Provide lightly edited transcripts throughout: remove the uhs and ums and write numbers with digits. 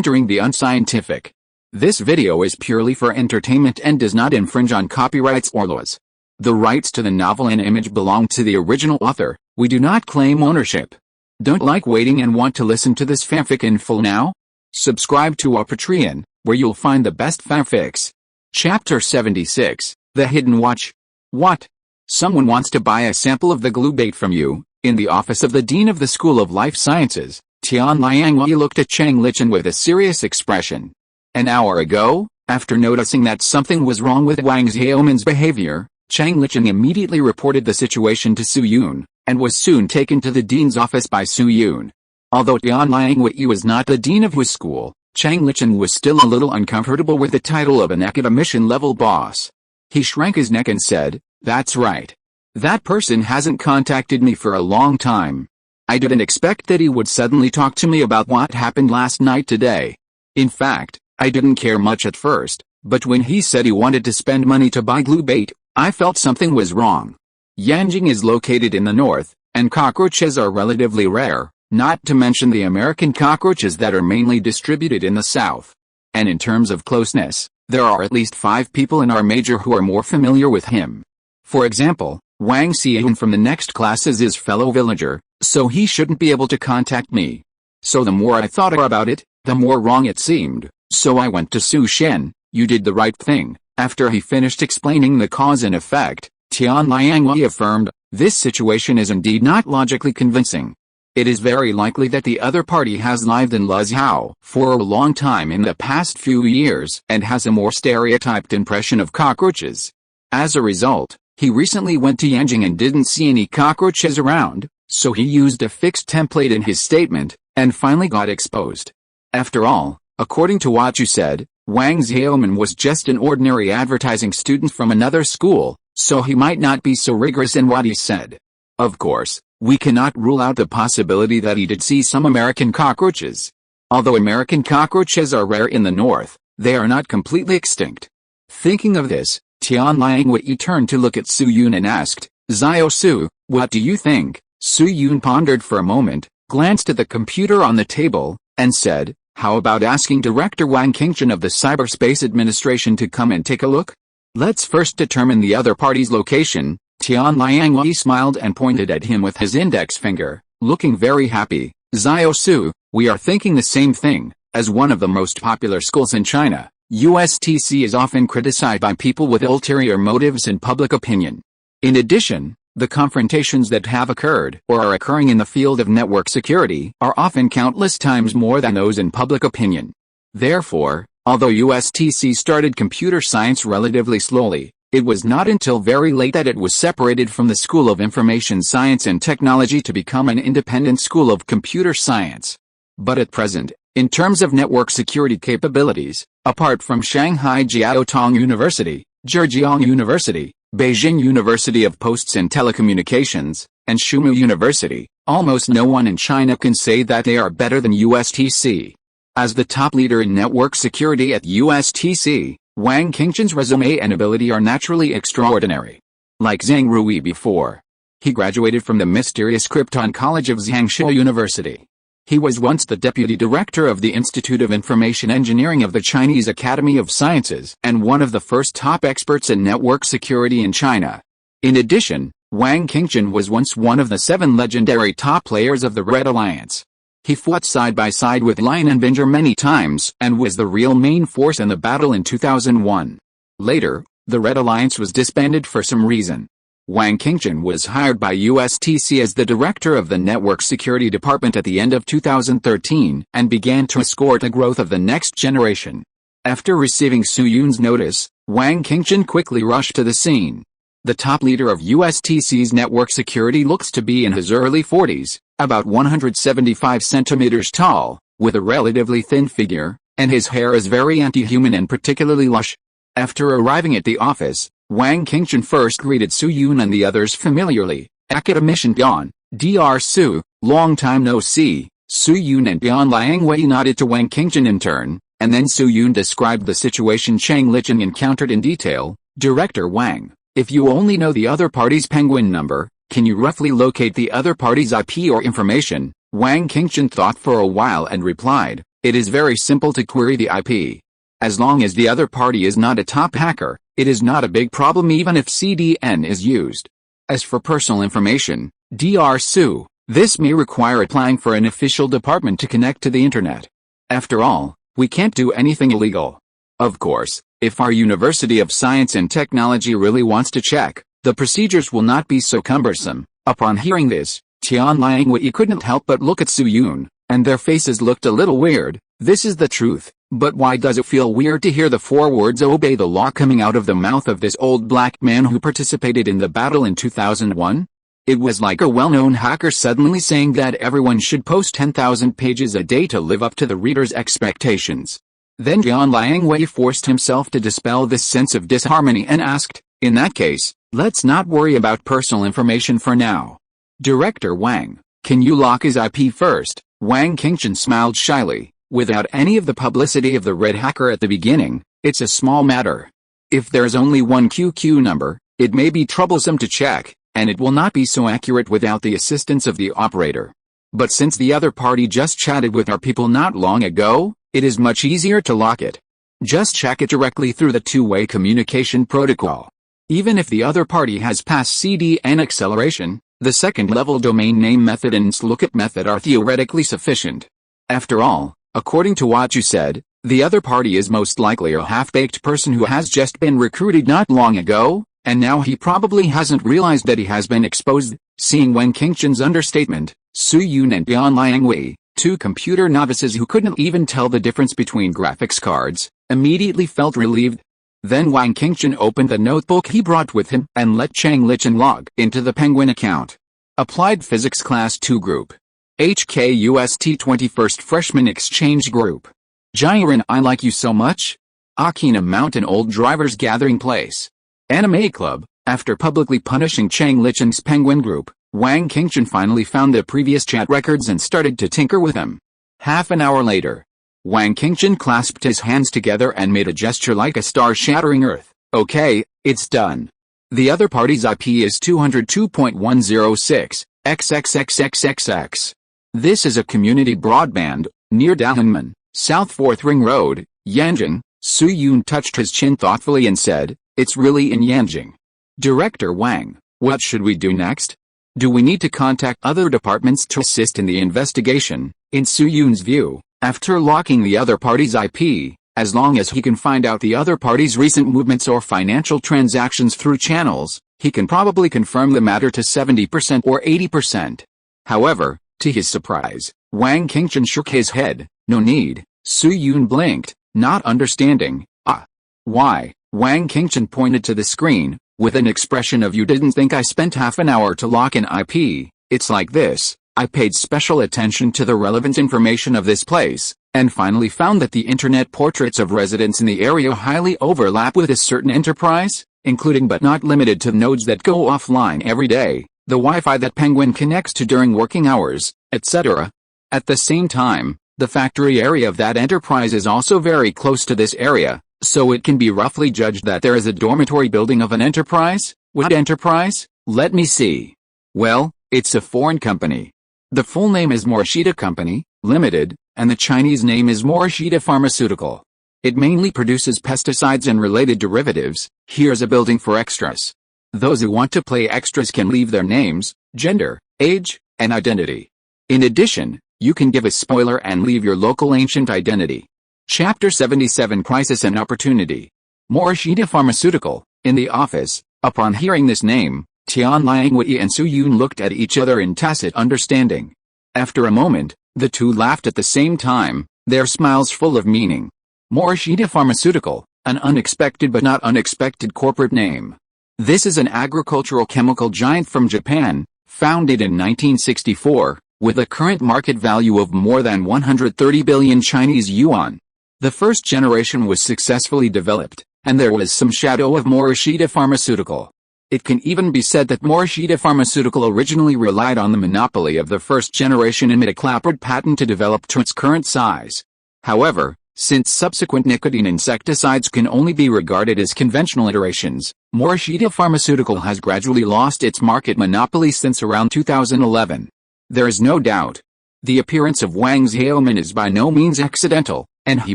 entering the unscientific. This video is purely for entertainment and does not infringe on copyrights or laws. The rights to the novel and image belong to the original author. We do not claim ownership. Don't like waiting and want to listen to this fanfic in full now? Subscribe to our Patreon, where you'll find the best fanfics. Chapter 76, The Hidden Watch. What? Someone wants to buy a sample of the glue bait from you. In the office of the Dean of the School of Life Sciences, Tian Liangwei looked at Chang Lichen with a serious expression. An hour ago, after noticing that something was wrong with Wang Xiaoman's behavior, Chang Lichen immediately reported the situation to Su Yun, and was soon taken to the dean's office by Su Yun. Although Tian Liangwei was not the dean of his school, Chang Lichen was still a little uncomfortable with the title of an academician-level boss. He shrank his neck and said, "That's right. That person hasn't contacted me for a long time. I didn't expect that he would suddenly talk to me about what happened last night today. In fact, I didn't care much at first, but when he said he wanted to spend money to buy glue bait, I felt something was wrong. Yanjing is located in the north, and cockroaches are relatively rare, not to mention the American cockroaches that are mainly distributed in the south. And in terms of closeness, there are at least 5 people in our major who are more familiar with him. For example, Wang Xiaoman from the next class is his fellow villager, so he shouldn't be able to contact me. So the more I thought about it, the more wrong it seemed, so I went to Su Shen. You did the right thing." After he finished explaining the cause and effect, Tian Liangwei affirmed, "This situation is indeed not logically convincing. It is very likely that the other party has lived in Luzhou for a long time in the past few years and has a more stereotyped impression of cockroaches. As a result, he recently went to Yanjing and didn't see any cockroaches around, so he used a fixed template in his statement, and finally got exposed. After all, according to what you said, Wang Xiaoman was just an ordinary advertising student from another school, so he might not be so rigorous in what he said. Of course, we cannot rule out the possibility that he did see some American cockroaches. Although American cockroaches are rare in the north, they are not completely extinct." Thinking of this, Tian Liangwei turned to look at Su Yun and asked, "Xiao Su, what do you think?" Su Yun pondered for a moment, glanced at the computer on the table, and said, "How about asking Director Wang Qingchen of the Cyberspace Administration to come and take a look? Let's first determine the other party's location." Tian Liangwei smiled and pointed at him with his index finger, looking very happy. "Xiao Su, we are thinking the same thing. As one of the most popular schools in China, USTC is often criticized by people with ulterior motives in public opinion. In addition, the confrontations that have occurred or are occurring in the field of network security are often countless times more than those in public opinion. Therefore, although USTC started computer science relatively slowly, it was not until very late that it was separated from the School of Information Science and Technology to become an independent school of computer science. But at present, in terms of network security capabilities, apart from Shanghai Jiaotong University, Zhejiang University, Beijing University of Posts and Telecommunications, and Shumu University, almost no one in China can say that they are better than USTC. As the top leader in network security at USTC, Wang Qingchen's resume and ability are naturally extraordinary. Like Zhang Rui before. He graduated from the mysterious Krypton College of Zhangzhou University. He was once the deputy director of the Institute of Information Engineering of the Chinese Academy of Sciences and one of the first top experts in network security in China. In addition, Wang Qingchen was once one of the 7 legendary top players of the Red Alliance. He fought side by side with Lin and Binger many times and was the real main force in the battle in 2001. Later, the Red Alliance was disbanded for some reason. Wang Qingchen was hired by USTC as the director of the Network Security Department at the end of 2013 and began to escort the growth of the next generation. After receiving Su Yun's notice, Wang Qingchen quickly rushed to the scene. The top leader of USTC's network security looks to be in his early 40s, about 175 centimeters tall, with a relatively thin figure, and his hair is very anti-human and particularly lush. After arriving at the office, Wang Qingchen first greeted Su Yun and the others familiarly. "Academician Dian, Dr. Su, long time no see." Su Yun and Tian Liangwei nodded to Wang Qingchen in turn, and then Su Yun described the situation Chang Lichen encountered in detail. "Director Wang, if you only know the other party's penguin number, can you roughly locate the other party's IP or information?" Wang Qingchen thought for a while and replied, It is very simple to query the IP. As long as the other party is not a top hacker, it is not a big problem even if CDN is used. As for personal information, DRSU, this may require applying for an official department to connect to the internet. After all, we can't do anything illegal. Of course, if our University of Science and Technology really wants to check, the procedures will not be so cumbersome. Upon hearing this, Tian Liangwei couldn't help but look at Su Yun, and their faces looked a little weird. This is the truth, but why does it feel weird to hear the 4 words "obey the law" coming out of the mouth of this old black man who participated in the battle in 2001? It was like a well-known hacker suddenly saying that everyone should post 10,000 pages a day to live up to the reader's expectations. Then Tian Liangwei forced himself to dispel this sense of disharmony and asked, "In that case, let's not worry about personal information for now. Director Wang, can you lock his IP first?" Wang Qingchen smiled shyly. Without any of the publicity of the red hacker at the beginning, it's a small matter. If there's only one QQ number, it may be troublesome to check, and it will not be so accurate without the assistance of the operator. But since the other party just chatted with our people not long ago, it is much easier to lock it. Just check it directly through the two-way communication protocol. Even if the other party has passed CDN acceleration, the second-level domain name method and lookup method are theoretically sufficient. After all, according to what you said, the other party is most likely a half-baked person who has just been recruited not long ago, and now he probably hasn't realized that he has been exposed. Seeing Wang Qingchen's understatement, Su Yun and Tian Liangwei, 2 computer novices who couldn't even tell the difference between graphics cards, immediately felt relieved. Then Wang Qingchen opened the notebook he brought with him and let Chang Lichen log into the Penguin account. Applied Physics Class 2 Group. HKUST 21st Freshman Exchange Group. Jiren, I like you so much. Akina Mountain Old Drivers Gathering Place. Anime Club. After publicly punishing Chang Lichen's Penguin Group, Wang Qingchen finally found the previous chat records and started to tinker with them. Half an hour later, Wang Qingchen clasped his hands together and made a gesture like a star shattering earth. Okay, it's done. The other party's IP is 202.106, XXXXXX. This is a community broadband, near Dalianmen, South 4th Ring Road, Yanjing. Su Yun touched his chin thoughtfully and said, "It's really in Yanjing." Director Wang, what should we do next? Do we need to contact other departments to assist in the investigation? In Su Yun's view, after locking the other party's IP, as long as he can find out the other party's recent movements or financial transactions through channels, he can probably confirm the matter to 70% or 80%. However, to his surprise, Wang Qingchen shook his head. "No need." Su Yun blinked, not understanding. "Ah. Why?" Wang Qingchen pointed to the screen, with an expression of "You didn't think I spent half an hour to lock an IP? It's like this. I paid special attention to the relevant information of this place, and finally found that the internet portraits of residents in the area highly overlap with a certain enterprise, including but not limited to nodes that go offline every day, the Wi-Fi that Penguin connects to during working hours, etc. At the same time, the factory area of that enterprise is also very close to this area, so it can be roughly judged that there is a dormitory building of an enterprise. What enterprise? Let me see. Well, it's a foreign company. The full name is Morishita Company, Limited, and the Chinese name is Morishita Pharmaceutical. It mainly produces pesticides and related derivatives. Here's a building for extras. Those who want to play extras can leave their names, gender, age, and identity. In addition, you can give a spoiler and leave your local ancient identity. Chapter 77 Crisis and Opportunity. Morishita Pharmaceutical. In the office, upon hearing this name, Tian Liangwei and Su Yun looked at each other in tacit understanding. After a moment, the two laughed at the same time, their smiles full of meaning. Morishita Pharmaceutical, an unexpected but not unexpected corporate name. This is an agricultural chemical giant from Japan, founded in 1964, with a current market value of more than 130 billion Chinese yuan. The first generation was successfully developed, and there was some shadow of Morishita Pharmaceutical. It can even be said that Morishita Pharmaceutical originally relied on the monopoly of the first generation imidacloprid patent to develop to its current size. However, since subsequent nicotine insecticides can only be regarded as conventional iterations, Morishita Pharmaceutical has gradually lost its market monopoly since around 2011. There is no doubt The appearance of Wang Xiaoman is by no means accidental, and he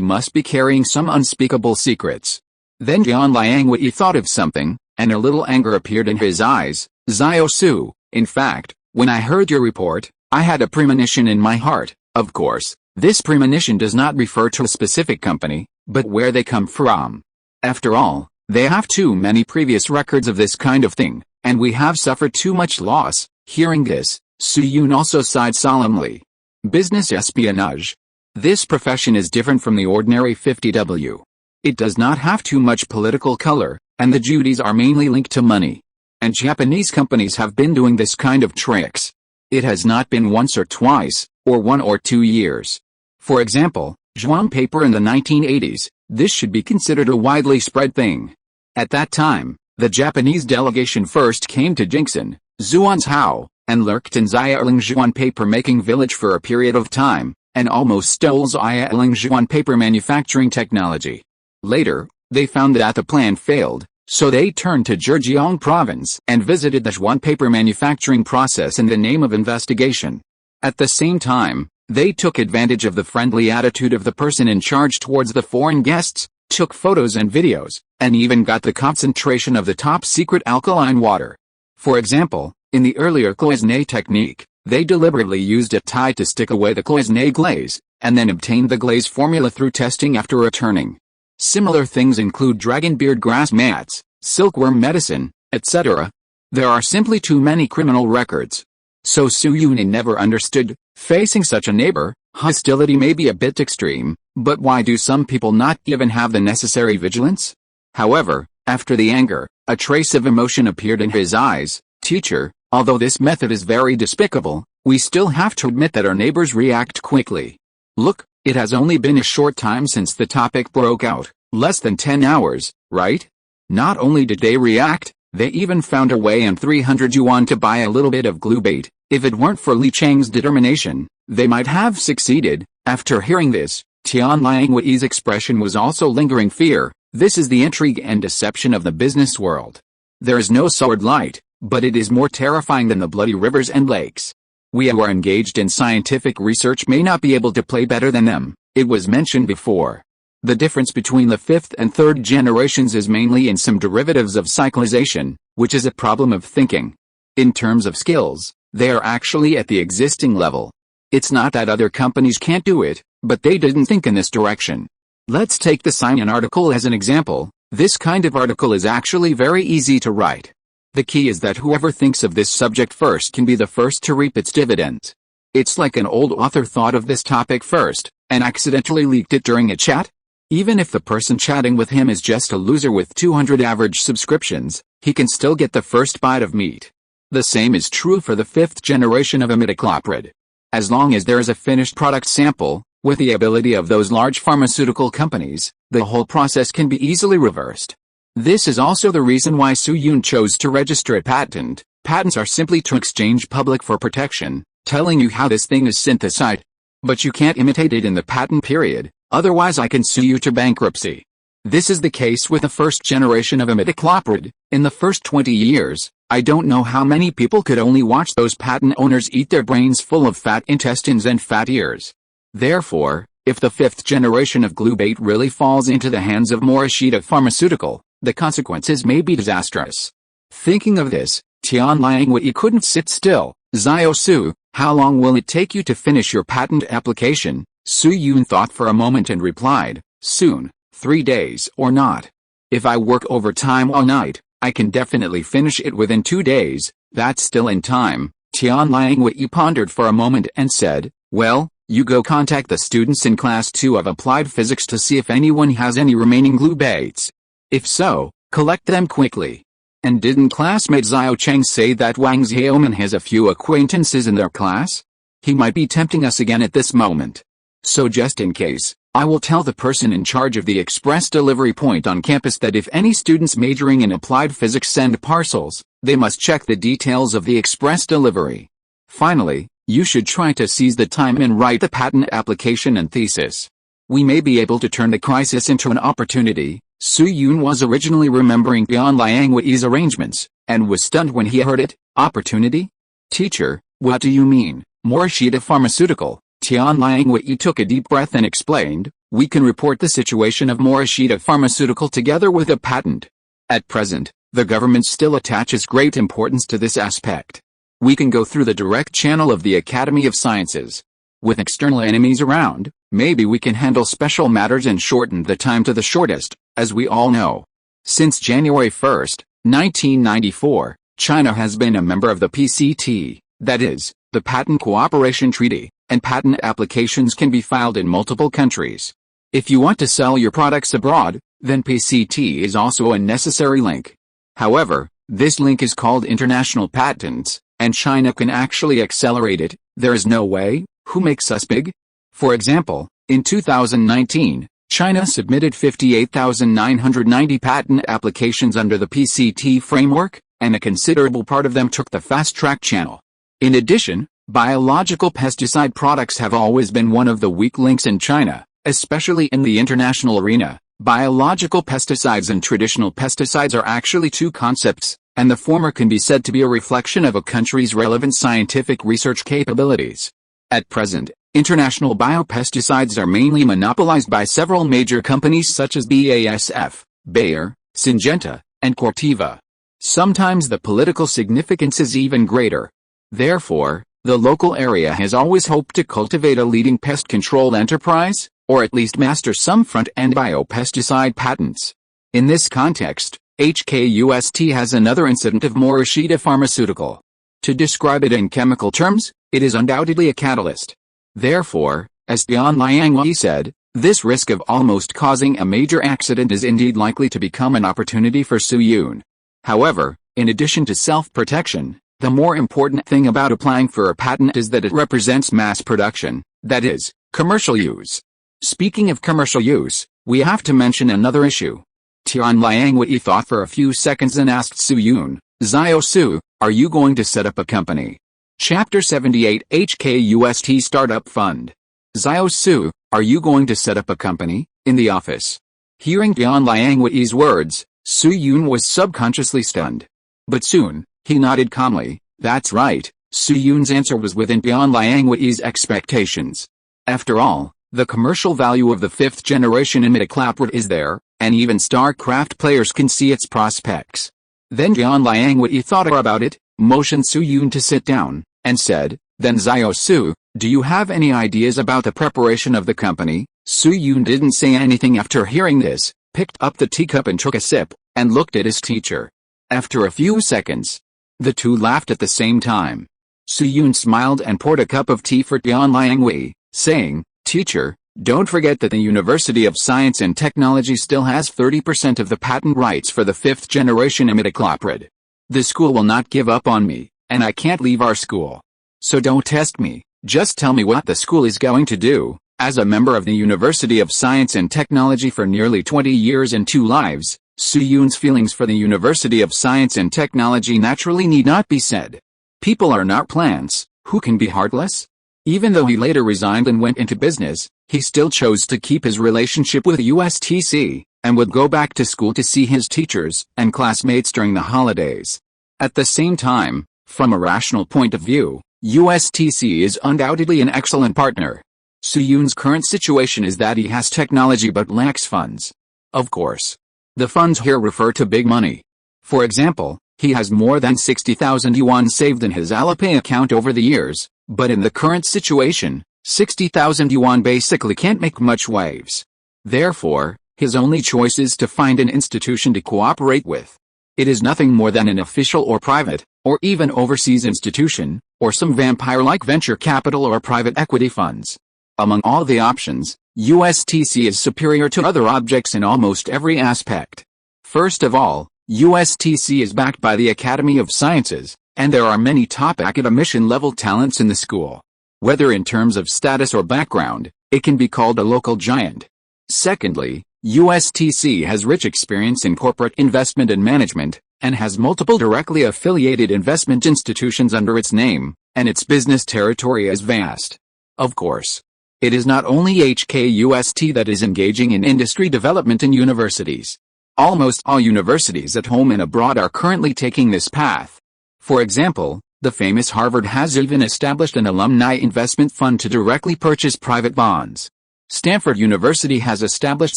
must be carrying some unspeakable secrets. Then Jian Liangwei thought of something, and a little anger appeared in his eyes. Xiao Su, in fact, when I heard your report, I had a premonition in my heart. Of course, this premonition does not refer to a specific company, but where they come from. After all, they have too many previous records of this kind of thing, and we have suffered too much loss. Hearing this, Su Yun also sighed solemnly. Business espionage. This profession is different from the ordinary 50W. It does not have too much political color, and the duties are mainly linked to money. And Japanese companies have been doing this kind of tricks. It has not been once or twice, or 1 or 2 years. For example, Zhuang paper in the 1980s, this should be considered a widely spread thing. At that time, the Japanese delegation first came to Jingxin, Zhuanzhou, and lurked in Xiaoling Zhuan paper-making village for a period of time, and almost stole Xiaoling Zhuan paper manufacturing technology. Later, they found that the plan failed, so they turned to Zhejiang province and visited the Zhuan paper manufacturing process in the name of investigation. At the same time, they took advantage of the friendly attitude of the person in charge towards the foreign guests, took photos and videos, and even got the concentration of the top-secret alkaline water. For example, in the earlier cloisonné technique, they deliberately used a tie to stick away the cloisonné glaze, and then obtained the glaze formula through testing after returning. Similar things include dragonbeard grass mats, silkworm medicine, etc. There are simply too many criminal records. So Su Yun never understood, facing such a neighbor, hostility may be a bit extreme, but why do some people not even have the necessary vigilance? However, after the anger, a trace of emotion appeared in his eyes. Teacher, although this method is very despicable, we still have to admit that our neighbors react quickly. Look, it has only been a short time since the topic broke out, less than 10 hours, right? Not only did they react, they even found a way in 300 yuan to buy a little bit of glue bait. If it weren't for Li Cheng's determination, they might have succeeded. After hearing this, Tian Liangwei's expression was also lingering fear. This is the intrigue and deception of the business world. There is no sword light, but it is more terrifying than the bloody rivers and lakes. We who are engaged in scientific research may not be able to play better than them. It was mentioned before. The difference between the 5th and 3rd generations is mainly in some derivatives of cyclization, which is a problem of thinking. In terms of skills, they are actually at the existing level. It's not that other companies can't do it, but they didn't think in this direction. Let's take the Science article as an example. This kind of article is actually very easy to write. The key is that whoever thinks of this subject first can be the first to reap its dividends. It's like an old author thought of this topic first, and accidentally leaked it during a chat. Even if the person chatting with him is just a loser with 200 average subscriptions, he can still get the first bite of meat. The same is true for the 5th generation of imidacloprid. As long as there is a finished product sample, with the ability of those large pharmaceutical companies, the whole process can be easily reversed. This is also the reason why Su Yun chose to register a patent. Patents are simply to exchange public for protection, telling you how this thing is synthesized. But you can't imitate it in the patent period, otherwise I can sue you to bankruptcy. This is the case with the 1st generation of imidacloprid. In the first 20 years, I don't know how many people could only watch those patent owners eat their brains full of fat intestines and fat ears. Therefore, if the 5th generation of glue bait really falls into the hands of Morishita Pharmaceutical, the consequences may be disastrous. Thinking of this, Tian Liangwei couldn't sit still. Xiao Su, how long will it take you to finish your patent application? Su Yun thought for a moment and replied, soon, 3 days or not. If I work overtime all night, I can definitely finish it within 2 days. That's still in time. Tian Liangwei pondered for a moment and said, well, you go contact the students in class 2 of applied physics to see if anyone has any remaining glue baits. If so, collect them quickly. And didn't classmate Xiao Cheng say that Wang Xiaoman has a few acquaintances in their class? He might be tempting us again at this moment. So just in case, I will tell the person in charge of the express delivery point on campus that if any students majoring in applied physics send parcels, they must check the details of the express delivery. Finally, you should try to seize the time and write the patent application and thesis. We may be able to turn the crisis into an opportunity. Su Yun was originally remembering Tian Liangwei's arrangements, and was stunned when he heard it. Opportunity? Teacher, what do you mean? Morishita Pharmaceutical, Tianliang Wei took a deep breath and explained, "We can report the situation of Morishita Pharmaceutical together with a patent. At present, the government still attaches great importance to this aspect. We can go through the direct channel of the Academy of Sciences. With external enemies around, maybe we can handle special matters and shorten the time to the shortest, as we all know. Since January 1, 1994, China has been a member of the PCT, that is, the Patent Cooperation Treaty, and patent applications can be filed in multiple countries. If you want to sell your products abroad, then PCT is also a necessary link. However, this link is called international patents, and China can actually accelerate it. There is no way. Who makes us big? For example, in 2019, China submitted 58,990 patent applications under the PCT framework, and a considerable part of them took the fast-track channel. In addition, biological pesticide products have always been one of the weak links in China, especially in the international arena. Biological pesticides and traditional pesticides are actually two concepts, and the former can be said to be a reflection of a country's relevant scientific research capabilities. At present, international biopesticides are mainly monopolized by several major companies such as BASF, Bayer, Syngenta, and Corteva. Sometimes the political significance is even greater. Therefore, the local area has always hoped to cultivate a leading pest control enterprise, or at least master some front-end biopesticide patents. In this context, HKUST has another incident of Morishita Pharmaceutical. To describe it in chemical terms, it is undoubtedly a catalyst. Therefore, as Tianliang Wei said, this risk of almost causing a major accident is indeed likely to become an opportunity for Su Yun. However, in addition to self-protection, the more important thing about applying for a patent is that it represents mass production, that is, commercial use. Speaking of commercial use, we have to mention another issue. Tianliang Wei thought for a few seconds and asked Su Yun, "Xiao Su, are you going to set up a company?" Chapter 78 HKUST Startup Fund. Xiao Su, are you going to set up a company? In the office. Hearing Tianliang Wei's words, Su Yun was subconsciously stunned. But soon, he nodded calmly. That's right. Su Yun's answer was within Tianliang Wei's expectations. After all, the commercial value of the fifth-generation imidacloprid is there, and even StarCraft players can see its prospects. Then Tianliang Wei thought about it, motioned Su Yun to sit down, and said, "Then Xiao Su, do you have any ideas about the preparation of the company?" Su Yun didn't say anything after hearing this, picked up the teacup and took a sip, and looked at his teacher. After a few seconds, the two laughed at the same time. Su Yun smiled and poured a cup of tea for Tianliang Wei, saying, "Teacher, don't forget that the University of Science and Technology still has 30% of the patent rights for the fifth-generation imidacloprid. The school will not give up on me, and I can't leave our school. So don't test me, just tell me what the school is going to do." As a member of the University of Science and Technology for nearly 20 years and 2 lives, Su Yun's feelings for the University of Science and Technology naturally need not be said. People are not plants, who can be heartless? Even though he later resigned and went into business, he still chose to keep his relationship with USTC, and would go back to school to see his teachers and classmates during the holidays. At the same time, from a rational point of view, USTC is undoubtedly an excellent partner. Su Yun's current situation is that he has technology but lacks funds. Of course. The funds here refer to big money. For example, he has more than 60,000 yuan saved in his Alipay account over the years, but in the current situation, 60,000 yuan basically can't make much waves. Therefore, his only choice is to find an institution to cooperate with. It is nothing more than an official or private, or even overseas institution, or some vampire-like venture capital or private equity funds. Among all the options, USTC is superior to other objects in almost every aspect. First of all, USTC is backed by the Academy of Sciences, and there are many top academician-level talents in the school. Whether in terms of status or background, it can be called a local giant. Secondly, USTC has rich experience in corporate investment and management, and has multiple directly affiliated investment institutions under its name, and its business territory is vast. Of course, it is not only HKUST that is engaging in industry development in universities. Almost all universities at home and abroad are currently taking this path. For example, The famous Harvard has even established an alumni investment fund to directly purchase private bonds. Stanford University has established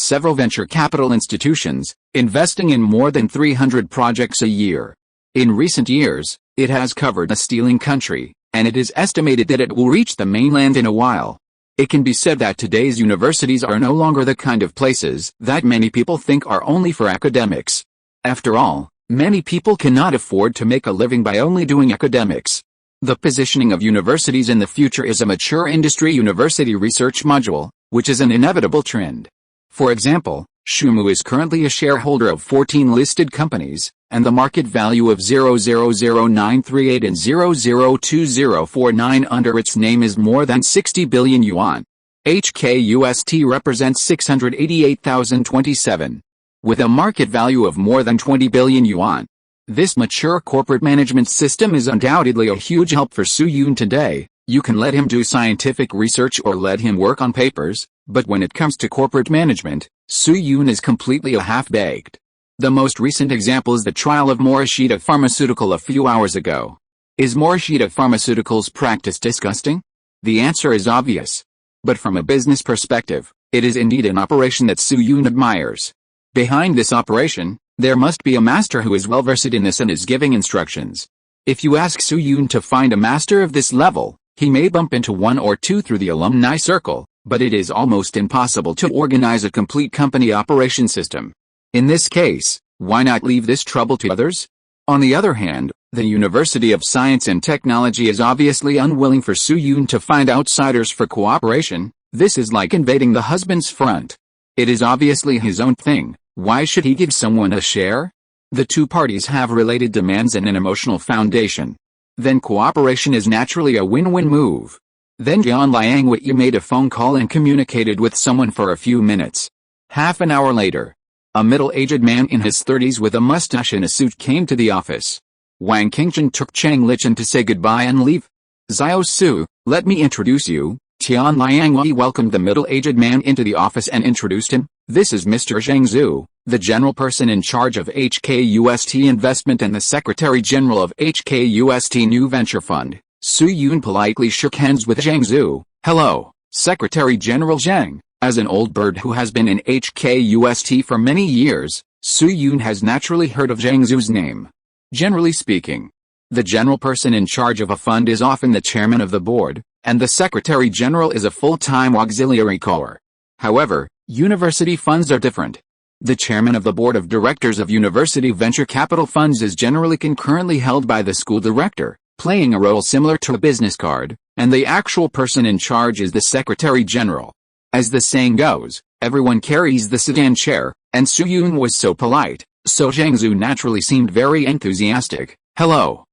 several venture capital institutions, investing in more than 300 projects a year. In recent years, it has covered a stealing country, and it is estimated that it will reach the mainland in a while. It can be said that today's universities are no longer the kind of places that many people think are only for academics. After all, many people cannot afford to make a living by only doing academics. The positioning of universities in the future is a mature industry university research module, which is an inevitable trend. For example, Shumu is currently a shareholder of 14 listed companies, and the market value of 0.000938 and 0.002049 under its name is more than 60 billion yuan. HKUST represents 688,027. With a market value of more than 20 billion yuan. This mature corporate management system is undoubtedly a huge help for Su Yun today. You can let him do scientific research or let him work on papers, but when it comes to corporate management, Su Yun is completely a half-baked. The most recent example is the trial of Morishita Pharmaceutical a few hours ago. Is Morishita Pharmaceutical's practice disgusting? The answer is obvious. But from a business perspective, it is indeed an operation that Su Yun admires. Behind this operation, there must be a master who is well versed in this and is giving instructions. If you ask Su Yun to find a master of this level, he may bump into one or two through the alumni circle, but it is almost impossible to organize a complete company operation system. In this case, why not leave this trouble to others? On the other hand, the University of Science and Technology is obviously unwilling for Su Yun to find outsiders for cooperation. This is like invading the husband's front. It is obviously his own thing. Why should he give someone a share? The two parties have related demands and an emotional foundation. Then cooperation is naturally a win-win move. Then Jian Liangwei made a phone call and communicated with someone for a few minutes. Half an hour later, a middle-aged man in his 30s with a mustache and a suit came to the office. Wang Qingchen took Chang Lichen to say goodbye and leave. Xiao Su, let me introduce you. Tian Liangwei welcomed the middle-aged man into the office and introduced him. This is Mr. Zhang Zhu, the general person in charge of HKUST Investment and the Secretary General of HKUST New Venture Fund. Su Yun politely shook hands with Zhang Zhu. Hello, Secretary General Zhang. As an old bird who has been in HKUST for many years, Su Yun has naturally heard of Zhang Zhu's name. Generally speaking, the general person in charge of a fund is often the chairman of the board, and the Secretary General is a full-time auxiliary core. However, university funds are different. The chairman of the board of directors of university venture capital funds is generally concurrently held by the school director, playing a role similar to a business card, and the actual person in charge is the Secretary General. As the saying goes, everyone carries the sedan chair, and Su Yun was so polite, so Zhang Zhu naturally seemed very enthusiastic. Hello,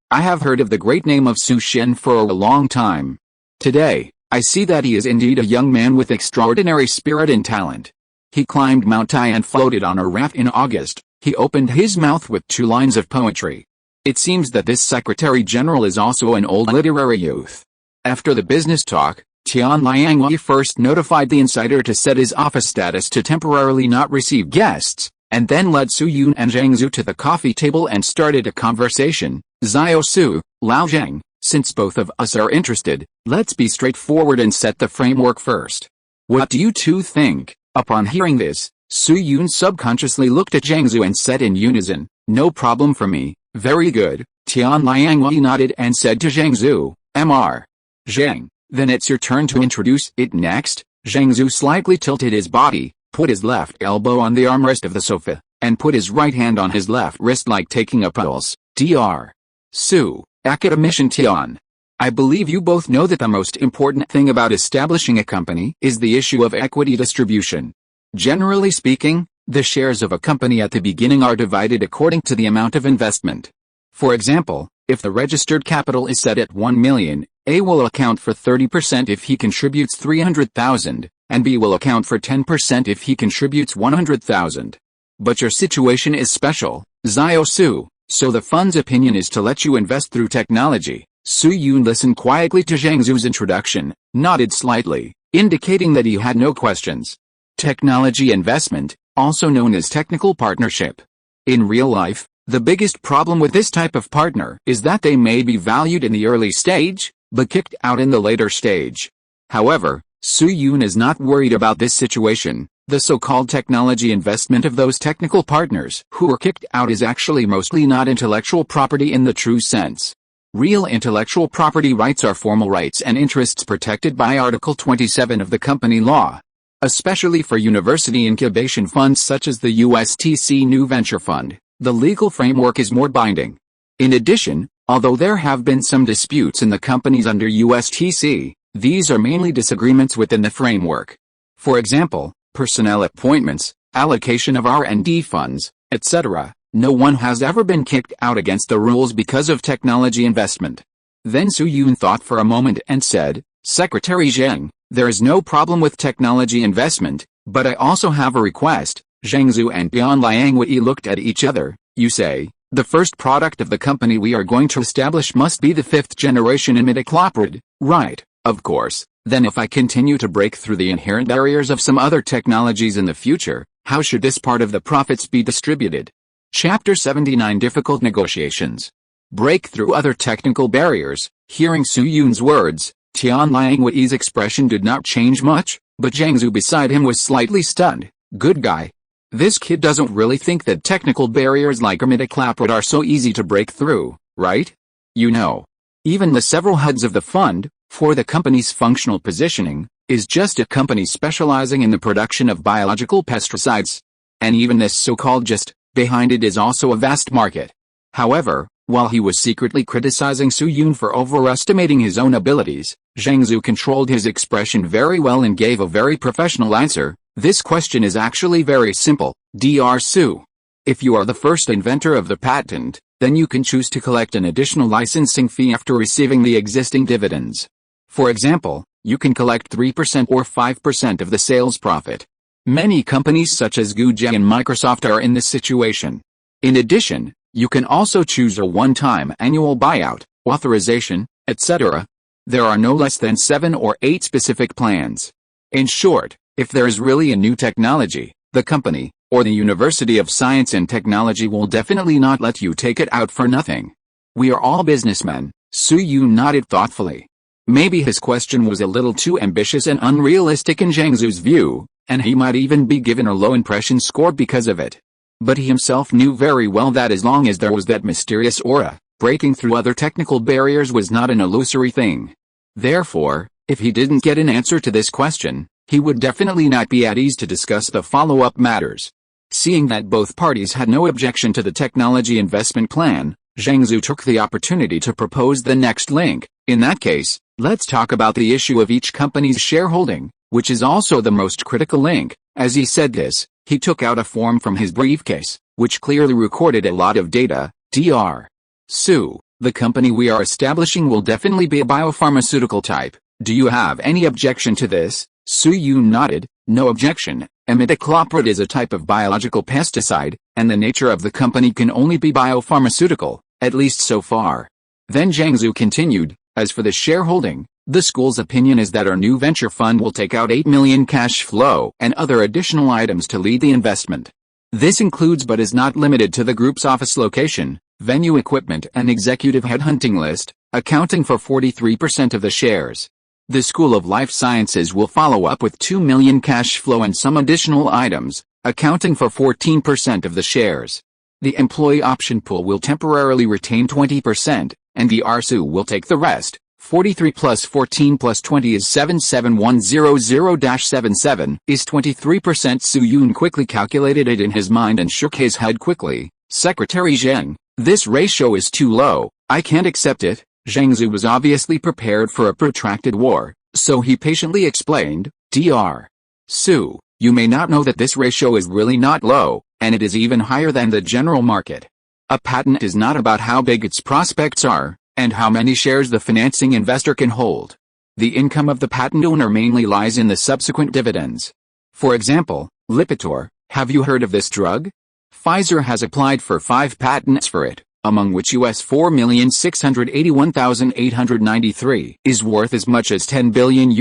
I have heard of the great name of Su Shen for a long time. Today, I see that he is indeed a young man with extraordinary spirit and talent. He climbed Mount Tai and floated on a raft in August. He opened his mouth with 2 lines of poetry. It seems that this Secretary General is also an old literary youth. After the business talk, Tian Liangwei first notified the insider to set his office status to temporarily not receive guests, and then led Su Yun and Zhang Zhu to the coffee table and started a conversation. Xiao Su, Lao Zhang, since both of us are interested, let's be straightforward and set the framework first. What do you two think? Upon hearing this, Su Yun subconsciously looked at Zhang Zhu and said in unison, no problem for me, very good. Tian Liangwei nodded and said to Zhang Zhu, Mr. Zhang, then it's your turn to introduce it next. Zhang Zhu slightly tilted his body, put his left elbow on the armrest of the sofa, and put his right hand on his left wrist like taking a pulse. Dr. Su, Academician Tian. I believe you both know that the most important thing about establishing a company is the issue of equity distribution. Generally speaking, the shares of a company at the beginning are divided according to the amount of investment. For example, if the registered capital is set at 1 million, A will account for 30% if he contributes 300,000, and B will account for 10% if he contributes 100,000. But your situation is special, Xiao Su, so the fund's opinion is to let you invest through technology. Su Yun listened quietly to Zhang Zhu's introduction, nodded slightly, indicating that he had no questions. Technology investment, also known as technical partnership. In real life, The biggest problem with this type of partner is that they may be valued in the early stage, but kicked out in the later stage. However, Su-Yoon is not worried about this situation. The so-called technology investment of those technical partners who were kicked out is actually mostly not intellectual property in the true sense. Real intellectual property rights are formal rights and interests protected by Article 27 of the company law. Especially for university incubation funds such as the USTC New Venture Fund, the legal framework is more binding. In addition, although there have been some disputes in the companies under USTC, these are mainly disagreements within the framework. For example, personnel appointments, allocation of R&D funds, etc. No one has ever been kicked out against the rules because of technology investment. Then Su-Yoon thought for a moment and said, Secretary Zhang, there is no problem with technology investment, but I also have a request. Zhang Zhu and Bian Liangwei looked at each other. You say, the first product of the company we are going to establish must be the 5th generation imidacloprid, right? Of course. Then if I continue to break through the inherent barriers of some other technologies in the future, how should this part of the profits be distributed? Chapter 79 Difficult Negotiations. Break through other technical barriers. Hearing Su-Yoon's words, Tian Liangwei's expression did not change much, but Zhang Zhu beside him was slightly stunned. Good guy. This kid doesn't really think that technical barriers like imidacloprid are so easy to break through, right? You know. Even the several heads of the fund, for the company's functional positioning, is just a company specializing in the production of biological pesticides. And even this so-called just, behind it is also a vast market. However, while he was secretly criticizing Su-Yoon for overestimating his own abilities, Zhang Zhu controlled his expression very well and gave a very professional answer. This question is actually very simple, Dr. Su. If you are the first inventor of the patent, then you can choose to collect an additional licensing fee after receiving the existing dividends. For example, you can collect 3% or 5% of the sales profit. Many companies such as Google and Microsoft are in this situation. In addition, you can also choose a one-time annual buyout, authorization, etc. There are no less than 7 or 8 specific plans. In short, if there is really a new technology, the company, or the University of Science and Technology will definitely not let you take it out for nothing. We are all businessmen, Su-Yoon nodded thoughtfully. Maybe his question was a little too ambitious and unrealistic in Zhang Zhu's view, and he might even be given a low impression score because of it. But he himself knew very well that as long as there was that mysterious aura, breaking through other technical barriers was not an illusory thing. Therefore, if he didn't get an answer to this question, he would definitely not be at ease to discuss the follow-up matters. Seeing that both parties had no objection to the technology investment plan, Zhang Zhu took the opportunity to propose the next link. In that case, let's talk about the issue of each company's shareholding, which is also the most critical link. As he said this, he took out a form from his briefcase, which clearly recorded a lot of data. Dr. Su, the company we are establishing will definitely be a biopharmaceutical type. Do you have any objection to this? Su-Yoon nodded. No objection. Imidacloprid is a type of biological pesticide, and the nature of the company can only be biopharmaceutical, at least so far. Then Zhang Zhu continued, as for the shareholding, the school's opinion is that our new venture fund will take out 8 million cash flow and other additional items to lead the investment. This includes but is not limited to the group's office location, venue equipment and executive headhunting list, accounting for 43% of the shares. The School of Life Sciences will follow up with 2 million cash flow and some additional items, accounting for 14% of the shares. The employee option pool will temporarily retain 20%, and the RSU will take the rest. 43 plus 14 plus 20 is 77100-77 is 23%. Su-Yoon quickly calculated it in his mind and shook his head quickly. Secretary Zhang, this ratio is too low, I can't accept it. Zhang Zhu was obviously prepared for a protracted war, so he patiently explained, Dr. Su, you may not know that this ratio is really not low, and it is even higher than the general market. A patent is not about how big its prospects are, and how many shares the financing investor can hold. The income of the patent owner mainly lies in the subsequent dividends. For example, Lipitor, have you heard of this drug? Pfizer has applied for 5 patents for it, among which US $4,681,893 is worth as much as $10 billion,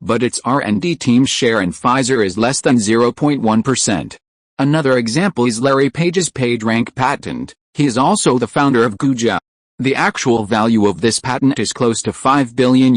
but its R&D team's share in Pfizer is less than 0.1%. Another example is Larry Page's PageRank patent. He is also the founder of Guja. The actual value of this patent is close to $5 billion,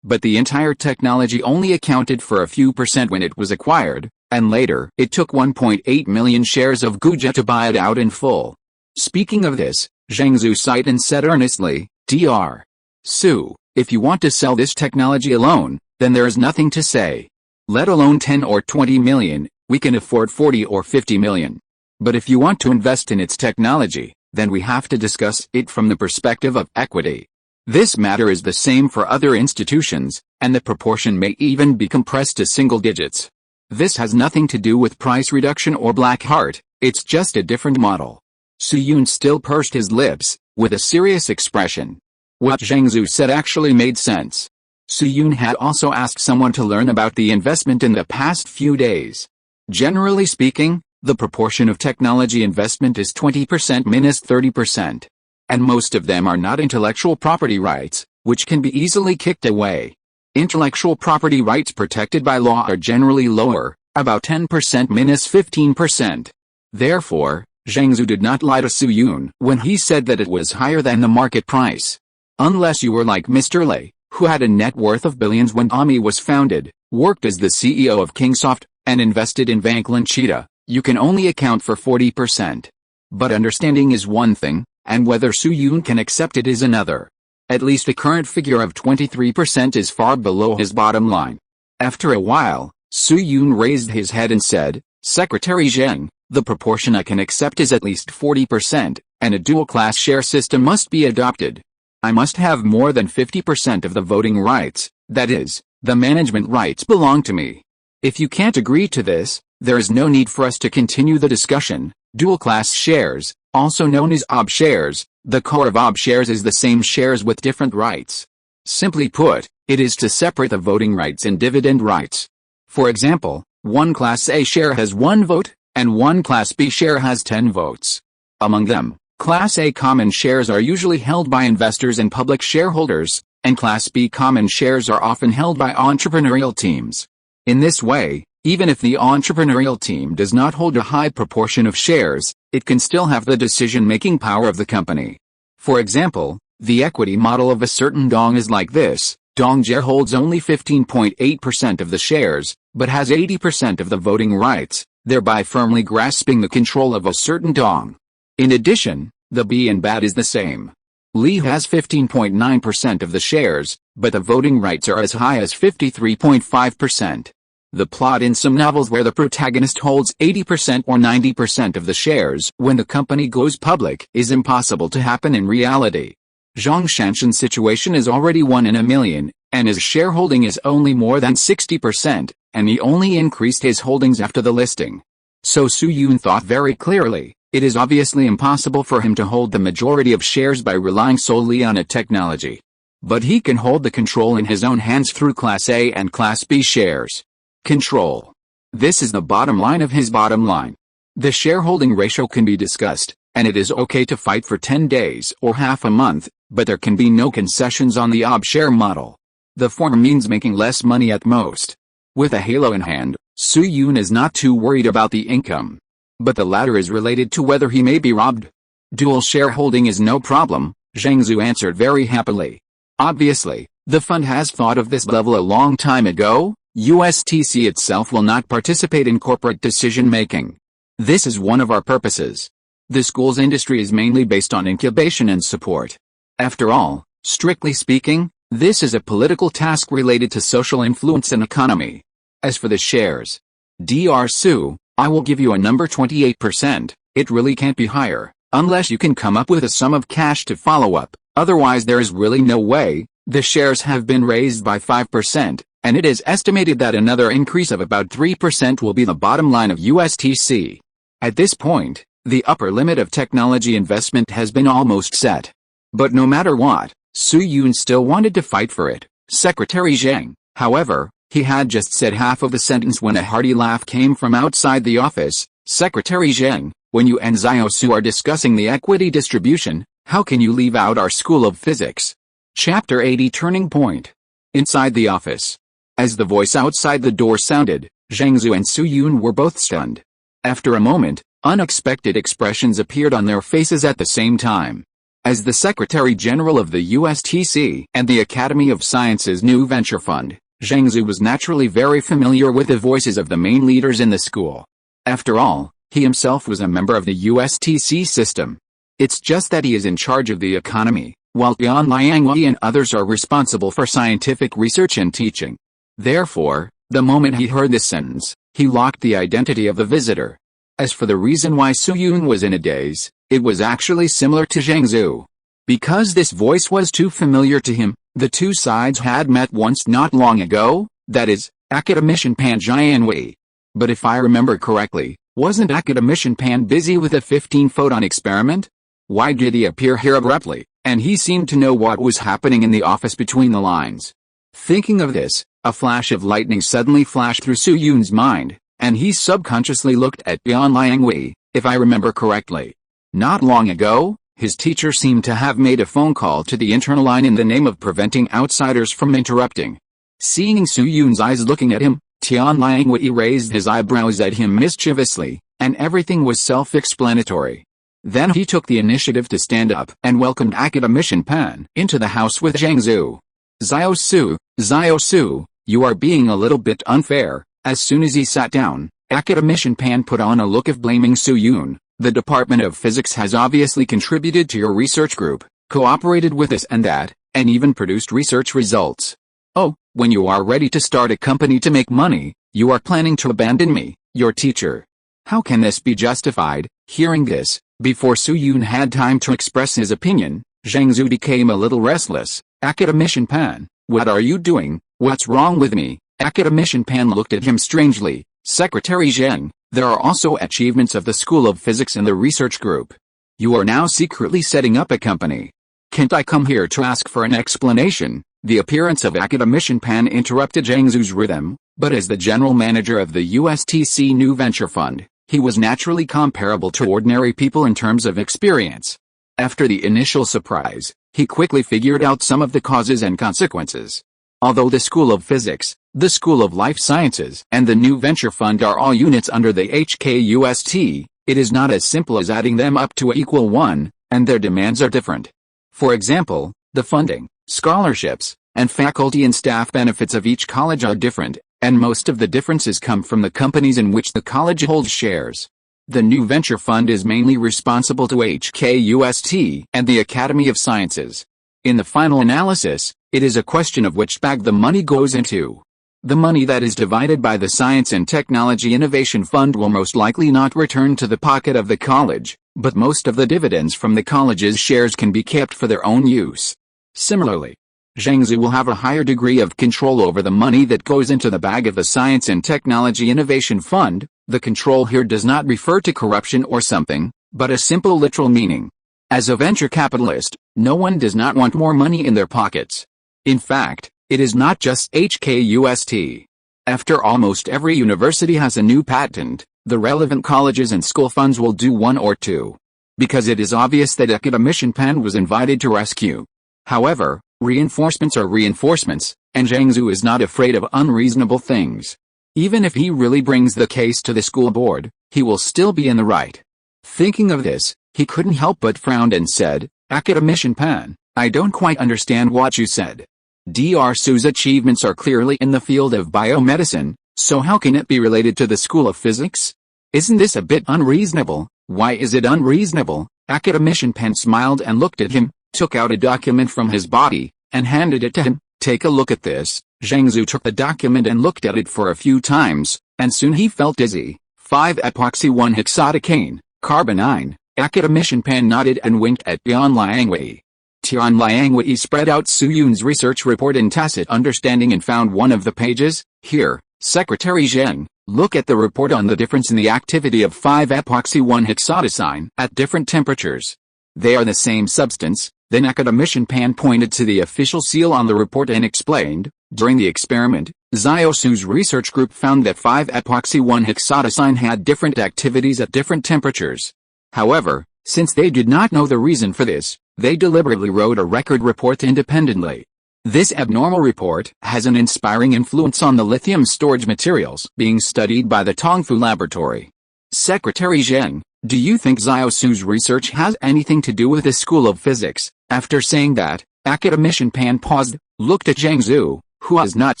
but the entire technology only accounted for a few percent when it was acquired, and later it took 1.8 million shares of Guja to buy it out in full. Speaking of this, Zhang Zhu sighed and said earnestly, Dr. Su, if you want to sell this technology alone, then there is nothing to say. Let alone 10 or 20 million, we can afford 40 or 50 million. But if you want to invest in its technology, then we have to discuss it from the perspective of equity. This matter is the same for other institutions, and the proportion may even be compressed to single digits. This has nothing to do with price reduction or black heart, it's just a different model. Su Yun still pursed his lips, with a serious expression. What Zhang Zhu said actually made sense. Su Yun had also asked someone to learn about the investment in the past few days. Generally speaking, the proportion of technology investment is 20% minus 30%. And most of them are not intellectual property rights, which can be easily kicked away. Intellectual property rights protected by law are generally lower, about 10% minus 15%. Therefore, Zhang Zhu did not lie to Su Yun when he said that it was higher than the market price. Unless you were like Mr. Li, who had a net worth of billions when AMI was founded, worked as the CEO of Kingsoft, and invested in Vanklin Cheetah, you can only account for 40%. But understanding is one thing, and whether Su Yun can accept it is another. At least the current figure of 23% is far below his bottom line. After a while, Su Yun raised his head and said, Secretary Zheng, the proportion I can accept is at least 40%, and a dual-class share system must be adopted. I must have more than 50% of the voting rights, that is, the management rights belong to me. If you can't agree to this, there is no need for us to continue the discussion. Dual-class shares, also known as OB shares, the core of OB shares is the same shares with different rights. Simply put, it is to separate the voting rights and dividend rights. For example, one Class A share has 1 vote, and one Class B share has 10 votes. Among them, Class A common shares are usually held by investors and public shareholders, and Class B common shares are often held by entrepreneurial teams. In this way, even if the entrepreneurial team does not hold a high proportion of shares, it can still have the decision-making power of the company. For example, the equity model of a certain Dong is like this. Dong Jie holds only 15.8% of the shares, but has 80% of the voting rights, thereby firmly grasping the control of a certain Dong. In addition, the B and BAT is the same. Li has 15.9% of the shares, but the voting rights are as high as 53.5%. The plot in some novels where the protagonist holds 80% or 90% of the shares when the company goes public is impossible to happen in reality. Zhang Shanshan's situation is already 1 in a million, and his shareholding is only more than 60%, and he only increased his holdings after the listing. So Su Yun thought very clearly, it is obviously impossible for him to hold the majority of shares by relying solely on a technology. But he can hold the control in his own hands through Class A and Class B shares. Control. This is the bottom line of his bottom line. The shareholding ratio can be discussed, and it is okay to fight for 10 days or half a month, but there can be no concessions on the OB share model. The former means making less money at most. With a halo in hand, Su Yun is not too worried about the income. But the latter is related to whether he may be robbed. Dual shareholding is no problem, Zhang Zhu answered very happily. Obviously, the fund has thought of this level a long time ago. USTC itself will not participate in corporate decision-making. This is one of our purposes. The school's industry is mainly based on incubation and support. After all, strictly speaking, this is a political task related to social influence and economy. As for the shares, Dr. Su, I will give you a number 28%, it really can't be higher, unless you can come up with a sum of cash to follow up, otherwise there is really no way. The shares have been raised by 5%. And it is estimated that another increase of about 3% will be the bottom line of USTC. At this point, the upper limit of technology investment has been almost set. But no matter what, Su Yun still wanted to fight for it. Secretary Zheng, however, he had just said half of the sentence when a hearty laugh came from outside the office. Secretary Zheng, when you and Xiao Su are discussing the equity distribution, how can you leave out our School of Physics? Chapter 80 Turning Point. Inside the office. As the voice outside the door sounded, Zhang Zhu and Su Yun were both stunned. After a moment, unexpected expressions appeared on their faces at the same time. As the Secretary General of the USTC and the Academy of Sciences New Venture Fund, Zhang Zhongjing was naturally very familiar with the voices of the main leaders in the school. After all, he himself was a member of the USTC system. It's just that he is in charge of the economy, while Tian Liangwei and others are responsible for scientific research and teaching. Therefore, the moment he heard this sentence, he locked the identity of the visitor. As for the reason why Su Yun was in a daze, it was actually similar to Zhang Zhongjing. Because this voice was too familiar to him, the two sides had met once not long ago, that is, Academician Pan Jianwei. But if I remember correctly, wasn't Academician Pan busy with a 15-photon experiment? Why did he appear here abruptly, and he seemed to know what was happening in the office between the lines? Thinking of this, a flash of lightning suddenly flashed through Su Yun's mind, and he subconsciously looked at Tian Liangwei, if I remember correctly. Not long ago, his teacher seemed to have made a phone call to the internal line in the name of preventing outsiders from interrupting. Seeing Su Yun's eyes looking at him, Tian Liangwei raised his eyebrows at him mischievously, and everything was self-explanatory. Then he took the initiative to stand up and welcomed Academician Pan into the house with Zhang Zhongjing. Xiao Su, you are being a little bit unfair. As soon as he sat down, Academician Pan put on a look of blaming Su Yun. The Department of Physics has obviously contributed to your research group, cooperated with this and that, and even produced research results. Oh, when you are ready to start a company to make money, you are planning to abandon me, your teacher. How can this be justified? Hearing this, before Su Yun had time to express his opinion, Zhang Zhongjing became a little restless. Academician Pan, what are you doing? What's wrong with me? Academician Pan looked at him strangely. Secretary Zheng, there are also achievements of the School of Physics in the research group. You are now secretly setting up a company. Can't I come here to ask for an explanation? The appearance of Academician Pan interrupted Zhang Zhong's rhythm, but as the general manager of the USTC New Venture Fund, he was naturally comparable to ordinary people in terms of experience. After the initial surprise, he quickly figured out some of the causes and consequences. Although the School of Physics, the School of Life Sciences and the New Venture Fund are all units under the HKUST, it is not as simple as adding them up to equal 1, and their demands are different. For example, the funding, scholarships, and faculty and staff benefits of each college are different, and most of the differences come from the companies in which the college holds shares. The New Venture Fund is mainly responsible to HKUST and the Academy of Sciences. In the final analysis, it is a question of which bag the money goes into. The money that is divided by the Science and Technology Innovation Fund will most likely not return to the pocket of the college, but most of the dividends from the college's shares can be kept for their own use. Similarly, Zhang Zhongjing will have a higher degree of control over the money that goes into the bag of the Science and Technology Innovation Fund. The control here does not refer to corruption or something, but a simple literal meaning. As a venture capitalist, no one does not want more money in their pockets. In fact, it is not just HKUST. After almost every university has a new patent, the relevant colleges and school funds will do one or two. Because it is obvious that Academician Pan was invited to rescue. However, reinforcements are reinforcements, and Zhang Zhongjing is not afraid of unreasonable things. Even if he really brings the case to the school board, he will still be in the right. Thinking of this, he couldn't help but frown and said, Academician Pan, I don't quite understand what you said. Dr. Su's achievements are clearly in the field of biomedicine, so how can it be related to the School of Physics? Isn't this a bit unreasonable? Why is it unreasonable? Academician Pan smiled and looked at him, took out a document from his body, and handed it to him. Take a look at this. Zhang Zhongjing took the document and looked at it for a few times, and soon he felt dizzy. 5-epoxy-1-hexadecane, carbonine. Academician Pan nodded and winked at Tian Liangwei. Tian Liangwei spread out Su Yun's research report in tacit understanding and found one of the pages. Here, Secretary Zheng, look at the report on the difference in the activity of 5-epoxy-1-hexadecane at different temperatures. They are the same substance. Then Academician Pan pointed to the official seal on the report and explained, during the experiment, Xiao Su's research group found that 5-epoxy-1-hexadecane had different activities at different temperatures. However, since they did not know the reason for this, they deliberately wrote a record report independently. This abnormal report has an inspiring influence on the lithium storage materials being studied by the Tongfu laboratory. Secretary Zhang, do you think Zhao Su's research has anything to do with the School of Physics? After saying that, academician Pan paused, looked at Zhang Zhu, who was not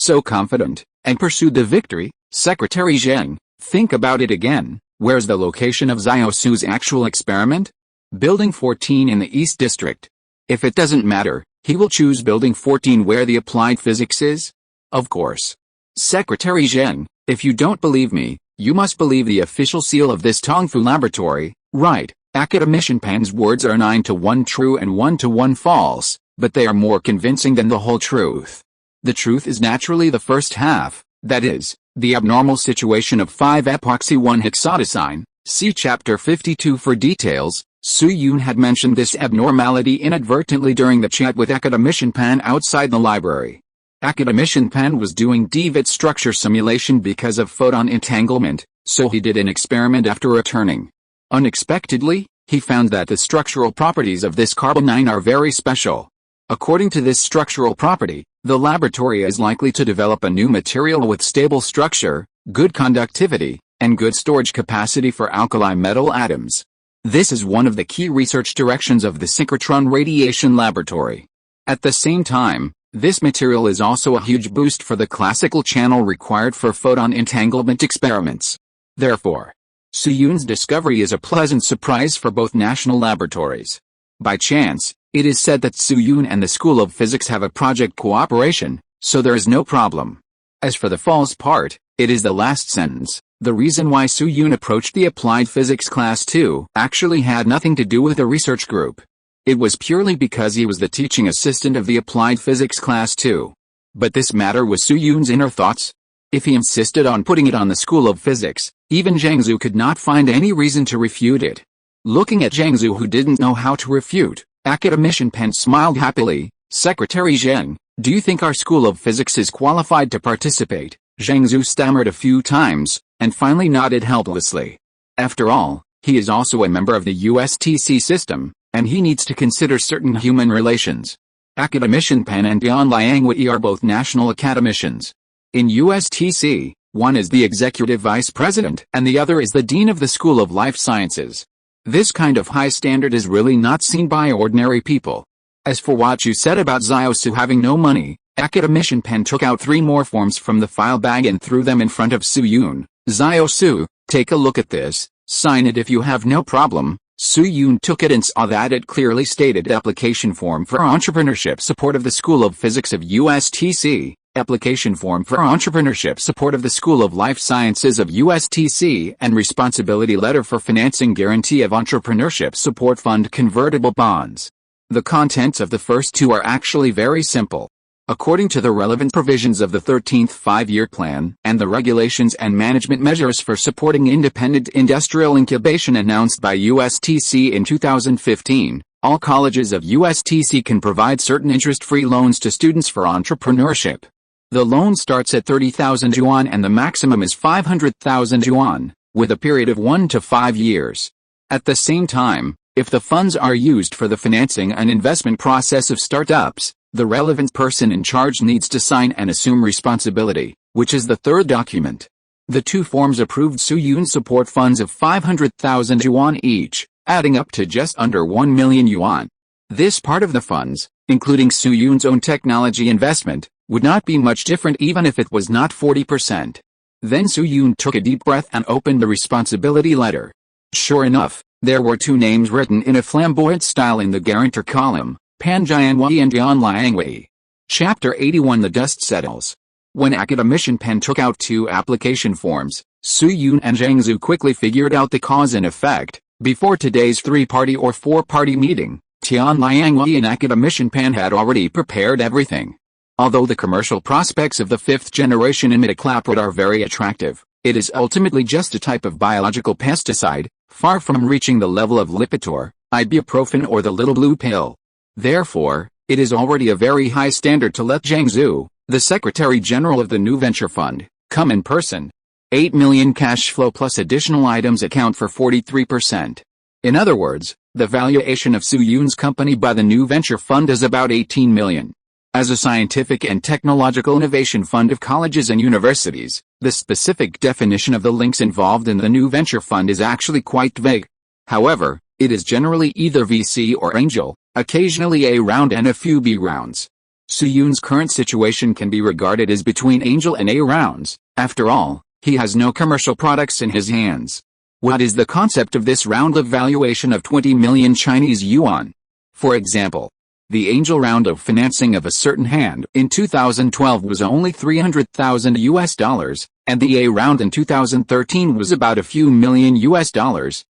so confident, and pursued the victory. Secretary Zhang, think about it again. Where's the location of Zhao Su's actual experiment? Building 14 in the East District. If it doesn't matter, he will choose Building 14 where the applied physics is? Of course. Secretary Zhang, if you don't believe me, you must believe the official seal of this Tongfu laboratory, right? Academician Pan's words are 9 to 1 true and 1 to 1 false, but they are more convincing than the whole truth. The truth is naturally the first half, that is, the abnormal situation of 5-epoxy 1-hexadecine. See chapter 52 for details. Su Yun had mentioned this abnormality inadvertently during the chat with academician Pan outside the library. Academician Pan was doing DVIT structure simulation because of photon entanglement, so he did an experiment after returning. Unexpectedly, he found that the structural properties of this carbonine are very special. According to this structural property, the laboratory is likely to develop a new material with stable structure, good conductivity, and good storage capacity for alkali metal atoms. This is one of the key research directions of the synchrotron radiation laboratory. At the same time, this material is also a huge boost for the classical channel required for photon entanglement experiments. Therefore, Su Yun's discovery is a pleasant surprise for both national laboratories. By chance, it is said that Su Yun and the School of Physics have a project cooperation, so there is no problem. As for the false part, it is the last sentence. The reason why Su Yun approached the Applied Physics Class 2 actually had nothing to do with the research group. It was purely because he was the teaching assistant of the Applied Physics Class 2. But this matter was Su Yun's inner thoughts. If he insisted on putting it on the School of Physics, even Zhang Zhu could not find any reason to refute it. Looking at Zhang Zhu, who didn't know how to refute, academician Pan smiled happily. Secretary Zhang, do you think our School of Physics is qualified to participate? Zhang Zhu stammered a few times, and finally nodded helplessly. After all, he is also a member of the USTC system, and he needs to consider certain human relations. Academician Pan and Dian Liangwei are both national academicians. In USTC, one is the executive vice president and the other is the dean of the School of Life Sciences. This kind of high standard is really not seen by ordinary people. As for what you said about Zhao Su having no money, academician Pan took out 3 more forms from the file bag and threw them in front of Su Yun. Zhao Su, take a look at this, sign it if you have no problem. Su Yun took it and saw that it clearly stated application form for entrepreneurship support of the School of Physics of USTC, application form for entrepreneurship support of the School of Life Sciences of USTC, and responsibility letter for financing guarantee of entrepreneurship support fund convertible bonds. The contents of the first 2 are actually very simple. According to the relevant provisions of the 13th Five-Year Plan and the regulations and management measures for supporting independent industrial incubation announced by USTC in 2015, all colleges of USTC can provide certain interest-free loans to students for entrepreneurship. The loan starts at 30,000 yuan and the maximum is 500,000 yuan, with a period of 1 to 5 years. At the same time, if the funds are used for the financing and investment process of startups, the relevant person in charge needs to sign and assume responsibility, which is the 3rd document. The 2 forms approved Su Yun support funds of 500,000 yuan each, adding up to just under 1 million yuan. This part of the funds, including Su Yun's own technology investment, would not be much different even if it was not 40%. Then Su Yun took a deep breath and opened the responsibility letter. Sure enough, there were 2 names written in a flamboyant style in the guarantor column. Pan Jianwei and Dian Liangwei. Chapter 81 The Dust Settles. When academician Pan took out 2 application forms, Su Yun and Zhang Zhu quickly figured out the cause and effect. Before today's 3-party or 4-party meeting, Tian Liangwei and academician Pan had already prepared everything. Although the commercial prospects of the 5th generation imidacloprid are very attractive, it is ultimately just a type of biological pesticide, far from reaching the level of Lipitor, ibuprofen or the little blue pill. Therefore, it is already a very high standard to let Zhang Zhu, the Secretary General of the new venture fund, come in person. 8 million cash flow plus additional items account for 43%. In other words, the valuation of Su Yun's company by the new venture fund is about 18 million. As a scientific and technological innovation fund of colleges and universities, the specific definition of the links involved in the new venture fund is actually quite vague. However, it is generally either VC or angel, occasionally A round and a few B rounds. Soo-yoon's current situation can be regarded as between angel and A rounds. After all, he has no commercial products in his hands. What is the concept of this round of valuation of 20 million Chinese yuan? For example, the angel round of financing of a certain hand in 2012 was only $300,000, and the A round in 2013 was about a few million US,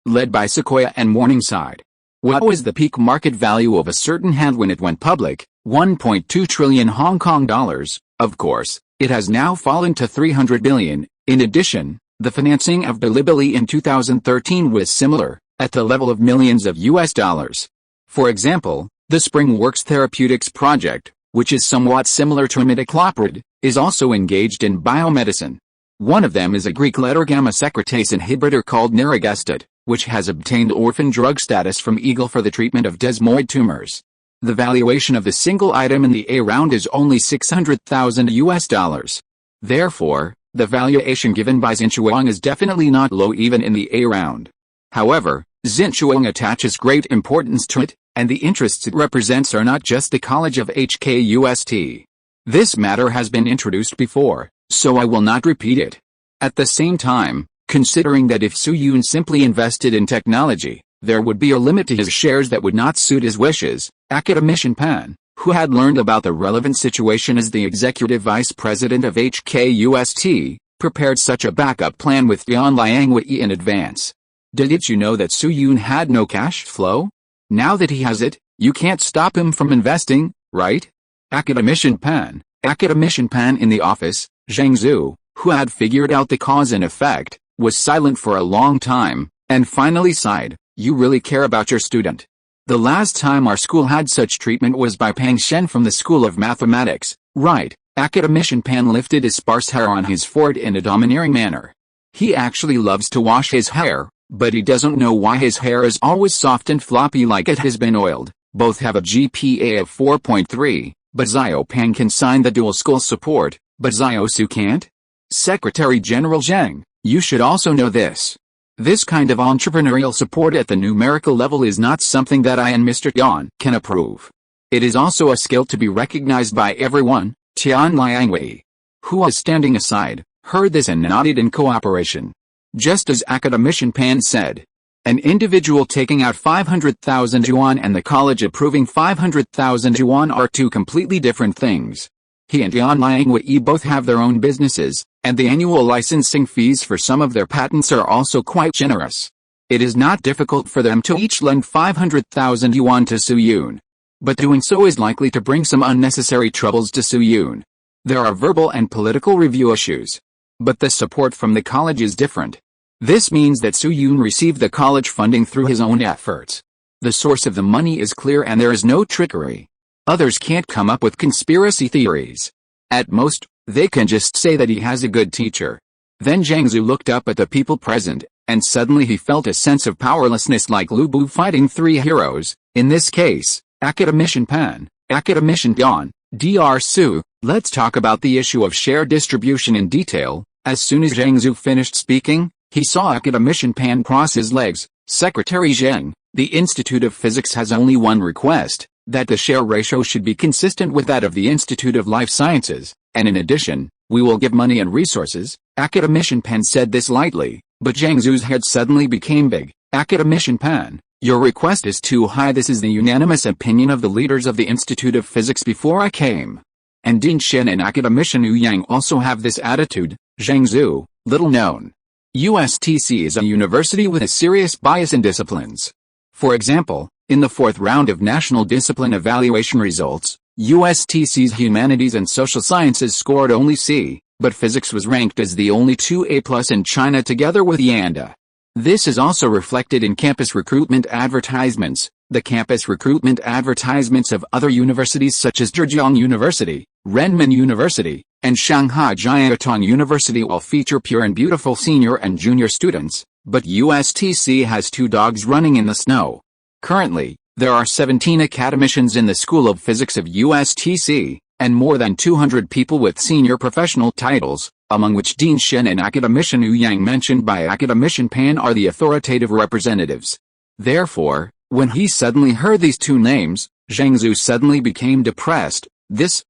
led by Sequoia and Morningside. What was the peak market value of a certain hand when it went public? 1.2 trillion Hong Kong dollars. Of course, it has now fallen to 300 billion. In addition, the financing of Bilibili in 2013 was similar, at the level of millions of US dollars. For example, the SpringWorks Therapeutics project, which is somewhat similar to imidacloprid, is also engaged in biomedicine. One of them is a Greek letter gamma secretase inhibitor called nirogacestat, which has obtained orphan drug status from Eagle for the treatment of desmoid tumors. The valuation of the single item in the A round is only $600,000. Therefore, the valuation given by Xinchuang is definitely not low even in the A round. However, Xinchuang attaches great importance to it, and the interests it represents are not just the College of HKUST. This matter has been introduced before, so I will not repeat it. At the same time, considering that if Soo-yoon simply invested in technology, there would be a limit to his shares that would not suit his wishes, Academician Pan, who had learned about the relevant situation as the executive vice president of HKUST, prepared such a backup plan with Yan Liangwei in advance. Did you know that Soo-yoon had no cash flow? Now that he has it, you can't stop him from investing, right? Academician Pan in the office, Zhang Zhu, who had figured out the cause and effect, was silent for a long time, and finally sighed, "You really care about your student." The last time our school had such treatment was by Pang Shen from the School of Mathematics, right? Academician Pan lifted his sparse hair on his forehead in a domineering manner. He actually loves to wash his hair, but he doesn't know why his hair is always soft and floppy like it has been oiled. Both have a GPA of 4.3, but Xiao Pan can sign the dual school support, but Xiao Su can't? Secretary General Zhang, you should also know this. This kind of entrepreneurial support at the numerical level is not something that I and Mr. Yan can approve. It is also a skill to be recognized by everyone. Tian Liangwei, who was standing aside, heard this and nodded in cooperation. Just as Academician Pan said, an individual taking out 500,000 yuan and the college approving 500,000 yuan are two completely different things. He and Yan Liangwei both have their own businesses, and the annual licensing fees for some of their patents are also quite generous. It is not difficult for them to each lend 500,000 yuan to Soo-yoon. But doing so is likely to bring some unnecessary troubles to Soo-yoon. There are verbal and political review issues. But the support from the college is different. This means that Soo-yoon received the college funding through his own efforts. The source of the money is clear and there is no trickery. Others can't come up with conspiracy theories. At most, they can just say that he has a good teacher. Then Zhang Zhu looked up at the people present, and suddenly he felt a sense of powerlessness like Lu Bu fighting three heroes, in this case, Academician Pan, Academician Yan, Dr. Su. Let's talk about the issue of share distribution in detail. As soon as Zhang Zhu finished speaking, he saw Academician Pan cross his legs. Secretary Zheng, the Institute of Physics has only one request, that the share ratio should be consistent with that of the Institute of Life Sciences, and in addition, we will give money and resources. Academician Pan said this lightly, but Zhang Zhu's head suddenly became big. Academician Pan, your request is too high. This is the unanimous opinion of the leaders of the Institute of Physics before I came. And Ding Shen and Academician Yu Yang also have this attitude. Zhang Zhu, little known. USTC is a university with a serious bias in disciplines. For example, in the fourth round of National Discipline Evaluation results, USTC's Humanities and Social Sciences scored only C, but Physics was ranked as the only 2A+ in China together with Yanda. This is also reflected in campus recruitment advertisements. The campus recruitment advertisements of other universities such as Zhejiang University, Renmin University, and Shanghai Jiaotong University all feature pure and beautiful senior and junior students, but USTC has two dogs running in the snow. Currently, There are 17 academicians in the School of Physics of USTC, and more than 200 people with senior professional titles, among which Dean Shen and academician Yu Yang mentioned by academician Pan are the authoritative representatives. Therefore, when he suddenly heard these two names, Zhang Zhu suddenly became depressed. This.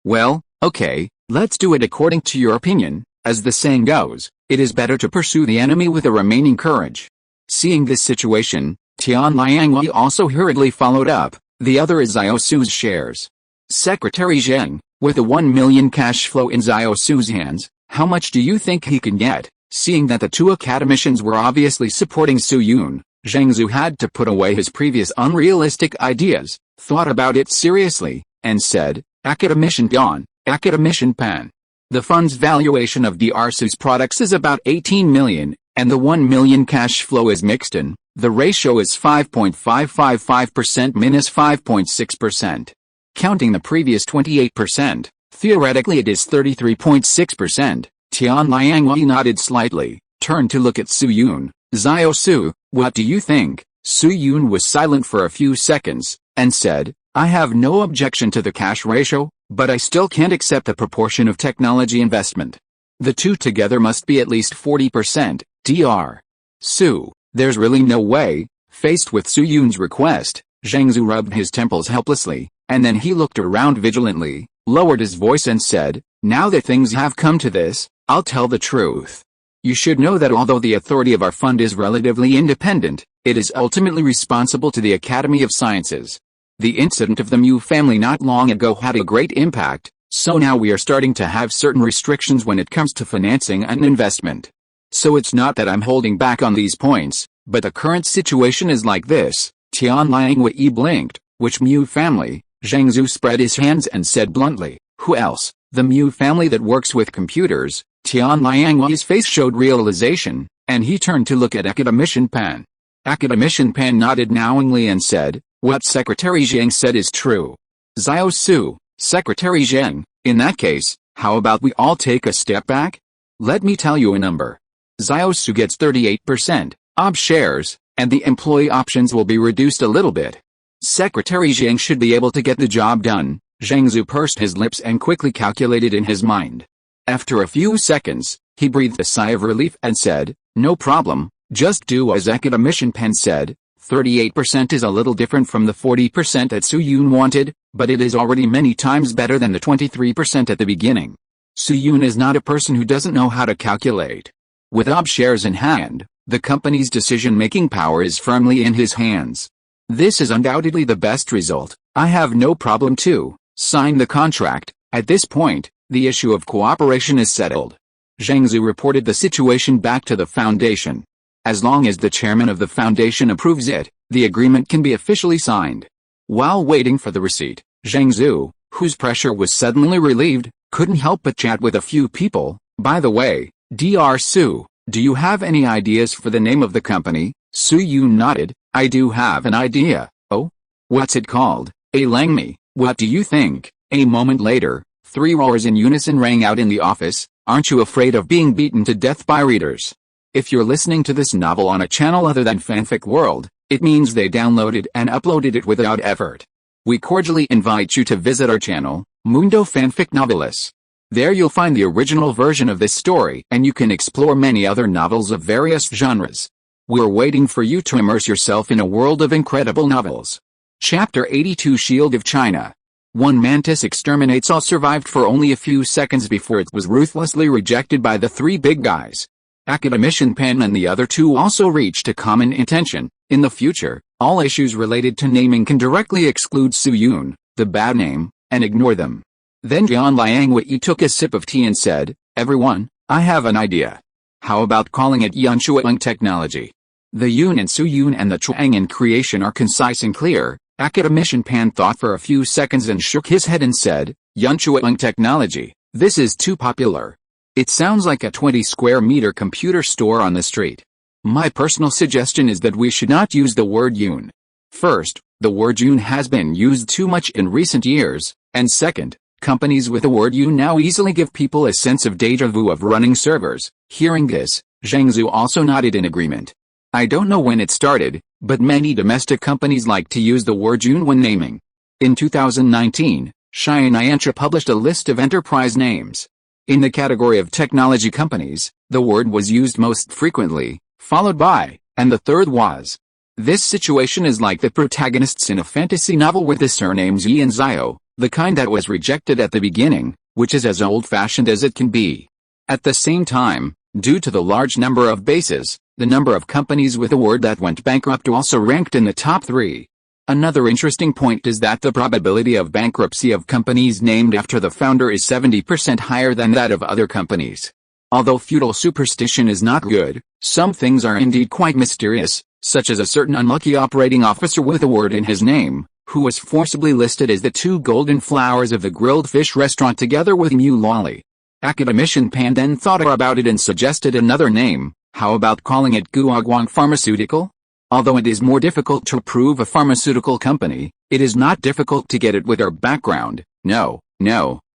Well, okay, let's do it according to your opinion. As the saying goes, it is better to pursue the enemy with the remaining courage. Seeing this situation, Tian Liangwei also hurriedly followed up. The other is Xiao Su's shares. Secretary Zheng, with the 1 million cash flow in Xiao Su's hands, how much do you think he can get? Seeing that the two academicians were obviously supporting Su Yun, Zhang Zhu had to put away his previous unrealistic ideas, thought about it seriously, and said, Academician gone, Academician Pan. The fund's valuation of Dr. Su's products is about 18 million, and the 1 million cash flow is mixed in. The ratio is 5.555% minus 5.6%. Counting the previous 28%, theoretically it is 33.6%. Tian Liangwei nodded slightly, turned to look at Su Yun. Xiao Su, what do you think? Su Yun was silent for a few seconds, and said, I have no objection to the cash ratio, but I still can't accept the proportion of technology investment. The two together must be at least 40%. Dr. Su, there's really no way. Faced with Su Yun's request, Zhang Zhu rubbed his temples helplessly, and then he looked around vigilantly, lowered his voice and said, now that things have come to this, I'll tell the truth. You should know that although the authority of our fund is relatively independent, it is ultimately responsible to the Academy of Sciences. The incident of the Mu family not long ago had a great impact, so now we are starting to have certain restrictions when it comes to financing an investment. So it's not that I'm holding back on these points, but the current situation is like this. Tian Liangwei blinked. Which Mu family? Zhang Zhu spread his hands and said bluntly, who else? The Mu family that works with computers. Tian Liangwei's face showed realization, and he turned to look at academician Pan. Academician Pan nodded knowingly and said, what Secretary Zhang said is true. Xiao Su, Secretary Zhang, in that case, how about we all take a step back? Let me tell you a number. Xiao Su gets 38%, OB shares, and the employee options will be reduced a little bit. Secretary Zhang should be able to get the job done. Zhang Zhu pursed his lips and quickly calculated in his mind. After a few seconds, he breathed a sigh of relief and said, no problem, just do as academician Pan said. 38% is a little different from the 40% that Su Yun wanted, but it is already many times better than the 23% at the beginning. Su Yun is not a person who doesn't know how to calculate. With OB shares in hand, the company's decision-making power is firmly in his hands. This is undoubtedly the best result. I have no problem to sign the contract. At this point, the issue of cooperation is settled. Zhang Zhu reported the situation back to the foundation. As long as the chairman of the foundation approves it, the agreement can be officially signed. While waiting for the receipt, Zhang Zhu, whose pressure was suddenly relieved, couldn't help but chat with a few people. By the way, Dr. Su, do you have any ideas for the name of the company? Su Yun nodded. I do have an idea. Oh? What's it called? A Langmi. What do you think? A moment later, 3 roars in unison rang out in the office. Aren't you afraid of being beaten to death by readers? If you're listening to this novel on a channel other than Fanfic World, it means they downloaded and uploaded it without effort. We cordially invite you to visit our channel, Mundo Fanfic Novelis. There you'll find the original version of this story and you can explore many other novels of various genres. We're waiting for you to immerse yourself in a world of incredible novels. Chapter 82 Shield of China. One mantis exterminates all survived for only a few seconds before it was ruthlessly rejected by the 3 big guys. Academician Pan and the other 2 also reached a common intention. In the future, all issues related to naming can directly exclude Su Yun, the bad name, and ignore them. Then Tian Liangwei took a sip of tea and said, everyone, I have an idea. How about calling it Unscientific technology? The Yun and Su Yun and the Chuang in creation are concise and clear. Academician Pan thought for a few seconds and shook his head and said, Unscientific technology, this is too popular. It sounds like a 20 square meter computer store on the street. My personal suggestion is that we should not use the word Yun. First, the word Yun has been used too much in recent years, and second, companies with the word Yun now easily give people a sense of deja vu of running servers. Hearing this, Zhang Zhu also nodded in agreement. I don't know when it started, but many domestic companies like to use the word June when naming. In 2019, SYNOPSIS published a list of enterprise names. In the category of technology companies, the word was used most frequently, followed by, and the third was. This situation is like the protagonists in a fantasy novel with the surnames Yi and Zhao, the kind that was rejected at the beginning, which is as old-fashioned as it can be. At the same time, due to the large number of bases, the number of companies with a word that went bankrupt also ranked in the top 3. Another interesting point is that the probability of bankruptcy of companies named after the founder is 70% higher than that of other companies. Although feudal superstition is not good, some things are indeed quite mysterious, such as a certain unlucky operating officer with a word in his name, who was forcibly listed as the 2 golden flowers of the grilled fish restaurant together with Mu Lolly. Academician Pan then thought about it and suggested another name. How about calling it Guoguang Pharmaceutical? Although it is more difficult to prove a pharmaceutical company, it is not difficult to get it with our background. No.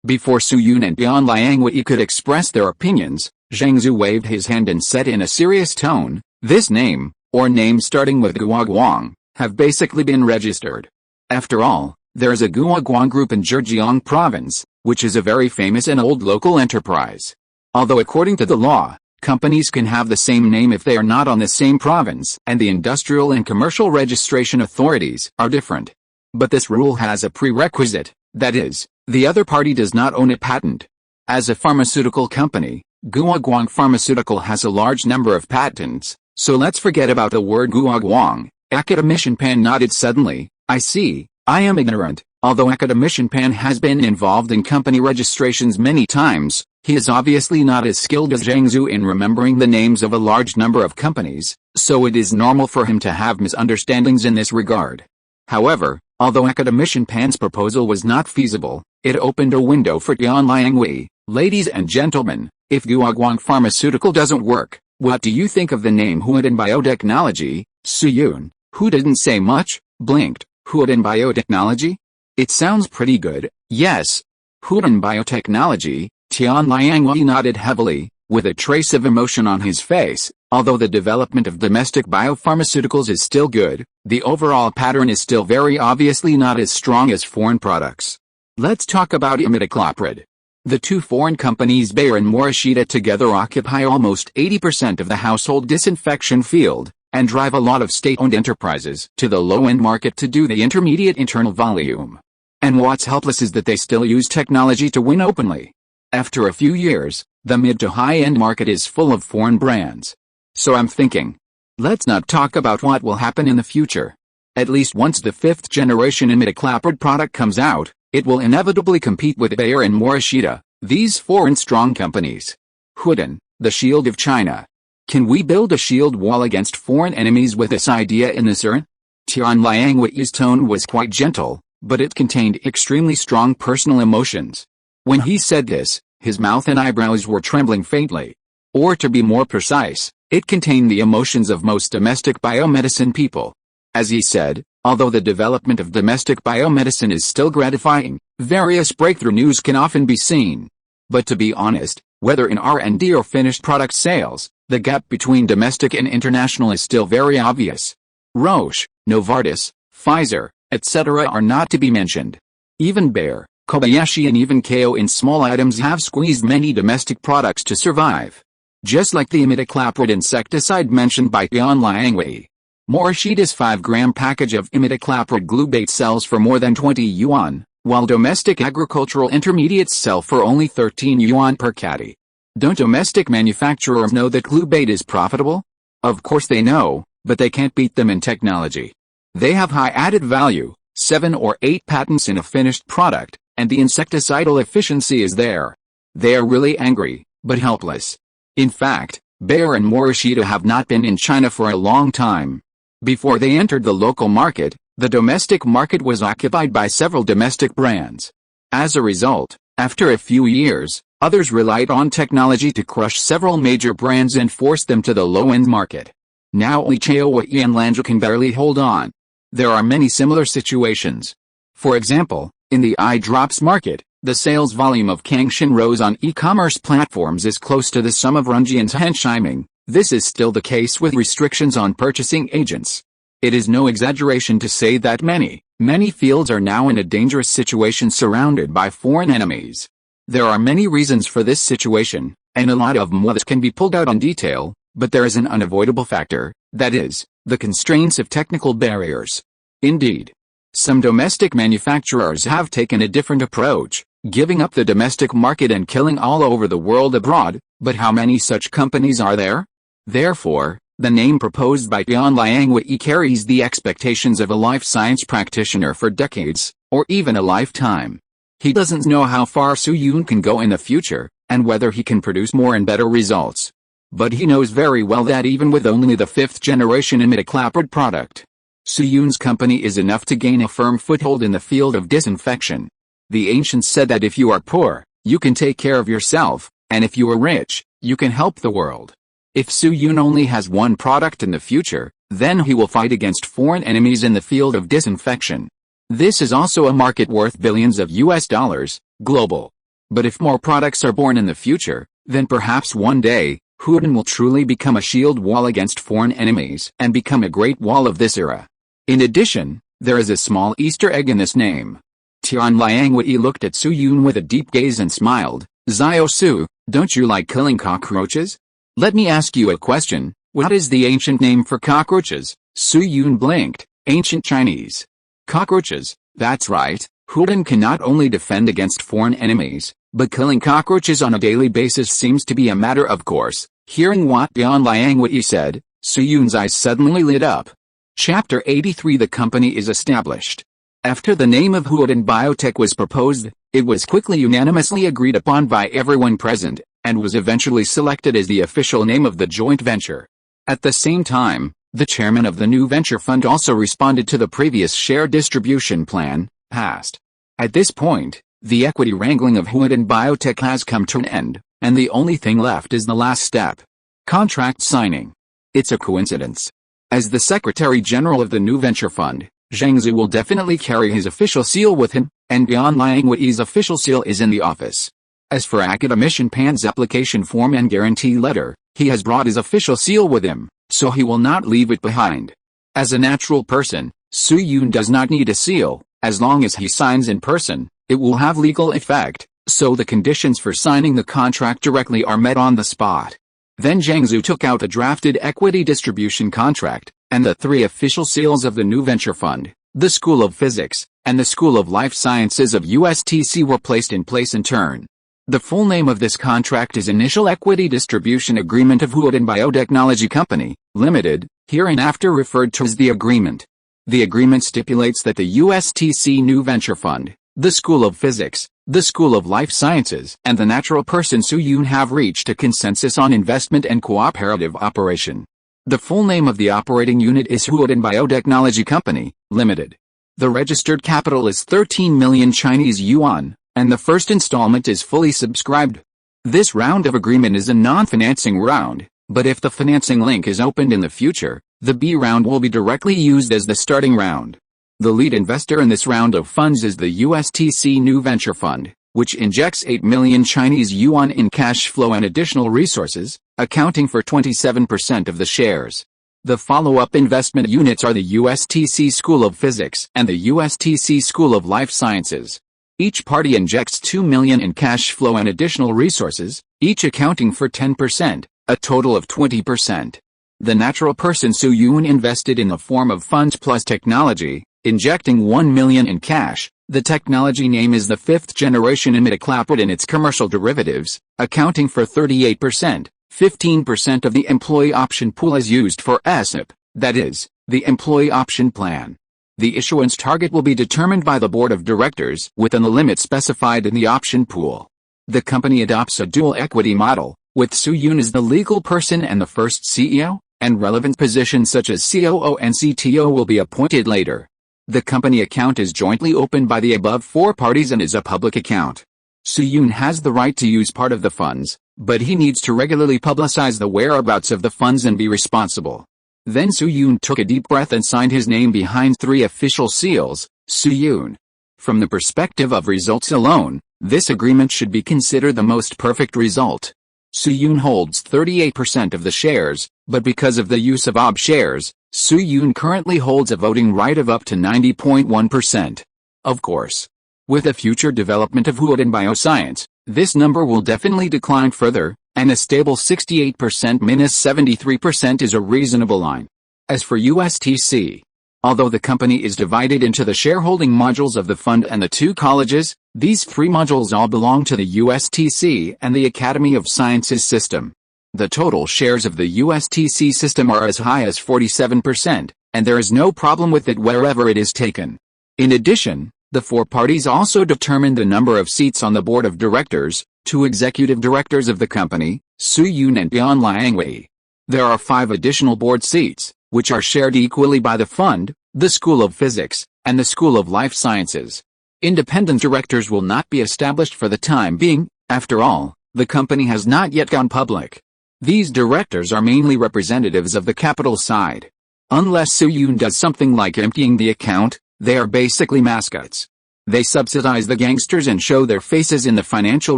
Before Su Yun and Bian Liangwei could express their opinions, Zhang Zhu waved his hand and said in a serious tone, "This name, or names starting with Guoguang, have basically been registered. After all, there is a Guoguang group in Zhejiang province, which is a very famous and old local enterprise. Although according to the law, companies can have the same name if they are not on the same province, and the industrial and commercial registration authorities are different. But this rule has a prerequisite, that is, the other party does not own a patent. As a pharmaceutical company, Guoguang Pharmaceutical has a large number of patents, so let's forget about the word Guoguang." Academician Pan nodded suddenly. "I see, I am ignorant." Although Academician Pan has been involved in company registrations many times, he is obviously not as skilled as Zhang Zhu in remembering the names of a large number of companies, so it is normal for him to have misunderstandings in this regard. However, although Academician Pan's proposal was not feasible, it opened a window for Bian Liangwei. "Ladies and gentlemen, if Guoguang Pharmaceutical doesn't work, what do you think of the name Huadong Biotechnology?" Su Yun, who didn't say much, blinked. "Huadong Biotechnology? It sounds pretty good, yes." "Huadong Biotechnology," Tian Liangwei nodded heavily, with a trace of emotion on his face. "Although the development of domestic biopharmaceuticals is still good, the overall pattern is still very obviously not as strong as foreign products. Let's talk about imidacloprid. The 2 foreign companies Bayer and Morishita together occupy almost 80% of the household disinfection field, and drive a lot of state-owned enterprises to the low-end market to do the intermediate internal volume. And what's helpless is that they still use technology to win openly. After a few years, the mid to high-end market is full of foreign brands. So I'm thinking, let's not talk about what will happen in the future. At least once the 5th generation imidacloprid product comes out, it will inevitably compete with Bayer and Morishita, these foreign strong companies. Huadong, the shield of China. Can we build a shield wall against foreign enemies with this idea in the CERN? Tian Liangwei's tone was quite gentle, but it contained extremely strong personal emotions. When he said this, his mouth and eyebrows were trembling faintly. Or to be more precise, it contained the emotions of most domestic biomedicine people. As he said, although the development of domestic biomedicine is still gratifying, various breakthrough news can often be seen. But to be honest, whether in R&D or finished product sales, the gap between domestic and international is still very obvious. Roche, Novartis, Pfizer, etc. are not to be mentioned. Even Bayer, Kobayashi and even KO in small items have squeezed many domestic products to survive. Just like the imidacloprid insecticide mentioned by Tian Liangwei. Morishita's 5-gram package of imidacloprid glubate sells for more than 20 yuan, while domestic agricultural intermediates sell for only 13 yuan per caddy. Don't domestic manufacturers know that glubate is profitable? Of course they know, but they can't beat them in technology. They have high added value, 7 or 8 patents in a finished product, and the insecticidal efficiency is there. They are really angry, but helpless. In fact, Bayer and Morishita have not been in China for a long time. Before they entered the local market, the domestic market was occupied by several domestic brands. As a result, after a few years, others relied on technology to crush several major brands and force them to the low-end market. Now Li Feiyu and Lanzhou can barely hold on. There are many similar situations. For example, in the eye drops market, the sales volume of Kangshan Rose on e-commerce platforms is close to the sum of Runji and Henshiming, This is still the case with restrictions on purchasing agents. It is no exaggeration to say that many fields are now in a dangerous situation surrounded by foreign enemies. There are many reasons for this situation, and a lot of them can be pulled out on detail, but there is an unavoidable factor, that is, the constraints of technical barriers. Indeed, some domestic manufacturers have taken a different approach, giving up the domestic market and killing all over the world abroad, but how many such companies are there? Therefore, the name proposed by Li Feiyu carries the expectations of a life science practitioner for decades, or even a lifetime. He doesn't know how far Su-Yun can go in the future, and whether he can produce more and better results. But he knows very well that even with only the 5th generation imidacloprid product, Su-Yun's company is enough to gain a firm foothold in the field of disinfection. The ancients said that if you are poor, you can take care of yourself, and if you are rich, you can help the world. If Su-Yun only has one product in the future, then he will fight against foreign enemies in the field of disinfection. This is also a market worth billions of US dollars, global. But if more products are born in the future, then perhaps one day, Huadong will truly become a shield wall against foreign enemies and become a great wall of this era. In addition, there is a small Easter egg in this name. Tian Liangwei looked at Su-Yun with a deep gaze and smiled. Xiao Su, don't you like killing cockroaches? Let me ask you a question, what is the ancient name for cockroaches? Su-Yun blinked. Ancient Chinese. Cockroaches, that's right. Huadong can not only defend against foreign enemies, but killing cockroaches on a daily basis seems to be a matter of course. Hearing what Tian Liangwei said, Su-Yun's eyes suddenly lit up. Chapter 83. The company is established. After the name of Huadong Biotech was proposed, it was quickly unanimously agreed upon by everyone present, and was eventually selected as the official name of the joint venture. At the same time, the chairman of the new venture fund also responded to the previous share distribution plan, passed. At this point, the equity wrangling of Huadong Biotech has come to an end, and the only thing left is the last step. Contract signing. It's a coincidence. As the Secretary General of the new venture fund, Zhang Zhongjing will definitely carry his official seal with him, and Tian Liangwei's official seal is in the office. As for Academician Pan's application form and guarantee letter, he has brought his official seal with him, so he will not leave it behind. As a natural person, Su-Yun does not need a seal. As long as he signs in person, it will have legal effect, so the conditions for signing the contract directly are met on the spot. Then Zhang Zhongjing took out a drafted equity distribution contract, and the 3 official seals of the new venture fund, the School of Physics, and the School of Life Sciences of USTC were placed in place in turn. The full name of this contract is Initial Equity Distribution Agreement of Huadong Biotechnology Company, Limited, hereinafter referred to as the agreement. The agreement stipulates that the USTC New Venture Fund, the School of Physics, the School of Life Sciences, and the natural person Su-Yun have reached a consensus on investment and cooperative operation. The full name of the operating unit is Huadong Biotechnology Company, Limited. The registered capital is 13 million Chinese yuan, and the first installment is fully subscribed. This round of agreement is a non-financing round, but if the financing link is opened in the future, the B round will be directly used as the starting round. The lead investor in this round of funds is the USTC New Venture Fund, which injects 8 million Chinese yuan in cash flow and additional resources, accounting for 27% of the shares. The follow-up investment units are the USTC School of Physics and the USTC School of Life Sciences. Each party injects 2 million in cash flow and additional resources, each accounting for 10%, a total of 20%. The natural person Su-Yun invested in the form of funds plus technology, injecting 1 million in cash. The technology name is the 5th generation imidacloprid and its commercial derivatives, accounting for 38%. 15% of the employee option pool is used for SYNOPSIS, that is, the employee option plan. The issuance target will be determined by the board of directors within the limit specified in the option pool. The company adopts a dual equity model, with Su-Yun as the legal person and the first CEO, and relevant positions such as COO and CTO will be appointed later. The company account is jointly opened by the above 4 parties and is a public account. Su-Yun has the right to use part of the funds, but he needs to regularly publicize the whereabouts of the funds and be responsible. Then Su-Yun took a deep breath and signed his name behind 3 official seals, Su-Yun. From the perspective of results alone, this agreement should be considered the most perfect result. Su-yoon holds 38% of the shares, but because of the use of OB shares, Su-yoon currently holds a voting right of up to 90.1%. Of course, with the future development of food and bioscience, this number will definitely decline further, and a stable 68%-73% is a reasonable line. As for USTC, although the company is divided into the shareholding modules of the fund and the two colleges, these three modules all belong to the USTC and the Academy of Sciences system. The total shares of the USTC system are as high as 47%, and there is no problem with it wherever it is taken. In addition, the four parties also determined the number of seats on the board of directors, two executive directors of the company, Su-yoon and Tian Liangwei. There are 5 additional board seats, which are shared equally by the fund, the School of Physics, and the School of Life Sciences. Independent directors will not be established for the time being. After all, the company has not yet gone public. These directors are mainly representatives of the capital side. Unless Su-yoon does something like emptying the account, they are basically mascots. They subsidize the gangsters and show their faces in the financial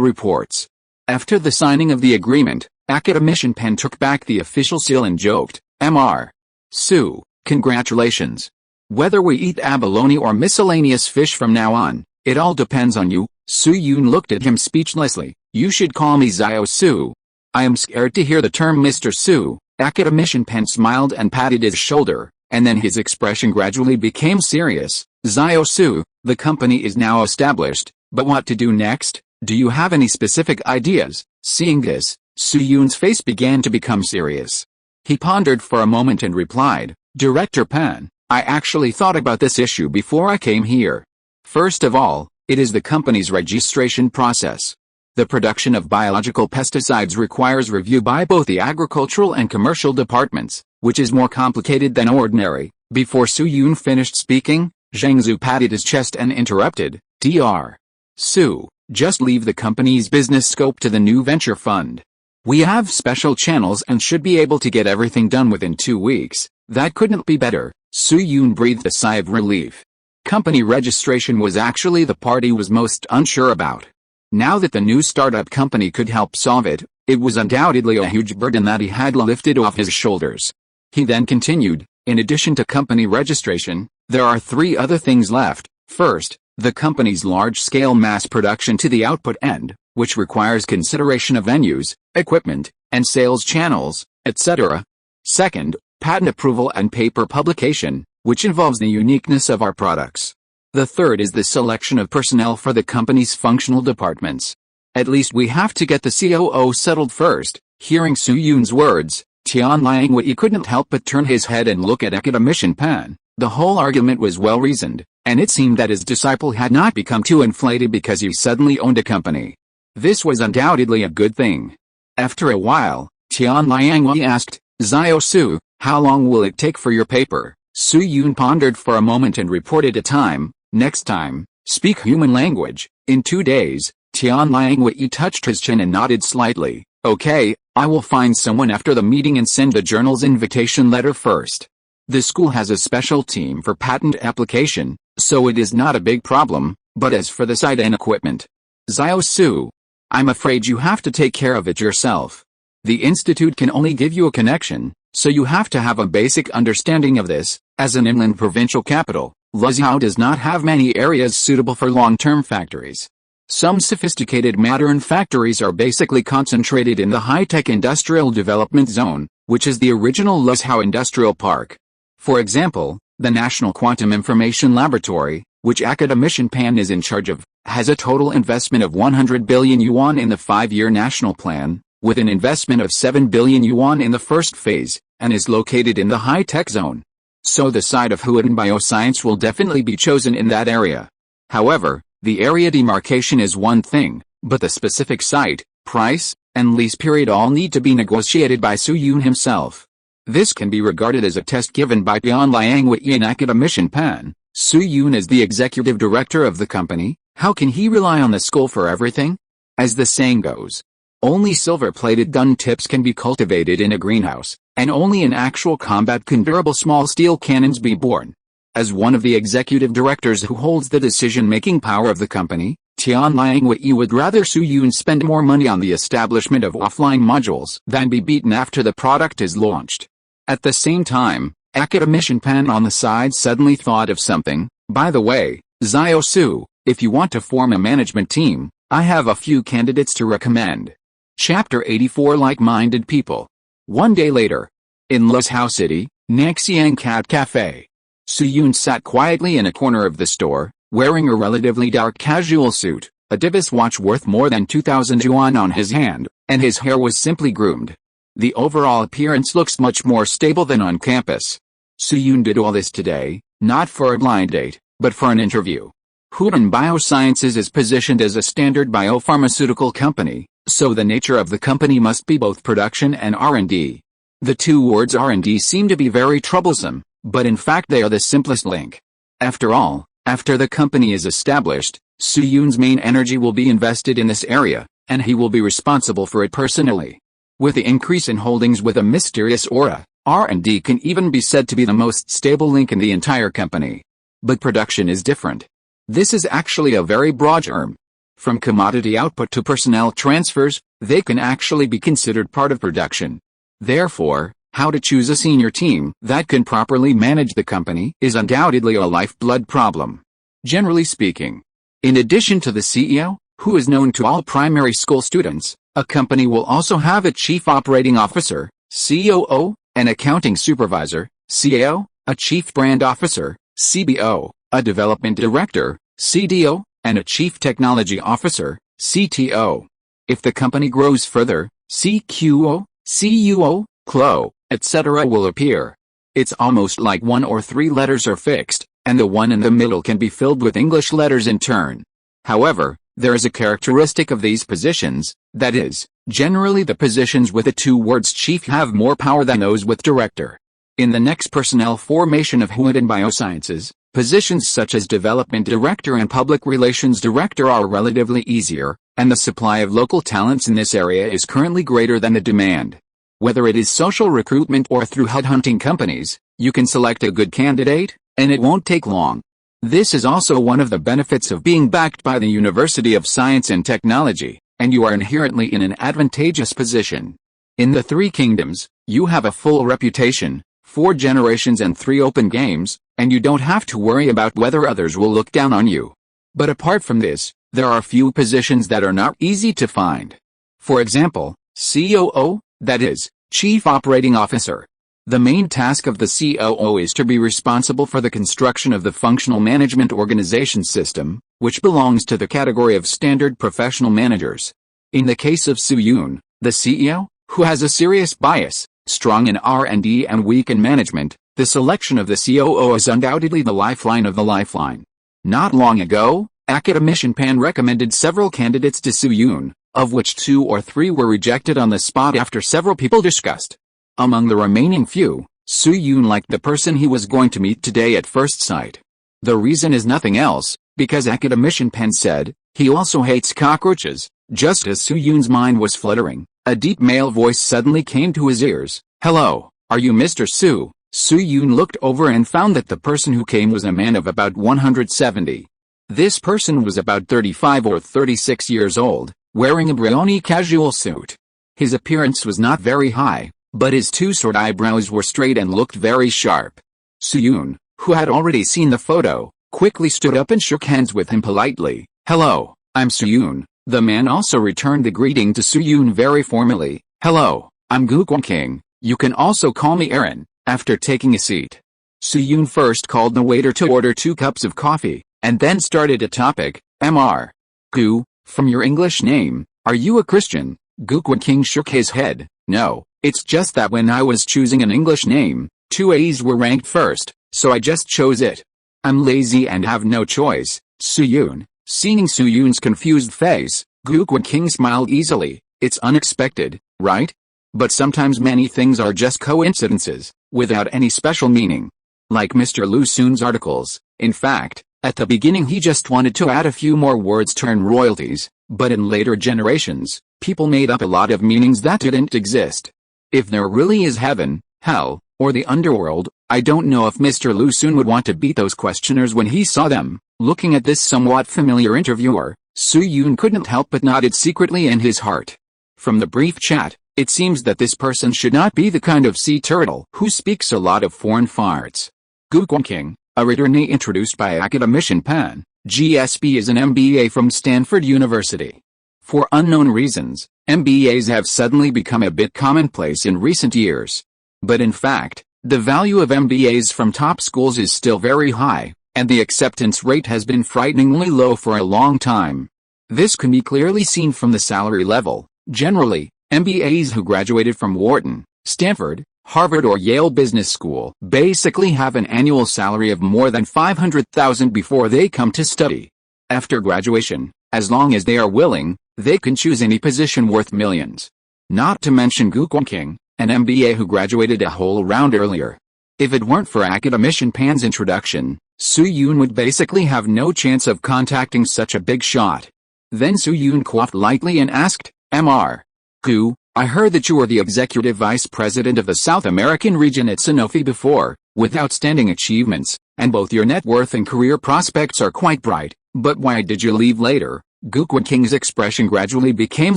reports. After the signing of the agreement, Academician Pen took back the official seal and joked, "Mr. Su, congratulations. Whether we eat abalone or miscellaneous fish from now on, it all depends on you." Su-yoon looked at him speechlessly. "You should call me Xiao Su. I am scared to hear the term Mr. Su." Academician Pen smiled and patted his shoulder, and then his expression gradually became serious. "Xiao Su, the company is now established, but what to do next? Do you have any specific ideas?" Seeing this, Su-yoon's face began to become serious. He pondered for a moment and replied, "Director Pan, I actually thought about this issue before I came here. First of all, it is the company's registration process. The production of biological pesticides requires review by both the agricultural and commercial departments, which is more complicated than ordinary." Before Su-yoon finished speaking, Zhang Zhu patted his chest and interrupted, "Dr. Su, just leave the company's business scope to the new venture fund. We have special channels and should be able to get everything done within 2 weeks. That couldn't be better." Su-yoon breathed a sigh of relief. Company registration was actually the part he was most unsure about. Now that the new startup company could help solve it, it was undoubtedly a huge burden that he had lifted off his shoulders. He then continued, "In addition to company registration, there are 3 other things left. First, the company's large-scale mass production to the output end, which requires consideration of venues, equipment, and sales channels, etc. Second, patent approval and paper publication, which involves the uniqueness of our products. The third is the selection of personnel for the company's functional departments. At least we have to get the COO settled first." Hearing Su-yoon's words, Tian Liangwei couldn't help but turn his head and look at Academician Pan. The whole argument was well reasoned, and it seemed that his disciple had not become too inflated because he suddenly owned a company. This was undoubtedly a good thing. After a while, Tian Liangwei asked, "Xiao Su, how long will it take for your paper?" Su-yoon pondered for a moment and reported a time. "Next time, speak human language, in 2 days." Tian Liangwei touched his chin and nodded slightly. "Okay, I will find someone after the meeting and send the journal's invitation letter first. The school has a special team for patent application, so it is not a big problem, but as for the site and equipment, Xiao Su, I'm afraid you have to take care of it yourself. The institute can only give you a connection, so you have to have a basic understanding of this. As an inland provincial capital, Luxiao does not have many areas suitable for long-term factories. Some sophisticated modern factories are basically concentrated in the high-tech industrial development zone, which is the original Luxiao Industrial Park. For example, the National Quantum Information Laboratory, which Academician Pan is in charge of, has a total investment of 100 billion yuan in the 5-year national plan, with an investment of 7 billion yuan in the first phase, and is located in the high-tech zone. So the site of Huadong Bioscience will definitely be chosen in that area. However, the area demarcation is one thing, but the specific site, price, and lease period all need to be negotiated by Su-yoon himself. This can be regarded as a test given by Tian Liangwei and Academician Pan. Su-yoon is the executive director of the company. How can he rely on the school for everything? As the saying goes, only silver-plated gun tips can be cultivated in a greenhouse, and only in actual combat can durable small steel cannons be born. As one of the executive directors who holds the decision-making power of the company, Tianliang Wei would rather Su Yun spend more money on the establishment of offline modules than be beaten after the product is launched. At the same time, Academician Pan on the side suddenly thought of something. By the way, Xiao Su, if you want to form a management team, I have a few candidates to recommend. Chapter 84 Like-Minded People. One day later, in Luzhou City, Naxiang Cat Cafe, Su Yun sat quietly in a corner of the store, wearing a relatively dark casual suit, a Dibus watch worth more than 2,000 yuan on his hand, and his hair was simply groomed. The overall appearance looks much more stable than on campus. Su Yun did all this today, not for a blind date, but for an interview. Huadong Biosciences is positioned as a standard biopharmaceutical company, so the nature of the company must be both production and R&D. The two words R&D seem to be very troublesome, but in fact they are the simplest link. After all, after the company is established, Su Yun's main energy will be invested in this area, and he will be responsible for it personally. With the increase in holdings with a mysterious aura, R&D can even be said to be the most stable link in the entire company. But production is different. This is actually a very broad term. From commodity output to personnel transfers, they can actually be considered part of production. Therefore, how to choose a senior team that can properly manage the company is undoubtedly a lifeblood problem. Generally speaking, in addition to the CEO, who is known to all primary school students, a company will also have a chief operating officer, COO, an accounting supervisor, CAO, a chief brand officer, CBO, a development director, CDO, and a chief technology officer, CTO. If the company grows further, CQO, CUO, CLO, etc. will appear. It's almost like 1 or 3 letters are fixed, and the one in the middle can be filled with English letters in turn. However, there is a characteristic of these positions, that is, generally the positions with the 2 words chief have more power than those with director. In the next personnel formation of Huadong Biosciences, positions such as development director and public relations director are relatively easier, and the supply of local talents in this area is currently greater than the demand. Whether it is social recruitment or through headhunting companies, you can select a good candidate, and it won't take long. This is also one of the benefits of being backed by the University of Science and Technology, and you are inherently in an advantageous position. In the 3 kingdoms, you have a full reputation, 4 generations and 3 open games, and you don't have to worry about whether others will look down on you. But apart from this, there are few positions that are not easy to find. For example, COO, that is, Chief Operating Officer. The main task of the COO is to be responsible for the construction of the functional management organization system, which belongs to the category of standard professional managers. In the case of Su Yun, the CEO, who has a serious bias, strong in R&D and weak in management, the selection of the COO is undoubtedly the lifeline of the lifeline. Not long ago, Academician Pan recommended several candidates to Su Yun, of which 2 or 3 were rejected on the spot after several people discussed. Among the remaining few, Su Yun liked the person he was going to meet today at first sight. The reason is nothing else, because Academician Pan said, he also hates cockroaches. Just as Su Yun's mind was fluttering, a deep male voice suddenly came to his ears. Hello, are you Mr. Su? Su Yun looked over and found that the person who came was a man of about 170. This person was about 35 or 36 years old, wearing a brawny casual suit. His appearance was not very high, but his 2 short eyebrows were straight and looked very sharp. Su Yun, who had already seen the photo, quickly stood up and shook hands with him politely. Hello, I'm Su Yun. The man also returned the greeting to Su Yun very formally. Hello, I'm Gu Guangqing. You can also call me Aaron. After taking a seat, Su Yun first called the waiter to order 2 cups of coffee, and then started a topic. Mr. Gu, from your English name, are you a Christian? Gu Guangqing shook his head. No, it's just that when I was choosing an English name, 2 A's were ranked first, so I just chose it. I'm lazy and have no choice. Su Yun. Seeing Su Yun's confused face, Gu Guangqing smiled easily. It's unexpected, right? But sometimes many things are just coincidences, without any special meaning. Like Mr. Lu Sun's articles. In fact, at the beginning he just wanted to add a few more words to earn royalties, but in later generations, people made up a lot of meanings that didn't exist. If there really is heaven, hell, or the underworld, I don't know if Mr. Lu Sun would want to beat those questioners when he saw them. Looking at this somewhat familiar interviewer, Su Yun couldn't help but nodded secretly in his heart. From the brief chat, it seems that this person should not be the kind of sea turtle who speaks a lot of foreign farts. Gu Guangqing, a returnee introduced by academician Pan, GSB is an MBA from Stanford University. For unknown reasons, MBAs have suddenly become a bit commonplace in recent years. But in fact, the value of MBAs from top schools is still very high, and the acceptance rate has been frighteningly low for a long time. This can be clearly seen from the salary level. Generally, MBAs who graduated from Wharton, Stanford, Harvard or Yale Business School basically have an annual salary of more than $500,000 before they come to study. After graduation, as long as they are willing, they can choose any position worth millions. Not to mention Gu Guangqing, an MBA who graduated a whole round earlier. If it weren't for academician Pan's introduction, Su Yun would basically have no chance of contacting such a big shot. Then Su Yun coughed lightly and asked, Mr. Gu, I heard that you were the executive vice president of the South American region at Sanofi before, with outstanding achievements, and both your net worth and career prospects are quite bright, but why did you leave later? Gu Guangqing's expression gradually became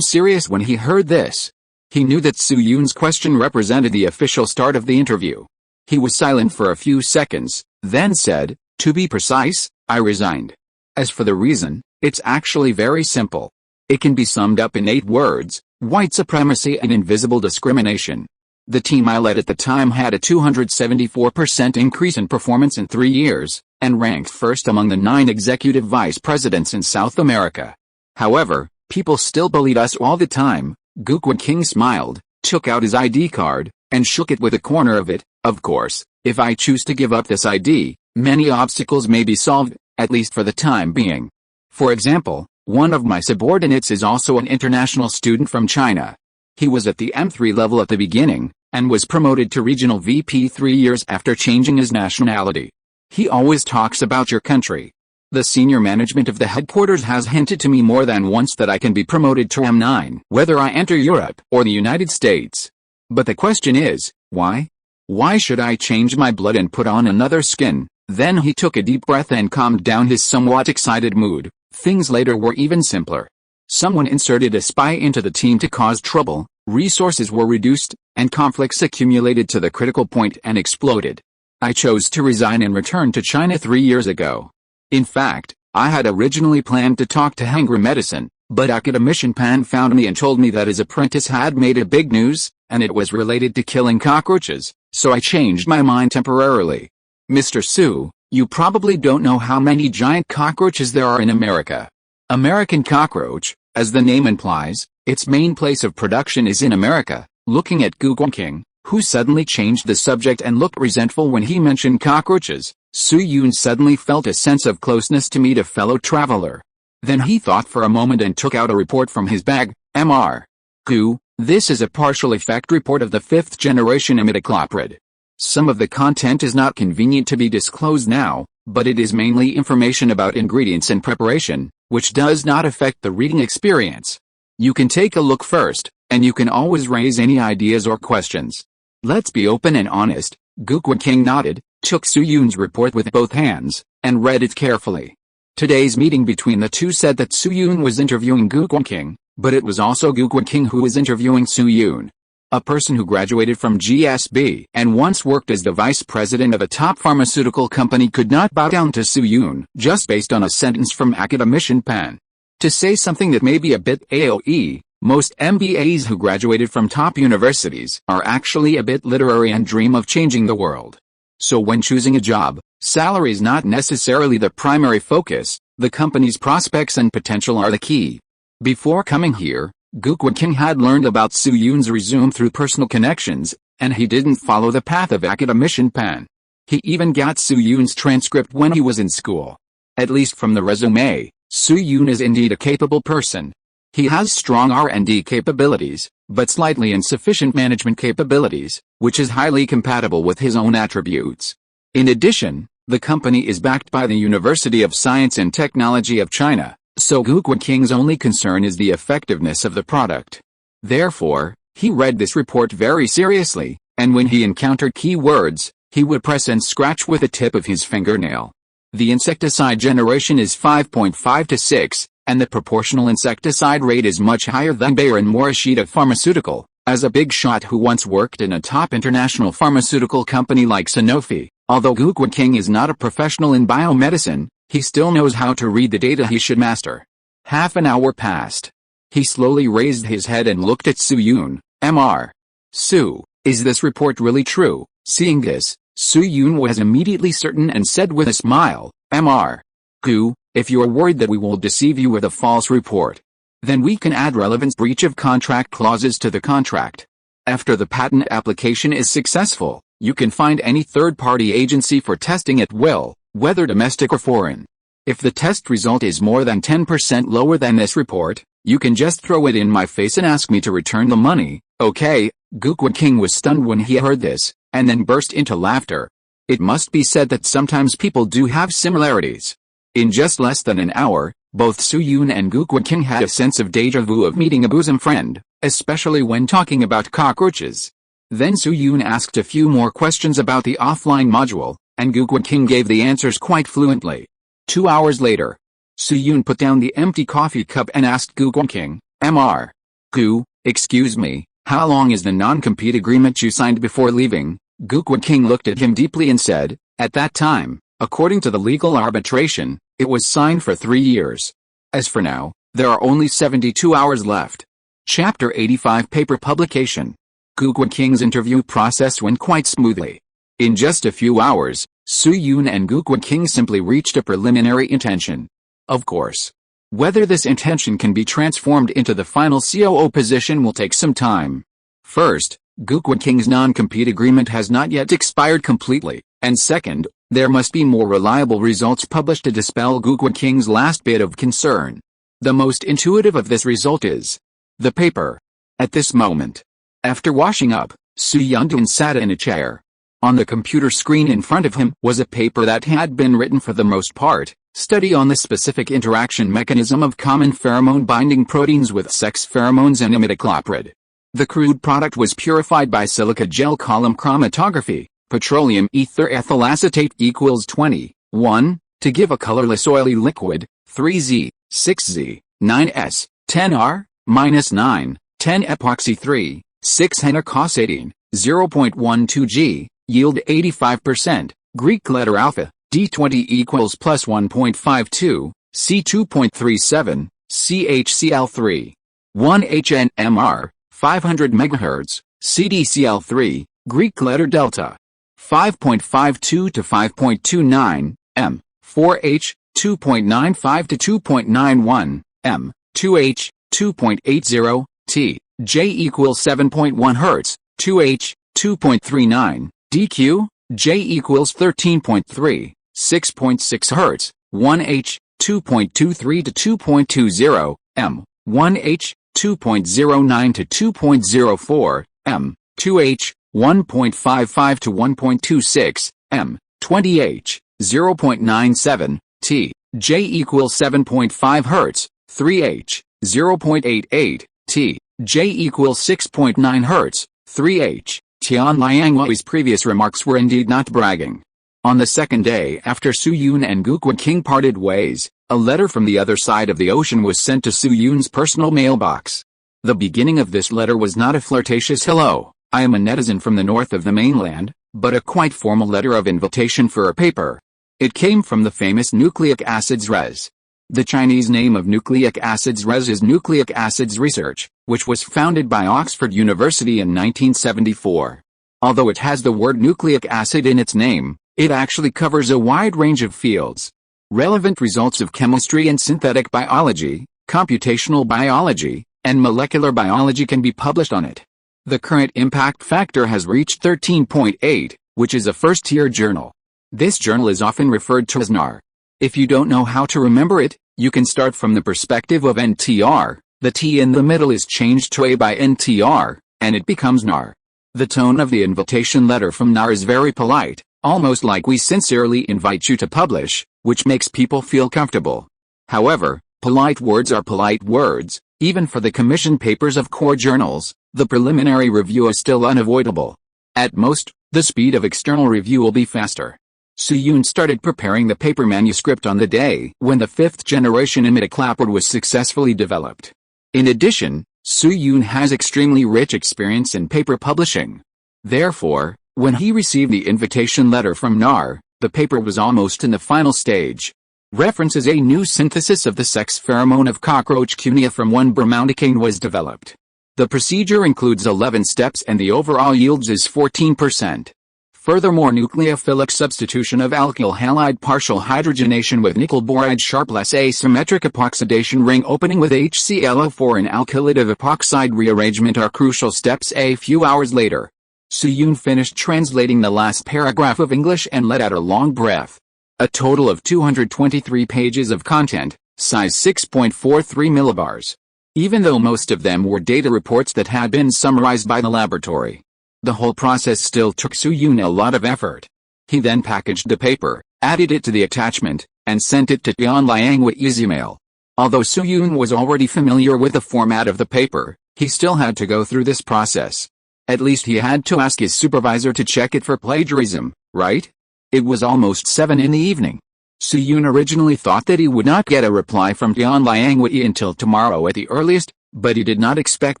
serious when he heard this. He knew that Su Yun's question represented the official start of the interview. He was silent for a few seconds, then said, to be precise, I resigned. As for the reason, it's actually very simple. It can be summed up in 8 words: white supremacy and invisible discrimination. The team I led at the time had a 274% increase in performance in 3 years, and ranked first among the 9 executive vice presidents in South America. However, people still bullied us all the time. Gu Guangqing smiled, took out his ID card, and shook it with a corner of it. Of course, if I choose to give up this ID, many obstacles may be solved, at least for the time being. For example, one of my subordinates is also an international student from China. He was at the M3 level at the beginning, and was promoted to regional VP 3 years after changing his nationality. He always talks about your country. The senior management of the headquarters has hinted to me more than once that I can be promoted to M9, whether I enter Europe or the United States. But the question is, why? Why should I change my blood and put on another skin? Then he took a deep breath and calmed down his somewhat excited mood. Things later were even simpler. Someone inserted a spy into the team to cause trouble, resources were reduced, and conflicts accumulated to the critical point and exploded. I chose to resign and return to China 3 years ago. In fact, I had originally planned to talk to Hangri Medicine, but academician Pan found me and told me that his apprentice had made a big news, and it was related to killing cockroaches, so I changed my mind temporarily. Mr. Su, you probably don't know how many giant cockroaches there are in America. American cockroach, as the name implies, its main place of production is in America. Looking at Gu Guangqing, who suddenly changed the subject and looked resentful when he mentioned cockroaches, Su Yun suddenly felt a sense of closeness to meet a fellow traveler. Then he thought for a moment and took out a report from his bag. Mr. Gu, this is a partial effect report of the 5th generation imidacloprid. Some of the content is not convenient to be disclosed now, but it is mainly information about ingredients and preparation, which does not affect the reading experience. You can take a look first, and you can always raise any ideas or questions. Let's be open and honest. Gu Guangqing nodded, took Su Yun's report with both hands, and read it carefully. Today's meeting between the two said that Su Yun was interviewing Gu Guangqing, but it was also Gu Guangqing who was interviewing Su Yun. A person who graduated from GSB and once worked as the vice president of a top pharmaceutical company could not bow down to Su Yun just based on a sentence from academician Pan. To say something that may be a bit AOE, most MBAs who graduated from top universities are actually a bit literary and dream of changing the world. So when choosing a job, salary is not necessarily the primary focus, the company's prospects and potential are the key. Before coming here, Gu Guangqing had learned about Su Yun's resume through personal connections, and he didn't follow the path of academician Pan. He even got Su Yun's transcript when he was in school. At least from the resume, Su Yun is indeed a capable person. He has strong R&D capabilities, but slightly insufficient management capabilities, which is highly compatible with his own attributes. In addition, the company is backed by the University of Science and Technology of China, so Gu Guangqing's only concern is the effectiveness of the product. Therefore, he read this report very seriously, and when he encountered key words, he would press and scratch with the tip of his fingernail. The insecticide generation is 5.5 to 6, and the proportional insecticide rate is much higher than Bayer and Morishita Pharmaceutical. As a big shot who once worked in a top international pharmaceutical company like Sanofi, although Gu Guiqing is not a professional in biomedicine, he still knows how to read the data he should master. Half an hour passed. He slowly raised his head and looked at Su Yun. Mr. Su, is this report really true? Seeing this, Su Yun was immediately certain and said with a smile, Mr. Gu, if you are worried that we will deceive you with a false report, then we can add relevant breach of contract clauses to the contract. After the patent application is successful, you can find any third-party agency for testing at will, whether domestic or foreign. If the test result is more than 10% lower than this report, you can just throw it in my face and ask me to return the money, okay? Gu Guiqing was stunned when he heard this, and then burst into laughter. It must be said that sometimes people do have similarities. In just less than an hour, both Su Yun and Gu Guiqing had a sense of déjà vu of meeting a bosom friend, especially when talking about cockroaches. Then Su Yun asked a few more questions about the offline module, and Gu Guiqing gave the answers quite fluently. 2 hours later, Su Yun put down the empty coffee cup and asked Gu Guiqing, Mr. Gu, excuse me, how long is the non-compete agreement you signed before leaving? Gu Guiqing looked at him deeply and said, at that time, according to the legal arbitration, it was signed for 3 years. As for now, there are only 72 hours left. Chapter 85 Paper Publication. Gu Guiqing's interview process went quite smoothly. In just a few hours, Su Yun and Gu Guiqing simply reached a preliminary intention. Of course, whether this intention can be transformed into the final COO position will take some time. First, Gu Guiqing's non-compete agreement has not yet expired completely, and second, there must be more reliable results published to dispel Gu Guiqing's last bit of concern. The most intuitive of this result is the paper. At this moment, after washing up, Su Yun sat in a chair. On the computer screen in front of him was a paper that had been written for the most part, study on the specific interaction mechanism of common pheromone-binding proteins with sex pheromones and imidacloprid. The crude product was purified by silica gel column chromatography, petroleum ether ethyl acetate equals 20, 1, to give a colorless oily liquid, 3Z, 6Z, 9S, 10R, -9, 10 epoxy 3, 6 henacosatine, 0.12G, yield 85%, Greek letter alpha, D20 equals plus 1.52, C2.37, CHCl3. 1HNMR, 500 MHz, CDCl3, Greek letter delta. 5.52 to 5.29, M. 4H, 2.95 to 2.91, M. 2H, 2.80, T. J equals 7.1 Hz, 2H, 2.39, DQ, J equals 13.3, 6.6 Hz, 1H, 2.23 to 2.20, M. 1H, 2.09 to 2.04, M. 2H, 1.55 to 1.26, M. 20H, 0.97, T. J equals 7.5 Hz, 3H, 0.88, T. J equals 6.9 Hz, 3H. Tian Liangwei's previous remarks were indeed not bragging. On the second day after Su Yun and Gu Guiqing parted ways, a letter from the other side of the ocean was sent to Su Yun's personal mailbox. The beginning of this letter was not a flirtatious hello, I am a netizen from the north of the mainland, but a quite formal letter of invitation for a paper. It came from the famous nucleic acids res. The Chinese name of nucleic acids res is Nucleic Acids Research, which was founded by Oxford University in 1974. Although it has the word nucleic acid in its name, it actually covers a wide range of fields. Relevant results of chemistry and synthetic biology, computational biology, and molecular biology can be published on it. The current impact factor has reached 13.8, which is a first-tier journal. This journal is often referred to as NAR. If you don't know how to remember it, you can start from the perspective of NTR. The T in the middle is changed to A by NTR, and it becomes NAR. The tone of the invitation letter from NAR is very polite, almost like we sincerely invite you to publish, which makes people feel comfortable. However, polite words are polite words, even for the commission papers of core journals. The preliminary review is still unavoidable. At most, the speed of external review will be faster. Su-yoon started preparing the paper manuscript on the day when the fifth-generation enigmatic clapboard was successfully developed. In addition, Su-yoon has extremely rich experience in paper publishing. Therefore, when he received the invitation letter from NAR, the paper was almost in the final stage. References a new synthesis of the sex pheromone of cockroach Cunia from 1-bromoundicane was developed. The procedure includes 11 steps and the overall yields is 14%. Furthermore, nucleophilic substitution of alkyl halide partial hydrogenation with nickel boride sharpless asymmetric epoxidation ring opening with HClO4 and alkylative epoxide rearrangement are crucial steps. A few hours later, Su-yoon finished translating the last paragraph of English and let out a long breath. A total of 223 pages of content, size 6.43 millibars. Even though most of them were data reports that had been summarized by the laboratory, the whole process still took Su-yoon a lot of effort. He then packaged the paper, added it to the attachment, and sent it to Tian Liangwei's email. Although Su-yoon was already familiar with the format of the paper, he still had to go through this process. At least he had to ask his supervisor to check it for plagiarism, right? It was almost 7 in the evening. Su-yoon originally thought that he would not get a reply from Tian Liangwei until tomorrow at the earliest, but he did not expect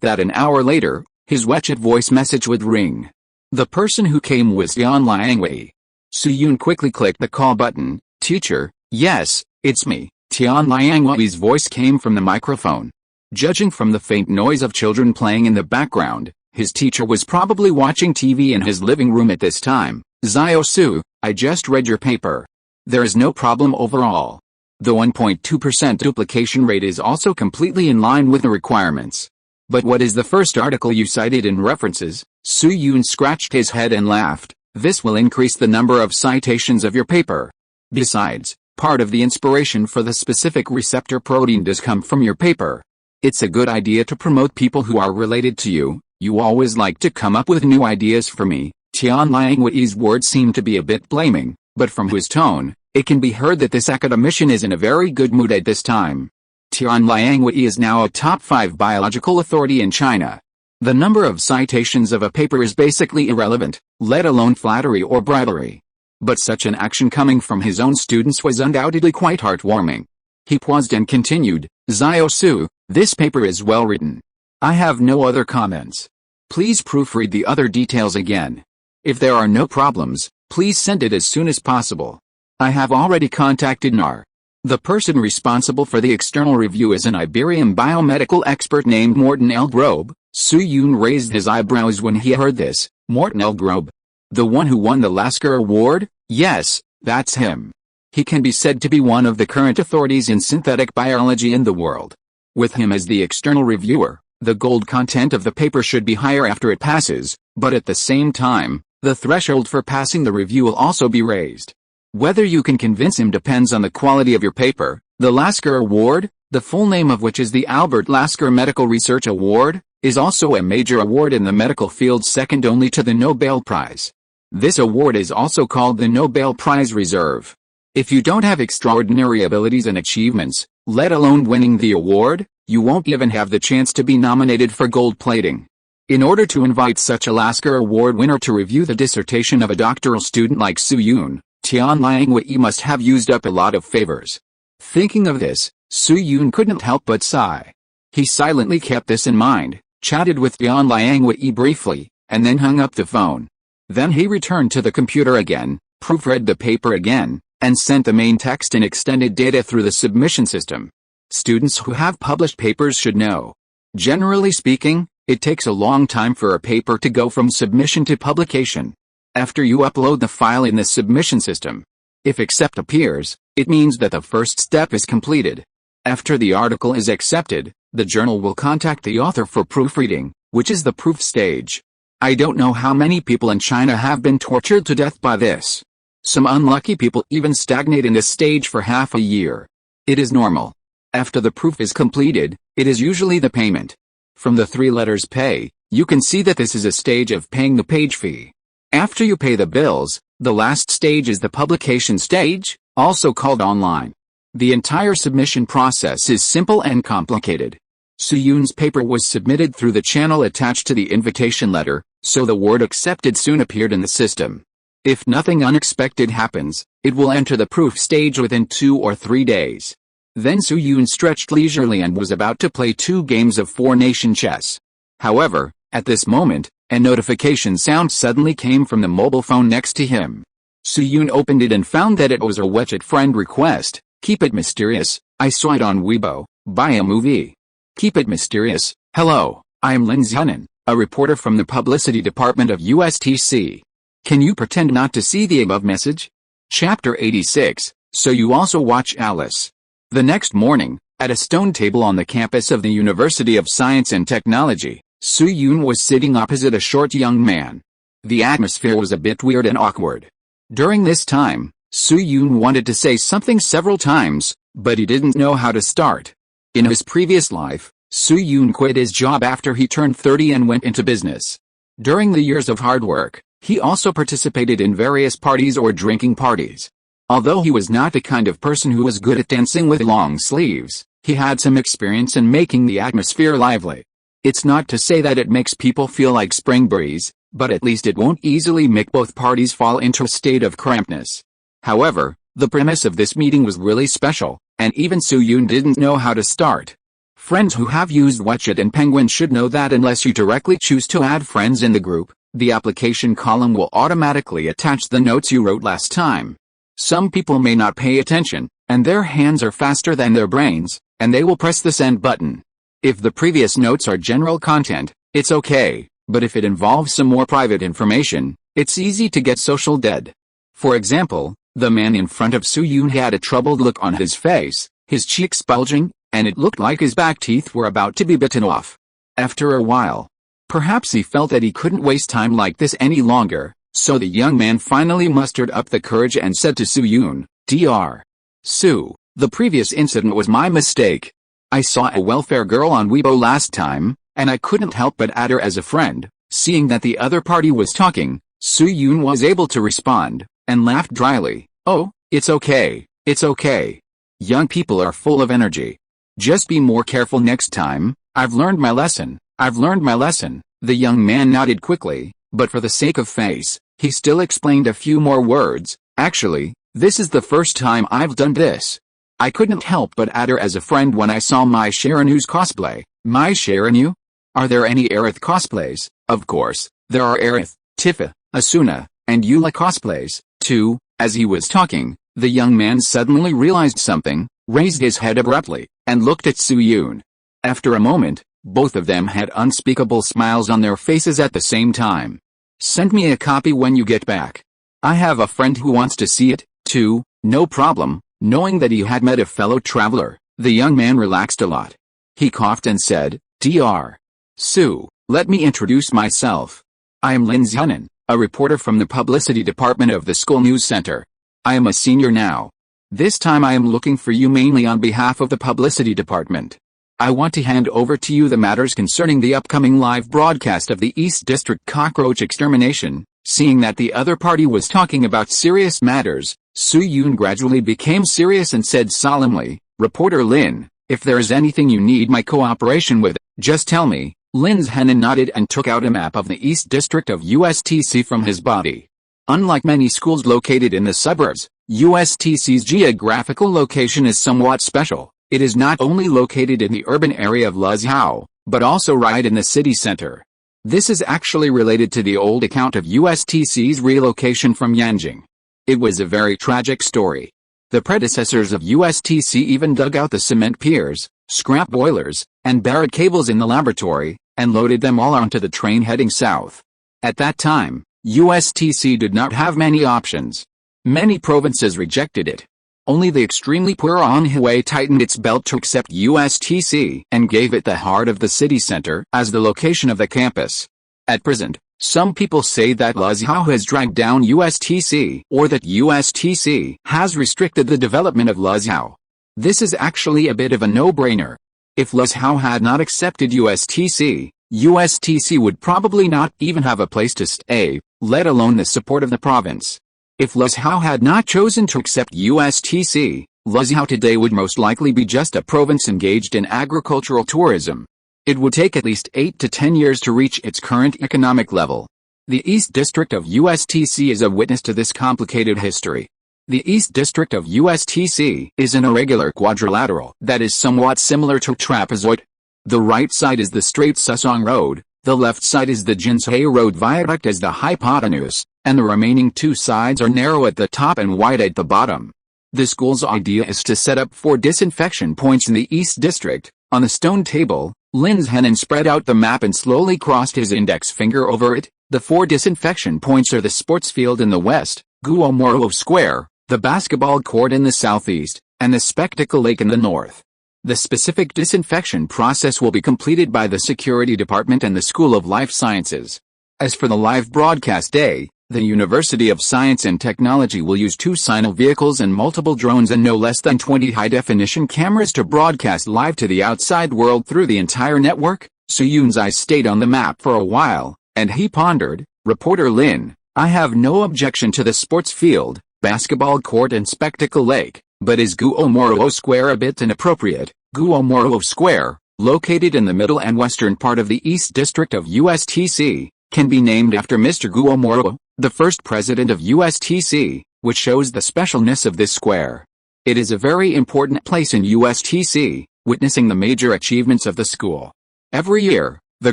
that an hour later, his WeChat voice message would ring. The person who came was Tian Liangwei. Su-yoon quickly clicked the call button. "Teacher, yes, it's me." Tian Liangwei's voice came from the microphone. Judging from the faint noise of children playing in the background, his teacher was probably watching TV in his living room at this time. "Zio-su, I just read your paper. There is no problem overall. The 1.2% duplication rate is also completely in line with the requirements. But what is the first article you cited in references?" Su-yoon scratched his head and laughed. "This will increase the number of citations of your paper. Besides, part of the inspiration for the specific receptor protein does come from your paper. It's a good idea to promote people who are related to you. You always like to come up with new ideas for me." Tian Liangwei's words seemed to be a bit blaming, but from his tone, it can be heard that this academician is in a very good mood at this time. Tian Liangwei is now a top 5 biological authority in China. The number of citations of a paper is basically irrelevant, let alone flattery or bribery. But such an action coming from his own students was undoubtedly quite heartwarming. He paused and continued, "Zio-su, this paper is well written. I have no other comments. Please proofread the other details again. If there are no problems, please send it as soon as possible. I have already contacted NAR. The person responsible for the external review is an Iberian biomedical expert named Morten L. Grobe." Su-yoon raised his eyebrows when he heard this. "Morten L. Grobe? The one who won the Lasker Award?" "Yes, that's him. He can be said to be one of the current authorities in synthetic biology in the world. With him as the external reviewer, the gold content of the paper should be higher after it passes, but at the same time, the threshold for passing the review will also be raised. Whether you can convince him depends on the quality of your paper." The Lasker Award, the full name of which is the Albert Lasker Medical Research Award, is also a major award in the medical field second only to the Nobel Prize. This award is also called the Nobel Prize Reserve. If you don't have extraordinary abilities and achievements, let alone winning the award, you won't even have the chance to be nominated for gold plating. In order to invite such a Lasker Award winner to review the dissertation of a doctoral student like Su-yoon, Tian Liangwei must have used up a lot of favors. Thinking of this, Su-yoon couldn't help but sigh. He silently kept this in mind, chatted with Tian Liangwei briefly, and then hung up the phone. Then he returned to the computer again, proofread the paper again, and sent the main text and extended data through the submission system. Students who have published papers should know. Generally speaking, it takes a long time for a paper to go from submission to publication. After you upload the file in the submission system, if accept appears, it means that the first step is completed. After the article is accepted, the journal will contact the author for proofreading, which is the proof stage. I don't know how many people in China have been tortured to death by this. Some unlucky people even stagnate in this stage for half a year. It is normal. After the proof is completed, it is usually the payment. From the 3 letters pay, you can see that this is a stage of paying the page fee. After you pay the bills, the last stage is the publication stage, also called online. The entire submission process is simple and complicated. Su-yoon's paper was submitted through the channel attached to the invitation letter, so the word accepted soon appeared in the system. If nothing unexpected happens, it will enter the proof stage within 2 or 3 days. Then Su-yoon stretched leisurely and was about to play 2 games of 4-nation chess. However, at this moment, a notification sound suddenly came from the mobile phone next to him. Su-yoon opened it and found that it was a WeChat friend request. Keep it mysterious, I saw it on Weibo, buy a movie. Keep it mysterious. Hello, I am Lin Zhenan, a reporter from the publicity department of USTC. Can you pretend not to see the above message? Chapter 86, so you also watch Alice. The next morning, at a stone table on the campus of the University of Science and Technology, Su-yoon was sitting opposite a short young man. The atmosphere was a bit weird and awkward. During this time, Su-yoon wanted to say something several times, but he didn't know how to start. In his previous life, Su-yoon quit his job after he turned 30 and went into business. During the years of hard work, he also participated in various parties or drinking parties. Although he was not the kind of person who was good at dancing with long sleeves, he had some experience in making the atmosphere lively. It's not to say that it makes people feel like spring breeze, but at least it won't easily make both parties fall into a state of crampedness. However, the premise of this meeting was really special, and even Su-yoon didn't know how to start. Friends who have used WeChat and Penguin should know that unless you directly choose to add friends in the group, the application column will automatically attach the notes you wrote last time. Some people may not pay attention, and their hands are faster than their brains, and they will press the send button. If the previous notes are general content, it's okay, but if it involves some more private information, it's easy to get social dead. For example, the man in front of Su-yoon had a troubled look on his face, his cheeks bulging, and it looked like his back teeth were about to be bitten off. After a while, perhaps he felt that he couldn't waste time like this any longer, so the young man finally mustered up the courage and said to Su-yoon, "Dr. Su, the previous incident was my mistake. I saw a welfare girl on Weibo last time, and I couldn't help but add her as a friend." Seeing that the other party was talking, Su-yoon was able to respond, and laughed dryly. "Oh, it's okay, it's okay. Young people are full of energy. Just be more careful next time. I've learned my lesson, I've learned my lesson." The young man nodded quickly, but for the sake of face, he still explained a few more words. "Actually, this is the first time I've done this. I couldn't help but add her as a friend when I saw Mai Shiranu's cosplay." Mai Shiranu? Are there any Aerith cosplays? Of course, there are Aerith, Tifa, Asuna, and Eula cosplays, too. As he was talking, the young man suddenly realized something, raised his head abruptly, and looked at Su-yoon. After a moment, both of them had unspeakable smiles on their faces at the same time. "Send me a copy when you get back. I have a friend who wants to see it, too." "No problem." Knowing that he had met a fellow traveler, the young man relaxed a lot. He coughed and said, "Dr. Su, let me introduce myself. I am Lin Zhenan, a reporter from the publicity department of the school news center. I am a senior now. This time I am looking for you mainly on behalf of the publicity department. I want to hand over to you the matters concerning the upcoming live broadcast of the East District cockroach extermination." Seeing that the other party was talking about serious matters, Su-yoon gradually became serious and said solemnly, "Reporter Lin, if there is anything you need my cooperation with, just tell me." Lin Zhenan nodded and took out a map of the East District of USTC from his body. Unlike many schools located in the suburbs, USTC's geographical location is somewhat special. It is not only located in the urban area of Luzhou, but also right in the city center. This is actually related to the old account of USTC's relocation from Yanjing. It was a very tragic story. The predecessors of USTC even dug out the cement piers, scrap boilers, and buried cables in the laboratory, and loaded them all onto the train heading south. At that time, USTC did not have many options. Many provinces rejected it. Only the extremely poor Anhui tightened its belt to accept USTC and gave it the heart of the city center as the location of the campus. At present, some people say that Luzhou has dragged down USTC or that USTC has restricted the development of Luzhou. This is actually a bit of a no-brainer. If Luzhou had not accepted USTC, USTC would probably not even have a place to stay, let alone the support of the province. If Luzhou had not chosen to accept USTC, Luzhou today would most likely be just a province engaged in agricultural tourism. It would take at least 8 to 10 years to reach its current economic level. The East District of USTC is a witness to this complicated history. The East District of USTC is an irregular quadrilateral that is somewhat similar to a trapezoid. The right side is the straight Susong Road, the left side is the Jinsei Road viaduct as the hypotenuse, and the remaining two sides are narrow at the top and wide at the bottom. The school's idea is to set up 4 disinfection points in the East District. On the stone table, Lin Zhenhan spread out the map and slowly crossed his index finger over it. The 4 disinfection points are the sports field in the west, Guomoro Square, the basketball court in the southeast, and the spectacle lake in the north. The specific disinfection process will be completed by the Security Department and the School of Life Sciences. As for the live broadcast day, the University of Science and Technology will use 2 Sino vehicles and multiple drones and no less than 20 high-definition cameras to broadcast live to the outside world through the entire network. Su Yun's eyes stayed on the map for a while, and he pondered, "Reporter Lin, I have no objection to the sports field, basketball court and spectacle lake, but is Guomoro Square a bit inappropriate? Guomoro Square, located in the middle and western part of the East District of USTC, can be named after Mr. Guomoro, the first president of USTC, which shows the specialness of this square. It is a very important place in USTC, witnessing the major achievements of the school. Every year, the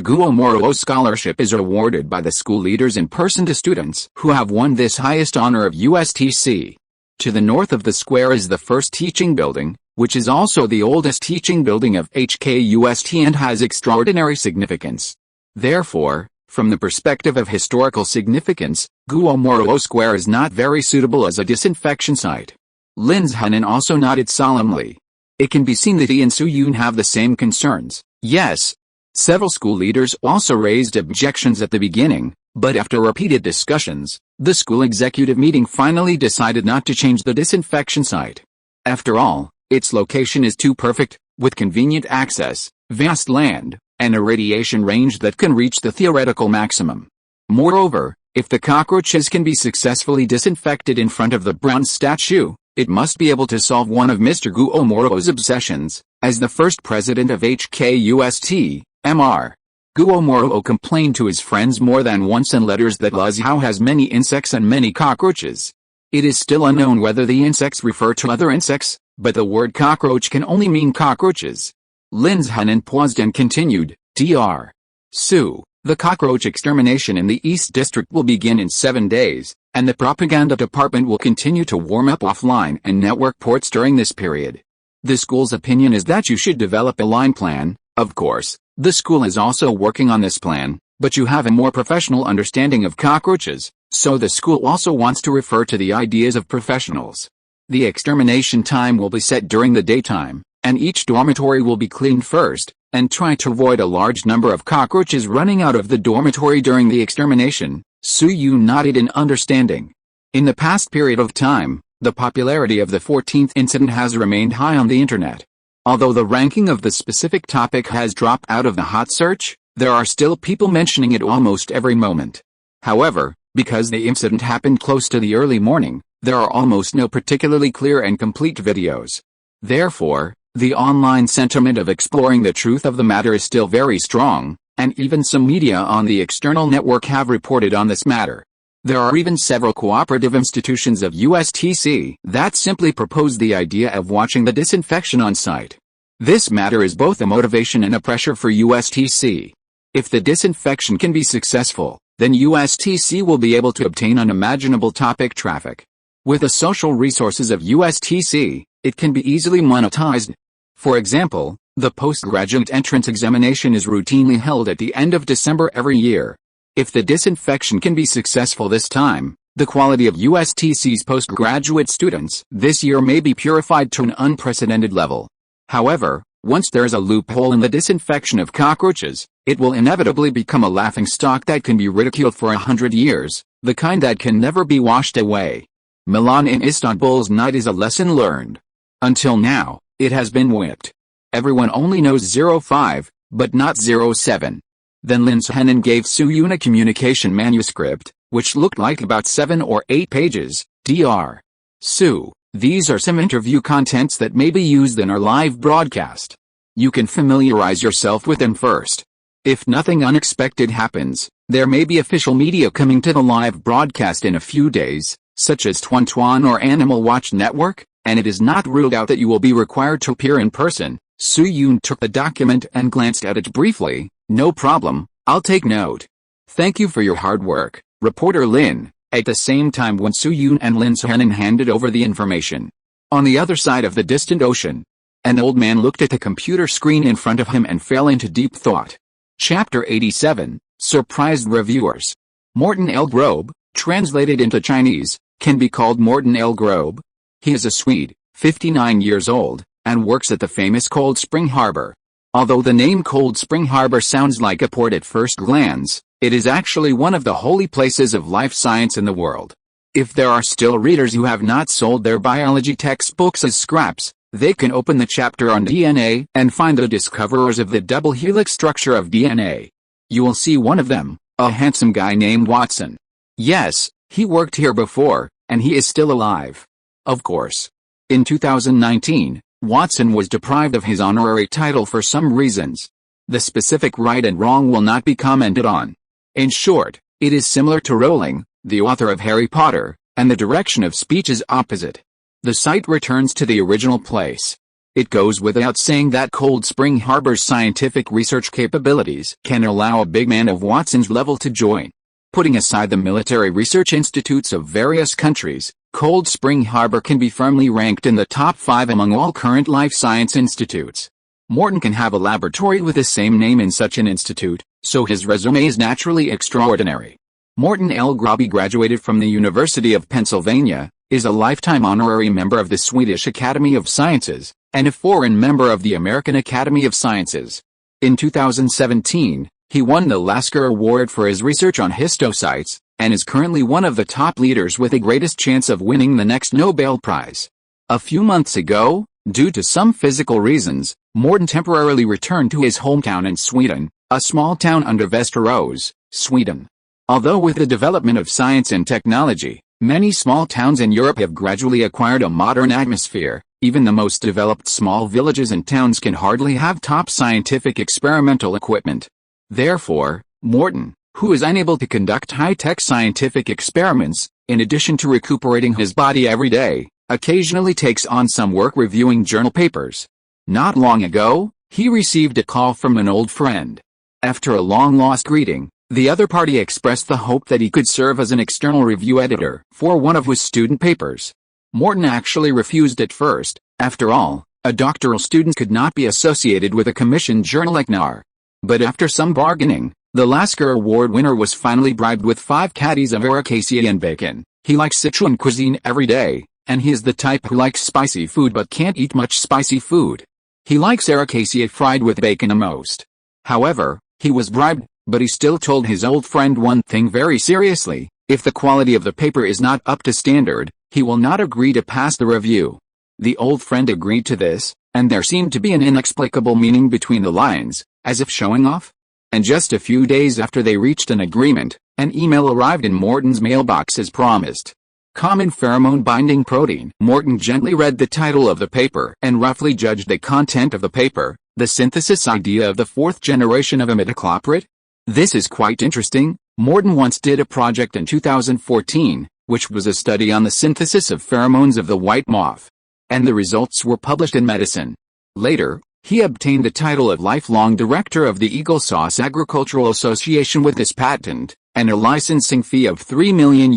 Guomoro Scholarship is awarded by the school leaders in person to students who have won this highest honor of USTC. To the north of the square is the first teaching building, which is also the oldest teaching building of HKUST and has extraordinary significance. Therefore, from the perspective of historical significance, Guomoro Square is not very suitable as a disinfection site. Lin Zhenhan also nodded solemnly. It can be seen that he and Su Yun have the same concerns. Yes. Several school leaders also raised objections at the beginning, but after repeated discussions, the school executive meeting finally decided not to change the disinfection site. After all, its location is too perfect, with convenient access, vast land, and a radiation range that can reach the theoretical maximum. Moreover, if the cockroaches can be successfully disinfected in front of the bronze statue, it must be able to solve one of Mr. Guomoro's obsessions. As the first president of HKUST, Mr. Guomoro complained to his friends more than once in letters that Lizhao has many insects and many cockroaches. It is still unknown whether the insects refer to other insects, but the word cockroach can only mean cockroaches. Lin Zhenhan paused and continued, Dr. Su, the cockroach extermination in the East District will begin in 7 days, and the propaganda department will continue to warm up offline and network ports during this period. The school's opinion is that you should develop a line plan. Of course, the school is also working on this plan, but you have a more professional understanding of cockroaches, so the school also wants to refer to the ideas of professionals. The extermination time will be set during the daytime, and each dormitory will be cleaned first, and try to avoid a large number of cockroaches running out of the dormitory during the extermination. Su Yun nodded in understanding. In the past period of time, the popularity of the 14th incident has remained high on the internet. Although the ranking of the specific topic has dropped out of the hot search, there are still people mentioning it almost every moment. However, because the incident happened close to the early morning, there are almost no particularly clear and complete videos. Therefore, the online sentiment of exploring the truth of the matter is still very strong, and even some media on the external network have reported on this matter. There are even several cooperative institutions of USTC that simply propose the idea of watching the disinfection on site. This matter is both a motivation and a pressure for USTC. If the disinfection can be successful, then USTC will be able to obtain unimaginable topic traffic. With the social resources of USTC, it can be easily monetized. For example, the postgraduate entrance examination is routinely held at the end of December every year. If the disinfection can be successful this time, the quality of USTC's postgraduate students this year may be purified to an unprecedented level. However, once there's a loophole in the disinfection of cockroaches, it will inevitably become a laughingstock that can be ridiculed for 100 years, the kind that can never be washed away. Milan in Istanbul's night is a lesson learned. Until now, it has been whipped. Everyone only knows 05, but not 07. Then Lin Zhenhan gave Su Yun a communication manuscript, which looked like about 7 or 8 pages. Dr. Su, these are some interview contents that may be used in our live broadcast. You can familiarize yourself with them first. If nothing unexpected happens, there may be official media coming to the live broadcast in a few days, such as Tuan Tuan or Animal Watch Network, and it is not ruled out that you will be required to appear in person. Su Yun took the document and glanced at it briefly. No problem, I'll take note. Thank you for your hard work, reporter Lin. At the same time when Su Yun and Lin Suhenin handed over the information. On the other side of the distant ocean, an old man looked at the computer screen in front of him and fell into deep thought. Chapter 87, Surprised Reviewers. Morten L. Grobe, translated into Chinese, can be called Morten L. Grobe. He is a Swede, 59 years old, and works at the famous Cold Spring Harbor. Although the name Cold Spring Harbor sounds like a port at first glance, it is actually one of the holy places of life science in the world. If there are still readers who have not sold their biology textbooks as scraps, they can open the chapter on DNA and find the discoverers of the double helix structure of DNA. You will see one of them, a handsome guy named Watson. Yes, he worked here before, and he is still alive. Of course. In 2019, Watson was deprived of his honorary title for some reasons. The specific right and wrong will not be commented on. In short, it is similar to Rowling, the author of Harry Potter, and the direction of speech is opposite. The site returns to the original place. It goes without saying that Cold Spring Harbor's scientific research capabilities can allow a big man of Watson's level to join. Putting aside the military research institutes of various countries, Cold Spring Harbor can be firmly ranked in the top 5 among all current life science institutes. Morten can have a laboratory with the same name in such an institute, so his resume is naturally extraordinary. Morten L. Grobe graduated from the University of Pennsylvania, is a lifetime honorary member of the Swedish Academy of Sciences, and a foreign member of the American Academy of Sciences. In 2017, he won the Lasker Award for his research on histocytes, and is currently one of the top leaders with the greatest chance of winning the next Nobel Prize. A few months ago, due to some physical reasons, Morten temporarily returned to his hometown in Sweden, a small town under Västerås, Sweden. Although with the development of science and technology, many small towns in Europe have gradually acquired a modern atmosphere, even the most developed small villages and towns can hardly have top scientific experimental equipment. Therefore, Morten, who is unable to conduct high-tech scientific experiments, in addition to recuperating his body every day, occasionally takes on some work reviewing journal papers. Not long ago, he received a call from an old friend. After a long-lost greeting, the other party expressed the hope that he could serve as an external review editor for one of his student papers. Morten actually refused at first. After all, a doctoral student could not be associated with a commissioned journal like NAR. But after some bargaining, the Lasker Award winner was finally bribed with 5 caddies of ericaceae and bacon. He likes Sichuan cuisine every day, and he is the type who likes spicy food but can't eat much spicy food. He likes ericaceae fried with bacon the most. However, he was bribed, but he still told his old friend one thing very seriously: if the quality of the paper is not up to standard, he will not agree to pass the review. The old friend agreed to this, and there seemed to be an inexplicable meaning between the lines, as if showing off. And just a few days after they reached an agreement, an email arrived in Morten's mailbox as promised. Common pheromone-binding protein. Morten gently read the title of the paper and roughly judged the content of the paper, the synthesis idea of the 4th generation of imidacloprid. This is quite interesting. Morten once did a project in 2014, which was a study on the synthesis of pheromones of the white moth. And the results were published in Medicine. Later, he obtained the title of lifelong director of the Eagle Sauce Agricultural Association with this patent, and a licensing fee of $3 million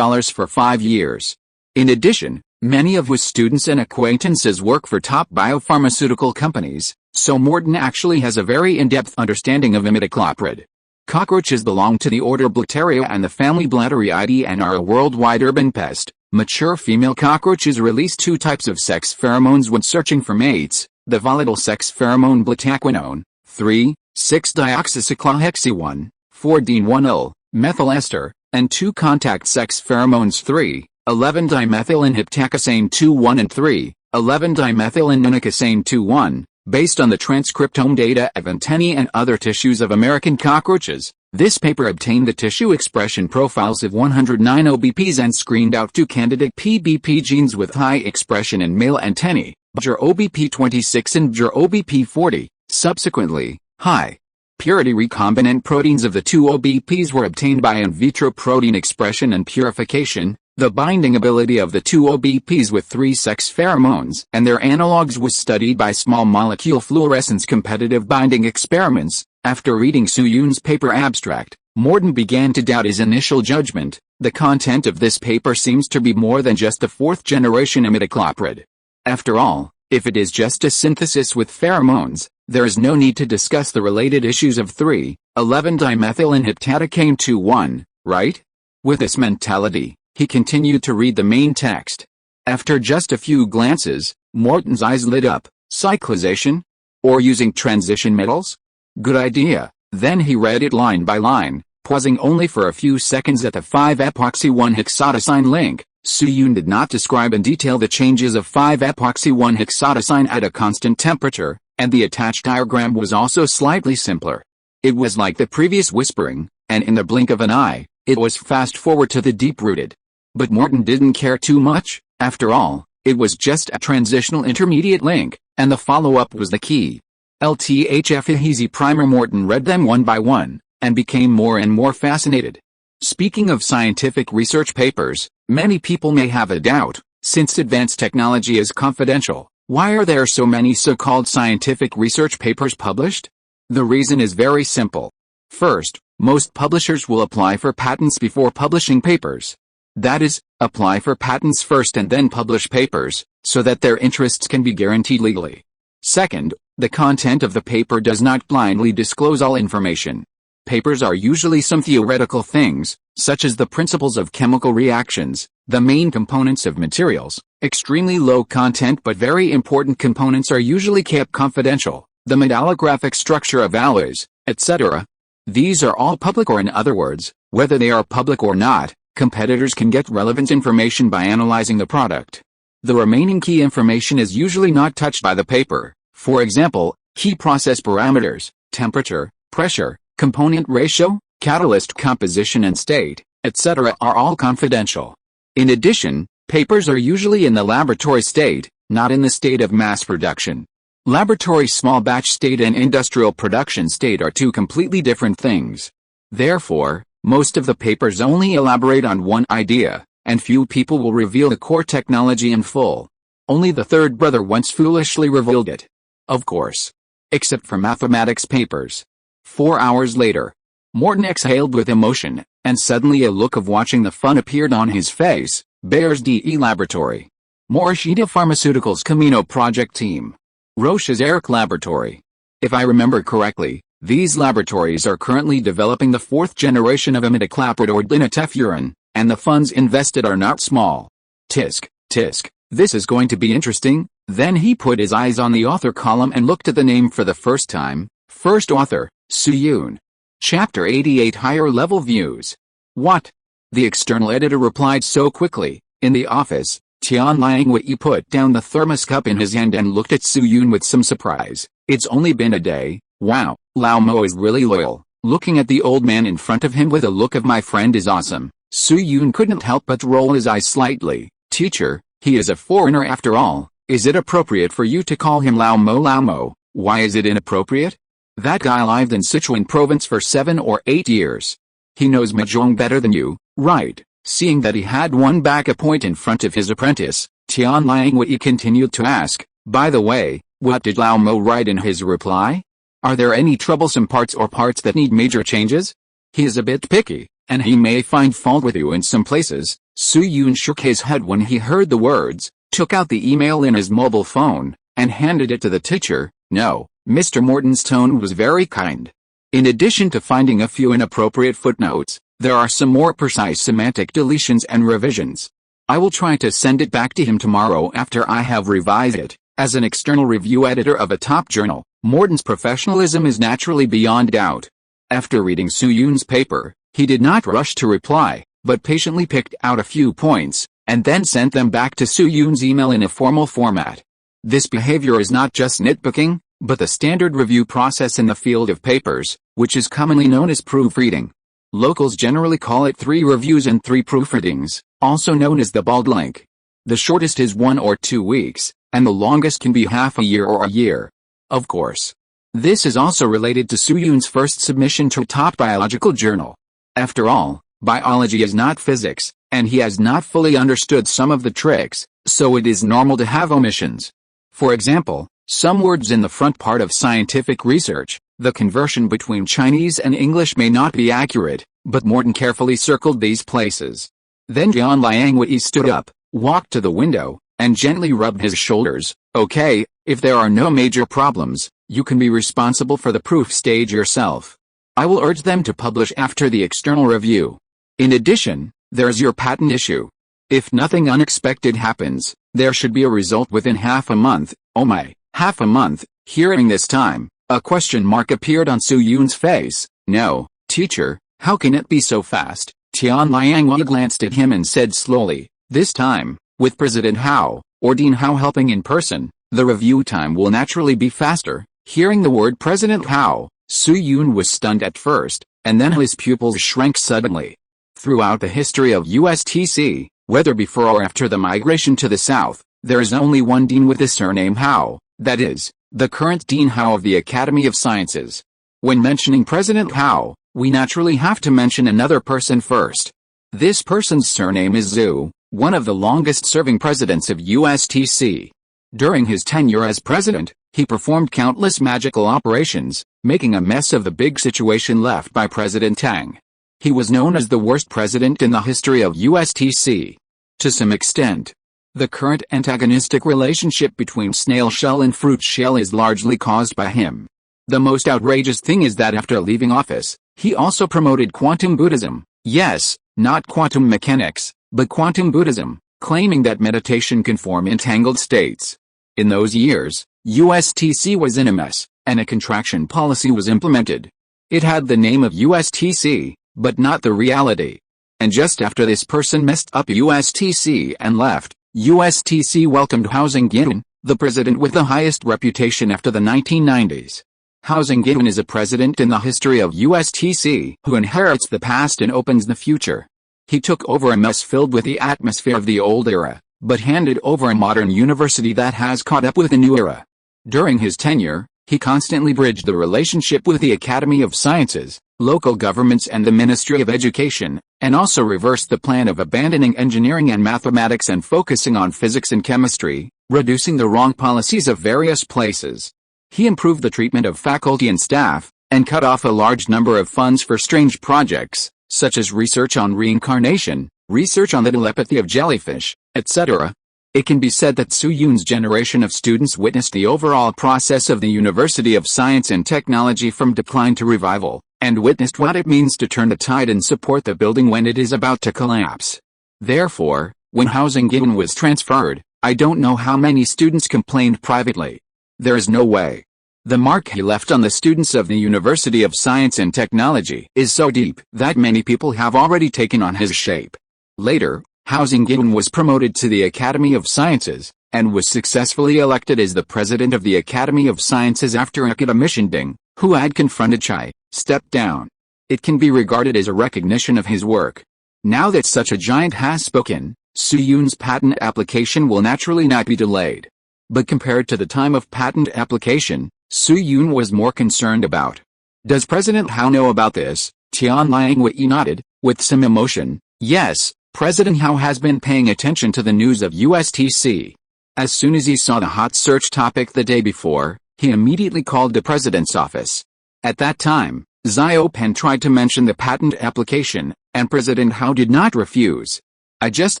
for 5 years. In addition, many of his students and acquaintances work for top biopharmaceutical companies, so Morten actually has a very in-depth understanding of imidacloprid. Cockroaches belong to the order Blattaria and the family Blatteriidae and are a worldwide urban pest. Mature female cockroaches release 2 types of sex pheromones when searching for mates: the volatile sex pheromone bladdaquinone, 3,6-dioxycyclohexy-1, 4-dean-1-ol, methyl ester, and 2 contact sex pheromones 3,11-dimethyl-inhibitacosane 2,1 and 3,11-dimethyl-innonicosane 2,1. Based on the transcriptome data of antennae and other tissues of American cockroaches, this paper obtained the tissue expression profiles of 109 OBPs and screened out 2 candidate PBP genes with high expression in male antennae, BJR OBP26 and BJR OBP40. Subsequently, high Purity recombinant proteins of the two OBPs were obtained by in vitro protein expression and purification. The binding ability of the two OBPs with three-sex pheromones and their analogues was studied by small molecule fluorescence competitive binding experiments. After reading Su Yun's paper abstract, Morton began to doubt his initial judgment. The content of this paper seems to be more than just the fourth-generation imidacloprid. After all, if it is just a synthesis with pheromones, there is no need to discuss the related issues of 3,11-dimethyl and heptadecane 2,1, right? With this mentality, he continued to read the main text. After just a few glances, Morton's eyes lit up. Cyclization? Or using transition metals? Good idea. Then he read it line by line, pausing only for a few seconds at the 5-epoxy-1-hexadecine link. Su Yun did not describe in detail the changes of 5-epoxy-1-hexadecine at a constant temperature, and the attached diagram was also slightly simpler. It was like the previous whispering, and in the blink of an eye, it was fast forward to the deep-rooted. But Morton didn't care too much. After all, it was just a transitional intermediate link, and the follow-up was the key. LTHF Easy Primer. Morton read them one by one, and became more and more fascinated. Speaking of scientific research papers, many people may have a doubt. Since advanced technology is confidential, why are there so many so-called scientific research papers published? The reason is very simple. First, most publishers will apply for patents before publishing papers. That is, apply for patents first and then publish papers, so that their interests can be guaranteed legally. Second, the content of the paper does not blindly disclose all information. Papers are usually some theoretical things, such as the principles of chemical reactions, the main components of materials. Extremely low content but very important components are usually kept confidential, the metallographic structure of alloys, etc. These are all public, or in other words, whether they are public or not, competitors can get relevant information by analyzing the product. The remaining key information is usually not touched by the paper. For example, key process parameters, temperature, pressure, component ratio, catalyst composition and state, etc. are all confidential. In addition, papers are usually in the laboratory state, not in the state of mass production. Laboratory small batch state and industrial production state are two completely different things. Therefore, most of the papers only elaborate on one idea, and few people will reveal the core technology in full. Only the third brother once foolishly revealed it. Of course. Except for mathematics papers. 4 hours later, Morton exhaled with emotion, and suddenly a look of watching the fun appeared on his face. Bayer's DE Laboratory. Morishita Pharmaceuticals Camino Project Team. Roche's ERIC Laboratory. If I remember correctly, these laboratories are currently developing the fourth generation of imidacloprid or dinotefuran, and the funds invested are not small. Tisk, tisk, this is going to be interesting. Then he put his eyes on the author column and looked at the name for the first time. First author, Su Yun. Chapter 88 Higher Level Views. What? The external editor replied so quickly. In the office, Tian Liangwei put down the thermos cup in his hand and looked at Su Yun with some surprise. It's only been a day. Wow, Lao Mo is really loyal. Looking at the old man in front of him with a look of my friend is awesome. Su Yun couldn't help but roll his eyes slightly. Teacher, he is a foreigner after all. Is it appropriate for you to call him Lao Mo? Lao Mo, why is it inappropriate? That guy lived in Sichuan province for 7 or 8 years. He knows Mahjong better than you, right? Seeing that he had one back a point in front of his apprentice, Tian Liangwei continued to ask, by the way, what did Lao Mo write in his reply? Are there any troublesome parts or parts that need major changes? He is a bit picky, and he may find fault with you in some places. Su Yun shook his head when he heard the words, took out the email in his mobile phone, and handed it to the teacher. No, Mr. Morton's tone was very kind. In addition to finding a few inappropriate footnotes, there are some more precise semantic deletions and revisions. I will try to send it back to him tomorrow after I have revised it. As an external review editor of a top journal, Morton's professionalism is naturally beyond doubt. After reading Su Yun's paper, he did not rush to reply, but patiently picked out a few points, and then sent them back to Su Yun's email in a formal format. This behavior is not just nitpicking, but the standard review process in the field of papers, which is commonly known as proofreading. Locals generally call it 3 reviews and 3 proofreadings, also known as the bald link. The shortest is 1 or 2 weeks, and the longest can be half a year or a year. Of course. This is also related to Su Yun's first submission to a top biological journal. After all, biology is not physics, and he has not fully understood some of the tricks, so it is normal to have omissions. For example, some words in the front part of scientific research, the conversion between Chinese and English may not be accurate, but Morton carefully circled these places. Then Jian Liangwei stood up, walked to the window, and gently rubbed his shoulders. Okay, if there are no major problems, you can be responsible for the proof stage yourself. I will urge them to publish after the external review. In addition, there's your patent issue. If nothing unexpected happens, there should be a result within half a month. Oh my, half a month. Hearing this time, a question mark appeared on Su Yun's face. No, teacher, how can it be so fast? Tian Liangwei glanced at him and said slowly, this time, with President Hao, or Dean Hao helping in person, the review time will naturally be faster. Hearing the word President Hao, Su Yun was stunned at first, and then his pupils shrank suddenly. Throughout the history of USTC, whether before or after the migration to the south, there is only one dean with the surname Hao, that is, the current Dean Hao of the Academy of Sciences. When mentioning President Hao, we naturally have to mention another person first. This person's surname is Zhu, one of the longest-serving presidents of USTC. During his tenure as president, he performed countless magical operations, making a mess of the big situation left by President Tang. He was known as the worst president in the history of USTC. To some extent, the current antagonistic relationship between snail shell and fruit shell is largely caused by him. The most outrageous thing is that after leaving office, he also promoted quantum Buddhism. Yes, not quantum mechanics, but quantum Buddhism, claiming that meditation can form entangled states. In those years, USTC was in a mess, and a contraction policy was implemented. It had the name of USTC, but not the reality. And just after this person messed up USTC and left, USTC welcomed Hao Zhongjing, the president with the highest reputation after the 1990s. Hao Zhongjing is a president in the history of USTC who inherits the past and opens the future. He took over a mess filled with the atmosphere of the old era, but handed over a modern university that has caught up with the new era. During his tenure, he constantly bridged the relationship with the Academy of Sciences, local governments and the Ministry of Education, and also reversed the plan of abandoning engineering and mathematics and focusing on physics and chemistry, reducing the wrong policies of various places. He improved the treatment of faculty and staff, and cut off a large number of funds for strange projects, such as research on reincarnation, research on the telepathy of jellyfish, etc. It can be said that Su Yun's generation of students witnessed the overall process of the University of Science and Technology from decline to revival, and witnessed what it means to turn the tide and support the building when it is about to collapse. Therefore, when Hao Zhongjing was transferred, I don't know how many students complained privately. There is no way. The mark he left on the students of the University of Science and Technology is so deep that many people have already taken on his shape. Later, Hao Zhongjing was promoted to the Academy of Sciences, and was successfully elected as the president of the Academy of Sciences after academician Ding, who had confronted Chai, stepped down. It can be regarded as a recognition of his work. Now that such a giant has spoken, Su Yun's patent application will naturally not be delayed. But compared to the time of patent application, Su Yun was more concerned about. Does President Hao know about this? Tian Liangwei nodded, with some emotion. Yes, President Hao has been paying attention to the news of USTC. As soon as he saw the hot search topic the day before, he immediately called the president's office. At that time, Xiaopan tried to mention the patent application, and President Hao did not refuse. I just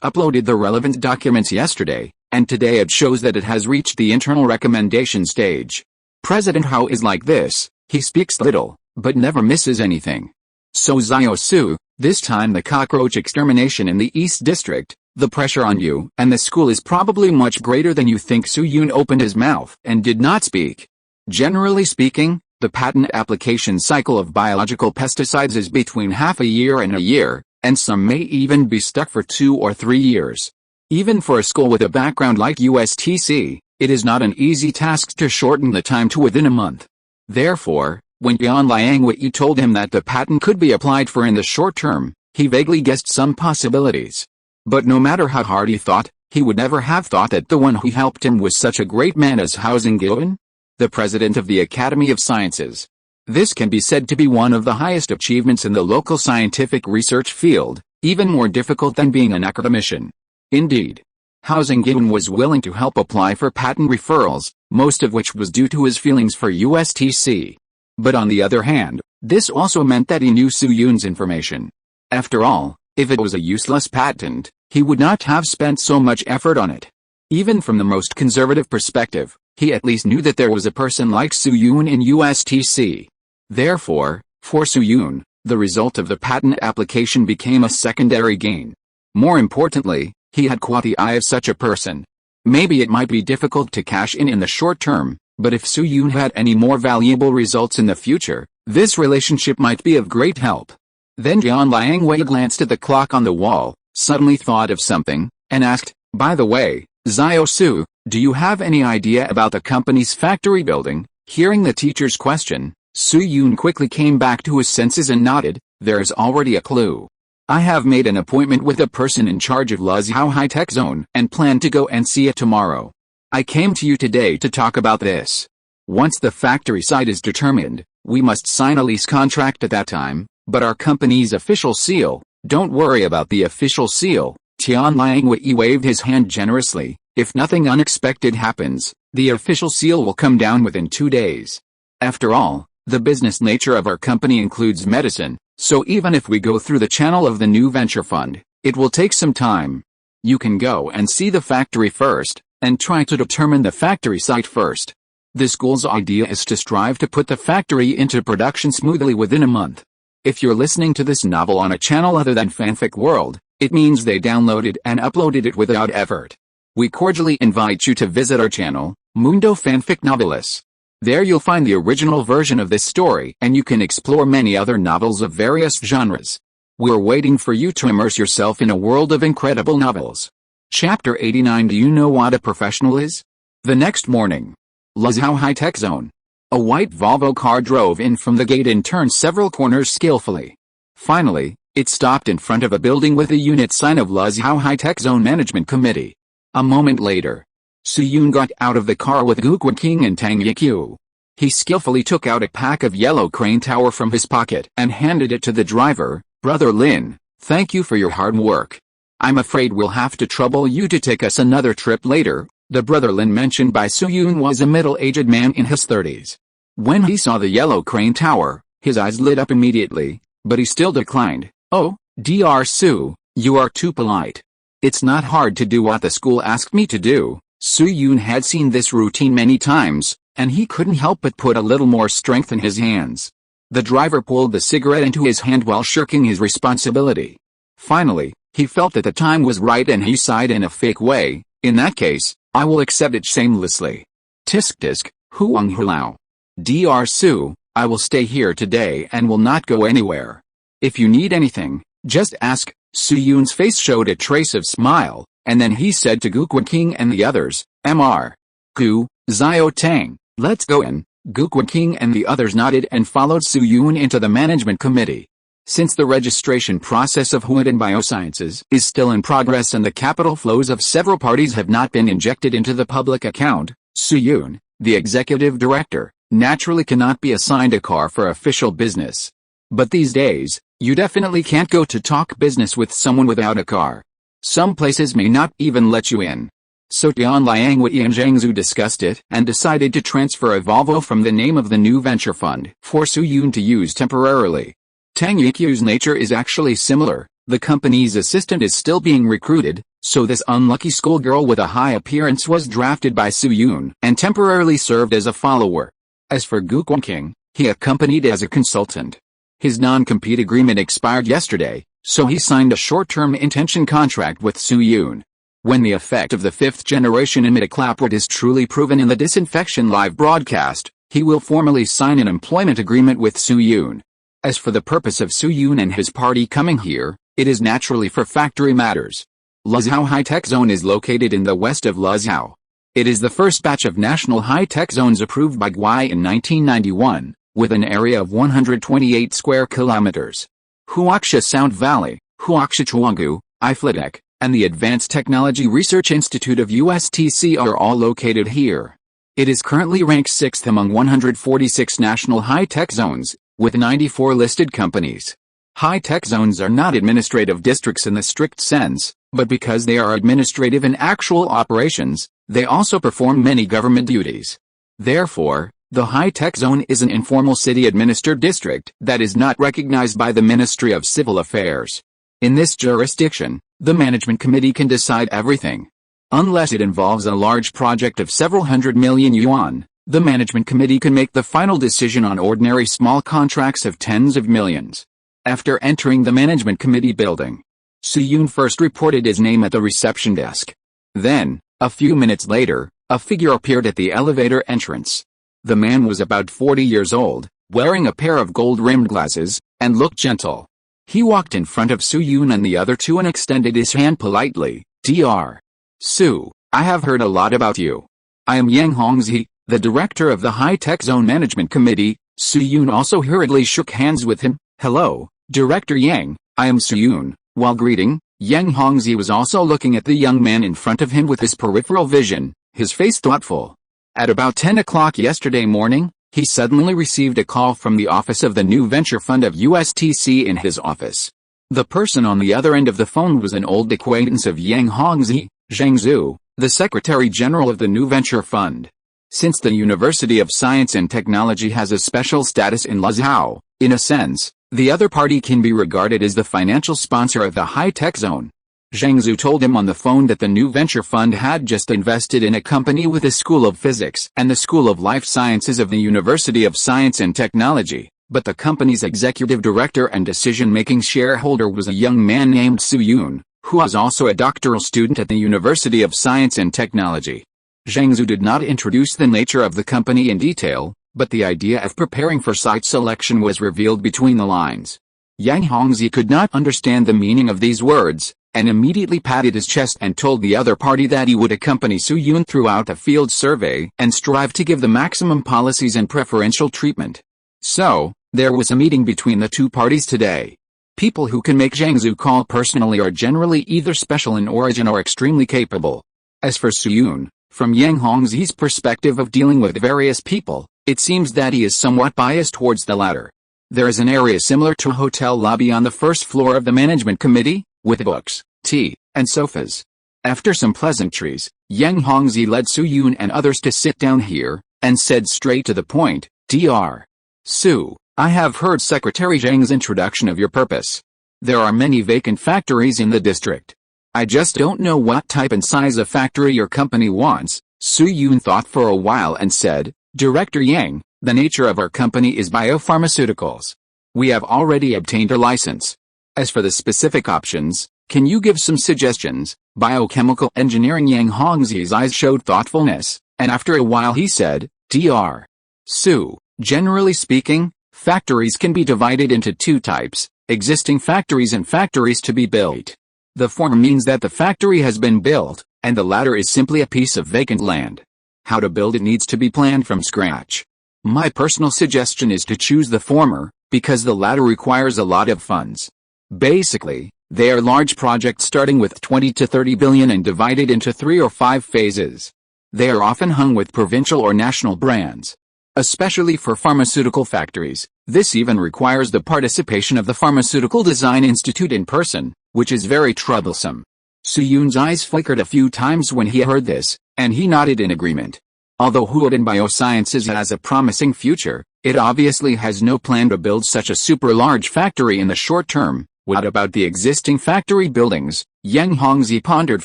uploaded the relevant documents yesterday, and today it shows that it has reached the internal recommendation stage. President Hao is like this, he speaks little, but never misses anything. So Xiao Su, this time the cockroach extermination in the East District, the pressure on you and the school is probably much greater than you think. Su Yun opened his mouth and did not speak. Generally speaking, the patent application cycle of biological pesticides is between half a year and a year, and some may even be stuck for 2 or 3 years. Even for a school with a background like USTC, it is not an easy task to shorten the time to within a month. Therefore, when Jian Liangwei told him that the patent could be applied for in the short term, he vaguely guessed some possibilities. But no matter how hard he thought, he would never have thought that the one who helped him was such a great man as Hao Zhongjing. the president of the Academy of Sciences. This can be said to be one of the highest achievements in the local scientific research field, even more difficult than being an academician. Indeed, Zhang Zhongjing was willing to help apply for patent referrals, most of which was due to his feelings for USTC. But on the other hand, this also meant that he knew Su Yun's information. After all, if it was a useless patent, he would not have spent so much effort on it. Even from the most conservative perspective, he at least knew that there was a person like Su Yun in USTC. Therefore, for Su Yun, the result of the patent application became a secondary gain. More importantly, he had caught the eye of such a person. Maybe it might be difficult to cash in the short term, but if Su Yun had any more valuable results in the future, this relationship might be of great help. Then Jian Liangwei glanced at the clock on the wall, suddenly thought of something, and asked, "By the way, Xiao Su, do you have any idea about the company's factory building?" Hearing the teacher's question, Su Yun quickly came back to his senses and nodded. "There's already a clue. I have made an appointment with a person in charge of Luzhou High-Tech Zone and plan to go and see it tomorrow. I came to you today to talk about this. Once the factory site is determined, we must sign a lease contract at that time, but our company's official seal, don't worry about the official seal." Tian Liangwei waved his hand generously. "If nothing unexpected happens, the official seal will come down within 2 days. After all, the business nature of our company includes medicine, so even if we go through the channel of the new venture fund, it will take some time. You can go and see the factory first, and try to determine the factory site first. The school's idea is to strive to put the factory into production smoothly within a month. If you're listening to this novel on a channel other than Fanfic World, it means they downloaded and uploaded it without effort. We cordially invite you to visit our channel, Mundo Fanfic Novelis. There you'll find the original version of this story and you can explore many other novels of various genres. We're waiting for you to immerse yourself in a world of incredible novels. Chapter 89. Do you know what a professional is? The next morning, Luzhou High-Tech Zone. A white Volvo car drove in from the gate and turned several corners skillfully. Finally, it stopped in front of a building with a unit sign of Luzhou High-Tech Zone Management Committee. A moment later, Su Yun got out of the car with Gu Guiqing and Tang Yiqiu. He skillfully took out a pack of yellow crane tower from his pocket and handed it to the driver. "Brother Lin, thank you for your hard work. I'm afraid we'll have to trouble you to take us another trip later." The brother Lin mentioned by Su Yun was a middle-aged man in his 30s. When he saw the yellow crane tower, his eyes lit up immediately, but he still declined. "Oh, Dr. Su, you are too polite. It's not hard to do what the school asked me to do." Su Yun had seen this routine many times, and he couldn't help but put a little more strength in his hands. The driver pulled the cigarette into his hand while shirking his responsibility. Finally, he felt that the time was right and he sighed in a fake way. "In that case, I will accept it shamelessly. Tisk tisk, huang hulao. Dr. Su, I will stay here today and will not go anywhere. If you need anything, just ask." Su Yun's face showed a trace of smile, and then he said to Gu Guiqing and the others, "Mr. Gu, Xiao Tang, let's go in." Gu Guiqing and the others nodded and followed Su Yun into the management committee. Since the registration process of Huadong Biosciences is still in progress and the capital flows of several parties have not been injected into the public account, Su Yun, the executive director, naturally cannot be assigned a car for official business. But these days, you definitely can't go to talk business with someone without a car. Some places may not even let you in. So Tian Liangwei and Zhang Zhu discussed it and decided to transfer a Volvo from the name of the new venture fund for Su Yun to use temporarily. Tang Yiqiu's nature is actually similar. The company's assistant is still being recruited, so this unlucky schoolgirl with a high appearance was drafted by Su Yun and temporarily served as a follower. As for Gu Guiqing, he accompanied as a consultant. His non-compete agreement expired yesterday, so he signed a short-term intention contract with Su Yun. When the effect of the fifth-generation imidacloprid is truly proven in the disinfection live broadcast, he will formally sign an employment agreement with Su Yun. As for the purpose of Su Yun and his party coming here, it is naturally for factory matters. Luzhou High-Tech Zone is located in the west of Luzhou. It is the first batch of national high-tech zones approved by GWI in 1991, with an area of 128 square kilometers. Huaxia Sound Valley, Huaxia Chuanggu, IFLITEC, and the Advanced Technology Research Institute of USTC are all located here. It is currently ranked 6th among 146 national high-tech zones, with 94 listed companies. High-tech zones are not administrative districts in the strict sense, but because they are administrative in actual operations, they also perform many government duties. Therefore, the high-tech zone is an informal city-administered district that is not recognized by the Ministry of Civil Affairs. In this jurisdiction, the management committee can decide everything. Unless it involves a large project of several hundred million yuan, the management committee can make the final decision on ordinary small contracts of tens of millions. After entering the management committee building, Su Yun first reported his name at the reception desk. Then, a few minutes later, a figure appeared at the elevator entrance. The man was about 40 years old, wearing a pair of gold-rimmed glasses, and looked gentle. He walked in front of Su Yun and the other two and extended his hand politely. Dr. Su, I have heard a lot about you. I am Yang Hongzi, the director of the High-Tech Zone Management Committee. Su Yun also hurriedly shook hands with him. Hello, Director Yang, I am Su Yun. While greeting, Yang Hongzi was also looking at the young man in front of him with his peripheral vision, his face thoughtful. At about 10 o'clock yesterday morning, he suddenly received a call from the office of the new venture fund of USTC in his office. The person on the other end of the phone was an old acquaintance of Yang Hongzi, Zhang Zhu, the Secretary General of the new venture fund. Since the University of Science and Technology has a special status in Lazhou, in a sense, the other party can be regarded as the financial sponsor of the high-tech zone. Zhang Zhu told him on the phone that the new venture fund had just invested in a company with the School of Physics and the School of Life Sciences of the University of Science and Technology, but the company's executive director and decision-making shareholder was a young man named Su Yun, who was also a doctoral student at the University of Science and Technology. Zhang Zhu did not introduce the nature of the company in detail, but the idea of preparing for site selection was revealed between the lines. Yang Hongzi could not understand the meaning of these words, and immediately patted his chest and told the other party that he would accompany Su Yun throughout the field survey and strive to give the maximum policies and preferential treatment. So, there was a meeting between the two parties today. People who can make Zhang Zhu call personally are generally either special in origin or extremely capable. As for Su Yun, from Yang Hongzi's perspective of dealing with various people, it seems that he is somewhat biased towards the latter. There is an area similar to a hotel lobby on the first floor of the management committee, with books, tea, and sofas. After some pleasantries, Yang Hongzi led Su Yun and others to sit down here, and said straight to the point, Dr. Su, I have heard Secretary Zhang's introduction of your purpose. There are many vacant factories in the district. I just don't know what type and size of factory your company wants. Su Yun thought for a while and said, Director Yang, the nature of our company is biopharmaceuticals. We have already obtained a license. As for the specific options, can you give some suggestions? Biochemical engineering. Yang Hongzi's eyes showed thoughtfulness, and after a while he said, Dr. Su, generally speaking, factories can be divided into two types, existing factories and factories to be built. The former means that the factory has been built, and the latter is simply a piece of vacant land. How to build it needs to be planned from scratch. My personal suggestion is to choose the former, because the latter requires a lot of funds. Basically, they are large projects starting with 20 to 30 billion and divided into 3 or 5 phases. They are often hung with provincial or national brands. Especially for pharmaceutical factories, this even requires the participation of the Pharmaceutical Design Institute in person, which is very troublesome. Su Yun's eyes flickered a few times when he heard this, and he nodded in agreement. Although Huadong Biosciences has a promising future, it obviously has no plan to build such a super large factory in the short term. What about the existing factory buildings? Yang Hongzi pondered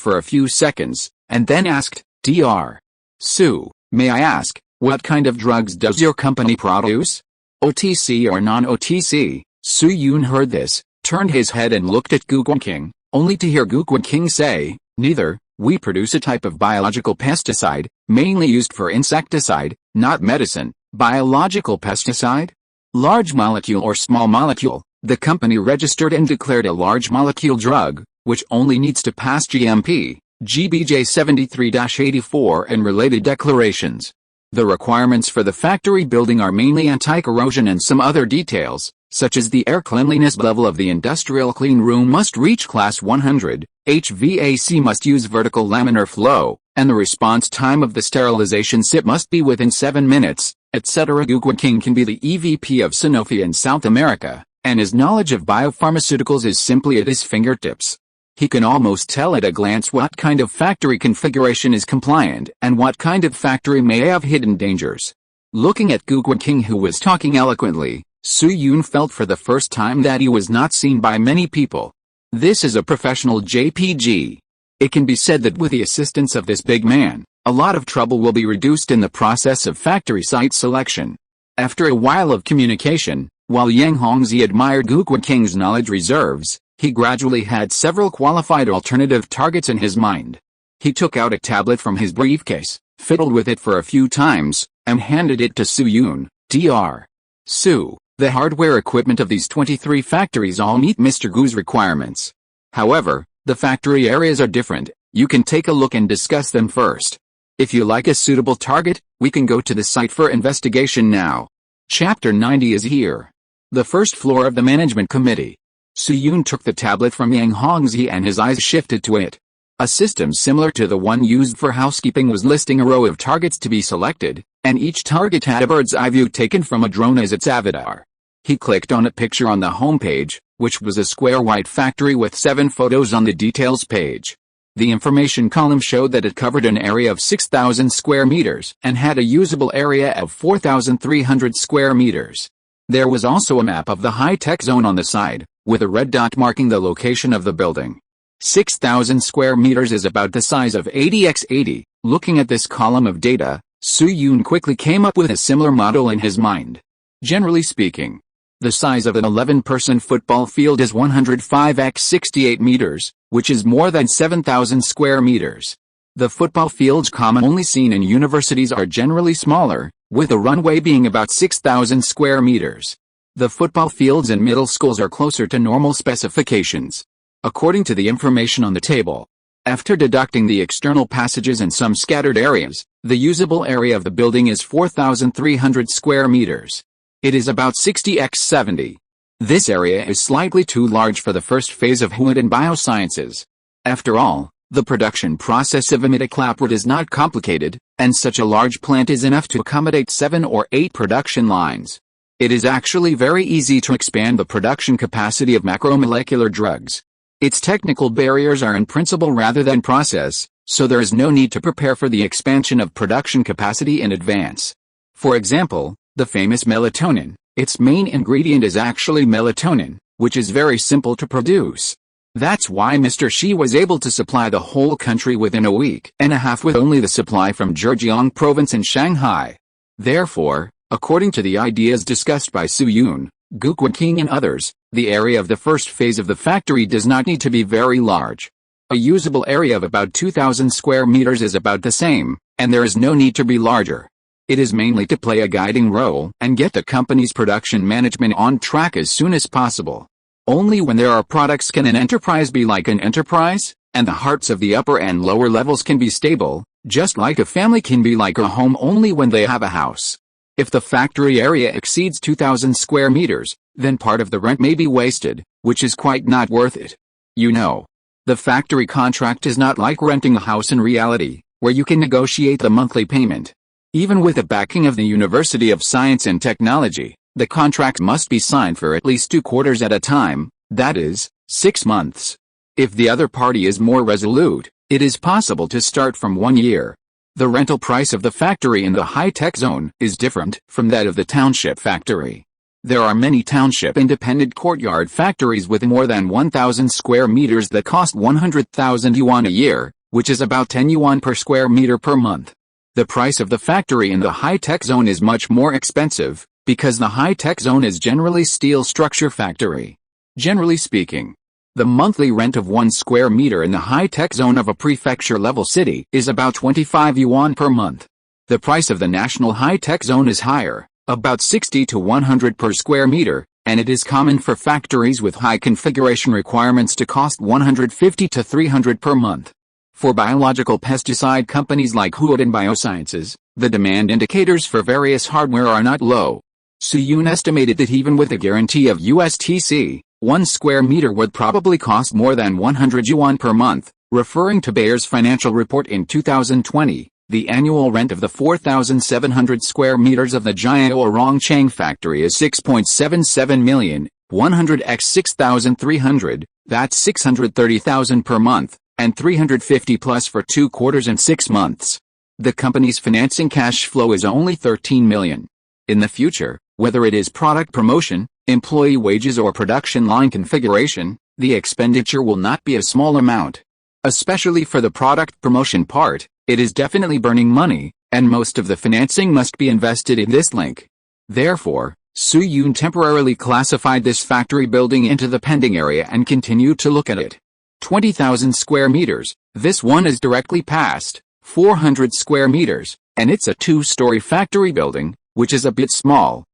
for a few seconds, and then asked, Dr. Su, may I ask, what kind of drugs does your company produce? OTC or non-OTC? Su Yun heard this, turned his head and looked at Gu Guangqing, only to hear Gu Guangqing say, neither. We produce a type of biological pesticide, mainly used for insecticide, not medicine. Biological pesticide? Large molecule or small molecule? The company registered and declared a large molecule drug, which only needs to pass GMP, GBJ 73-84 and related declarations. The requirements for the factory building are mainly anti-corrosion and some other details, such as the air cleanliness level of the industrial clean room must reach class 100, HVAC must use vertical laminar flow, and the response time of the sterilization SIP must be within 7 minutes, etc. Gu Guiqing can be the EVP of Sanofi in South America, and his knowledge of biopharmaceuticals is simply at his fingertips. He can almost tell at a glance what kind of factory configuration is compliant and what kind of factory may have hidden dangers. Looking at Gu Guiqing, who was talking eloquently, Su Yun felt for the first time that he was not seen by many people. This is a professional JPG. It can be said that with the assistance of this big man, a lot of trouble will be reduced in the process of factory site selection. After a while of communication, while Yang Hongzi admired Gu Guiqing's knowledge reserves, he gradually had several qualified alternative targets in his mind. He took out a tablet from his briefcase, fiddled with it for a few times, and handed it to Su Yun. Dr. Su, the hardware equipment of these 23 factories all meet Mr. Gu's requirements. However, the factory areas are different. You can take a look and discuss them first. If you like a suitable target, we can go to the site for investigation now. Chapter 90 is here. The first floor of the management committee. Su Yun took the tablet from Yang Hongzi and his eyes shifted to it. A system similar to the one used for housekeeping was listing a row of targets to be selected, and each target had a bird's eye view taken from a drone as its avatar. He clicked on a picture on the homepage, which was a square white factory with 7 photos on the details page. The information column showed that it covered an area of 6,000 square meters and had a usable area of 4,300 square meters. There was also a map of the high-tech zone on the side, with a red dot marking the location of the building. 6,000 square meters is about the size of 80x80. Looking at this column of data, Su Yun quickly came up with a similar model in his mind. Generally speaking, the size of an 11-person football field is 105x68 meters, which is more than 7,000 square meters. The football fields commonly seen in universities are generally smaller, with a runway being about 6,000 square meters. The football fields in middle schools are closer to normal specifications. According to the information on the table, after deducting the external passages and some scattered areas, the usable area of the building is 4,300 square meters. It is about 60x70. This area is slightly too large for the first phase of Huad in biosciences. After all, the production process of imidacloprid is not complicated, and such a large plant is enough to accommodate 7 or 8 production lines. It is actually very easy to expand the production capacity of macromolecular drugs. Its technical barriers are in principle rather than process, so there is no need to prepare for the expansion of production capacity in advance. For example, the famous melatonin, its main ingredient is actually melatonin, which is very simple to produce. That's why Mr. Shi was able to supply the whole country within a week and a half with only the supply from Zhejiang province in Shanghai. Therefore, according to the ideas discussed by Su Yun, Gu Guiqing and others, the area of the first phase of the factory does not need to be very large. A usable area of about 2,000 square meters is about the same, and there is no need to be larger. It is mainly to play a guiding role and get the company's production management on track as soon as possible. Only when there are products can an enterprise be like an enterprise, and the hearts of the upper and lower levels can be stable, just like a family can be like a home only when they have a house. If the factory area exceeds 2,000 square meters, then part of the rent may be wasted, which is quite not worth it. You know, the factory contract is not like renting a house in reality, where you can negotiate the monthly payment. Even with the backing of the University of Science and Technology, the contract must be signed for at least 2 quarters at a time, that is, 6 months. If the other party is more resolute, it is possible to start from 1 year. The rental price of the factory in the high-tech zone is different from that of the township factory. There are many township independent courtyard factories with more than 1,000 square meters that cost 100,000 yuan a year, which is about 10 yuan per square meter per month. The price of the factory in the high-tech zone is much more expensive, because the high-tech zone is generally steel structure factory. Generally speaking, the monthly rent of 1 square meter in the high-tech zone of a prefecture-level city is about 25 yuan per month. The price of the national high-tech zone is higher, about 60 to 100 per square meter, and it is common for factories with high configuration requirements to cost 150 to 300 per month. For biological pesticide companies like Huadin Biosciences, The demand indicators for various hardware are not low. Su-Yoon estimated that even with a guarantee of USTC, 1 square meter would probably cost more than 100 yuan per month. Referring to Bayer's financial report in 2020, the annual rent of the 4,700 square meters of the Jiao Rongcheng factory is 6.77 million, 100 x 6,300, that's 630,000 per month, and 350 plus for 2 quarters and 6 months. The company's financing cash flow is only 13 million. In the future, whether it is product promotion, employee wages or production line configuration, the expenditure will not be a small amount. Especially for the product promotion part, it is definitely burning money, and most of the financing must be invested in this link. Therefore, Su-Yoon temporarily classified this factory building into the pending area and continued to look at it. 20,000 square meters, this one is directly past 400 square meters, and it's a 2-story factory building, which is a bit small.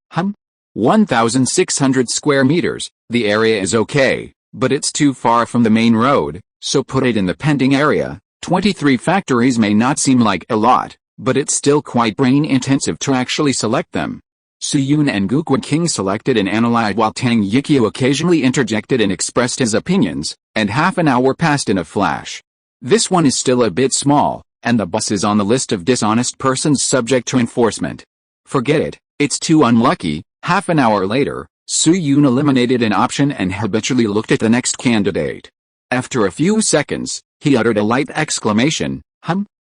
1,600 square meters, the area is okay, but it's too far from the main road, so put it in the pending area. 23 factories may not seem like a lot, but it's still quite brain-intensive to actually select them. Su-Yoon and Gu Guiqing selected and analyzed while Tang Yiqiu occasionally interjected and expressed his opinions, and half an hour passed in a flash. This one is still a bit small, and the boss is on the list of dishonest persons subject to enforcement. Forget it, it's too unlucky. Half an hour later, Su-Yoon eliminated an option and habitually looked at the next candidate. After a few seconds, he uttered a light exclamation,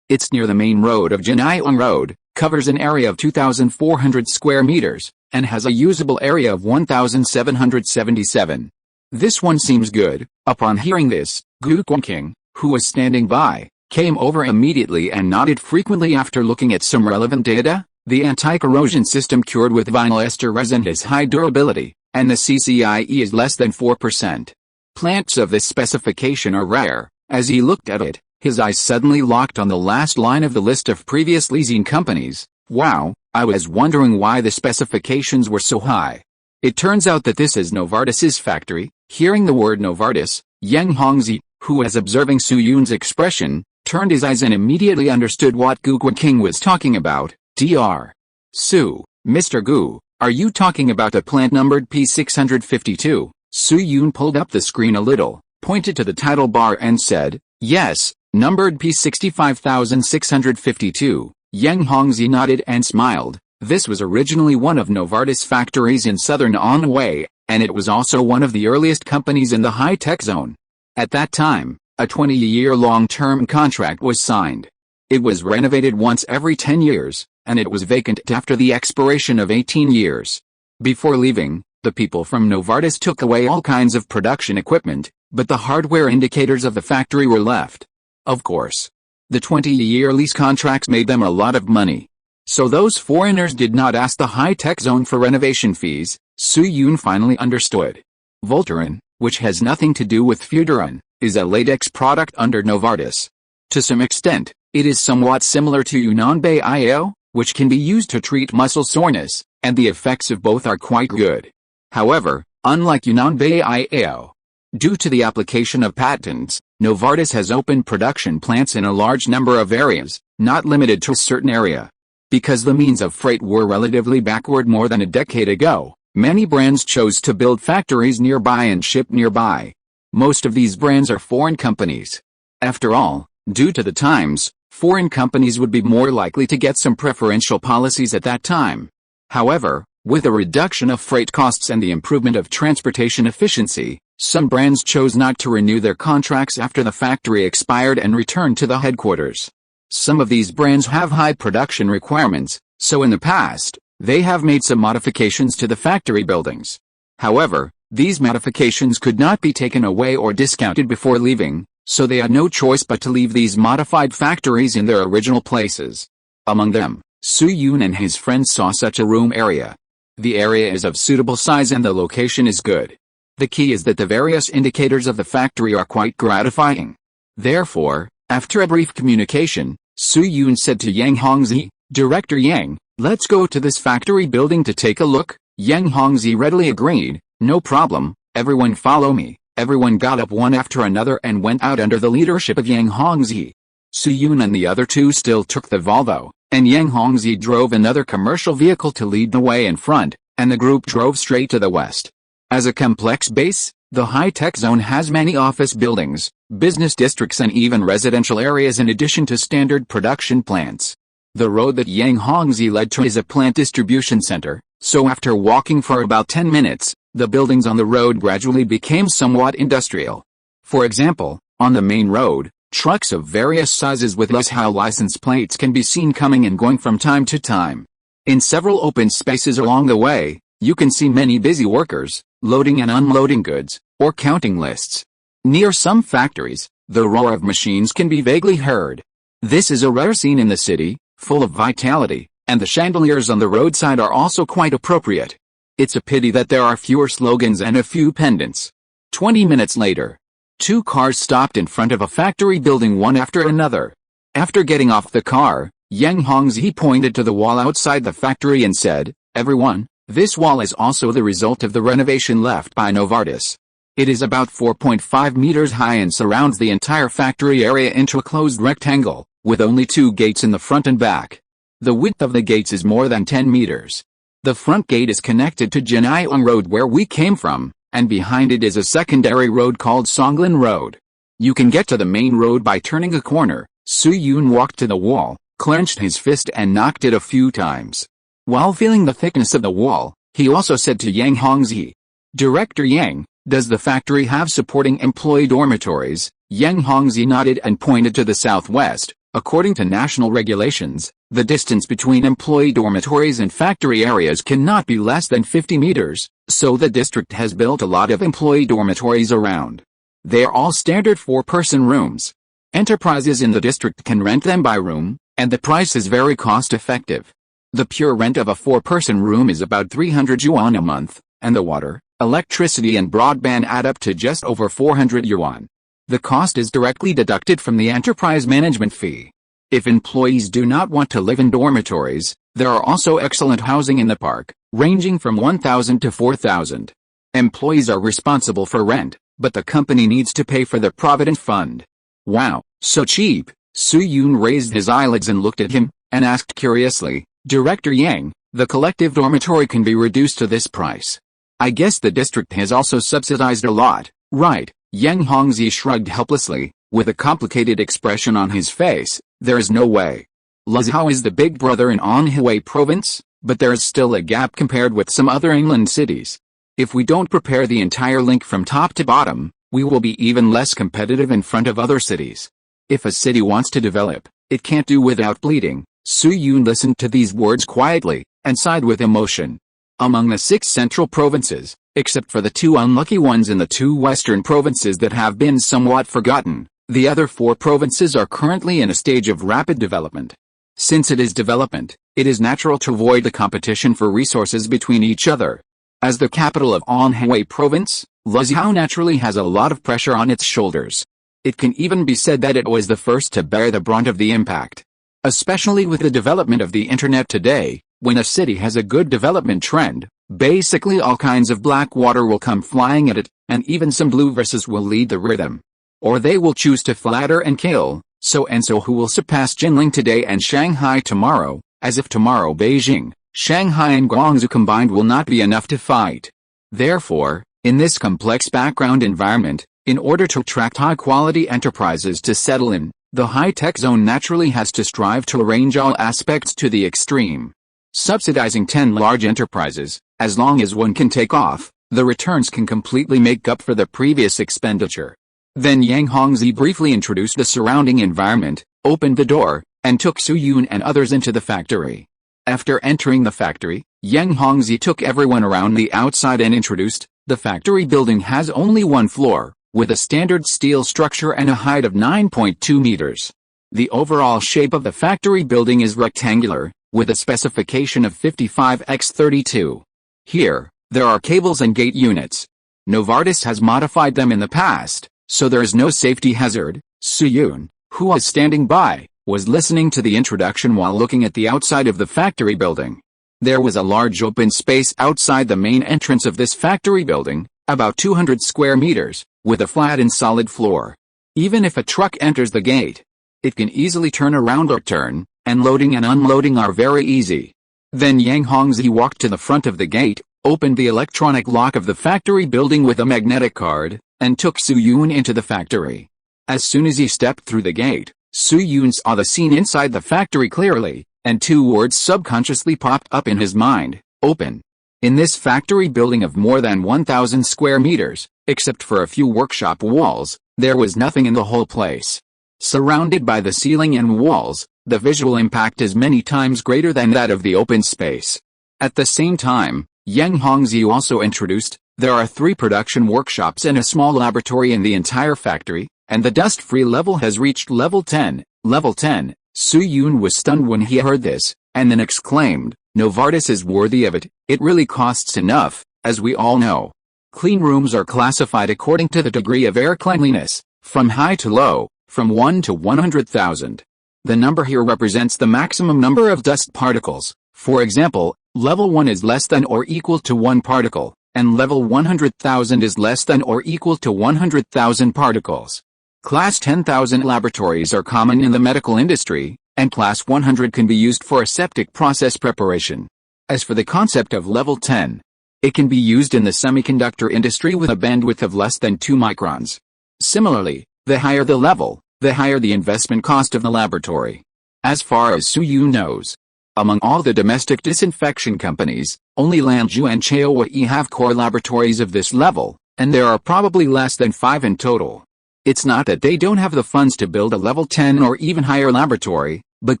It's near the main road of Jinayong Road, covers an area of 2,400 square meters, and has a usable area of 1,777. This one seems good. Upon hearing this, Gu Guiqing, who was standing by, came over immediately and nodded frequently after looking at some relevant data. The anti-corrosion system cured with vinyl ester resin has high durability, and the CCIE is less than 4%. Plants of this specification are rare. As he looked at it, his eyes suddenly locked on the last line of the list of previous leasing companies. Wow, I was wondering why the specifications were so high. It turns out that this is Novartis's factory. Hearing the word Novartis, Yang Hongzi, who was observing Su-Yoon's expression, turned his eyes and immediately understood what Gu Guiqing was talking about. Dr. Su, Mr. Gu, are you talking about the plant numbered P652? Su-Yoon pulled up the screen a little, pointed to the title bar and said, yes, numbered P65652. Yang Hongzi nodded and smiled. This was originally one of Novartis factories in southern Anhui, and it was also one of the earliest companies in the high-tech zone. At that time, a 20-year long-term contract was signed. It was renovated once every 10 years, and it was vacant after the expiration of 18 years. Before leaving, the people from Novartis took away all kinds of production equipment, but the hardware indicators of the factory were left. Of course, the 20-year lease contracts made them a lot of money. So those foreigners did not ask the high-tech zone for renovation fees. Su-Yoon finally understood. Voltaren, which has nothing to do with Futuron, is a latex product under Novartis. To some extent, it is somewhat similar to Yunnan-Bei-Io, which can be used to treat muscle soreness, and the effects of both are quite good. However, unlike Yunnan-Bei-Io, due to the application of patents, Novartis has opened production plants in a large number of areas, not limited to a certain area. Because the means of freight were relatively backward more than a decade ago, many brands chose to build factories nearby and ship nearby. Most of these brands are foreign companies. After all, due to the times, foreign companies would be more likely to get some preferential policies at that time. However, with a reduction of freight costs and the improvement of transportation efficiency, some brands chose not to renew their contracts after the factory expired and returned to the headquarters. Some of these brands have high production requirements, so in the past, they have made some modifications to the factory buildings. However, these modifications could not be taken away or discounted before leaving, so they had no choice but to leave these modified factories in their original places. Among them, Su-Yoon and his friends saw such a room area. The area is of suitable size and the location is good. The key is that the various indicators of the factory are quite gratifying. Therefore, after a brief communication, Su-Yoon said to Yang Hongzi, Director Yang, let's go to this factory building to take a look. Yang Hongzi readily agreed, no problem, everyone follow me. Everyone got up one after another and went out under the leadership of Yang Hongzi. Su-Yoon and the other two still took the Volvo, and Yang Hongzhi drove another commercial vehicle to lead the way in front, and the group drove straight to the west. As a complex base, the high-tech zone has many office buildings, business districts and even residential areas in addition to standard production plants. The road that Yang Hongzhi led to is a plant distribution center, so after walking for about 10 minutes, the buildings on the road gradually became somewhat industrial. For example, on the main road, trucks of various sizes with Li Feiyu license plates can be seen coming and going from time to time. In several open spaces along the way, you can see many busy workers, loading and unloading goods, or counting lists. Near some factories, the roar of machines can be vaguely heard. This is a rare scene in the city, full of vitality, and the chandeliers on the roadside are also quite appropriate. It's a pity that there are fewer slogans and a few pendants. 20 minutes later, 2 cars stopped in front of a factory building one after another. After getting off the car, Yang Hongzhi pointed to the wall outside the factory and said, "Everyone, this wall is also the result of the renovation left by Novartis. It is about 4.5 meters high and surrounds the entire factory area into a closed rectangle, with only 2 gates in the front and back. The width of the gates is more than 10 meters. The front gate is connected to Jinayong Road where we came from, and behind it is a secondary road called Songlin Road. You can get to the main road by turning a corner." Su Yun walked to the wall, clenched his fist and knocked it a few times. While feeling the thickness of the wall, he also said to Yang Hongzhi, "Director Yang, does the factory have supporting employee dormitories?" Yang Hongzhi nodded and pointed to the southwest. According to national regulations, the distance between employee dormitories and factory areas cannot be less than 50 meters, so the district has built a lot of employee dormitories around. They are all standard 4-person rooms. Enterprises in the district can rent them by room, and the price is very cost-effective. The pure rent of a 4-person room is about 300 yuan a month, and the water, electricity and broadband add up to just over 400 yuan. The cost is directly deducted from the enterprise management fee. If employees do not want to live in dormitories, there are also excellent housing in the park, ranging from 1,000 to 4,000. Employees are responsible for rent, but the company needs to pay for the provident fund. "Wow, so cheap." Su Yun raised his eyelids and looked at him, and asked curiously, "Director Yang, the collective dormitory can be reduced to this price. I guess the district has also subsidized a lot, right?" Yang Hongzhi shrugged helplessly, with a complicated expression on his face. "There is no way. Lizhou is the big brother in Anhui province, but there is still a gap compared with some other inland cities. If we don't prepare the entire link from top to bottom, we will be even less competitive in front of other cities. If a city wants to develop, it can't do without bleeding." Su Yun listened to these words quietly, and sighed with emotion. Among the 6 central provinces, except for the 2 unlucky ones in the 2 western provinces that have been somewhat forgotten, the other 4 provinces are currently in a stage of rapid development. Since it is development, it is natural to avoid the competition for resources between each other. As the capital of Anhui province, Lizhou naturally has a lot of pressure on its shoulders. It can even be said that it was the first to bear the brunt of the impact. Especially with the development of the internet today, when a city has a good development trend, basically all kinds of black water will come flying at it, and even some blue verses will lead the rhythm. Or they will choose to flatter and kill, so and so who will surpass Jinling today and Shanghai tomorrow, as if tomorrow Beijing, Shanghai and Guangzhou combined will not be enough to fight. Therefore, in this complex background environment, in order to attract high-quality enterprises to settle in, the high-tech zone naturally has to strive to arrange all aspects to the extreme. Subsidizing 10 large enterprises, as long as one can take off, the returns can completely make up for the previous expenditure. Then Yang Hongzhi briefly introduced the surrounding environment, opened the door, and took Su Yun and others into the factory. After entering the factory, Yang Hongzhi took everyone around the outside and introduced, the factory building has only 1 floor, with a standard steel structure and a height of 9.2 meters. The overall shape of the factory building is rectangular, with a specification of 55x32. Here, there are cables and gate units. Novartis has modified them in the past, so there is no safety hazard. Su Yun, who was standing by, was listening to the introduction while looking at the outside of the factory building. There was a large open space outside the main entrance of this factory building, about 200 square meters, with a flat and solid floor. Even if a truck enters the gate, it can easily turn around or turn, and loading and unloading are very easy. Then Yang Hongzhi walked to the front of the gate, opened the electronic lock of the factory building with a magnetic card, and took Su Yun into the factory. As soon as he stepped through the gate, Su Yun saw the scene inside the factory clearly, and two words subconsciously popped up in his mind: open. In this factory building of more than 1,000 square meters, except for a few workshop walls, there was nothing in the whole place. Surrounded by the ceiling and walls, the visual impact is many times greater than that of the open space. At the same time, Yang Hongzhi also introduced, there are 3 production workshops and a small laboratory in the entire factory, and the dust-free level has reached level 10. Level 10. Su Yun was stunned when he heard this, and then exclaimed, Novartis is worthy of it. It really costs enough, as we all know. Clean rooms are classified according to the degree of air cleanliness, from high to low, from 1 to 100,000. The number here represents the maximum number of dust particles. For example, level 1 is less than or equal to 1 particle, and level 100,000 is less than or equal to 100,000 particles. Class 10,000 laboratories are common in the medical industry, and Class 100 can be used for aseptic process preparation. As for the concept of level 10, it can be used in the semiconductor industry with a bandwidth of less than 2 microns. Similarly, the higher the level, the higher the investment cost of the laboratory. As far as Su Yun knows, among all the domestic disinfection companies, only Lanzhou and Chaoyi have core laboratories of this level, and there are probably less than 5 in total. It's not that they don't have the funds to build a level 10 or even higher laboratory, but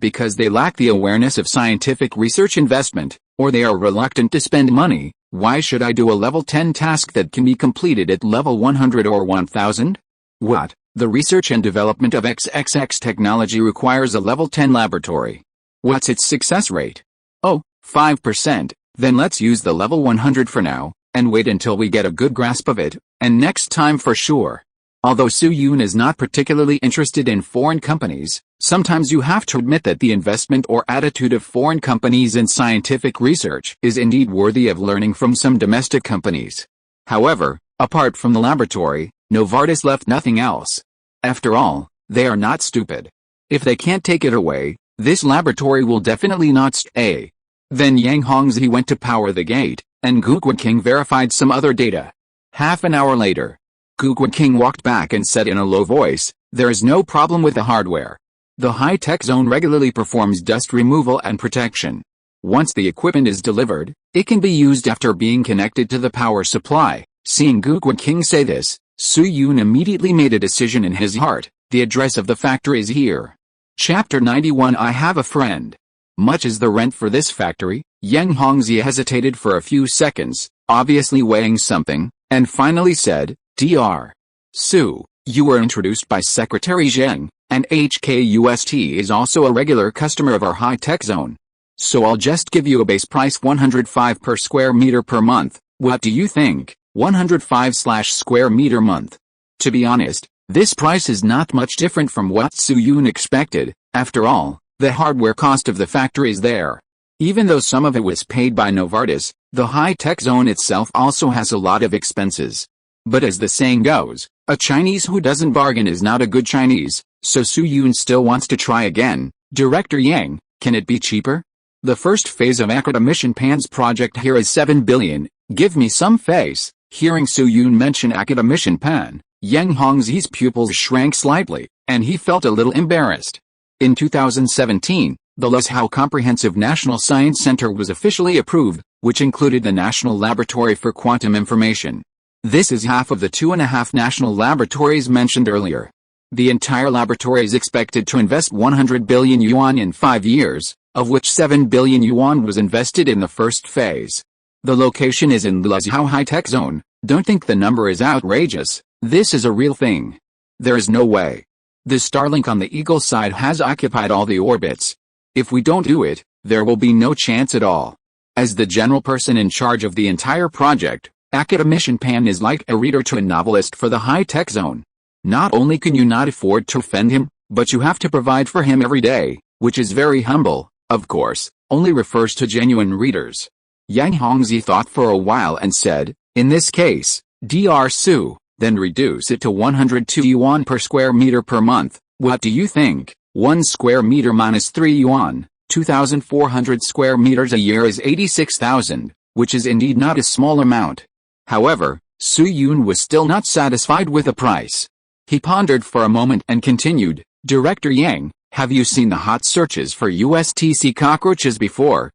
because they lack the awareness of scientific research investment, or they are reluctant to spend money. Why should I do a level 10 task that can be completed at level 100 or 1000? What? The research and development of XXX technology requires a level 10 laboratory. What's its success rate? Oh, 5%. Then let's use the level 100 for now, and wait until we get a good grasp of it, and next time for sure. Although Su Yun is not particularly interested in foreign companies, sometimes you have to admit that the investment or attitude of foreign companies in scientific research is indeed worthy of learning from some domestic companies. However, apart from the laboratory, Novartis left nothing else. After all, they are not stupid. If they can't take it away, this laboratory will definitely not stay. Then Yang Hongzhi went to power the gate, and Gu Guoqing verified some other data. Half an hour later, Gu Guoqing walked back and said in a low voice, there is no problem with the hardware. The high-tech zone regularly performs dust removal and protection. Once the equipment is delivered, it can be used after being connected to the power supply. Seeing Gu Guoqing say this, Su Yun immediately made a decision in his heart. The address of the factory is here. Chapter 91. I have a friend. Much is the rent for this factory? Yang Hongzhi hesitated for a few seconds, obviously weighing something, and finally said, Dr. Su, you were introduced by Secretary Zheng, and HKUST is also a regular customer of our high-tech zone. So I'll just give you a base price 105 per square meter per month. What do you think? 105/square meter month. To be honest, this price is not much different from what Su Yun expected. After all, the hardware cost of the factory is there. Even though some of it was paid by Novartis, the high-tech zone itself also has a lot of expenses. But as the saying goes, a Chinese who doesn't bargain is not a good Chinese, so Su Yun still wants to try again. Director Yang, can it be cheaper? The first phase of Academician Pan's project here is 7 billion, give me some face. Hearing Su Yun mention Academician Pan, Yang Hongzhi's pupils shrank slightly, and he felt a little embarrassed. In 2017, the Luzhou Comprehensive National Science Center was officially approved, which included the National Laboratory for Quantum Information. This is half of the 2.5 national laboratories mentioned earlier. The entire laboratory is expected to invest 100 billion yuan in 5 years, of which 7 billion yuan was invested in the first phase. The location is in the Luzhou high-tech zone. Don't think the number is outrageous. This is a real thing. There is no way. The Starlink on the Eagle side has occupied all the orbits. If we don't do it, there will be no chance at all. As the general person in charge of the entire project, Academician Pan is like a reader to a novelist for the high-tech zone. Not only can you not afford to offend him, but you have to provide for him every day, which is very humble, of course, only refers to genuine readers. Yang Hongzhi thought for a while and said, in this case, Dr. Su, then reduce it to 102 yuan per square meter per month. What do you think? 1 square meter minus 3 yuan, 2,400 square meters a year is 86,000, which is indeed not a small amount. However, Su Yun was still not satisfied with the price. He pondered for a moment and continued, Director Yang, have you seen the hot searches for USTC cockroaches before?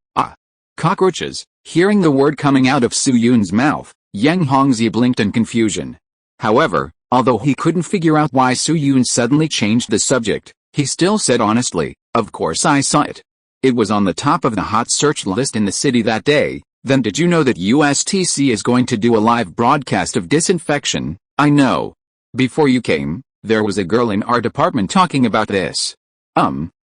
Cockroaches. Hearing the word coming out of Su Yun's mouth, Yang Hongzi blinked in confusion. However, although he couldn't figure out why Su Yun suddenly changed the subject, he still said honestly, of course I saw it. It was on the top of the hot search list in the city that day. Then did you know that USTC is going to do a live broadcast of disinfection? I know. Before you came, there was a girl in our department talking about this.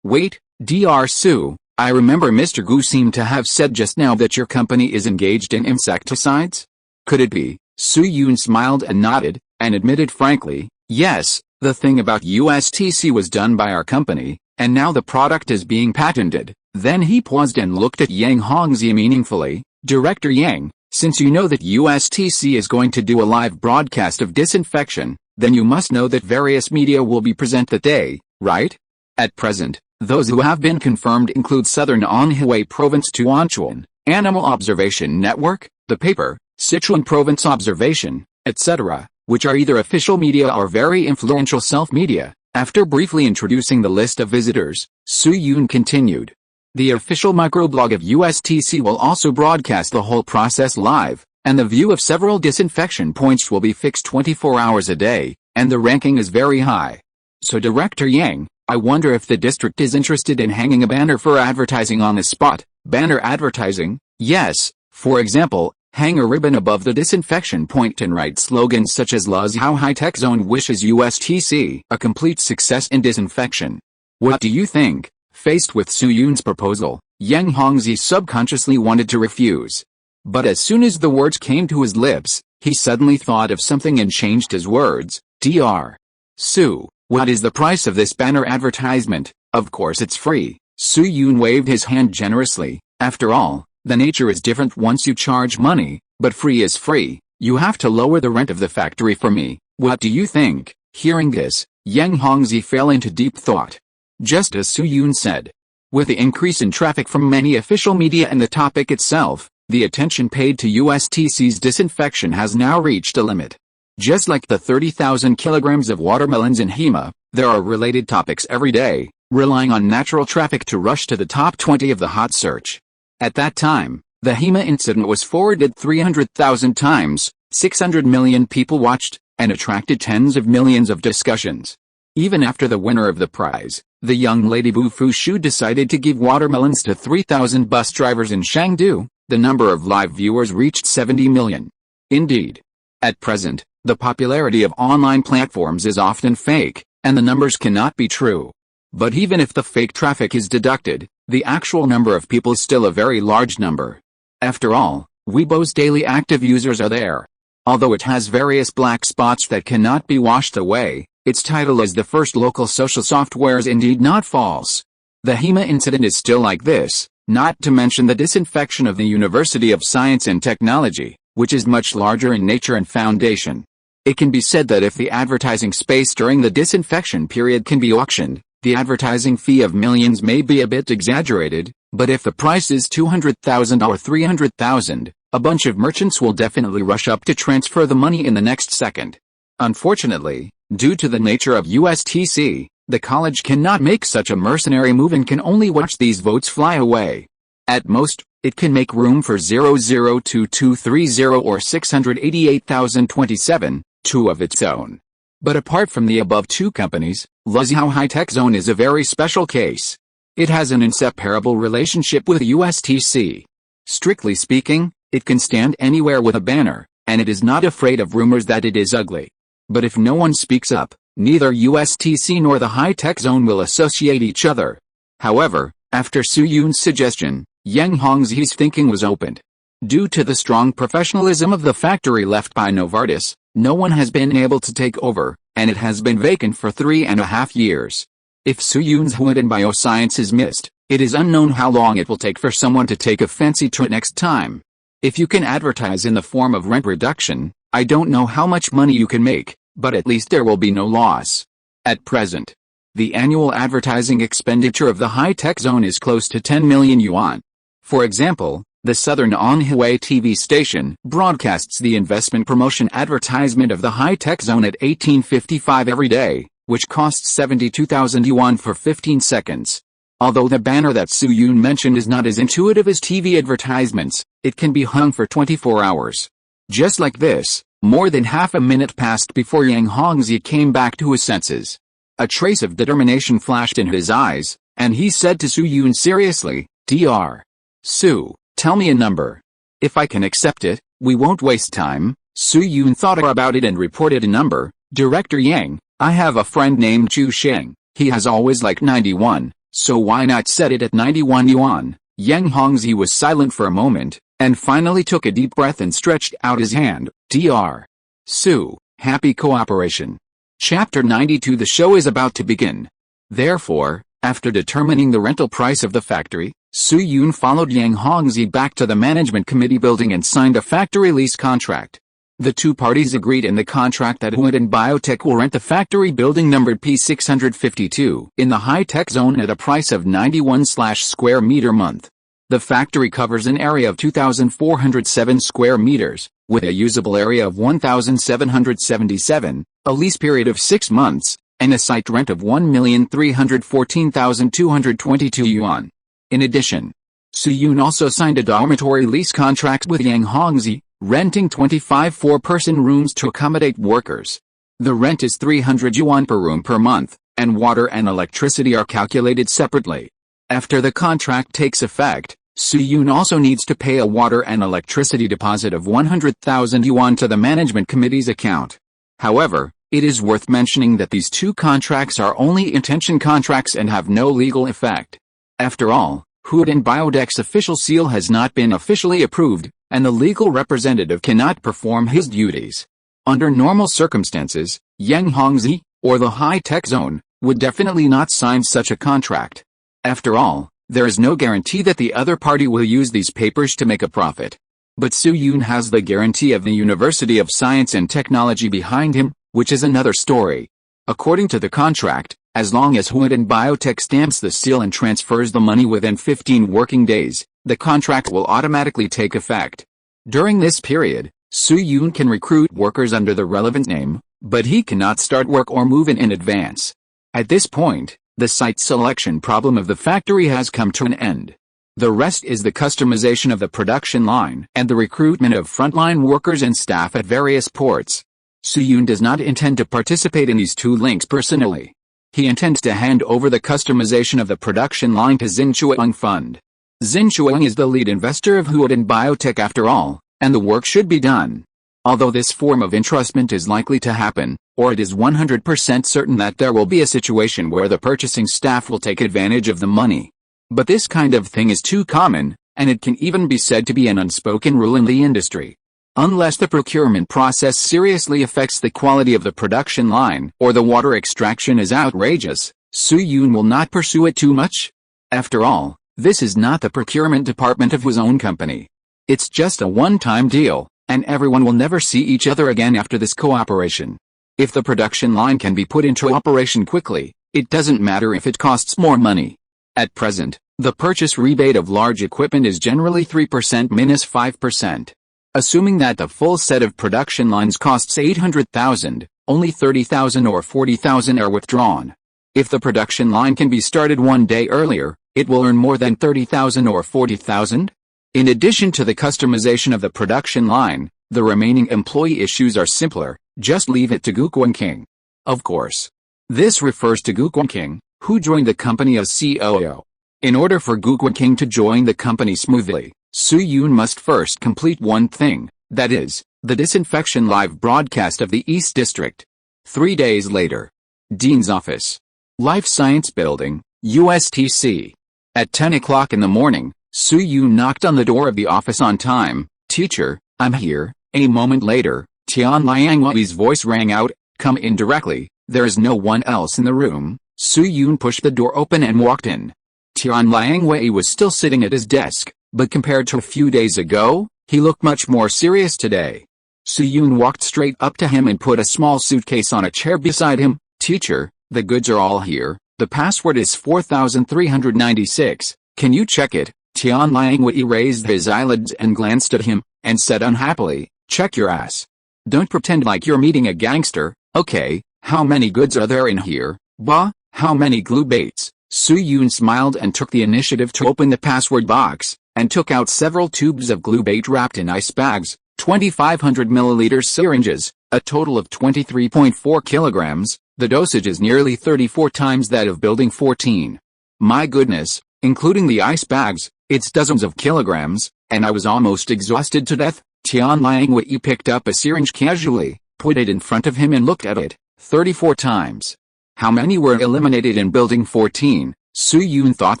Wait, Dr. Su, I remember Mr. Gu seemed to have said just now that your company is engaged in insecticides? Could it be? Su Yun smiled and nodded, and admitted frankly, yes, the thing about USTC was done by our company, and now the product is being patented. Then he paused and looked at Yang Hongzi meaningfully. Director Yang, since you know that USTC is going to do a live broadcast of disinfection, then you must know that various media will be present that day, right? At present, those who have been confirmed include Southern Anhui Province Tuanchuan, Animal Observation Network, the paper, Sichuan Province Observation, etc., which are either official media or very influential self-media. After briefly introducing the list of visitors, Su Yun continued. The official microblog of USTC will also broadcast the whole process live, and the view of several disinfection points will be fixed 24 hours a day, and the ranking is very high. So Director Yang, I wonder if the district is interested in hanging a banner for advertising on the spot. Banner advertising? Yes, for example, hang a ribbon above the disinfection point and write slogans such as Luzhou High-Tech Zone wishes USTC a complete success in disinfection. What do you think? Faced with Su Yun's proposal, Yang Hongzi subconsciously wanted to refuse. But as soon as the words came to his lips, he suddenly thought of something and changed his words. Dr. Su, what is the price of this banner advertisement? Of course it's free. Su Yun waved his hand generously. After all, the nature is different once you charge money, but free is free. You have to lower the rent of the factory for me. What do you think? Hearing this, Yang Hongzi fell into deep thought. Just as Su Yun said. With the increase in traffic from many official media and the topic itself, the attention paid to USTC's disinfection has now reached a limit. Just like the 30,000 kilograms of watermelons in Hema, there are related topics every day, relying on natural traffic to rush to the top 20 of the hot search. At that time, the Hema incident was forwarded 300,000 times, 600 million people watched, and attracted tens of millions of discussions. Even after the winner of the prize, the young lady Bu Fushu decided to give watermelons to 3,000 bus drivers in Chengdu, the number of live viewers reached 70 million. Indeed. At present, the popularity of online platforms is often fake, and the numbers cannot be true. But even if the fake traffic is deducted, the actual number of people is still a very large number. After all, Weibo's daily active users are there. Although it has various black spots that cannot be washed away, its title as the first local social software is indeed not false. The Hema incident is still like this, not to mention the disinfection of the University of Science and Technology, which is much larger in nature and foundation. It can be said that if the advertising space during the disinfection period can be auctioned, the advertising fee of millions may be a bit exaggerated, but if the price is 200,000 or 300,000, a bunch of merchants will definitely rush up to transfer the money in the next second. Unfortunately, due to the nature of USTC, the college cannot make such a mercenary move and can only watch these votes fly away. At most, it can make room for 002230 or 688,027, two of its own. But apart from the above two companies, Luzhou High-Tech Zone is a very special case. It has an inseparable relationship with USTC. Strictly speaking, it can stand anywhere with a banner, and it is not afraid of rumors that it is ugly. But if no one speaks up, neither USTC nor the high-tech zone will associate each other. However, after Su Yun's suggestion, Yang Hongzi's thinking was opened. Due to the strong professionalism of the factory left by Novartis, no one has been able to take over, and it has been vacant for 3.5 years. If Su Yun's Huadong Bioscience is missed, it is unknown how long it will take for someone to take a fancy to it next time. If you can advertise in the form of rent reduction, I don't know how much money you can make, but at least there will be no loss. At present, The annual advertising expenditure of the high-tech zone is close to 10 million yuan. For example, the Southern Anhui TV station broadcasts the investment promotion advertisement of the high-tech zone at 18:55 every day, which costs 72,000 yuan for 15 seconds. Although the banner that Su Yun mentioned is not as intuitive as TV advertisements, it can be hung for 24 hours. Just like this, more than half a minute passed before Yang Hongzi came back to his senses. A trace of determination flashed in his eyes, and he said to Su Yun seriously, "Dr. Su, tell me a number. If I can accept it, we won't waste time." Su Yun thought about it and reported a number. "Director Yang, I have a friend named Chu Sheng. He has always liked 91, so why not set it at 91 yuan?" Yang Hongzi was silent for a moment, and finally took a deep breath and stretched out his hand. "Dr. Su, happy cooperation." Chapter 92. The show is about to begin. Therefore, after determining the rental price of the factory, Su Yun followed Yang Hongzi back to the management committee building and signed a factory lease contract. The two parties agreed in the contract that Huadong Biotech will rent the factory building numbered P652 in the high-tech zone at a price of 91/square meter month. The factory covers an area of 2,407 square meters, with a usable area of 1,777, a lease period of 6 months, and a site rent of 1,314,222 yuan. In addition, Su Yun also signed a dormitory lease contract with Yang Hongzi, renting 25 four-person rooms to accommodate workers. The rent is 300 yuan per room per month, and water and electricity are calculated separately. After the contract takes effect, Su Yun also needs to pay a water and electricity deposit of 100,000 yuan to the management committee's account. However, it is worth mentioning that these two contracts are only intention contracts and have no legal effect. After all, Huadong Biotech's official seal has not been officially approved, and the legal representative cannot perform his duties. Under normal circumstances, Yang Hongzi, or the high-tech zone, would definitely not sign such a contract. After all, there is no guarantee that the other party will use these papers to make a profit. But Su Yun has the guarantee of the University of Science and Technology behind him, which is another story. According to the contract, as long as Huadong Biotech stamps the seal and transfers the money within 15 working days, the contract will automatically take effect. During this period, Su Yun can recruit workers under the relevant name, but he cannot start work or move in advance. At this point, the site selection problem of the factory has come to an end. The rest is the customization of the production line and the recruitment of frontline workers and staff at various ports. Su Yun does not intend to participate in these two links personally. He intends to hand over the customization of the production line to Xinchuang Fund. Xinchuang is the lead investor of Huadong Biotech after all, and the work should be done. Although this form of entrustment is likely to happen, or it is 100% certain that there will be a situation where the purchasing staff will take advantage of the money. But this kind of thing is too common, and it can even be said to be an unspoken rule in the industry. Unless the procurement process seriously affects the quality of the production line or the water extraction is outrageous, Su Yun will not pursue it too much. After all, this is not the procurement department of his own company. It's just a one-time deal, and everyone will never see each other again after this cooperation. If the production line can be put into operation quickly, it doesn't matter if it costs more money. At present, the purchase rebate of large equipment is generally 3% minus 5%. Assuming that the full set of production lines costs 800,000, only 30,000 or 40,000 are withdrawn. If the production line can be started one day earlier, it will earn more than 30,000 or 40,000. In addition to the customization of the production line, the remaining employee issues are simpler. Just leave it to Gu Guangqing. Of course. This refers to Gu Guangqing, who joined the company as COO. In order for Gu Guangqing to join the company smoothly, Su Yun must first complete one thing, that is, the disinfection live broadcast of the East District. 3 days later. Dean's Office. Life Science Building, USTC. At 10 o'clock in the morning, Su Yun knocked on the door of the office on time. "Teacher, I'm here." A moment later, Tian Liangwei's voice rang out, "Come in directly, there is no one else in the room." Su Yun pushed the door open and walked in. Tian Liangwei was still sitting at his desk, but compared to a few days ago, he looked much more serious today. Su Yun walked straight up to him and put a small suitcase on a chair beside him. "Teacher, the goods are all here, The password is 4396. Can you check it? Tian Liangwei raised his eyelids and glanced at him, and said unhappily, check your ass. Don't pretend like you're meeting a gangster. Okay, how many goods are there in here? Bah, how many glue baits? Su Yun smiled and took the initiative to open the password box, and took out several tubes of glue bait wrapped in ice bags, 2,500 milliliter syringes, a total of 23.4 kilograms. The dosage is nearly 34 times that of Building 14. My goodness, including the ice bags, it's dozens of kilograms, and I was almost exhausted to death. Tian Liangwei picked up a syringe casually, put it in front of him and looked at it, 34 times. How many were eliminated in Building 14? Su Yun thought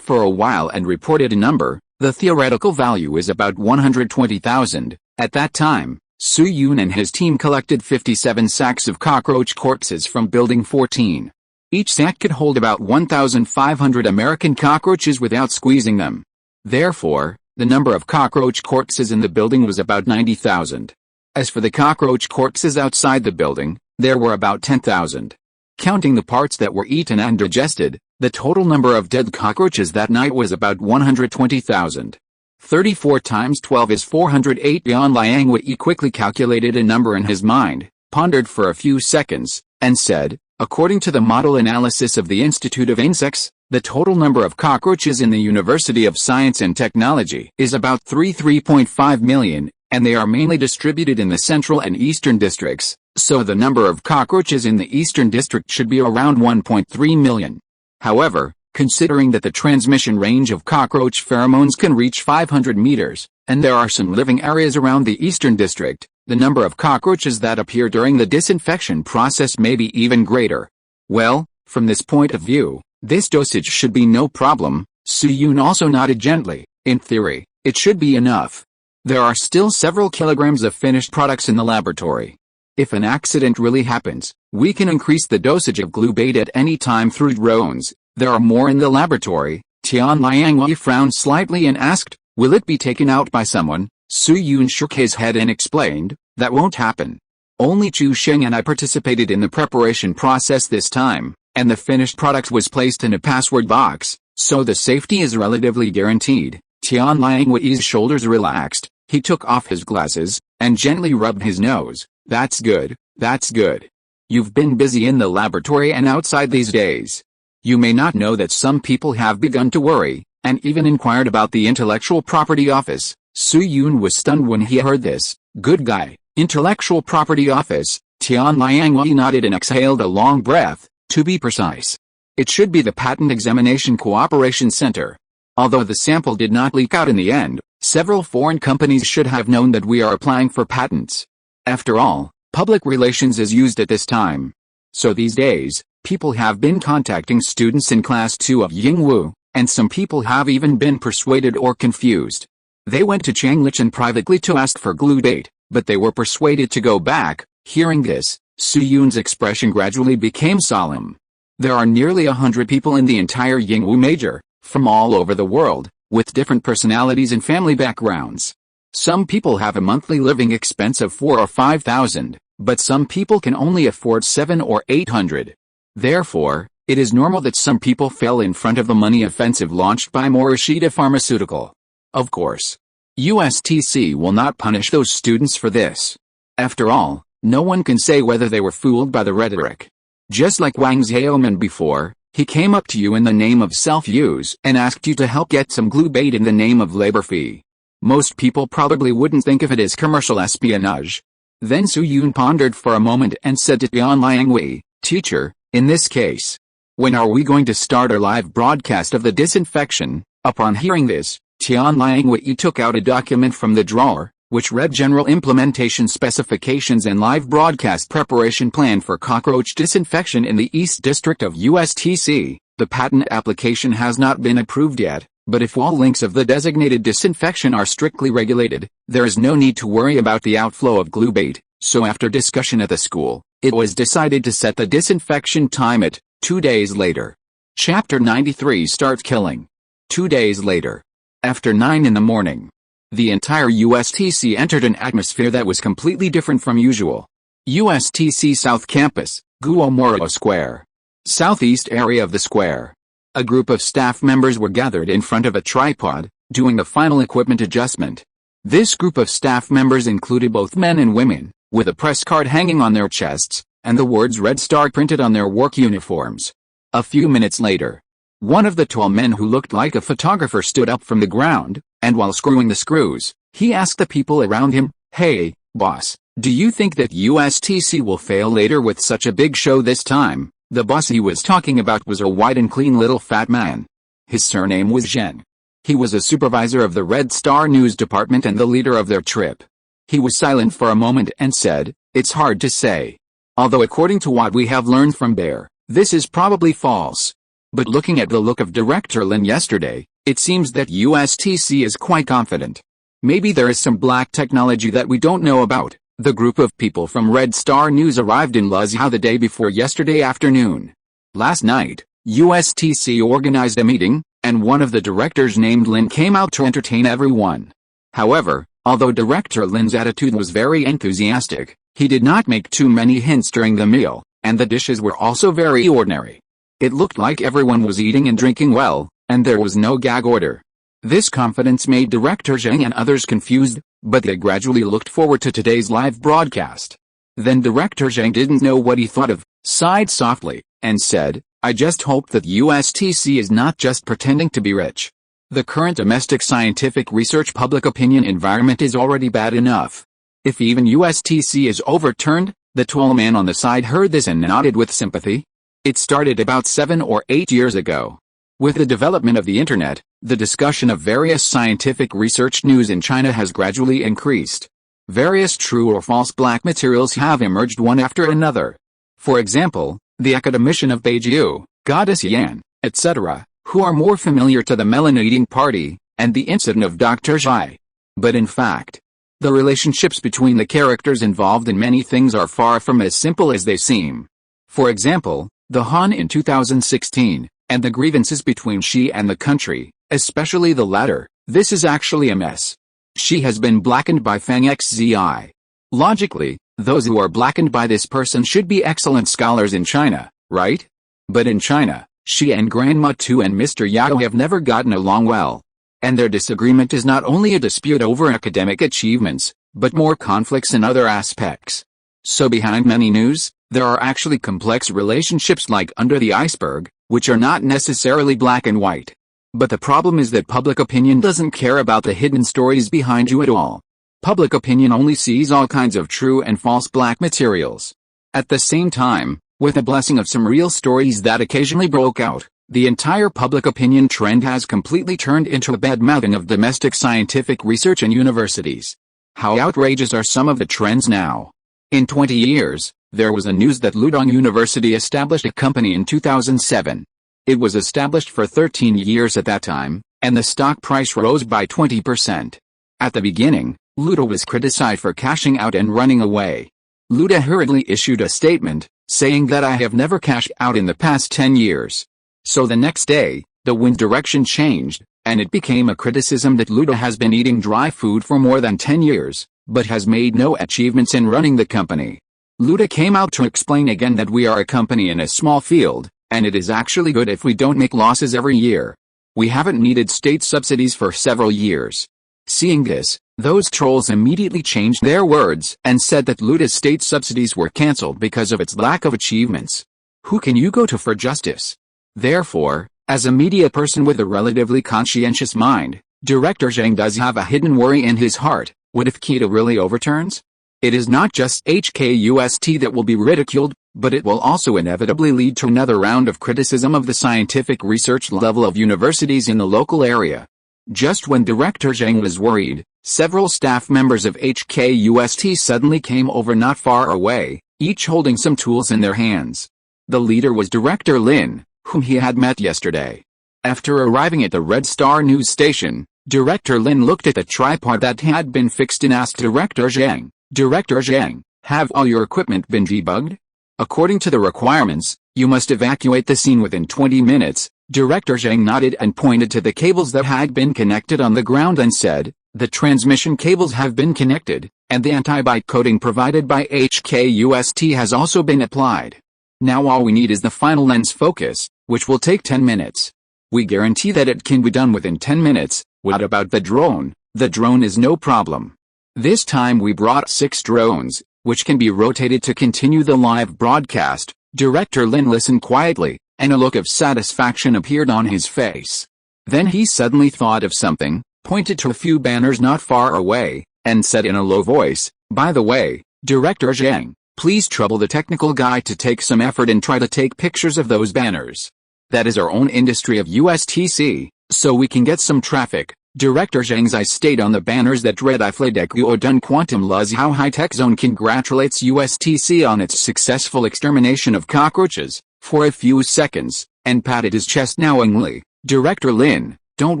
for a while and reported a number. The theoretical value is about 120,000. At that time, Su Yun and his team collected 57 sacks of cockroach corpses from Building 14. Each sack could hold about 1,500 American cockroaches without squeezing them. Therefore, the number of cockroach corpses in the building was about 90,000. As for the cockroach corpses outside the building, there were about 10,000. Counting the parts that were eaten and digested, the total number of dead cockroaches that night was about 120,000. 34 times 12 is 408. Tian Liangwei quickly calculated a number in his mind, pondered for a few seconds, and said, according to the model analysis of the Institute of Insects, the total number of cockroaches in the University of Science and Technology is about 3.5 million, and they are mainly distributed in the central and eastern districts, so the number of cockroaches in the eastern district should be around 1.3 million. However, considering that the transmission range of cockroach pheromones can reach 500 meters, and there are some living areas around the eastern district, the number of cockroaches that appear during the disinfection process may be even greater. Well, from this point of view, this dosage should be no problem. Su Yun also nodded gently. In theory, it should be enough. There are still several kilograms of finished products in the laboratory. If an accident really happens, we can increase the dosage of glue bait at any time through drones. There are more in the laboratory. Tian Liangwei frowned slightly and asked, will it be taken out by someone? Su Yun shook his head and explained, that won't happen. Only Chu Sheng and I participated in the preparation process this time, and the finished product was placed in a password box, so the safety is relatively guaranteed. Tian Liangwei's shoulders relaxed, he took off his glasses, and gently rubbed his nose. That's good, that's good. You've been busy in the laboratory and outside these days. You may not know that some people have begun to worry, and even inquired about the Intellectual Property Office. Su Yun was stunned when he heard this. Good guy, Intellectual Property Office. Tian Liangwei nodded and exhaled a long breath. To be precise, it should be the Patent Examination Cooperation Center. Although the sample did not leak out in the end, several foreign companies should have known that we are applying for patents. After all, public relations is used at this time. So these days, people have been contacting students in Class 2 of Yingwu, and some people have even been persuaded or confused. They went to Changlichan privately to ask for glue bait, but they were persuaded to go back. Hearing this, Su Yun's expression gradually became solemn. There are nearly 100 people in the entire Yingwu major, from all over the world, with different personalities and family backgrounds. Some people have a monthly living expense of 4 or 5,000, but some people can only afford 7 or 800. Therefore, it is normal that some people fell in front of the money offensive launched by Morishita Pharmaceutical. Of course, USTC will not punish those students for this. After all, no one can say whether they were fooled by the rhetoric. Just like Wang Xiaoman before, he came up to you in the name of self-use and asked you to help get some glue bait in the name of labor fee. Most people probably wouldn't think of it as commercial espionage. Then Su Yun pondered for a moment and said to Tian Liangwei, teacher, in this case, when are we going to start our live broadcast of the disinfection? Upon hearing this, Tian Liangwei took out a document from the drawer, which read General Implementation Specifications and Live Broadcast Preparation Plan for Cockroach Disinfection in the East District of USTC. The patent application has not been approved yet, but if all links of the designated disinfection are strictly regulated, there is no need to worry about the outflow of glue bait. So after discussion at the school, it was decided to set the disinfection time at 2 days later. Chapter 93 Start Killing. 2 days later. After 9 in the morning, the entire USTC entered an atmosphere that was completely different from usual. USTC South Campus, Guomoro Square. southeast area of the square. A group of staff members were gathered in front of a tripod, doing the final equipment adjustment. This group of staff members included both men and women, with a press card hanging on their chests, and the words Red Star printed on their work uniforms. A few minutes later, one of the tall men who looked like a photographer stood up from the ground, and while screwing the screws, he asked the people around him, "Hey, boss, do you think that USTC will fail later with such a big show this time?" The boss he was talking about was a white and clean little fat man. His surname was Zheng. He was a supervisor of the Red Star News Department and the leader of their trip. He was silent for a moment and said, "It's hard to say. Although according to what we have learned from Bear, this is probably false. But looking at the look of Director Lin yesterday, it seems that USTC is quite confident. Maybe there is some black technology that we don't know about." The group of people from Red Star News arrived in Luzhou the day before yesterday afternoon. Last night, USTC organized a meeting, and one of the directors named Lin came out to entertain everyone. However, although Director Lin's attitude was very enthusiastic, he did not make too many hints during the meal, and the dishes were also very ordinary. It looked like everyone was eating and drinking well, and there was no gag order. This confidence made Director Zhang and others confused, but they gradually looked forward to today's live broadcast. Then Director Zhang didn't know what he thought of, sighed softly, and said, "I just hope that USTC is not just pretending to be rich. The current domestic scientific research public opinion environment is already bad enough. If even USTC is overturned." The tall man on the side heard this and nodded with sympathy. It started about 7 or 8 years ago. With the development of the internet, the discussion of various scientific research news in China has gradually increased. Various true or false black materials have emerged one after another. For example, the academician of Beijing, Goddess Yan, etc., who are more familiar to the melon-eating party, and the incident of Dr. Zhai. But in fact, the relationships between the characters involved in many things are far from as simple as they seem. For example, the Han in 2016, and the grievances between Xi and the country, especially the latter. This is actually a mess. Xi has been blackened by Fang Xzi. Logically, those who are blackened by this person should be excellent scholars in China, right? But in China, Xi and Grandma Tu and Mr. Yao have never gotten along well. And their disagreement is not only a dispute over academic achievements, but more conflicts in other aspects. So behind many news, there are actually complex relationships like under the iceberg, which are not necessarily black and white. But the problem is that public opinion doesn't care about the hidden stories behind you at all. Public opinion only sees all kinds of true and false black materials. At the same time, with the blessing of some real stories that occasionally broke out, the entire public opinion trend has completely turned into a bad-mouthing of domestic scientific research and universities. How outrageous are some of the trends now? In 20 years, there was a news that Ludong University established a company in 2007. It was established for 13 years at that time, and the stock price rose by 20%. At the beginning, Luda was criticized for cashing out and running away. Luda hurriedly issued a statement, saying that "I have never cashed out in the past 10 years. So the next day, the wind direction changed, and it became a criticism that Luda has been eating dry food for more than 10 years, but has made no achievements in running the company. Luda came out to explain again that we are a company in a small field, and it is actually good if we don't make losses every year. We haven't needed state subsidies for several years." Seeing this, those trolls immediately changed their words and said that Luda's state subsidies were cancelled because of its lack of achievements. Who can you go to for justice? Therefore, as a media person with a relatively conscientious mind, Director Zhang does have a hidden worry in his heart. What if Keto really overturns? It is not just HKUST that will be ridiculed, but it will also inevitably lead to another round of criticism of the scientific research level of universities in the local area. Just when Director Zhang was worried, several staff members of HKUST suddenly came over not far away, each holding some tools in their hands. The leader was Director Lin, whom he had met yesterday. After arriving at the Red Star news station, Director Lin looked at the tripod that had been fixed and asked Director Zhang, "Director Zhang, have all your equipment been debugged? According to the requirements, you must evacuate the scene within 20 minutes. Director Zhang nodded and pointed to the cables that had been connected on the ground and said, "The transmission cables have been connected, and the anti-bite coating provided by HKUST has also been applied." Now all we need is the final lens focus, which will take 10 minutes. We guarantee that it can be done within 10 minutes. What about the drone? The drone is no problem. This time we brought 6 drones, which can be rotated to continue the live broadcast. Director Lin listened quietly, and a look of satisfaction appeared on his face. Then he suddenly thought of something, pointed to a few banners not far away, and said in a low voice, "By the way, Director Zhang, please trouble the technical guy to take some effort and try to take pictures of those banners. That is our own industry of USTC, so we can get some traffic." Director Zhang's eyes stayed on the banners that read "I Fledeku done Quantum Luz How High Tech Zone congratulates USTC on its successful extermination of cockroaches," for a few seconds, and patted his chest knowingly. "Director Lin, don't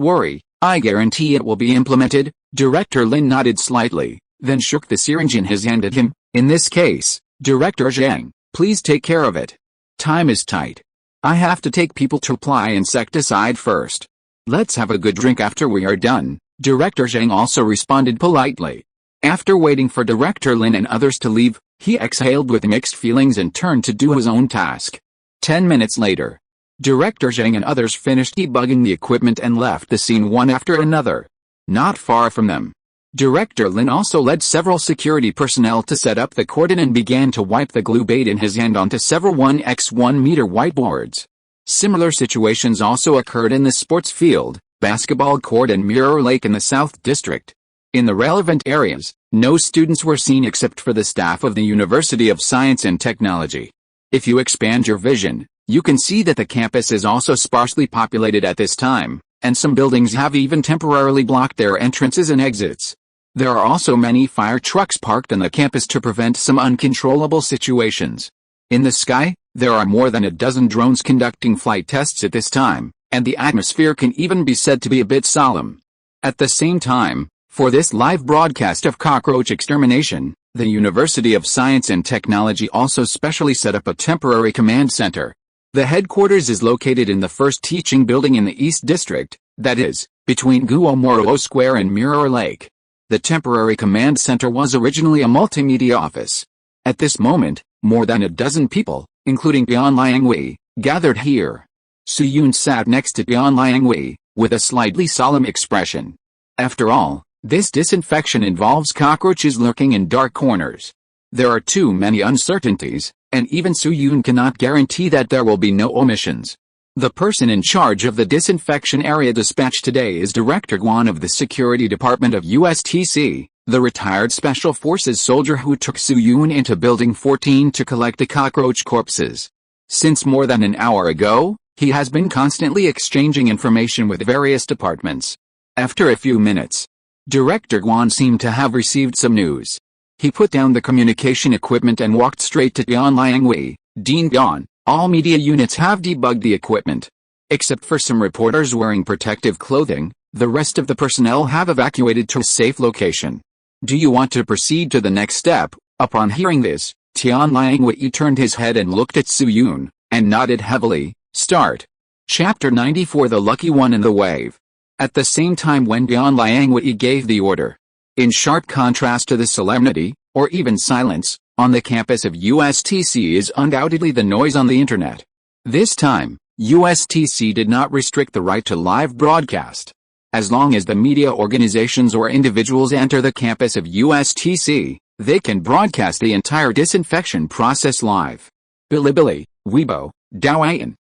worry, I guarantee it will be implemented." Director Lin nodded slightly, then shook the syringe in his hand at him. "In this case, Director Zhang, please take care of it. Time is tight. I have to take people to apply insecticide first. Let's have a good drink after we are done." Director Zhang also responded politely. After waiting for Director Lin and others to leave, he exhaled with mixed feelings and turned to do his own task. 10 minutes later, Director Zhang and others finished debugging the equipment and left the scene one after another. Not far from them, Director Lin also led several security personnel to set up the cordon and began to wipe the glue bait in his hand onto several 1x1 meter whiteboards. Similar situations also occurred in the sports field, basketball court and Mirror Lake in the South District. In the relevant areas, no students were seen except for the staff of the University of Science and Technology. If you expand your vision, you can see that the campus is also sparsely populated at this time, and some buildings have even temporarily blocked their entrances and exits. There are also many fire trucks parked on the campus to prevent some uncontrollable situations. In the sky, there are more than a dozen drones conducting flight tests at this time, and the atmosphere can even be said to be a bit solemn. At the same time, for this live broadcast of cockroach extermination, the University of Science and Technology also specially set up a temporary command center. The headquarters is located in the first teaching building in the East District, that is, between Guomoro Square and Mirror Lake. The temporary command center was originally a multimedia office. At this moment, more than a dozen people, including Dian Liangwei, gathered here. Su-Yun sat next to Dian Liangwei, with a slightly solemn expression. After all, this disinfection involves cockroaches lurking in dark corners. There are too many uncertainties, and even Su-Yun cannot guarantee that there will be no omissions. The person in charge of the disinfection area dispatched today is Director Guan of the Security Department of USTC, the retired Special Forces soldier who took Su-Yun into Building 14 to collect the cockroach corpses. Since more than an hour ago, he has been constantly exchanging information with various departments. After a few minutes, Director Guan seemed to have received some news. He put down the communication equipment and walked straight to Dian Liangwei. "Dean Dian, all media units have debugged the equipment. Except for some reporters wearing protective clothing, the rest of the personnel have evacuated to a safe location. Do you want to proceed to the next step?" Upon hearing this, Tian Liangwei turned his head and looked at Su-Yun, and nodded heavily. Start. Chapter 94 The Lucky One and the Wave. At the same time when Dian Liangwei gave the order, in sharp contrast to the solemnity, or even silence, on the campus of USTC is undoubtedly the noise on the internet. This time, USTC did not restrict the right to live broadcast. As long as the media organizations or individuals enter the campus of USTC, they can broadcast the entire disinfection process live. Bilibili, Weibo, Douyin,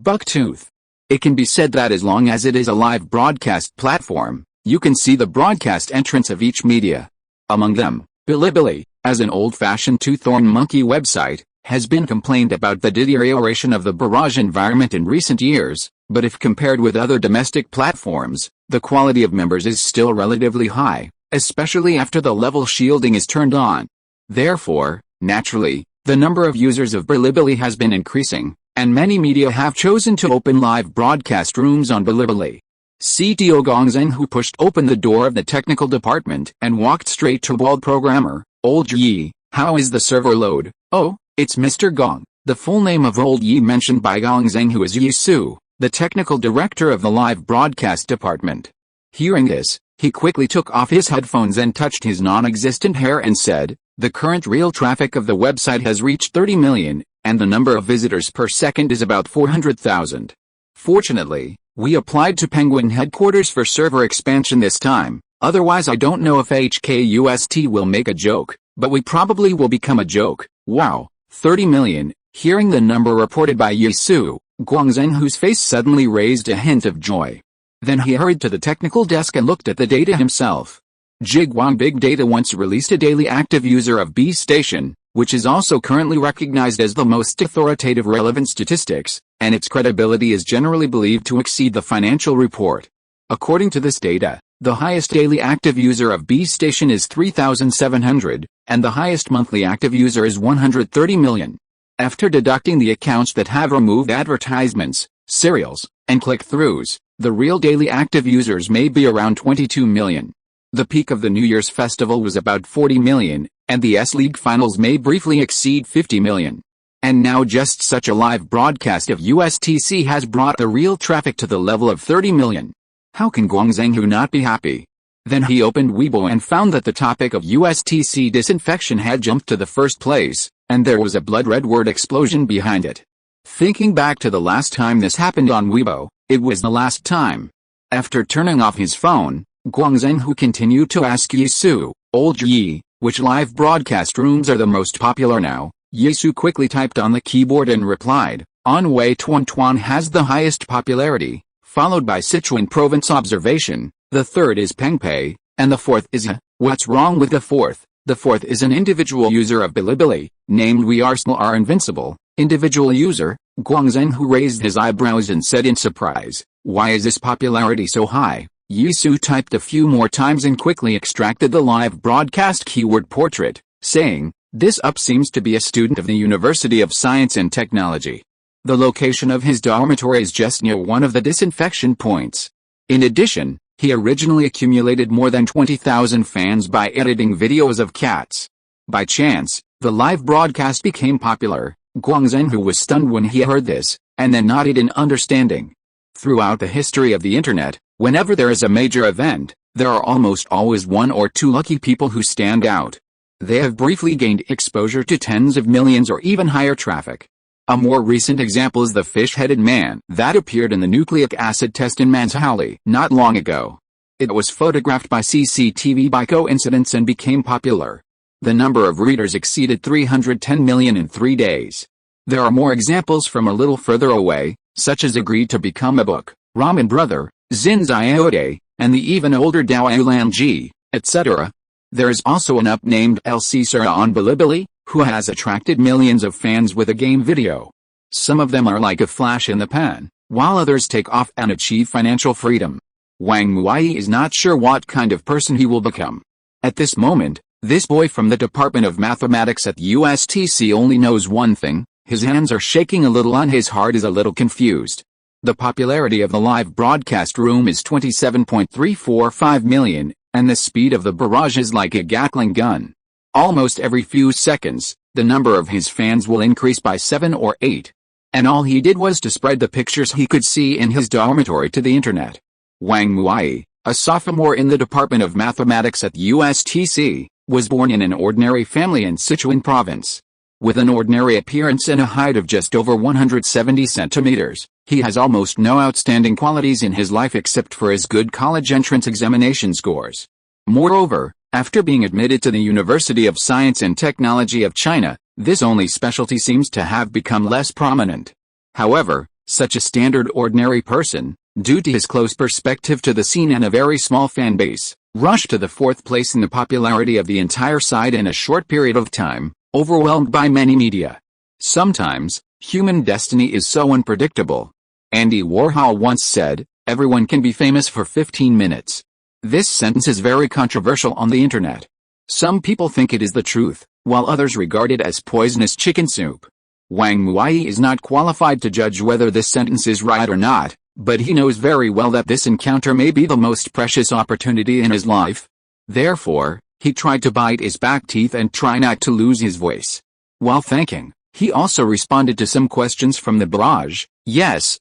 Bucktooth. It can be said that as long as it is a live broadcast platform, you can see the broadcast entrance of each media. Among them, Bilibili, as an old-fashioned two-thorn monkey website, has been complained about the deterioration of the barrage environment in recent years, but if compared with other domestic platforms, the quality of members is still relatively high, especially after the level shielding is turned on. Therefore, naturally, the number of users of Bilibili has been increasing, and many media have chosen to open live broadcast rooms on Bilibili. CTO Gong Zheng, who pushed open the door of the technical department and walked straight to bald programmer, Old Yi. "How is the server load?" "Oh, it's Mr. Gong," the full name of Old Yi mentioned by Gong Zheng, who is Yi Su, the technical director of the live broadcast department. Hearing this, he quickly took off his headphones and touched his non-existent hair and said, "The current real traffic of the website has reached 30 million, and the number of visitors per second is about 400,000. Fortunately, we applied to Penguin headquarters for server expansion this time, otherwise I don't know if HKUST will make a joke, but we probably will become a joke. Wow, 30 million, hearing the number reported by Zhang Zhongjing, whose face suddenly raised a hint of joy. Then he hurried to the technical desk and looked at the data himself. Jiguang Big Data once released a daily active user of B Station, which is also currently recognized as the most authoritative relevant statistics, and its credibility is generally believed to exceed the financial report. According to this data, the highest daily active user of B Station is 3,700, and the highest monthly active user is 130 million. After deducting the accounts that have removed advertisements, serials, and click-throughs, the real daily active users may be around 22 million. The peak of the New Year's festival was about 40 million, and the S-League finals may briefly exceed 50 million. And now just such a live broadcast of USTC has brought the real traffic to the level of 30 million. How can Guang Zhenghu not be happy? Then he opened Weibo and found that the topic of USTC disinfection had jumped to the first place, and there was a blood-red word explosion behind it. Thinking back to the last time this happened on Weibo, it was the last time. After turning off his phone, Guang Zhenghu continued to ask Yisu, "Old Yi, which live broadcast rooms are the most popular now?" Yisu quickly typed on the keyboard and replied, "Anhui Tuan has the highest popularity, followed by Sichuan Province Observation, the third is Pengpei, and the fourth is a." What's wrong with the fourth? The fourth is an individual user of Bilibili, named We Arsenal Are Invincible. Individual user? Guang Zhenghu raised his eyebrows and said in surprise, "Why is this popularity so high?" Yisu typed a few more times and quickly extracted the live broadcast keyword portrait, saying, "This up seems to be a student of the University of Science and Technology." The location of his dormitory is just near one of the disinfection points. In addition, he originally accumulated more than 20,000 fans by editing videos of cats. By chance, the live broadcast became popular. Guang Zhenghu was stunned when he heard this, and then nodded in understanding. Throughout the history of the internet, whenever there is a major event, there are almost always one or two lucky people who stand out. They have briefly gained exposure to tens of millions or even higher traffic. A more recent example is the fish-headed man that appeared in the nucleic acid test in Manzhouli not long ago. It was photographed by CCTV by coincidence and became popular. The number of readers exceeded 310 million in 3 days. There are more examples from a little further away, such as Agreed to Become a Book, Ramen Brother, Xin Xiaode, and the even older Dao Yulanji, etc. There is also an up named LC Sura on Bilibili, who has attracted millions of fans with a game video. Some of them are like a flash in the pan, while others take off and achieve financial freedom. Wang Muai is not sure what kind of person he will become. At this moment, this boy from the Department of Mathematics at USTC only knows one thing: his hands are shaking a little and his heart is a little confused. The popularity of the live broadcast room is 27.345 million, and the speed of the barrage is like a Gatling gun. Almost every few seconds, the number of his fans will increase by 7 or 8. And all he did was to spread the pictures he could see in his dormitory to the internet. Wang Muai, a sophomore in the Department of Mathematics at USTC, was born in an ordinary family in Sichuan Province. With an ordinary appearance and a height of just over 170 centimeters, he has almost no outstanding qualities in his life except for his good college entrance examination scores. Moreover, after being admitted to the University of Science and Technology of China, this only specialty seems to have become less prominent. However, such a standard ordinary person, due to his close perspective to the scene and a very small fan base, rushed to the 4th place in the popularity of the entire site in a short period of time, overwhelmed by many media. Sometimes, human destiny is so unpredictable. Andy Warhol once said, "Everyone can be famous for 15 minutes. This sentence is very controversial on the internet. Some people think it is the truth, while others regard it as poisonous chicken soup. Wang Muai is not qualified to judge whether this sentence is right or not, but he knows very well that this encounter may be the most precious opportunity in his life. Therefore, he tried to bite his back teeth and try not to lose his voice. While thanking, he also responded to some questions from the barrage. Yes,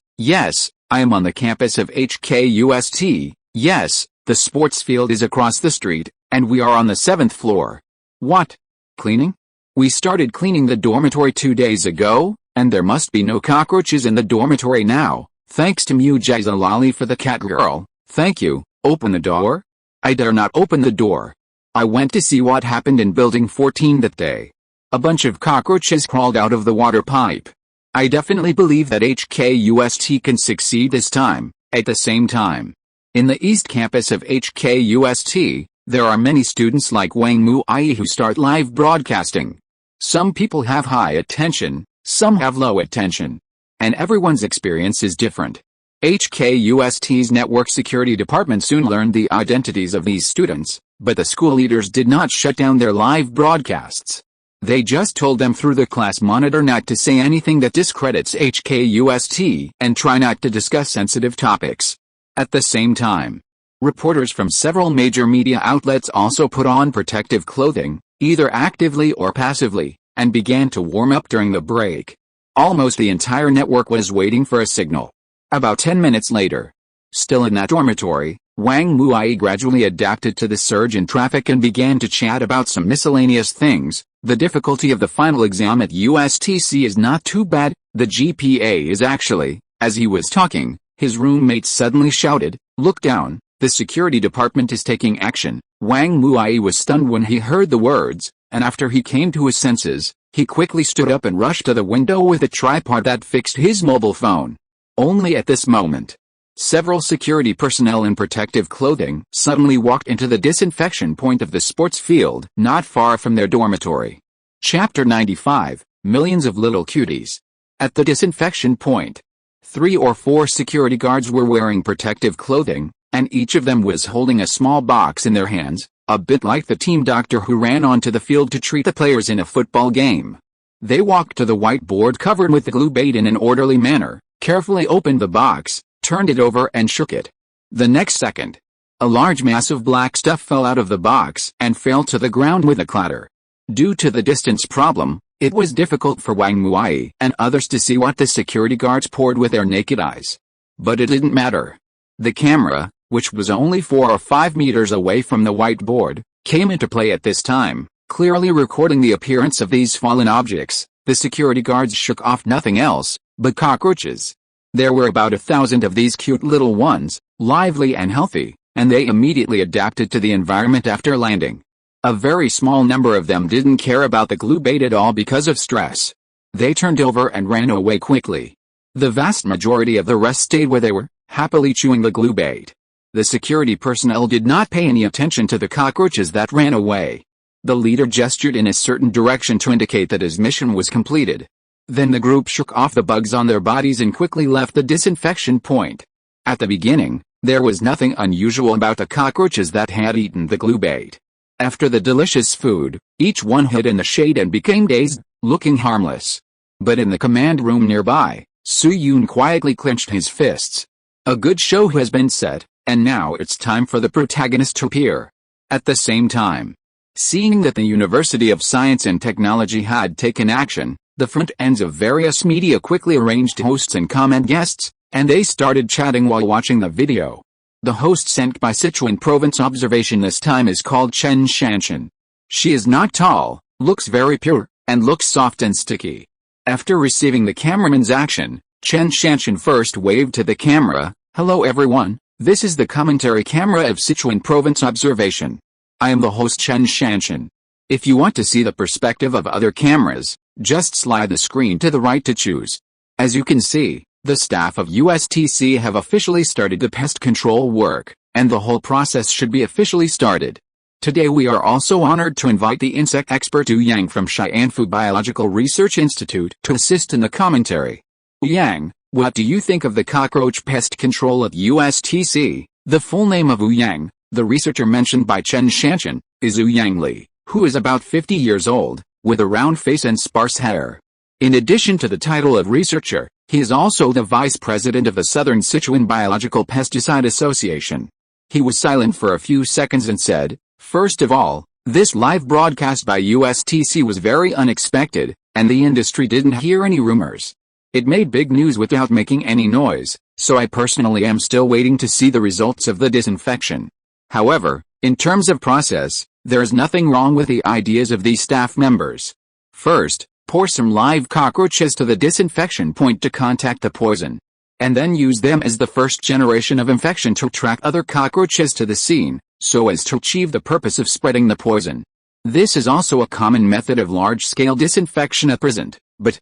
I am on the campus of HKUST, yes, the sports field is across the street, and we are on the 7th floor. What? Cleaning? We started cleaning the dormitory 2 days ago, and there must be no cockroaches in the dormitory now, thanks to Mujizalali for the cat girl, thank you. Open the door? I dare not open the door. I went to see what happened in building 14 that day. A bunch of cockroaches crawled out of the water pipe. I definitely believe that HKUST can succeed this time. At the same time, in the East Campus of HKUST, there are many students like Wang Muai who start live broadcasting. Some people have high attention, some have low attention. And everyone's experience is different. HKUST's network security department soon learned the identities of these students, but the school leaders did not shut down their live broadcasts. They just told them through the class monitor not to say anything that discredits HKUST and try not to discuss sensitive topics. At the same time, reporters from several major media outlets also put on protective clothing, either actively or passively, and began to warm up during the break. Almost the entire network was waiting for a signal. About 10 minutes later, still in that dormitory, Wang Muai gradually adapted to the surge in traffic and began to chat about some miscellaneous things. The difficulty of the final exam at USTC is not too bad, the GPA is actually. As he was talking, his roommate suddenly shouted, "Look down, the security department is taking action." Wang Muai was stunned when he heard the words, and after he came to his senses, he quickly stood up and rushed to the window with a tripod that fixed his mobile phone. Only at this moment, several security personnel in protective clothing suddenly walked into the disinfection point of the sports field not far from their dormitory. Chapter 95, Millions of Little Cuties. At the disinfection point, 3 or 4 security guards were wearing protective clothing, and each of them was holding a small box in their hands, a bit like the team doctor who ran onto the field to treat the players in a football game. They walked to the whiteboard covered with the glue bait in an orderly manner, carefully opened the box, turned it over and shook it. The next second, a large mass of black stuff fell out of the box and fell to the ground with a clatter. Due to the distance problem, it was difficult for Wang Muai and others to see what the security guards poured with their naked eyes. But it didn't matter. The camera, which was only 4 or 5 meters away from the whiteboard, came into play at this time, clearly recording the appearance of these fallen objects. The security guards shook off nothing else but cockroaches. There were about 1,000 of these cute little ones, lively and healthy, and they immediately adapted to the environment after landing. A very small number of them didn't care about the glue bait at all because of stress. They turned over and ran away quickly. The vast majority of the rest stayed where they were, happily chewing the glue bait. The security personnel did not pay any attention to the cockroaches that ran away. The leader gestured in a certain direction to indicate that his mission was completed. Then the group shook off the bugs on their bodies and quickly left the disinfection point. At the beginning, there was nothing unusual about the cockroaches that had eaten the glue bait. After the delicious food, each one hid in the shade and became dazed, looking harmless. But in the command room nearby, Su Yun quietly clenched his fists. A good show has been set, and now it's time for the protagonist to appear. At the same time, seeing that the University of Science and Technology had taken action, the front ends of various media quickly arranged hosts and comment guests, and they started chatting while watching the video. The host sent by Sichuan Province Observation this time is called Chen Shanshan. She is not tall, looks very pure, and looks soft and sticky. After receiving the cameraman's action, Chen Shanshan first waved to the camera. "Hello everyone, this is the commentary camera of Sichuan Province Observation. I am the host Chen Shanshan. If you want to see the perspective of other cameras, just slide the screen to the right to choose." As you can see, the staff of USTC have officially started the pest control work, and the whole process should be officially started. Today we are also honored to invite the insect expert Yu Yang from Xianfu Biological Research Institute to assist in the commentary. Yang, what do you think of the cockroach pest control of USTC? The full name of Yu Yang, the researcher mentioned by Chen Shanshan, is Yu Yang Li, who is about 50 years old, with a round face and sparse hair. In addition to the title of researcher, he is also the vice president of the Southern Sichuan Biological Pesticide Association. He was silent for a few seconds and said, "First of all, this live broadcast by USTC was very unexpected, and the industry didn't hear any rumors. It made big news without making any noise, so I personally am still waiting to see the results of the disinfection. However, in terms of process, there is nothing wrong with the ideas of these staff members. First, pour some live cockroaches to the disinfection point to contact the poison. And then use them as the first generation of infection to attract other cockroaches to the scene, so as to achieve the purpose of spreading the poison. This is also a common method of large-scale disinfection at present. But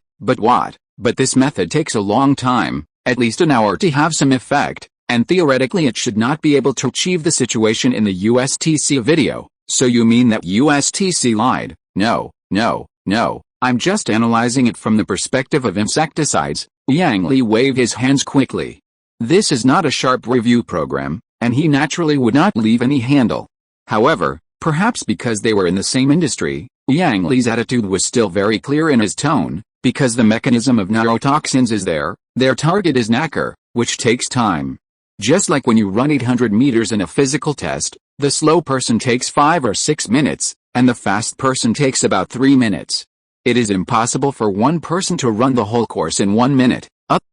this method takes a long time, at least an hour to have some effect, and theoretically it should not be able to achieve the situation in the USTC video. So you mean that USTC lied? No, I'm just analyzing it from the perspective of insecticides. Yang Li waved his hands quickly. This is not a sharp review program, and he naturally would not leave any handle. However, perhaps because they were in the same industry, Yang Li's attitude was still very clear in his tone, because the mechanism of neurotoxins is there, their target is nacre, which takes time. Just like when you run 800 meters in a physical test, the slow person takes 5 or 6 minutes, and the fast person takes about 3 minutes. It is impossible for one person to run the whole course in 1 minute,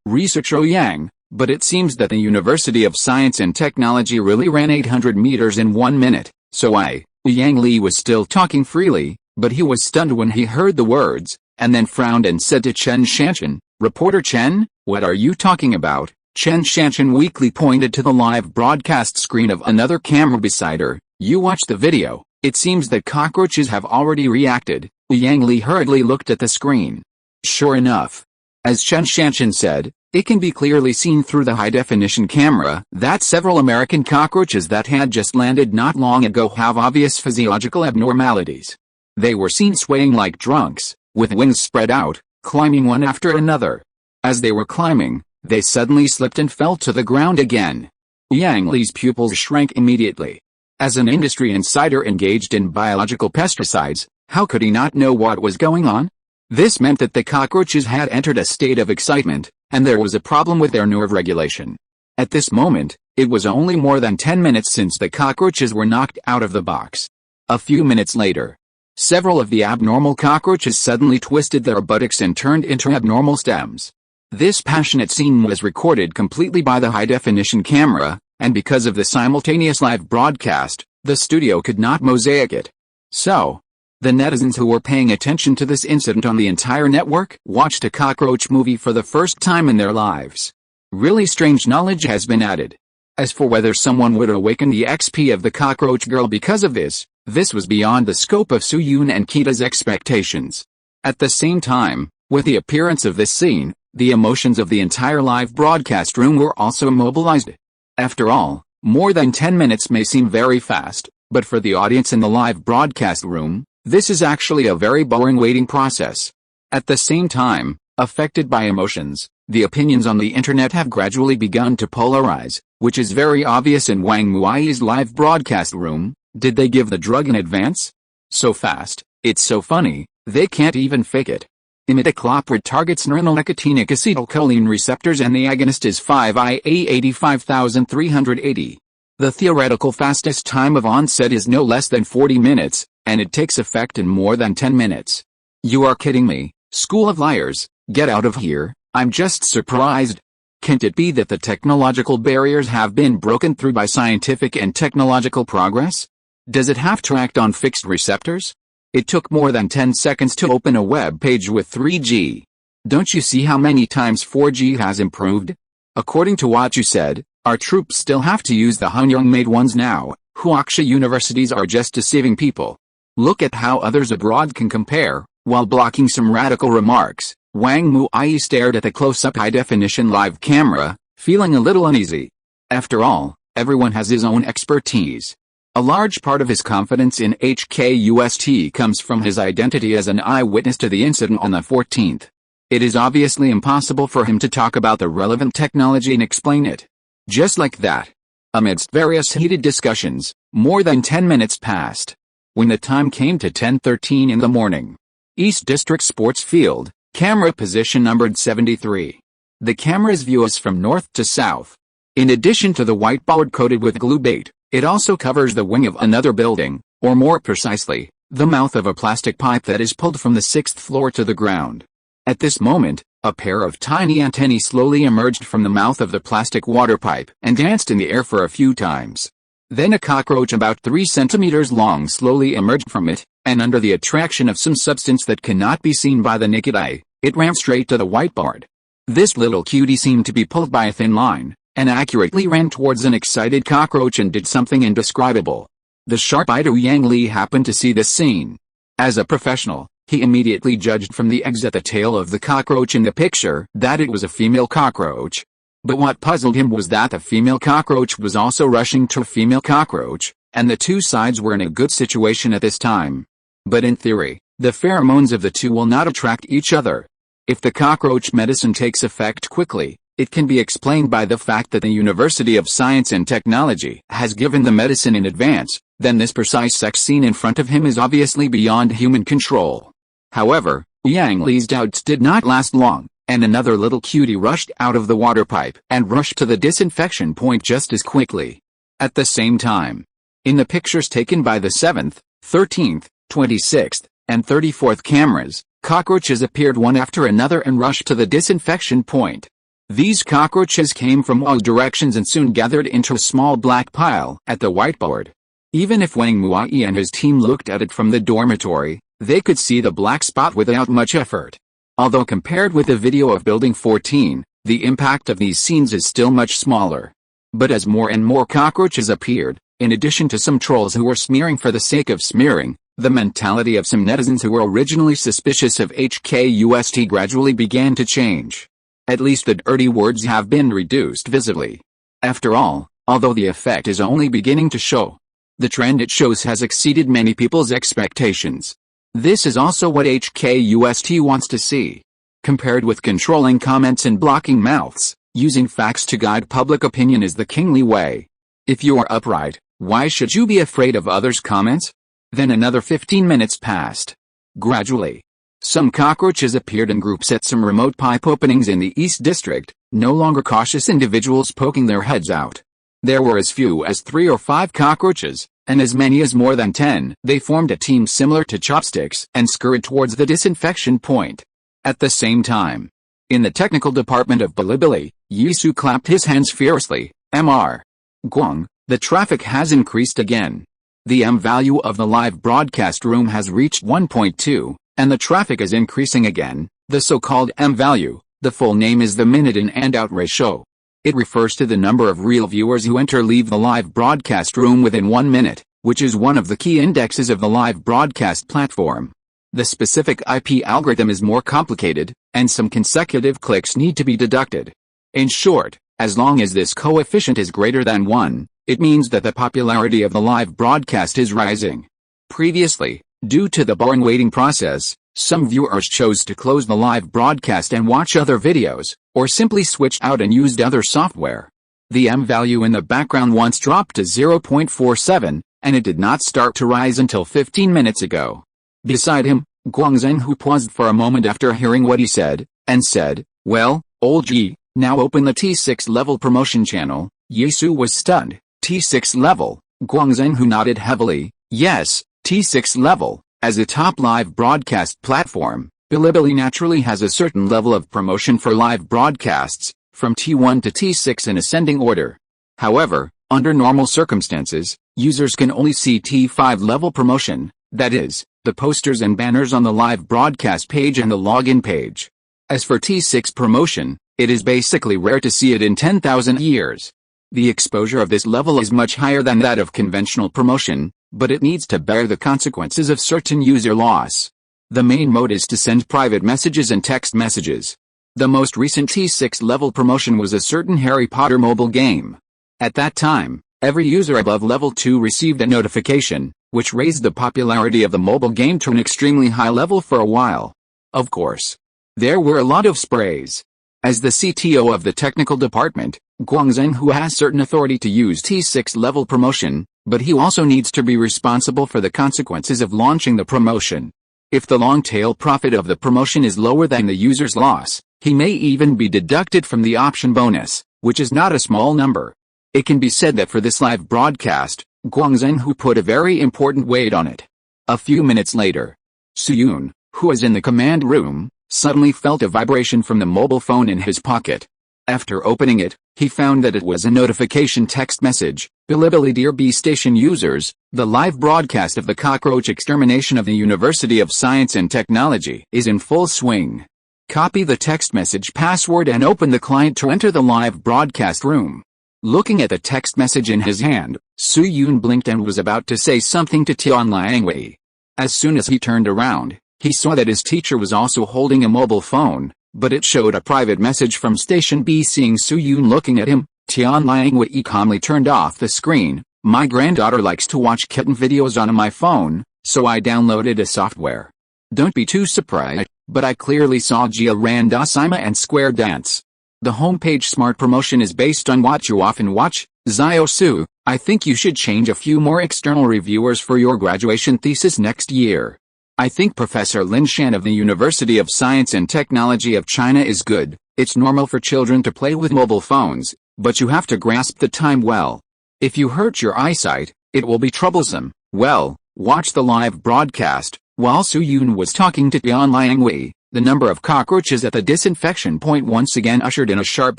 researcher Yang, but it seems that the University of Science and Technology really ran 800 meters in 1 minute, so Yang Li was still talking freely, but he was stunned when he heard the words, and then frowned and said to Chen Shanshan, "Reporter Chen, what are you talking about?" Chen Shanshan weakly pointed to the live broadcast screen of another camera beside her. "You watch the video, it seems that cockroaches have already reacted." Yang Li hurriedly looked at the screen. Sure enough, as Chen Shanshan said, it can be clearly seen through the high-definition camera that several American cockroaches that had just landed not long ago have obvious physiological abnormalities. They were seen swaying like drunks, with wings spread out, climbing one after another. As they were climbing, they suddenly slipped and fell to the ground again. Yang Li's pupils shrank immediately. As an industry insider engaged in biological pesticides, how could he not know what was going on? This meant that the cockroaches had entered a state of excitement, and there was a problem with their nerve regulation. At this moment, it was only more than 10 minutes since the cockroaches were knocked out of the box. A few minutes later, several of the abnormal cockroaches suddenly twisted their buttocks and turned into abnormal stems. This passionate scene was recorded completely by the high-definition camera, and because of the simultaneous live broadcast, the studio could not mosaic it. So, the netizens who were paying attention to this incident on the entire network watched a cockroach movie for the first time in their lives. Really strange knowledge has been added. As for whether someone would awaken the XP of the cockroach girl because of this was beyond the scope of Su Yun and Kita's expectations. At the same time, with the appearance of this scene, the emotions of the entire live broadcast room were also mobilized. After all, more than 10 minutes may seem very fast, but for the audience in the live broadcast room, this is actually a very boring waiting process. At the same time, affected by emotions, the opinions on the internet have gradually begun to polarize, which is very obvious in Wang Mui's live broadcast room. Did they give the drug in advance? So fast, it's so funny, they can't even fake it. Imidacloprid targets neuronicotinic acetylcholine receptors and the agonist is 5IA85380. The theoretical fastest time of onset is no less than 40 minutes, and it takes effect in more than 10 minutes. You are kidding me, school of liars, get out of here, I'm just surprised. Can't it be that the technological barriers have been broken through by scientific and technological progress? Does it have to act on fixed receptors? It took more than 10 seconds to open a web page with 3G. Don't you see how many times 4G has improved? According to what you said, our troops still have to use the Hanyang-made ones now. Huaxia universities are just deceiving people. Look at how others abroad can compare. While blocking some radical remarks, Wang Mui stared at the close-up high-definition live camera, feeling a little uneasy. After all, everyone has his own expertise. A large part of his confidence in HKUST comes from his identity as an eyewitness to the incident on the 14th. It is obviously impossible for him to talk about the relevant technology and explain it. Just like that. Amidst various heated discussions, more than 10 minutes passed. When the time came to 10:13 in the morning, East District Sports Field, camera position numbered 73. The camera's view is from north to south. In addition to the white board coated with glue bait, it also covers the wing of another building, or more precisely, the mouth of a plastic pipe that is pulled from the 6th floor to the ground. At this moment, a pair of tiny antennae slowly emerged from the mouth of the plastic water pipe and danced in the air for a few times. Then a cockroach about 3 centimeters long slowly emerged from it, and under the attraction of some substance that cannot be seen by the naked eye, it ran straight to the whiteboard. This little cutie seemed to be pulled by a thin line, and accurately ran towards an excited cockroach and did something indescribable. The sharp-eyed Yang Li happened to see this scene. As a professional, he immediately judged from the eggs at the tail of the cockroach in the picture that it was a female cockroach. But what puzzled him was that the female cockroach was also rushing to a female cockroach, and the two sides were in a good situation at this time. But in theory, the pheromones of the two will not attract each other. If the cockroach medicine takes effect quickly, it can be explained by the fact that the University of Science and Technology has given the medicine in advance, then this precise sex scene in front of him is obviously beyond human control. However, Yang Li's doubts did not last long, and another little cutie rushed out of the water pipe and rushed to the disinfection point just as quickly. At the same time, in the pictures taken by the 7th, 13th, 26th, and 34th cameras, cockroaches appeared one after another and rushed to the disinfection point. These cockroaches came from all directions and soon gathered into a small black pile at the whiteboard. Even if Wang Muai and his team looked at it from the dormitory, they could see the black spot without much effort. Although compared with the video of Building 14, the impact of these scenes is still much smaller. But as more and more cockroaches appeared, in addition to some trolls who were smearing for the sake of smearing, the mentality of some netizens who were originally suspicious of HKUST gradually began to change. At least the dirty words have been reduced visibly. After all, although the effect is only beginning to show, the trend it shows has exceeded many people's expectations. This is also what HKUST wants to see. Compared with controlling comments and blocking mouths, using facts to guide public opinion is the kingly way. If you are upright, why should you be afraid of others' comments? Then another 15 minutes passed. Gradually, some cockroaches appeared in groups at some remote pipe openings in the East District, no longer cautious individuals poking their heads out. There were as few as 3 or 5 cockroaches, and as many as more than 10. They formed a team similar to chopsticks and scurried towards the disinfection point. At the same time, in the technical department of Bilibili, Yisu clapped his hands fiercely. Mr. Guang, the traffic has increased again. The M value of the live broadcast room has reached 1.2, and the traffic is increasing again. The so-called M value, the full name is the minute in and out ratio. It refers to the number of real viewers who leave the live broadcast room within 1 minute, which is one of the key indexes of the live broadcast platform. The specific IP algorithm is more complicated, and some consecutive clicks need to be deducted. In short, as long as this coefficient is greater than 1, it means that the popularity of the live broadcast is rising. Previously, due to the boring waiting process, some viewers chose to close the live broadcast and watch other videos, or simply switched out and used other software. The M value in the background once dropped to 0.47, and it did not start to rise until 15 minutes ago. Beside him, Guangzheng, who paused for a moment after hearing what he said, and said, "Well, old Yi, now open the T6 level promotion channel." Yisu was stunned. T6 level, Guangzheng, who nodded heavily. Yes, T6 level. As a top live broadcast platform, Bilibili naturally has a certain level of promotion for live broadcasts, from T1 to T6 in ascending order. However, under normal circumstances, users can only see T5 level promotion, that is, the posters and banners on the live broadcast page and the login page. As for T6 promotion, it is basically rare to see it in 10,000 years. The exposure of this level is much higher than that of conventional promotion, but it needs to bear the consequences of certain user loss. The main mode is to send private messages and text messages. The most recent T6 level promotion was a certain Harry Potter mobile game. At that time, every user above level 2 received a notification, which raised the popularity of the mobile game to an extremely high level for a while. Of course, there were a lot of sprays. As the CTO of the technical department, Guangzheng, who has certain authority to use T6 level promotion, but he also needs to be responsible for the consequences of launching the promotion. If the long-tail profit of the promotion is lower than the user's loss, he may even be deducted from the option bonus, which is not a small number. It can be said that for this live broadcast, Guangzheng, who put a very important weight on it. A few minutes later, Suyun, who was in the command room, suddenly felt a vibration from the mobile phone in his pocket. After opening it, he found that it was a notification text message. Bilibili Dear B Station users, the live broadcast of the cockroach extermination of the University of Science and Technology is in full swing. Copy the text message password and open the client to enter the live broadcast room. Looking at the text message in his hand, Su Yun blinked and was about to say something to Tianliang Wei. As soon as he turned around, he saw that his teacher was also holding a mobile phone, but it showed a private message from Station B. Seeing Su Yun looking at him, Tianliang Wei calmly turned off the screen. My granddaughter likes to watch kitten videos on my phone, so I downloaded a software. Don't be too surprised, but I clearly saw Jia Randa Sima and Square Dance. The homepage smart promotion is based on what you often watch. Zio Su, I think you should change a few more external reviewers for your graduation thesis next year. I think Professor Lin Shan of the University of Science and Technology of China is good. It's normal for children to play with mobile phones, but you have to grasp the time well. If you hurt your eyesight, it will be troublesome. Well, watch the live broadcast. While Su Yun was talking to Tianliang Wei, the number of cockroaches at the disinfection point once again ushered in a sharp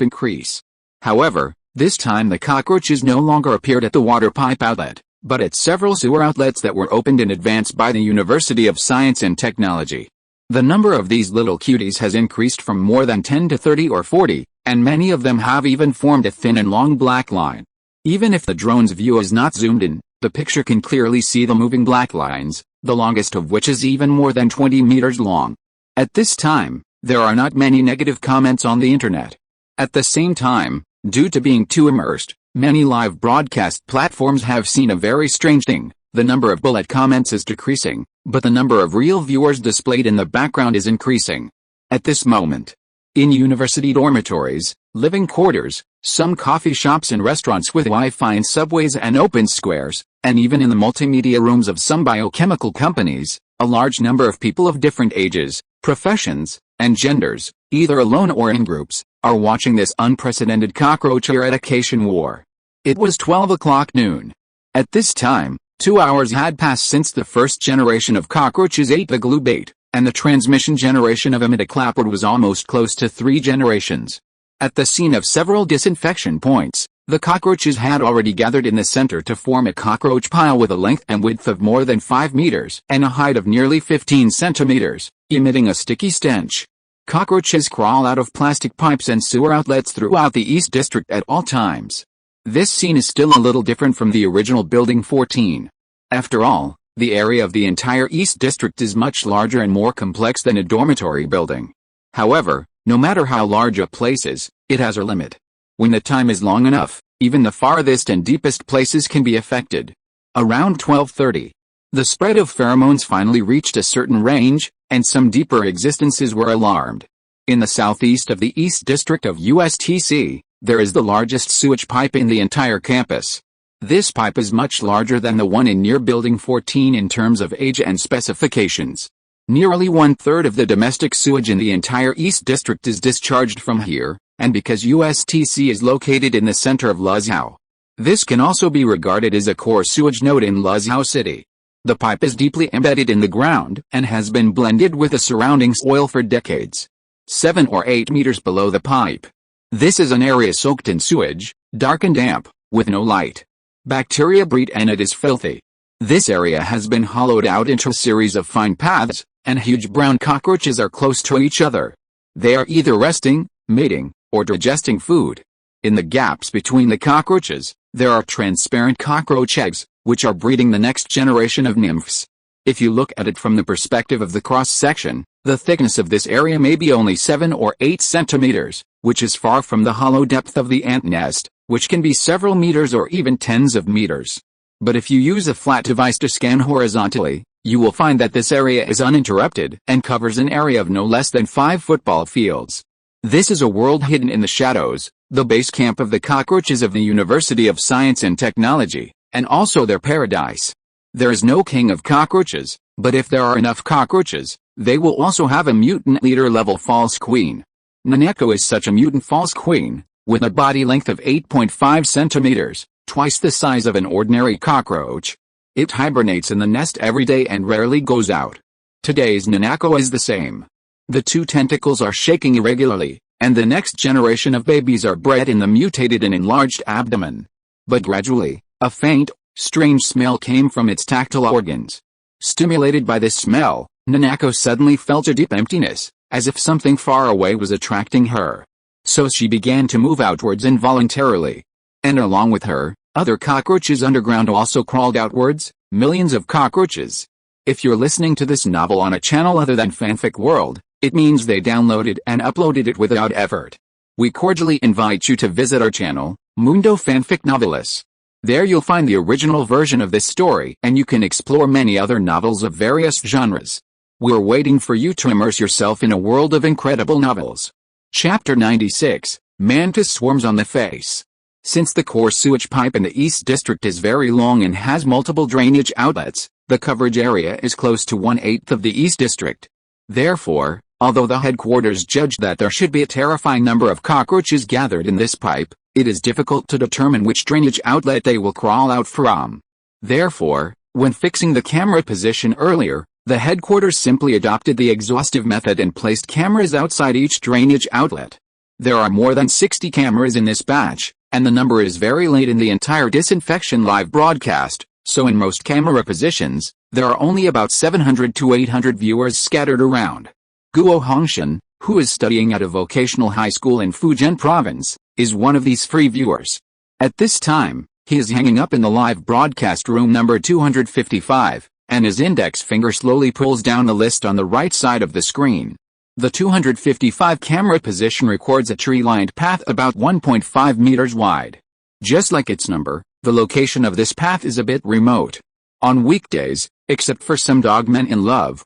increase. However, this time the cockroaches no longer appeared at the water pipe outlet, but at several sewer outlets that were opened in advance by the University of Science and Technology. The number of these little cuties has increased from more than 10 to 30 or 40, and many of them have even formed a thin and long black line. Even if the drone's view is not zoomed in, the picture can clearly see the moving black lines, the longest of which is even more than 20 meters long. At this time, there are not many negative comments on the internet. At the same time, due to being too immersed, many live broadcast platforms have seen a very strange thing. The number of bullet comments is decreasing, but the number of real viewers displayed in the background is increasing. At this moment, in university dormitories, living quarters, some coffee shops and restaurants with Wi-Fi in subways and open squares, and even in the multimedia rooms of some biochemical companies, a large number of people of different ages, professions, and genders, either alone or in groups, are watching this unprecedented cockroach eradication war. It was 12 o'clock noon. At this time, 2 hours had passed since the first generation of cockroaches ate the glue bait, and the transmission generation of imidacloprid was almost close to 3 generations. At the scene of several disinfection points, the cockroaches had already gathered in the center to form a cockroach pile with a length and width of more than 5 meters and a height of nearly 15 centimeters, emitting a sticky stench. Cockroaches crawl out of plastic pipes and sewer outlets throughout the East District at all times. This scene is still a little different from the original Building 14. After all, the area of the entire East District is much larger and more complex than a dormitory building. However, no matter how large a place is, it has a limit. When the time is long enough, even the farthest and deepest places can be affected. Around 12:30, the spread of pheromones finally reached a certain range, and some deeper existences were alarmed. In the southeast of the East District of USTC, there is the largest sewage pipe in the entire campus. This pipe is much larger than the one in near Building 14 in terms of age and specifications. Nearly 1/3 of the domestic sewage in the entire East District is discharged from here, and because USTC is located in the center of Luzhou, this can also be regarded as a core sewage node in Luzhou City. The pipe is deeply embedded in the ground and has been blended with the surrounding soil for decades. 7 or 8 meters below the pipe, this is an area soaked in sewage, dark and damp, with no light. Bacteria breed and it is filthy. This area has been hollowed out into a series of fine paths, and huge brown cockroaches are close to each other. They are either resting, mating, or digesting food. In the gaps between the cockroaches, there are transparent cockroach eggs, which are breeding the next generation of nymphs. If you look at it from the perspective of the cross-section, the thickness of this area may be only 7 or 8 centimeters, which is far from the hollow depth of the ant nest, which can be several meters or even tens of meters. But if you use a flat device to scan horizontally, you will find that this area is uninterrupted and covers an area of no less than 5 football fields. This is a world hidden in the shadows, the base camp of the cockroaches of the University of Science and Technology, and also their paradise. There is no king of cockroaches, but if there are enough cockroaches, they will also have a mutant leader-level false queen. Naneko is such a mutant false queen, with a body length of 8.5 centimeters, twice the size of an ordinary cockroach. It hibernates in the nest every day and rarely goes out. Today's Nanako is the same. The 2 tentacles are shaking irregularly, and the next generation of babies are bred in the mutated and enlarged abdomen. But gradually, a faint, strange smell came from its tactile organs. Stimulated by this smell, Nanako suddenly felt a deep emptiness, as if something far away was attracting her. So she began to move outwards involuntarily. And along with her, other cockroaches underground also crawled outwards, millions of cockroaches. If you're listening to this novel on a channel other than Fanfic World, it means they downloaded and uploaded it without effort. We cordially invite you to visit our channel, Mundo Fanfic Novelis. There you'll find the original version of this story and you can explore many other novels of various genres. We're waiting for you to immerse yourself in a world of incredible novels. Chapter 96, Mantis Swarms on the Face. Since the core sewage pipe in the East District is very long and has multiple drainage outlets, the coverage area is close to 1/8 of the East District. Therefore, although the headquarters judged that there should be a terrifying number of cockroaches gathered in this pipe, it is difficult to determine which drainage outlet they will crawl out from. Therefore, when fixing the camera position earlier, the headquarters simply adopted the exhaustive method and placed cameras outside each drainage outlet. There are more than 60 cameras in this batch, and the number is very late in the entire disinfection live broadcast, so in most camera positions, there are only about 700 to 800 viewers scattered around. Guo Hongshan, who is studying at a vocational high school in Fujian province, is one of these free viewers. At this time, he is hanging up in the live broadcast room number 255, and his index finger slowly pulls down the list on the right side of the screen. The 255 camera position records a tree-lined path about 1.5 meters wide. Just like its number, the location of this path is a bit remote. On weekdays, except for some dogmen in love,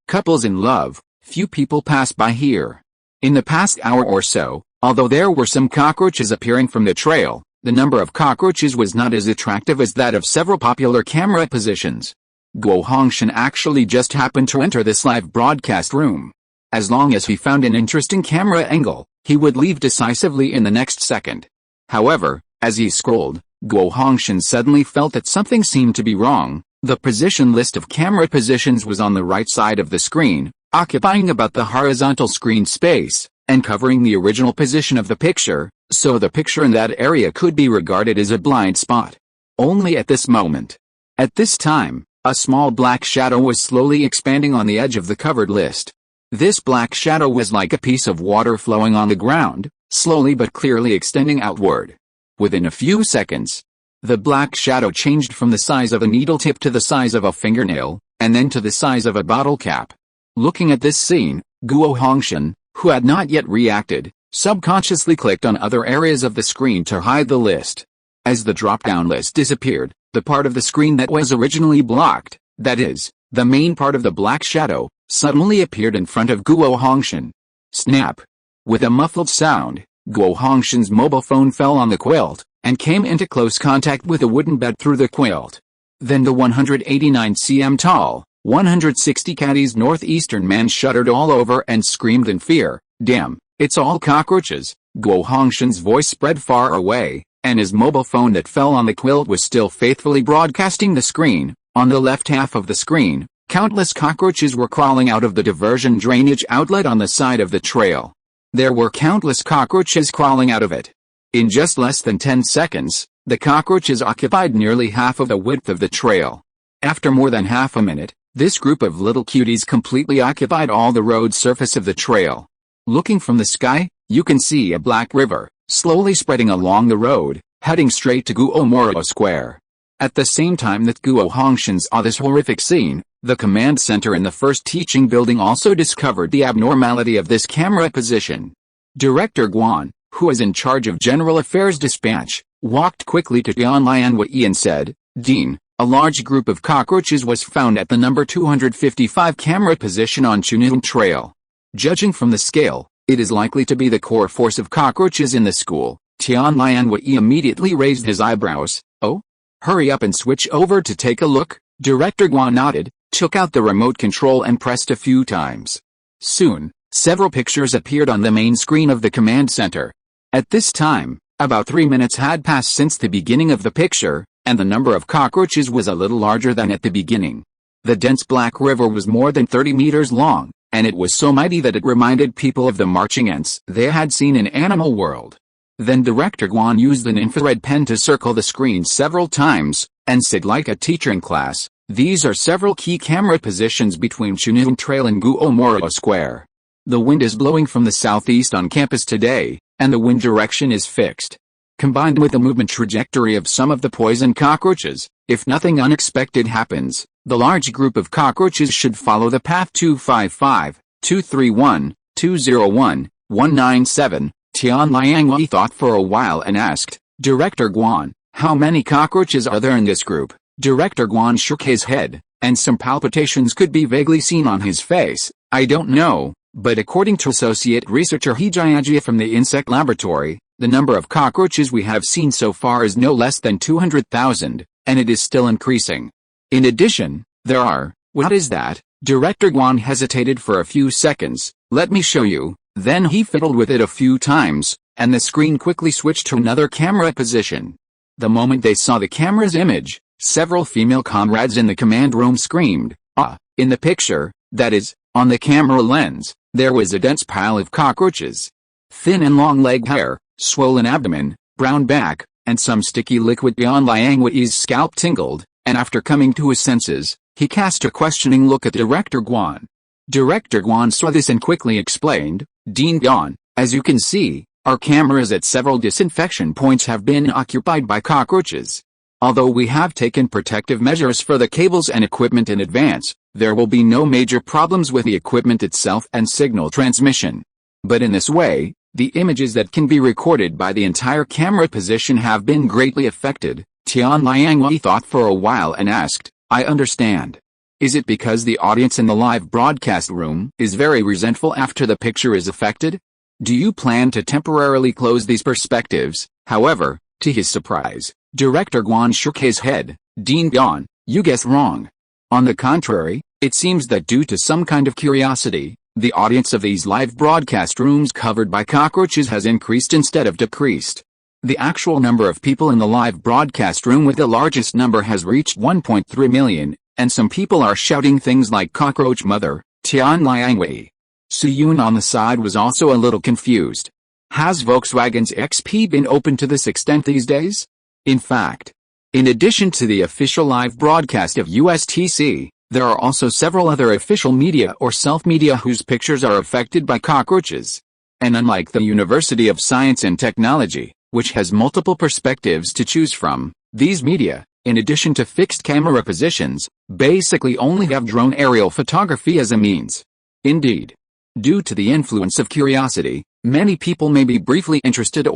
couples in love, few people pass by here. In the past hour or so, although there were some cockroaches appearing from the trail, the number of cockroaches was not as attractive as that of several popular camera positions. Guo Hongshan actually just happened to enter this live broadcast room. As long as he found an interesting camera angle, he would leave decisively in the next second. However, as he scrolled, Guo Hongshan suddenly felt that something seemed to be wrong. The position list of camera positions was on the right side of the screen, occupying about the horizontal screen space, and covering the original position of the picture, so the picture in that area could be regarded as a blind spot. Only at this moment. At this time, a small black shadow was slowly expanding on the edge of the covered list. This black shadow was like a piece of water flowing on the ground, slowly but clearly extending outward. Within a few seconds, the black shadow changed from the size of a needle tip to the size of a fingernail, and then to the size of a bottle cap. Looking at this scene, Guo Hongshan, who had not yet reacted, subconsciously clicked on other areas of the screen to hide the list. As the drop-down list disappeared, the part of the screen that was originally blocked, that is, the main part of the black shadow, suddenly appeared in front of Guo Hongshan. Snap! With a muffled sound, Guo Hongshan's mobile phone fell on the quilt, and came into close contact with a wooden bed through the quilt. Then the 189 cm tall, 160 caddies northeastern man shuddered all over and screamed in fear, "Damn, it's all cockroaches!" Guo Hongshan's voice spread far away, and his mobile phone that fell on the quilt was still faithfully broadcasting the screen. On the left half of the screen, countless cockroaches were crawling out of the diversion drainage outlet on the side of the trail. There were countless cockroaches crawling out of it. In just less than 10 seconds, the cockroaches occupied nearly half of the width of the trail. After more than half a minute, this group of little cuties completely occupied all the road surface of the trail. Looking from the sky, you can see a black river, slowly spreading along the road, heading straight to Guomoro Square. At the same time that Guo Hongshan saw this horrific scene, the command center in the first teaching building also discovered the abnormality of this camera position. Director Guan, who is in charge of General Affairs Dispatch, walked quickly to Tian Lianwei and said, "Dean, a large group of cockroaches was found at the number 255 camera position on Chunun Trail. Judging from the scale, it is likely to be the core force of cockroaches in the school." Tian Lianwei immediately raised his eyebrows. "Oh? Hurry up and switch over to take a look." Director Guan nodded, took out the remote control and pressed a few times. Soon, several pictures appeared on the main screen of the command center. At this time, about 3 minutes had passed since the beginning of the picture, and the number of cockroaches was a little larger than at the beginning. The dense black river was more than 30 meters long, and it was so mighty that it reminded people of the marching ants they had seen in Animal World. Then Director Guan used an infrared pen to circle the screen several times, and said like a teacher in class, "These are several key camera positions between Chunung Trail and Guomoro Square. The wind is blowing from the southeast on campus today, and the wind direction is fixed. Combined with the movement trajectory of some of the poison cockroaches, if nothing unexpected happens, the large group of cockroaches should follow the path 255, 231, 201, 197. Tian Liangwei thought for a while and asked, "Director Guan, how many cockroaches are there in this group?" Director Guan shook his head, and some palpitations could be vaguely seen on his face. "I don't know, but according to associate researcher He Jiajia from the insect laboratory, the number of cockroaches we have seen so far is no less than 200,000, and it is still increasing. In addition, there are..." "What is that?" Director Guan hesitated for a few seconds. "Let me show you." Then he fiddled with it a few times, and the screen quickly switched to another camera position. The moment they saw the camera's image, several female comrades in the command room screamed, "Ah!" In the picture, that is, on the camera lens, there was a dense pile of cockroaches. Thin and long leg hair, swollen abdomen, brown back, and some sticky liquid. Beyond Liangwei's scalp tingled, and after coming to his senses, he cast a questioning look at Director Guan. Director Guan saw this and quickly explained, "Dean Guan, as you can see, our cameras at several disinfection points have been occupied by cockroaches. Although we have taken protective measures for the cables and equipment in advance, there will be no major problems with the equipment itself and signal transmission. But in this way, the images that can be recorded by the entire camera position have been greatly affected." Tian Liangwei thought for a while and asked, "I understand. Is it because the audience in the live broadcast room is very resentful after the picture is affected? Do you plan to temporarily close these perspectives?" However, to his surprise, Director Guan shook his head. "Dean Guan, you guess wrong. On the contrary, it seems that due to some kind of curiosity, the audience of these live broadcast rooms covered by cockroaches has increased instead of decreased. The actual number of people in the live broadcast room with the largest number has reached 1.3 million, and some people are shouting things like 'cockroach mother'." Tian Liangwei. Su Yun on the side was also a little confused. Has Volkswagen's XP been open to this extent these days? In fact, in addition to the official live broadcast of USTC, there are also several other official media or self-media whose pictures are affected by cockroaches. And unlike the University of Science and Technology, which has multiple perspectives to choose from, these media, in addition to fixed camera positions, basically only have drone aerial photography as a means. Indeed, due to the influence of curiosity, many people may be briefly interested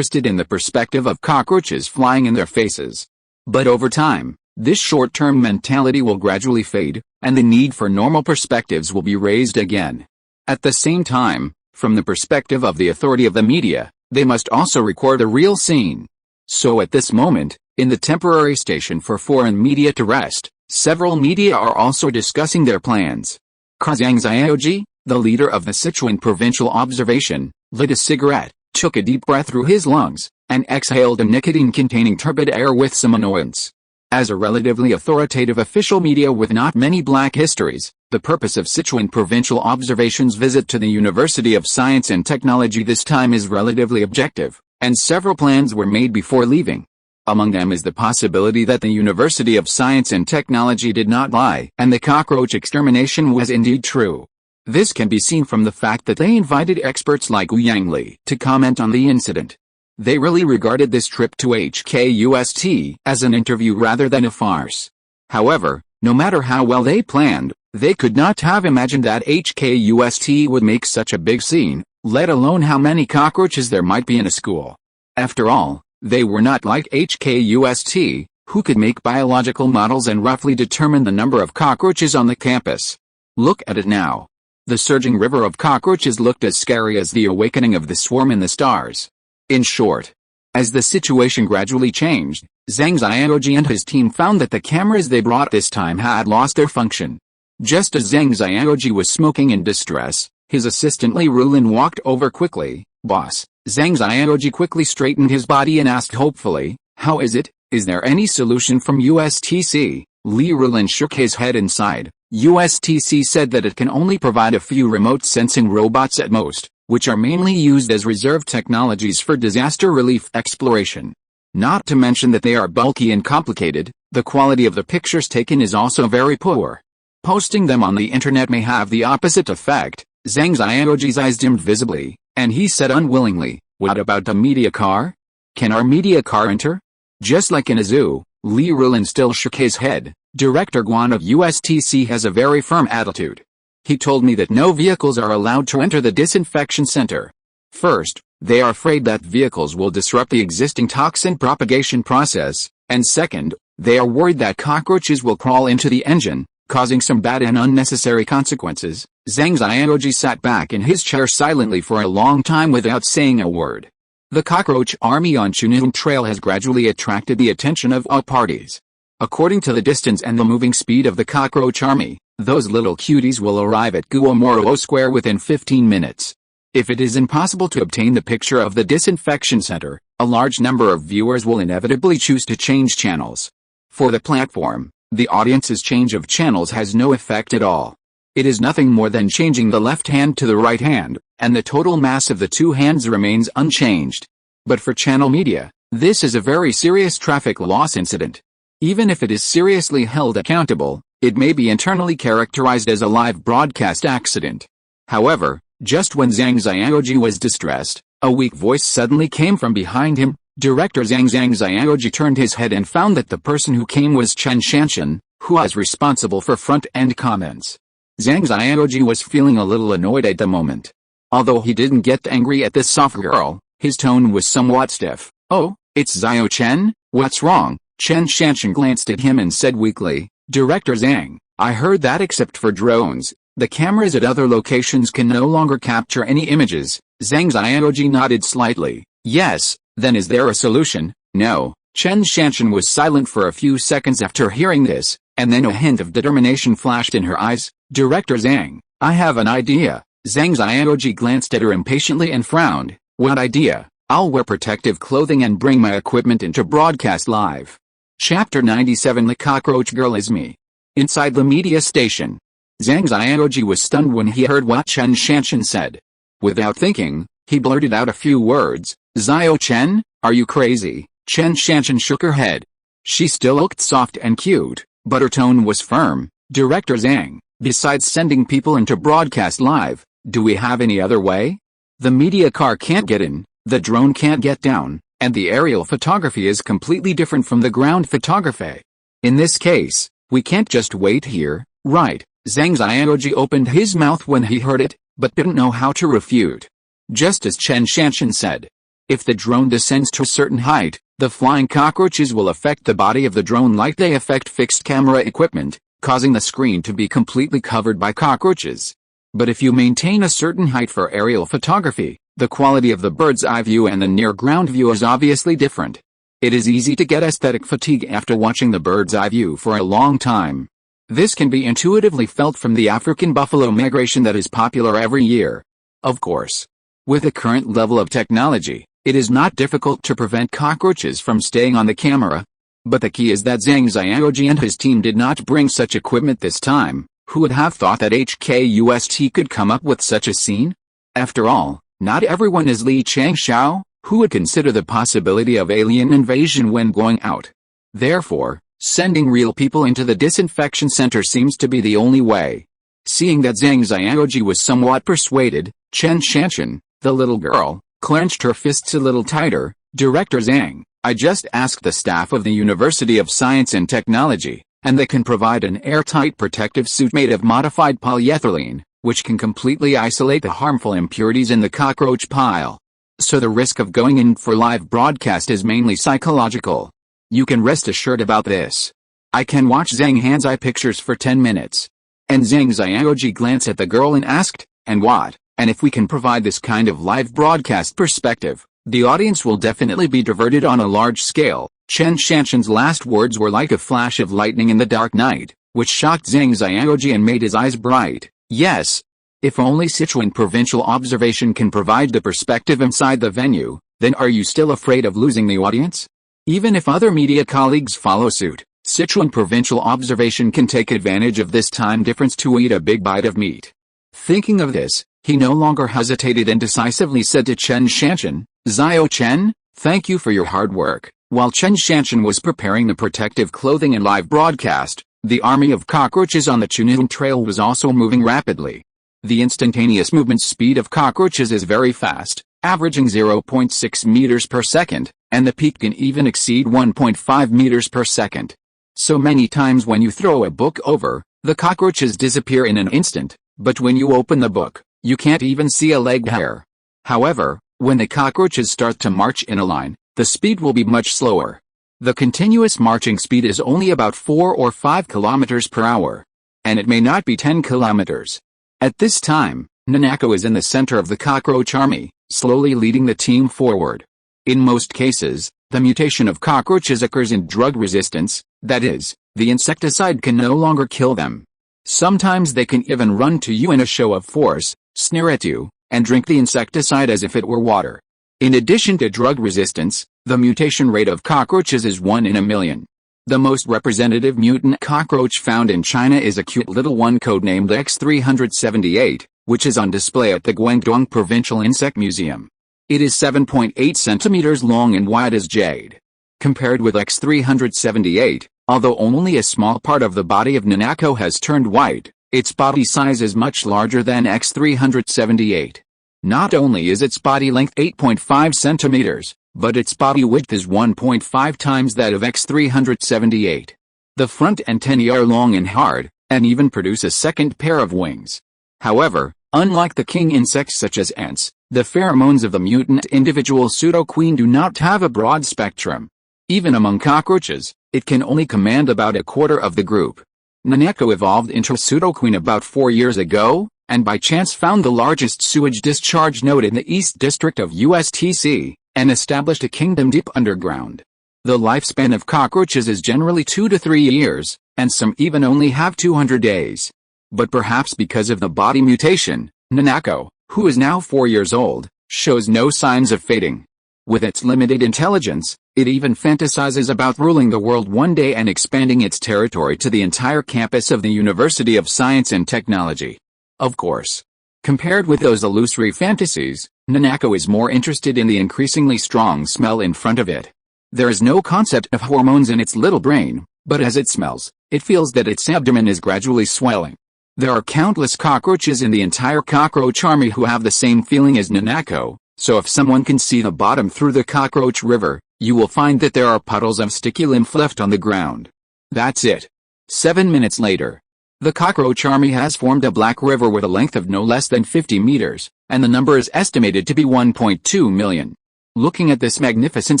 in the perspective of cockroaches flying in their faces. But over time, this short-term mentality will gradually fade, and the need for normal perspectives will be raised again. At the same time, from the perspective of the authority of the media, they must also record a real scene. So at this moment, in the temporary station for foreign media to rest, several media are also discussing their plans. Zhang Zhongjing, the leader of the Sichuan provincial observation, lit a cigarette, took a deep breath through his lungs, and exhaled a nicotine-containing turbid air with some annoyance. As a relatively authoritative official media with not many black histories, the purpose of Sichuan Provincial Observation's visit to the University of Science and Technology this time is relatively objective, and several plans were made before leaving. Among them is the possibility that the University of Science and Technology did not lie, and the cockroach extermination was indeed true. This can be seen from the fact that they invited experts like Yang Li to comment on the incident. They really regarded this trip to HKUST as an interview rather than a farce. However, no matter how well they planned, they could not have imagined that HKUST would make such a big scene, let alone how many cockroaches there might be in a school. After all, they were not like HKUST, who could make biological models and roughly determine the number of cockroaches on the campus. Look at it now. The surging river of cockroaches looked as scary as the awakening of the swarm in the stars. In short, as the situation gradually changed, Zhang Zhongjing and his team found that the cameras they brought this time had lost their function. Just as Zhang Zhongjing was smoking in distress, his assistant Li Rulin walked over quickly. "Boss." Zhang Zhongjing quickly straightened his body and asked hopefully, "How is it? Is there any solution from USTC?" Li Rulin shook his head and sighed. USTC said that it can only provide a few remote sensing robots at most, which are mainly used as reserve technologies for disaster relief exploration. Not to mention that they are bulky and complicated, the quality of the pictures taken is also very poor. Posting them on the internet may have the opposite effect. Zhang Zhongjing's eyes dimmed visibly, and he said unwillingly, "What about the media car? Can our media car enter?" Just like in a zoo, Li Rulin still shook his head. Director Guan of USTC has a very firm attitude. He told me that no vehicles are allowed to enter the disinfection center. First, they are afraid that vehicles will disrupt the existing toxin propagation process, and second, they are worried that cockroaches will crawl into the engine, causing some bad and unnecessary consequences. Zhang Zhongjing sat back in his chair silently for a long time without saying a word. The cockroach army on Chunung Trail has gradually attracted the attention of all parties. According to the distance and the moving speed of the cockroach army, those little cuties will arrive at Guomoro Square within 15 minutes. If it is impossible to obtain the picture of the disinfection center, a large number of viewers will inevitably choose to change channels. For the platform, the audience's change of channels has no effect at all. It is nothing more than changing the left hand to the right hand, and the total mass of the two hands remains unchanged. But for channel media, this is a very serious traffic loss incident. Even if it is seriously held accountable, it may be internally characterized as a live broadcast accident. However, just when Zhang Zhongjing was distressed, a weak voice suddenly came from behind him. Director Zhang Zhongjing turned his head and found that the person who came was Chen Shanshan, who was responsible for front-end comments. Zhang Zhongjing was feeling a little annoyed at the moment. Although he didn't get angry at this soft girl, his tone was somewhat stiff. "Oh, it's Xiao Chen? What's wrong?" Chen Shanshan glanced at him and said weakly, "Director Zhang, I heard that except for drones, the cameras at other locations can no longer capture any images." Zhang Zhongjing nodded slightly. "Yes, then is there a solution?" "No." Chen Shanshan was silent for a few seconds after hearing this, and then a hint of determination flashed in her eyes. "Director Zhang, I have an idea." Zhang Zhongjing glanced at her impatiently and frowned. "What idea?" "I'll wear protective clothing and bring my equipment into broadcast live." Chapter 97 The Cockroach Girl is Me. Inside the media station, Zhang Zhongjing was stunned when he heard what Chen Shanshan said. Without thinking, he blurted out a few words. "Xiao Chen, are you crazy?" Chen Shanshan shook her head. She still looked soft and cute, but her tone was firm. "Director Zhang, besides sending people into broadcast live, do we have any other way? The media car can't get in, the drone can't get down, and the aerial photography is completely different from the ground photography. In this case, we can't just wait here, right?" Zhang Zhongjing opened his mouth when he heard it, but didn't know how to refute. Just as Chen Shanshan said, if the drone descends to a certain height, the flying cockroaches will affect the body of the drone like they affect fixed camera equipment, causing the screen to be completely covered by cockroaches. But if you maintain a certain height for aerial photography, the quality of the bird's eye view and the near-ground view is obviously different. It is easy to get aesthetic fatigue after watching the bird's eye view for a long time. This can be intuitively felt from the African buffalo migration that is popular every year. Of course, with the current level of technology, it is not difficult to prevent cockroaches from staying on the camera. But the key is that Zhang Zhongjing and his team did not bring such equipment this time. Who would have thought that HKUST could come up with such a scene? After all, not everyone is Li Changshao, who would consider the possibility of alien invasion when going out. Therefore, sending real people into the disinfection center seems to be the only way. Seeing that Zhang Zhongjing was somewhat persuaded, Chen Shanshan, the little girl, clenched her fists a little tighter. "Director Zhang, I just asked the staff of the University of Science and Technology, and they can provide an airtight protective suit made of modified polyethylene, which can completely isolate the harmful impurities in the cockroach pile. So the risk of going in for live broadcast is mainly psychological. You can rest assured about this. I can watch Zhang Han's eye pictures for 10 minutes. And Zhang Zhongjing glanced at the girl and asked, "And what? And if we can provide this kind of live broadcast perspective, the audience will definitely be diverted on a large scale." Chen Shanshan's last words were like a flash of lightning in the dark night, which shocked Zhang Zhongjing and made his eyes bright. "Yes. If only Sichuan Provincial Observation can provide the perspective inside the venue, then are you still afraid of losing the audience? Even if other media colleagues follow suit, Sichuan provincial observation can take advantage of this time difference to eat a big bite of meat. Thinking of this, he no longer hesitated and decisively said to Chen Shanshan, "Zio Chen, thank you for your hard work." While Chen Shanshan was preparing the protective clothing and live broadcast, the army of cockroaches on the Chunun Trail was also moving rapidly. The instantaneous movement speed of cockroaches is very fast, averaging 0.6 meters per second, and the peak can even exceed 1.5 meters per second. So many times when you throw a book over, the cockroaches disappear in an instant, but when you open the book, you can't even see a leg hair. However, when the cockroaches start to march in a line, the speed will be much slower. The continuous marching speed is only about 4 or 5 kilometers per hour. And it may not be 10 kilometers. At this time, Nanako is in the center of the cockroach army, slowly leading the team forward. In most cases, the mutation of cockroaches occurs in drug resistance, that is, the insecticide can no longer kill them. Sometimes they can even run to you in a show of force, sneer at you, and drink the insecticide as if it were water. In addition to drug resistance, the mutation rate of cockroaches is 1 in a million. The most representative mutant cockroach found in China is a cute little one codenamed X378, which is on display at the Guangdong Provincial Insect Museum. It is 7.8 centimeters long and wide as jade. Compared with X378, although only a small part of the body of Nanako has turned white, its body size is much larger than X378. Not only is its body length 8.5 centimeters, but its body width is 1.5 times that of X378. The front antennae are long and hard, and even produce a second pair of wings. However, unlike the king insects such as ants, the pheromones of the mutant individual pseudoqueen do not have a broad spectrum. Even among cockroaches, it can only command about a quarter of the group. Nanako evolved into pseudoqueen about 4 years ago, and by chance found the largest sewage discharge node in the East District of USTC, and established a kingdom deep underground. The lifespan of cockroaches is generally 2 to 3 years, and some even only have 200 days. But perhaps because of the body mutation, Nanako, who is now 4 years old, shows no signs of fading. With its limited intelligence, it even fantasizes about ruling the world one day and expanding its territory to the entire campus of the University of Science and Technology. Of course, compared with those illusory fantasies, Nanako is more interested in the increasingly strong smell in front of it. There is no concept of hormones in its little brain, but as it smells, it feels that its abdomen is gradually swelling. There are countless cockroaches in the entire cockroach army who have the same feeling as Nanako, so if someone can see the bottom through the cockroach river, you will find that there are puddles of sticky lymph left on the ground. That's it. 7 minutes later, the cockroach army has formed a black river with a length of no less than 50 meters, and the number is estimated to be 1.2 million. Looking at this magnificent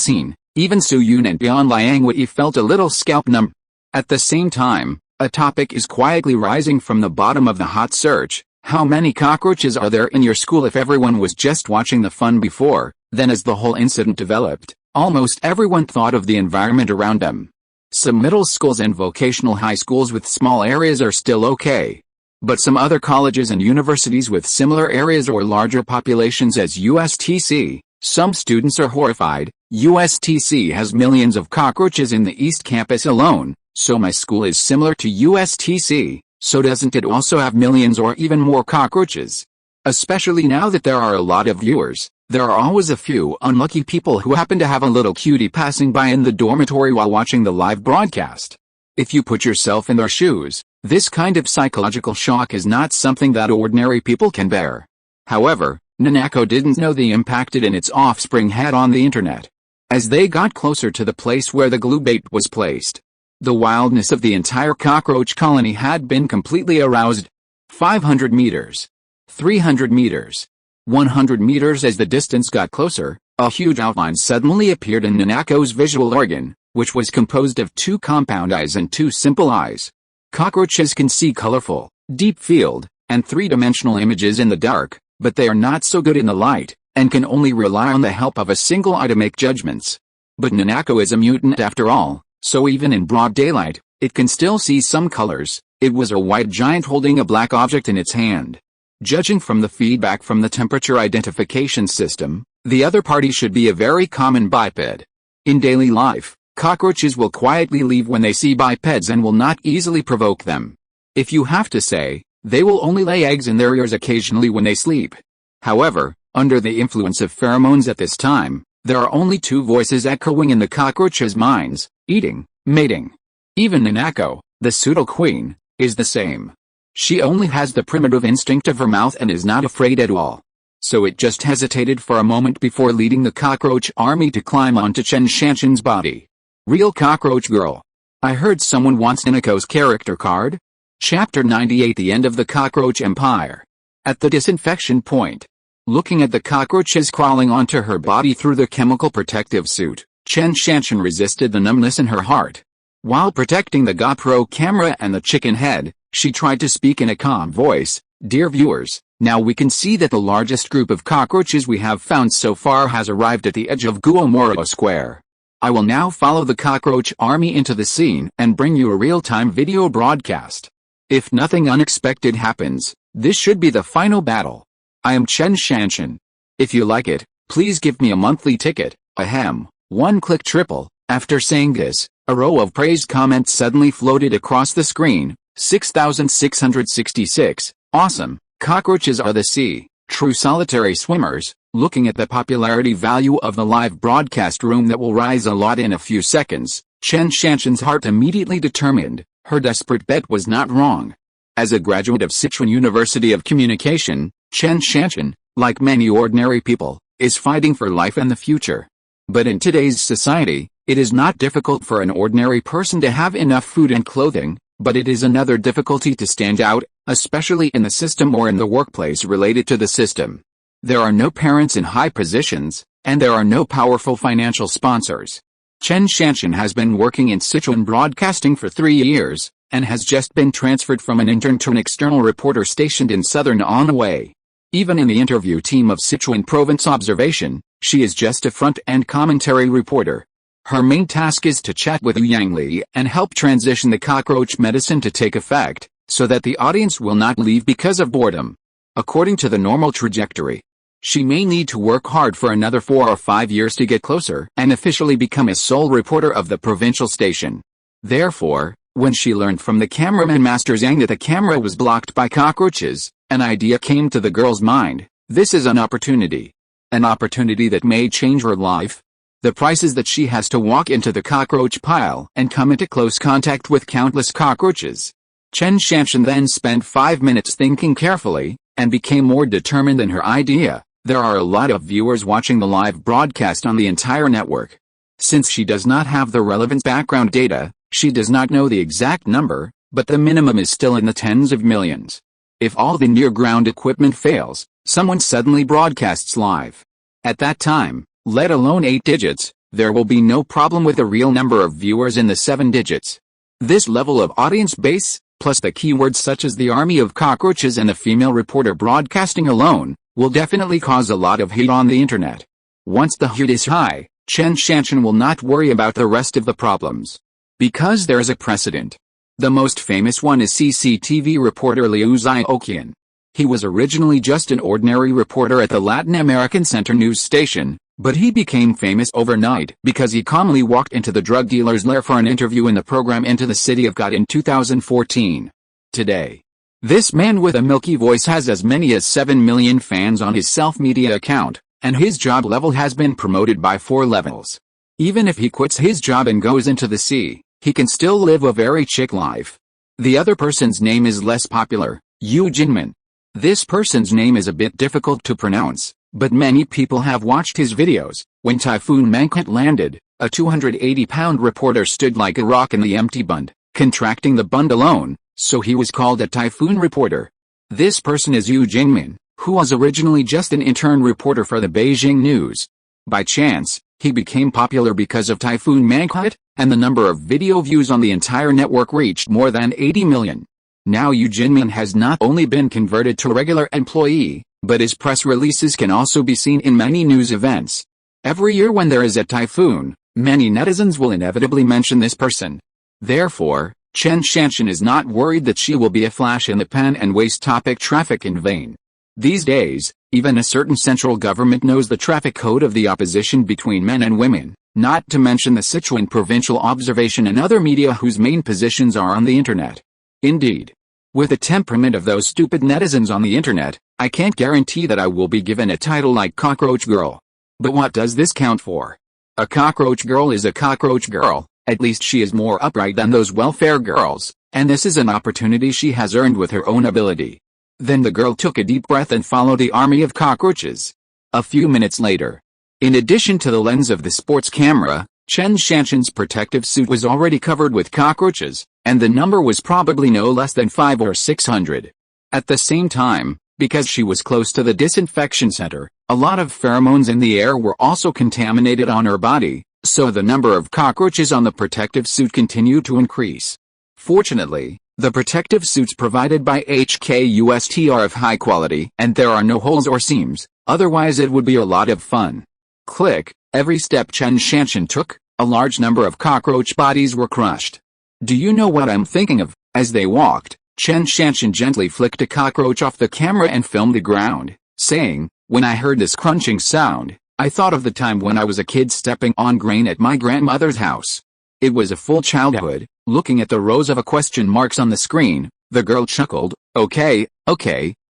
scene, even Su Yun and Bian Liangwei felt a little scalp numb. At the same time, a topic is quietly rising from the bottom of the hot search. How many cockroaches are there in your school? If everyone was just watching the fun before, then as the whole incident developed, almost everyone thought of the environment around them. Some middle schools and vocational high schools with small areas are still okay. But some other colleges and universities with similar areas or larger populations as USTC, some students are horrified. USTC has millions of cockroaches in the East Campus alone, so my school is similar to USTC, so doesn't it also have millions or even more cockroaches? Especially now that there are a lot of viewers, there are always a few unlucky people who happen to have a little cutie passing by in the dormitory while watching the live broadcast. If you put yourself in their shoes, this kind of psychological shock is not something that ordinary people can bear. However, Nanako didn't know the impact it and its offspring had on the internet. As they got closer to the place where the glue bait was placed, the wildness of the entire cockroach colony had been completely aroused. 500 meters. 300 meters. 100 meters. As the distance got closer, a huge outline suddenly appeared in Nanako's visual organ, which was composed of 2 compound eyes and 2 simple eyes. Cockroaches can see colorful, deep field, and 3-dimensional images in the dark, but they are not so good in the light, and can only rely on the help of a single eye to make judgments. But Nanako is a mutant after all, so even in broad daylight, it can still see some colors. It was a white giant holding a black object in its hand. Judging from the feedback from the temperature identification system, the other party should be a very common biped. In daily life, Cockroaches will quietly leave when they see bipeds and will not easily provoke them. If you have to say, they will only lay eggs in their ears occasionally when they sleep. However, under the influence of pheromones at this time, there are only two voices echoing in the cockroaches' minds: eating, mating. Even Nanako, the pseudo-queen, is the same. She only has the primitive instinct of her mouth and is not afraid at all. So it just hesitated for a moment before leading the cockroach army to climb onto Chen Shanshan's body. Real cockroach girl. I heard someone wants Nanako's character card? Chapter 98: The End of the Cockroach Empire. At the disinfection point. Looking at the cockroaches crawling onto her body through the chemical protective suit, Chen Shanshan resisted the numbness in her heart. While protecting the GoPro camera and the chicken head, she tried to speak in a calm voice. Dear viewers, now we can see that the largest group of cockroaches we have found so far has arrived at the edge of Guomoro Square. I will now follow the cockroach army into the scene and bring you a real-time video broadcast. If nothing unexpected happens, this should be the final battle. I am Chen Shanshan. If you like it, please give me a monthly ticket, ahem, one click triple. After saying this, a row of praised comments suddenly floated across the screen. 6,666, awesome, cockroaches are the sea, true solitary swimmers. Looking at the popularity value of the live broadcast room that will rise a lot in a few seconds, Chen Shanshan's heart immediately determined, her desperate bet was not wrong. As a graduate of Sichuan University of Communication, Chen Shanshan, like many ordinary people, is fighting for life and the future. But in today's society, it is not difficult for an ordinary person to have enough food and clothing, but it is another difficulty to stand out, especially in the system or in the workplace related to the system. There are no parents in high positions, and there are no powerful financial sponsors. Chen Shanshan has been working in Sichuan broadcasting for 3 years, and has just been transferred from an intern to an external reporter stationed in southern Anhui. Even in the interview team of Sichuan Province Observation, she is just a front-end commentary reporter. Her main task is to chat with Yang Li and help transition the cockroach medicine to take effect, so that the audience will not leave because of boredom. According to the normal trajectory, she may need to work hard for another 4 or 5 years to get closer and officially become a sole reporter of the provincial station. Therefore, when she learned from the cameraman Master Zhang that the camera was blocked by cockroaches, an idea came to the girl's mind. This is an opportunity. An opportunity that may change her life. The price is that she has to walk into the cockroach pile and come into close contact with countless cockroaches. Chen Shanshan then spent 5 minutes thinking carefully, and became more determined in her idea. There are a lot of viewers watching the live broadcast on the entire network. Since she does not have the relevant background data, she does not know the exact number, but the minimum is still in the tens of millions. If all the near-ground equipment fails, someone suddenly broadcasts live. At that time, let alone 8 digits, there will be no problem with the real number of viewers in the 7 digits. This level of audience base, plus the keywords such as the army of cockroaches and the female reporter broadcasting alone, will definitely cause a lot of heat on the internet. Once the heat is high, Chen Shanshan will not worry about the rest of the problems. Because there is a precedent. The most famous one is CCTV reporter Liu Xiaoqian. He was originally just an ordinary reporter at the Latin American Center news station, but he became famous overnight because he calmly walked into the drug dealer's lair for an interview in the program Into the City of God in 2014. Today, this man with a milky voice has as many as 7 million fans on his self-media account, and his job level has been promoted by 4 levels. Even if he quits his job and goes into the sea, he can still live a very chic life. The other person's name is less popular, Yu Jinmin. This person's name is a bit difficult to pronounce, but many people have watched his videos. When Typhoon Mangkhut landed, a 280-pound reporter stood like a rock in the empty bund, contracting the bund alone, so he was called a typhoon reporter. This person is Yu Jingmin, who was originally just an intern reporter for the Beijing News. By chance, he became popular because of Typhoon Mangkhut, and the number of video views on the entire network reached more than 80 million. Now Yu Jinmin has not only been converted to a regular employee, but his press releases can also be seen in many news events. Every year when there is a typhoon, many netizens will inevitably mention this person. Therefore, Chen Shanshan is not worried that she will be a flash in the pan and waste topic traffic in vain. These days, even a certain central government knows the traffic code of the opposition between men and women. Not to mention the Sichuan provincial observation and other media whose main positions are on the internet. Indeed. With the temperament of those stupid netizens on the internet, I can't guarantee that I will be given a title like Cockroach Girl. But what does this count for? A cockroach girl is a cockroach girl, at least she is more upright than those welfare girls, and this is an opportunity she has earned with her own ability. Then the girl took a deep breath and followed the army of cockroaches. A few minutes later, in addition to the lens of the sports camera, Chen Shanshan's protective suit was already covered with cockroaches, and the number was probably no less than 500 or 600. At the same time, because she was close to the disinfection center, a lot of pheromones in the air were also contaminated on her body, so the number of cockroaches on the protective suit continued to increase. Fortunately, the protective suits provided by HKUST are of high quality and there are no holes or seams, otherwise it would be a lot of fun. Click. Every step Chen Shanshan took, a large number of cockroach bodies were crushed. Do you know what I'm thinking of? As they walked, Chen Shanshan gently flicked a cockroach off the camera and filmed the ground, saying, "When I heard this crunching sound, I thought of the time when I was a kid stepping on grain at my grandmother's house." It was a full childhood. Looking at the rows of question marks on the screen, the girl chuckled. Okay,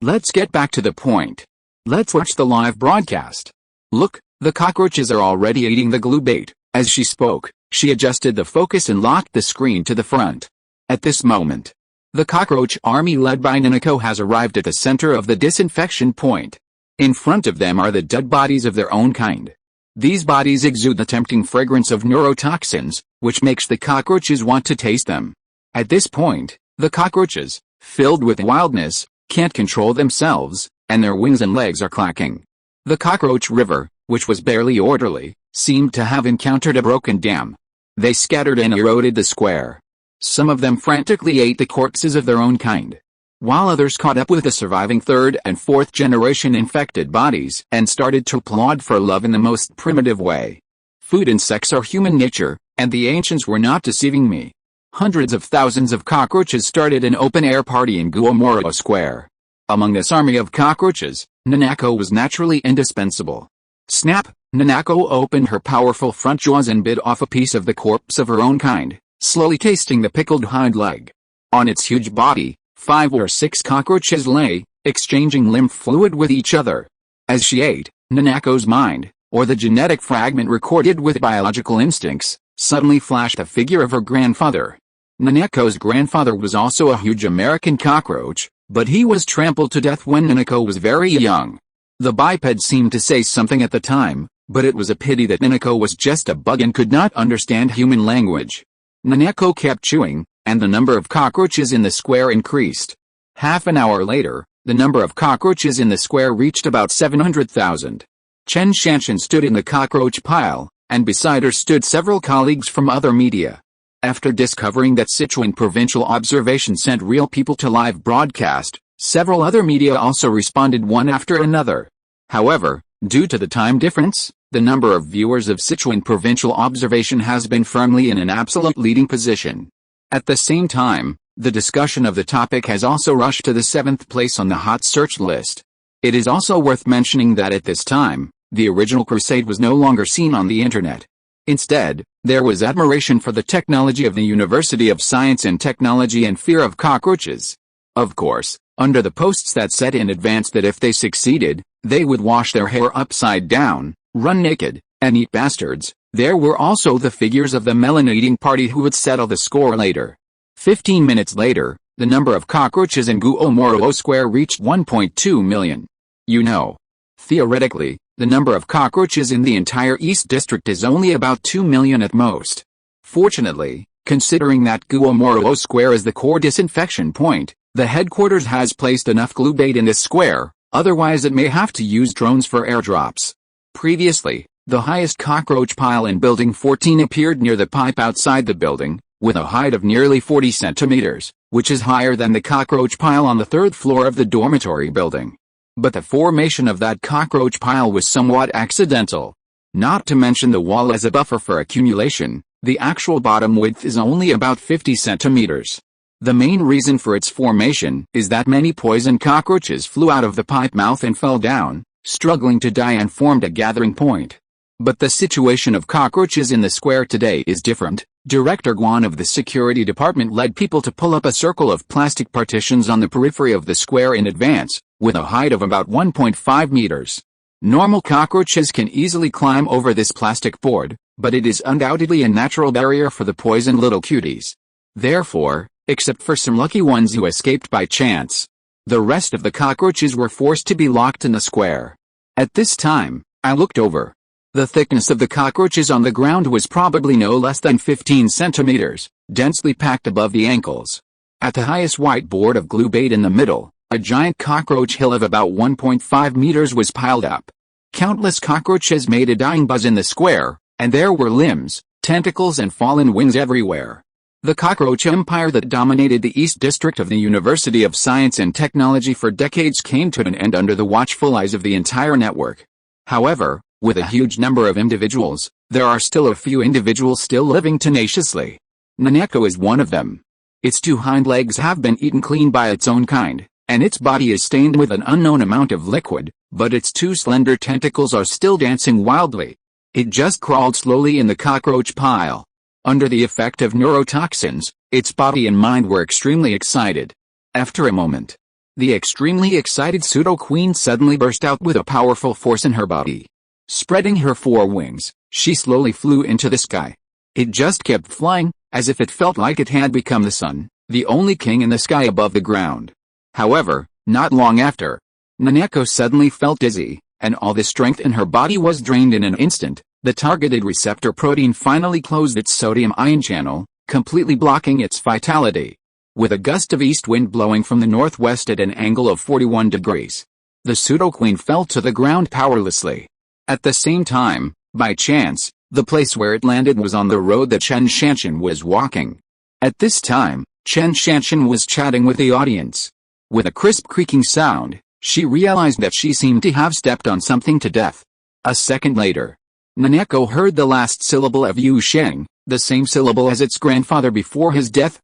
let's get back to the point. Let's watch the live broadcast. Look, the cockroaches are already eating the glue bait. As she spoke, she adjusted the focus and locked the screen to the front. At this moment, the cockroach army led by Nanako has arrived at the center of the disinfection point. In front of them are the dead bodies of their own kind. These bodies exude the tempting fragrance of neurotoxins, which makes the cockroaches want to taste them. At this point, the cockroaches, filled with wildness, can't control themselves, and their wings and legs are clacking. The cockroach river, which was barely orderly, seemed to have encountered a broken dam. They scattered and eroded the square. Some of them frantically ate the corpses of their own kind, while others caught up with the surviving third and fourth generation infected bodies and started to applaud for love in the most primitive way. Food and sex are human nature, and the ancients were not deceiving me. Hundreds of thousands of cockroaches started an open-air party in Guomoro Square. Among this army of cockroaches, Nanako was naturally indispensable. Snap! Nanako opened her powerful front jaws and bit off a piece of the corpse of her own kind, slowly tasting the pickled hind leg. On its huge body, 5 or 6 cockroaches lay, exchanging lymph fluid with each other. As she ate, Nanako's mind, or the genetic fragment recorded with biological instincts, suddenly flashed the figure of her grandfather. Nanako's grandfather was also a huge American cockroach, but he was trampled to death when Nanako was very young. The biped seemed to say something at the time, but it was a pity that Nanako was just a bug and could not understand human language. Nanako kept chewing, and the number of cockroaches in the square increased. Half an hour later, the number of cockroaches in the square reached about 700,000. Chen Shanshan stood in the cockroach pile, and beside her stood several colleagues from other media. After discovering that Sichuan Provincial Observation sent real people to live broadcast, several other media also responded one after another. However, due to the time difference, the number of viewers of Sichuan Provincial Observation has been firmly in an absolute leading position. At the same time, the discussion of the topic has also rushed to the 7th place on the hot search list. It is also worth mentioning that at this time, the original crusade was no longer seen on the internet. Instead, there was admiration for the technology of the University of Science and Technology and fear of cockroaches. Of course, under the posts that said in advance that if they succeeded, they would wash their hair upside down, run naked, and eat bastards, there were also the figures of the melon-eating party who would settle the score later. 15 minutes later, the number of cockroaches in Guomoro Square reached 1.2 million. You know, theoretically, the number of cockroaches in the entire East District is only about 2 million at most. Fortunately, considering that Guomoro Square is the core disinfection point, the headquarters has placed enough glue bait in this square, otherwise it may have to use drones for airdrops. Previously, the highest cockroach pile in Building 14 appeared near the pipe outside the building, with a height of nearly 40 centimeters, which is higher than the cockroach pile on the 3rd floor of the dormitory building. But the formation of that cockroach pile was somewhat accidental. Not to mention the wall as a buffer for accumulation, the actual bottom width is only about 50 centimeters. The main reason for its formation is that many poison cockroaches flew out of the pipe mouth and fell down, struggling to die and formed a gathering point. But the situation of cockroaches in the square today is different. Director Guan of the security department led people to pull up a circle of plastic partitions on the periphery of the square in advance, with a height of about 1.5 meters. Normal cockroaches can easily climb over this plastic board, but it is undoubtedly a natural barrier for the poisoned little cuties. Therefore, except for some lucky ones who escaped by chance, the rest of the cockroaches were forced to be locked in the square. At this time, I looked over. The thickness of the cockroaches on the ground was probably no less than 15 centimeters, densely packed above the ankles. At the highest white board of glue bait in the middle, a giant cockroach hill of about 1.5 meters was piled up. Countless cockroaches made a dying buzz in the square, and there were limbs, tentacles and fallen wings everywhere. The cockroach empire that dominated the East District of the University of Science and Technology for decades came to an end under the watchful eyes of the entire network. However, with a huge number of individuals, there are still a few individuals still living tenaciously. Naneko is one of them. Its two hind legs have been eaten clean by its own kind, and its body is stained with an unknown amount of liquid, but its two slender tentacles are still dancing wildly. It just crawled slowly in the cockroach pile. Under the effect of neurotoxins, its body and mind were extremely excited. After a moment, the extremely excited pseudo-queen suddenly burst out with a powerful force in her body. Spreading her four wings, she slowly flew into the sky. It just kept flying, as if it felt like it had become the sun, the only king in the sky above the ground. However, not long after, Naneko suddenly felt dizzy, and all the strength in her body was drained in an instant. The targeted receptor protein finally closed its sodium ion channel, completely blocking its vitality. With a gust of east wind blowing from the northwest at an angle of 41 degrees, the pseudo-queen fell to the ground powerlessly. At the same time, by chance, the place where it landed was on the road that Chen Shanshan was walking. At this time, Chen Shanshan was chatting with the audience. With a crisp creaking sound, she realized that she seemed to have stepped on something to death. A second later, Naneko heard the last syllable of Yu Sheng, the same syllable as its grandfather before his death.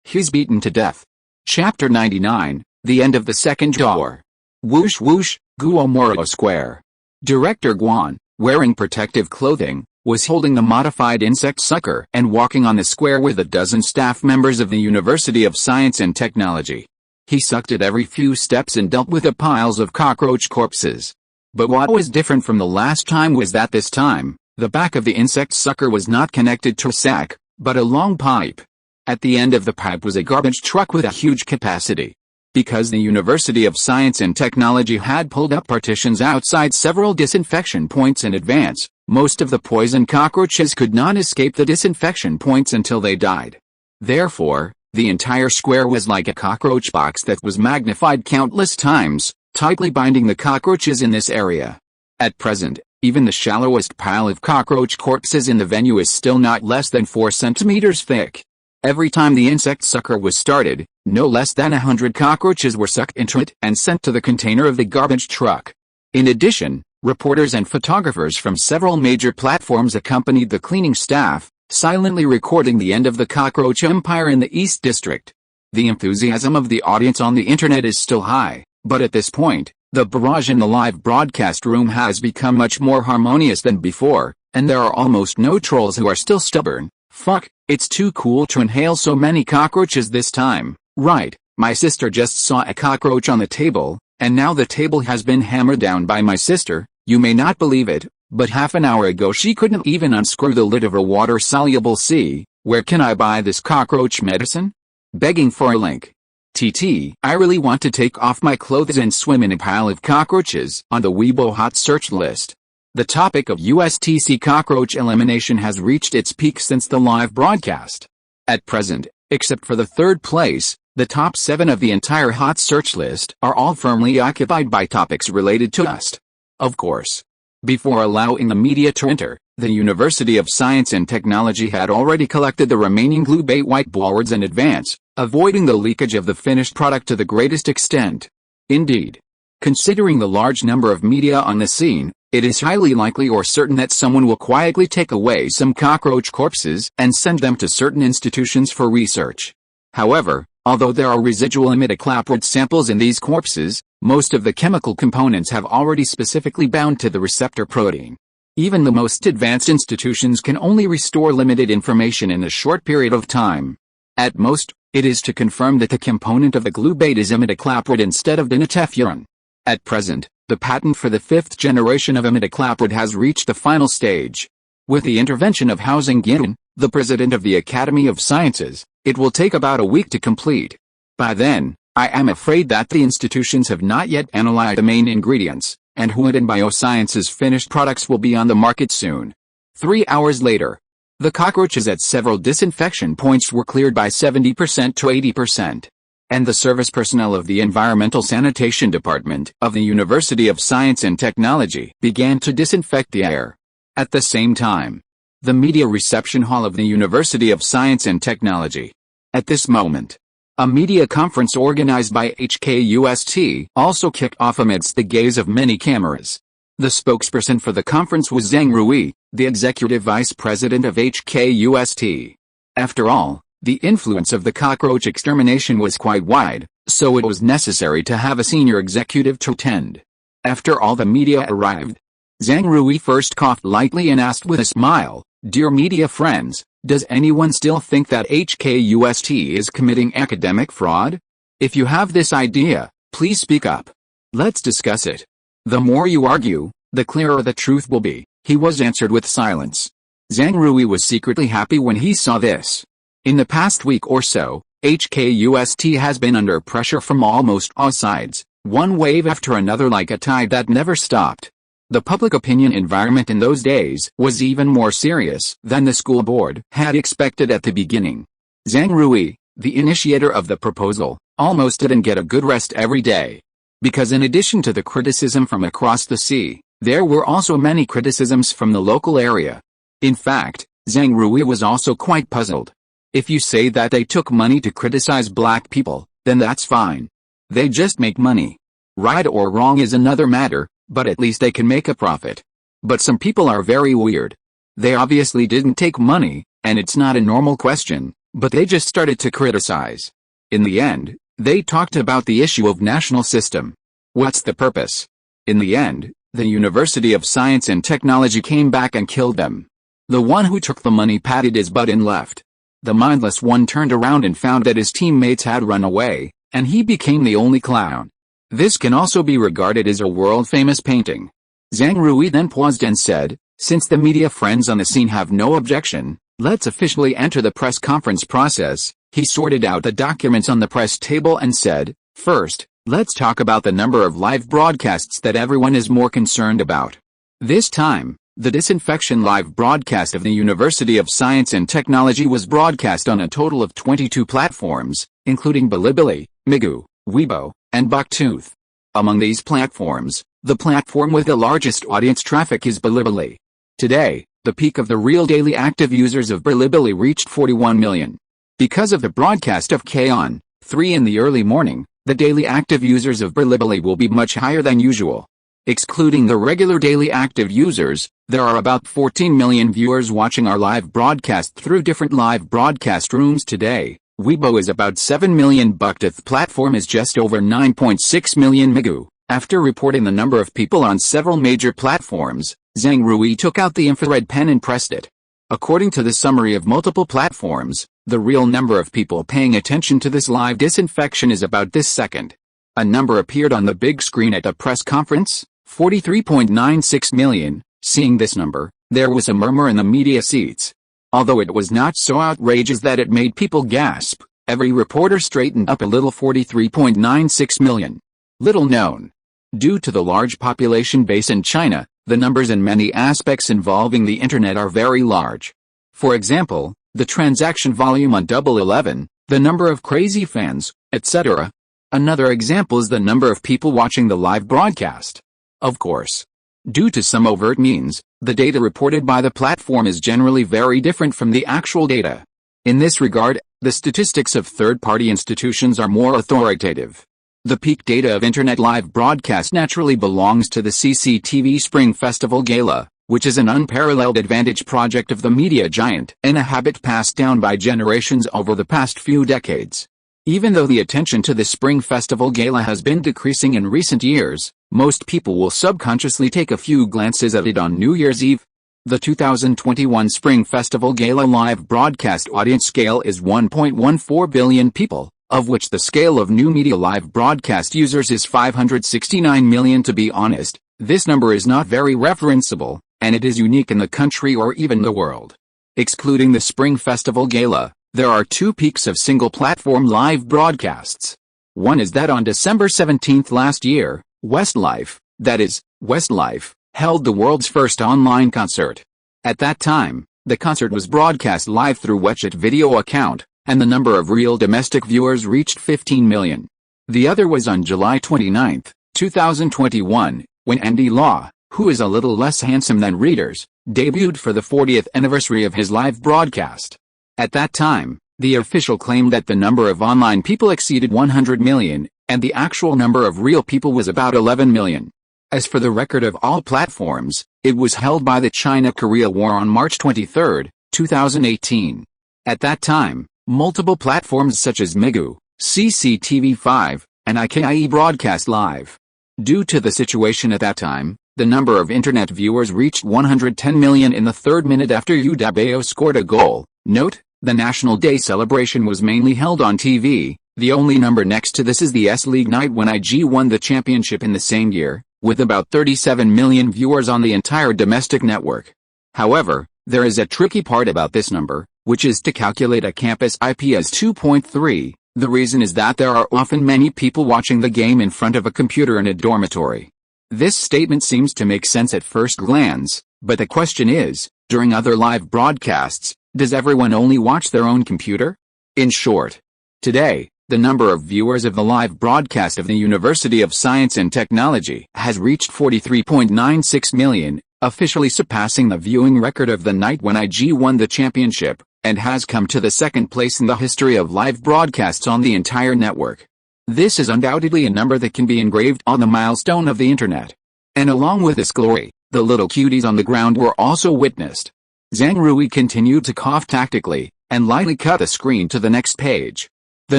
He's beaten to death. Chapter 99, The End of the Second Door. Whoosh whoosh, Guomoro Square. Director Guan, wearing protective clothing, was holding the modified insect sucker and walking on the square with a dozen staff members of the University of Science and Technology. He sucked it every few steps and dealt with the piles of cockroach corpses. But what was different from the last time was that this time, the back of the insect sucker was not connected to a sack, but a long pipe. At the end of the pipe was a garbage truck with a huge capacity. Because the University of Science and Technology had pulled up partitions outside several disinfection points in advance, most of the poisoned cockroaches could not escape the disinfection points until they died. Therefore, the entire square was like a cockroach box that was magnified countless times, tightly binding the cockroaches in this area. At present, even the shallowest pile of cockroach corpses in the venue is still not less than 4 centimeters thick. Every time the insect sucker was started, no less than 100 cockroaches were sucked into it and sent to the container of the garbage truck. In addition, reporters and photographers from several major platforms accompanied the cleaning staff, silently recording the end of the cockroach empire in the East District. The enthusiasm of the audience on the internet is still high, but at this point, the barrage in the live broadcast room has become much more harmonious than before, and there are almost no trolls who are still stubborn. Fuck, it's too cool to inhale so many cockroaches this time. Right, my sister just saw a cockroach on the table, and now the table has been hammered down by my sister. You may not believe it, but half an hour ago she couldn't even unscrew the lid of her water-soluble C. Where can I buy this cockroach medicine? Begging for a link. TT, I really want to take off my clothes and swim in a pile of cockroaches on the Weibo hot search list. The topic of USTC cockroach elimination has reached its peak since the live broadcast. At present, except for the third place, the top 7 of the entire hot search list are all firmly occupied by topics related to dust. Of course. Before allowing the media to enter, the University of Science and Technology had already collected the remaining glue bait whiteboards in advance, avoiding the leakage of the finished product to the greatest extent. Indeed, considering the large number of media on the scene, it is highly likely or certain that someone will quietly take away some cockroach corpses and send them to certain institutions for research. However, although there are residual imidacloprid samples in these corpses, most of the chemical components have already specifically bound to the receptor protein. Even the most advanced institutions can only restore limited information in a short period of time. At most, it is to confirm that the component of the glue bait is imidacloprid instead of dinitefuran. At present, the patent for the 5th generation of imidacloprid has reached the final stage. With the intervention of Zhang Zhongjing, the president of the Academy of Sciences, it will take about a week to complete. By then, I am afraid that the institutions have not yet analyzed the main ingredients, and Huadong Bioscience's finished products will be on the market soon. 3 hours later, the cockroaches at several disinfection points were cleared by 70% to 80%. And the service personnel of the Environmental Sanitation Department of the University of Science and Technology began to disinfect the air. At the same time, the Media Reception Hall of the University of Science and Technology. At this moment, a media conference organized by HKUST also kicked off amidst the gaze of many cameras. The spokesperson for the conference was Zhang Rui, the executive vice president of HKUST. After all, the influence of the cockroach extermination was quite wide, so it was necessary to have a senior executive to attend. After all the media arrived, Zhang Rui first coughed lightly and asked with a smile, "Dear media friends, does anyone still think that HKUST is committing academic fraud? If you have this idea, please speak up. Let's discuss it. The more you argue, the clearer the truth will be," he was answered with silence. Zhang Rui was secretly happy when he saw this. In the past week or so, HKUST has been under pressure from almost all sides, one wave after another like a tide that never stopped. The public opinion environment in those days was even more serious than the school board had expected at the beginning. Zhang Rui, the initiator of the proposal, almost didn't get a good rest every day. Because in addition to the criticism from across the sea, there were also many criticisms from the local area. In fact, Zhang Rui was also quite puzzled. If you say that they took money to criticize black people, then that's fine. They just make money. Right or wrong is another matter, but at least they can make a profit. But some people are very weird. They obviously didn't take money, and it's not a normal question, but they just started to criticize. In the end, they talked about the issue of national system. What's the purpose? In the end, the University of Science and Technology came back and killed them. The one who took the money patted his butt and left. The mindless one turned around and found that his teammates had run away, and he became the only clown. This can also be regarded as a world-famous painting. Zhang Rui then paused and said, "Since the media friends on the scene have no objection, let's officially enter the press conference process." He sorted out the documents on the press table and said, "First, let's talk about the number of live broadcasts that everyone is more concerned about. This time, the disinfection live broadcast of the University of Science and Technology was broadcast on a total of 22 platforms, including Bilibili, Migu, Weibo, and Booktooth. Among these platforms, the platform with the largest audience traffic is Bilibili. Today, the peak of the real daily active users of Bilibili reached 41 million. Because of the broadcast of K-on! 3 in the early morning, the daily active users of Bilibili will be much higher than usual. Excluding the regular daily active users, there are about 14 million viewers watching our live broadcast through different live broadcast rooms today. Weibo is about 7 million. Booktooth platform is just over 9.6 million. Migu. After reporting the number of people on several major platforms, Zhang Rui took out the infrared pen and pressed it. According to the summary of multiple platforms, the real number of people paying attention to this live disinfection is about this second. A number appeared on the big screen at the press conference, 43.96 million. Seeing this number, there was a murmur in the media seats. Although it was not so outrageous that it made people gasp, every reporter straightened up a little. 43.96 million. Little known. Due to the large population base in China, the numbers in many aspects involving the internet are very large. For example, the transaction volume on Double 11, the number of crazy fans, etc. Another example is the number of people watching the live broadcast. Of course, due to some overt means, the data reported by the platform is generally very different from the actual data. In this regard, the statistics of third-party institutions are more authoritative. The peak data of Internet live broadcast naturally belongs to the CCTV Spring Festival Gala, which is an unparalleled advantage project of the media giant and a habit passed down by generations over the past few decades. Even though the attention to the Spring Festival Gala has been decreasing in recent years, most people will subconsciously take a few glances at it on New Year's Eve. The 2021 Spring Festival Gala live broadcast audience scale is 1.14 billion people, of which the scale of new media live broadcast users is 569 million. To be honest, this number is not very referenceable, and it is unique in the country or even the world. Excluding the Spring Festival Gala, there are two peaks of single-platform live broadcasts. One is that on December 17 last year, Westlife, that is, Westlife, held the world's first online concert. At that time, the concert was broadcast live through WeChat video account, and the number of real domestic viewers reached 15 million. The other was on July 29, 2021, when Andy Lau, who is a little less handsome than readers, debuted for the 40th anniversary of his live broadcast. At that time, the official claimed that the number of online people exceeded 100 million, and the actual number of real people was about 11 million. As for the record of all platforms, it was held by the China-Korea War on March 23, 2018. At that time, multiple platforms such as Migu, CCTV5, and IKIE broadcast live. Due to the situation at that time, the number of internet viewers reached 110 million in the third minute after Yu Dabao scored a goal. Note, the National Day celebration was mainly held on TV. The only number next to this is the S-League night when IG won the championship in the same year, with about 37 million viewers on the entire domestic network. However, there is a tricky part about this number, which is to calculate a campus IP as 2.3. The reason is that there are often many people watching the game in front of a computer in a dormitory. This statement seems to make sense at first glance, but the question is, during other live broadcasts, does everyone only watch their own computer? In short, today, the number of viewers of the live broadcast of the University of Science and Technology has reached 43.96 million, officially surpassing the viewing record of the night when IG won the championship, and has come to the second place in the history of live broadcasts on the entire network. This is undoubtedly a number that can be engraved on the milestone of the internet. And along with this glory, the little cuties on the ground were also witnessed. Zhang Rui continued to cough tactically, and lightly cut the screen to the next page. The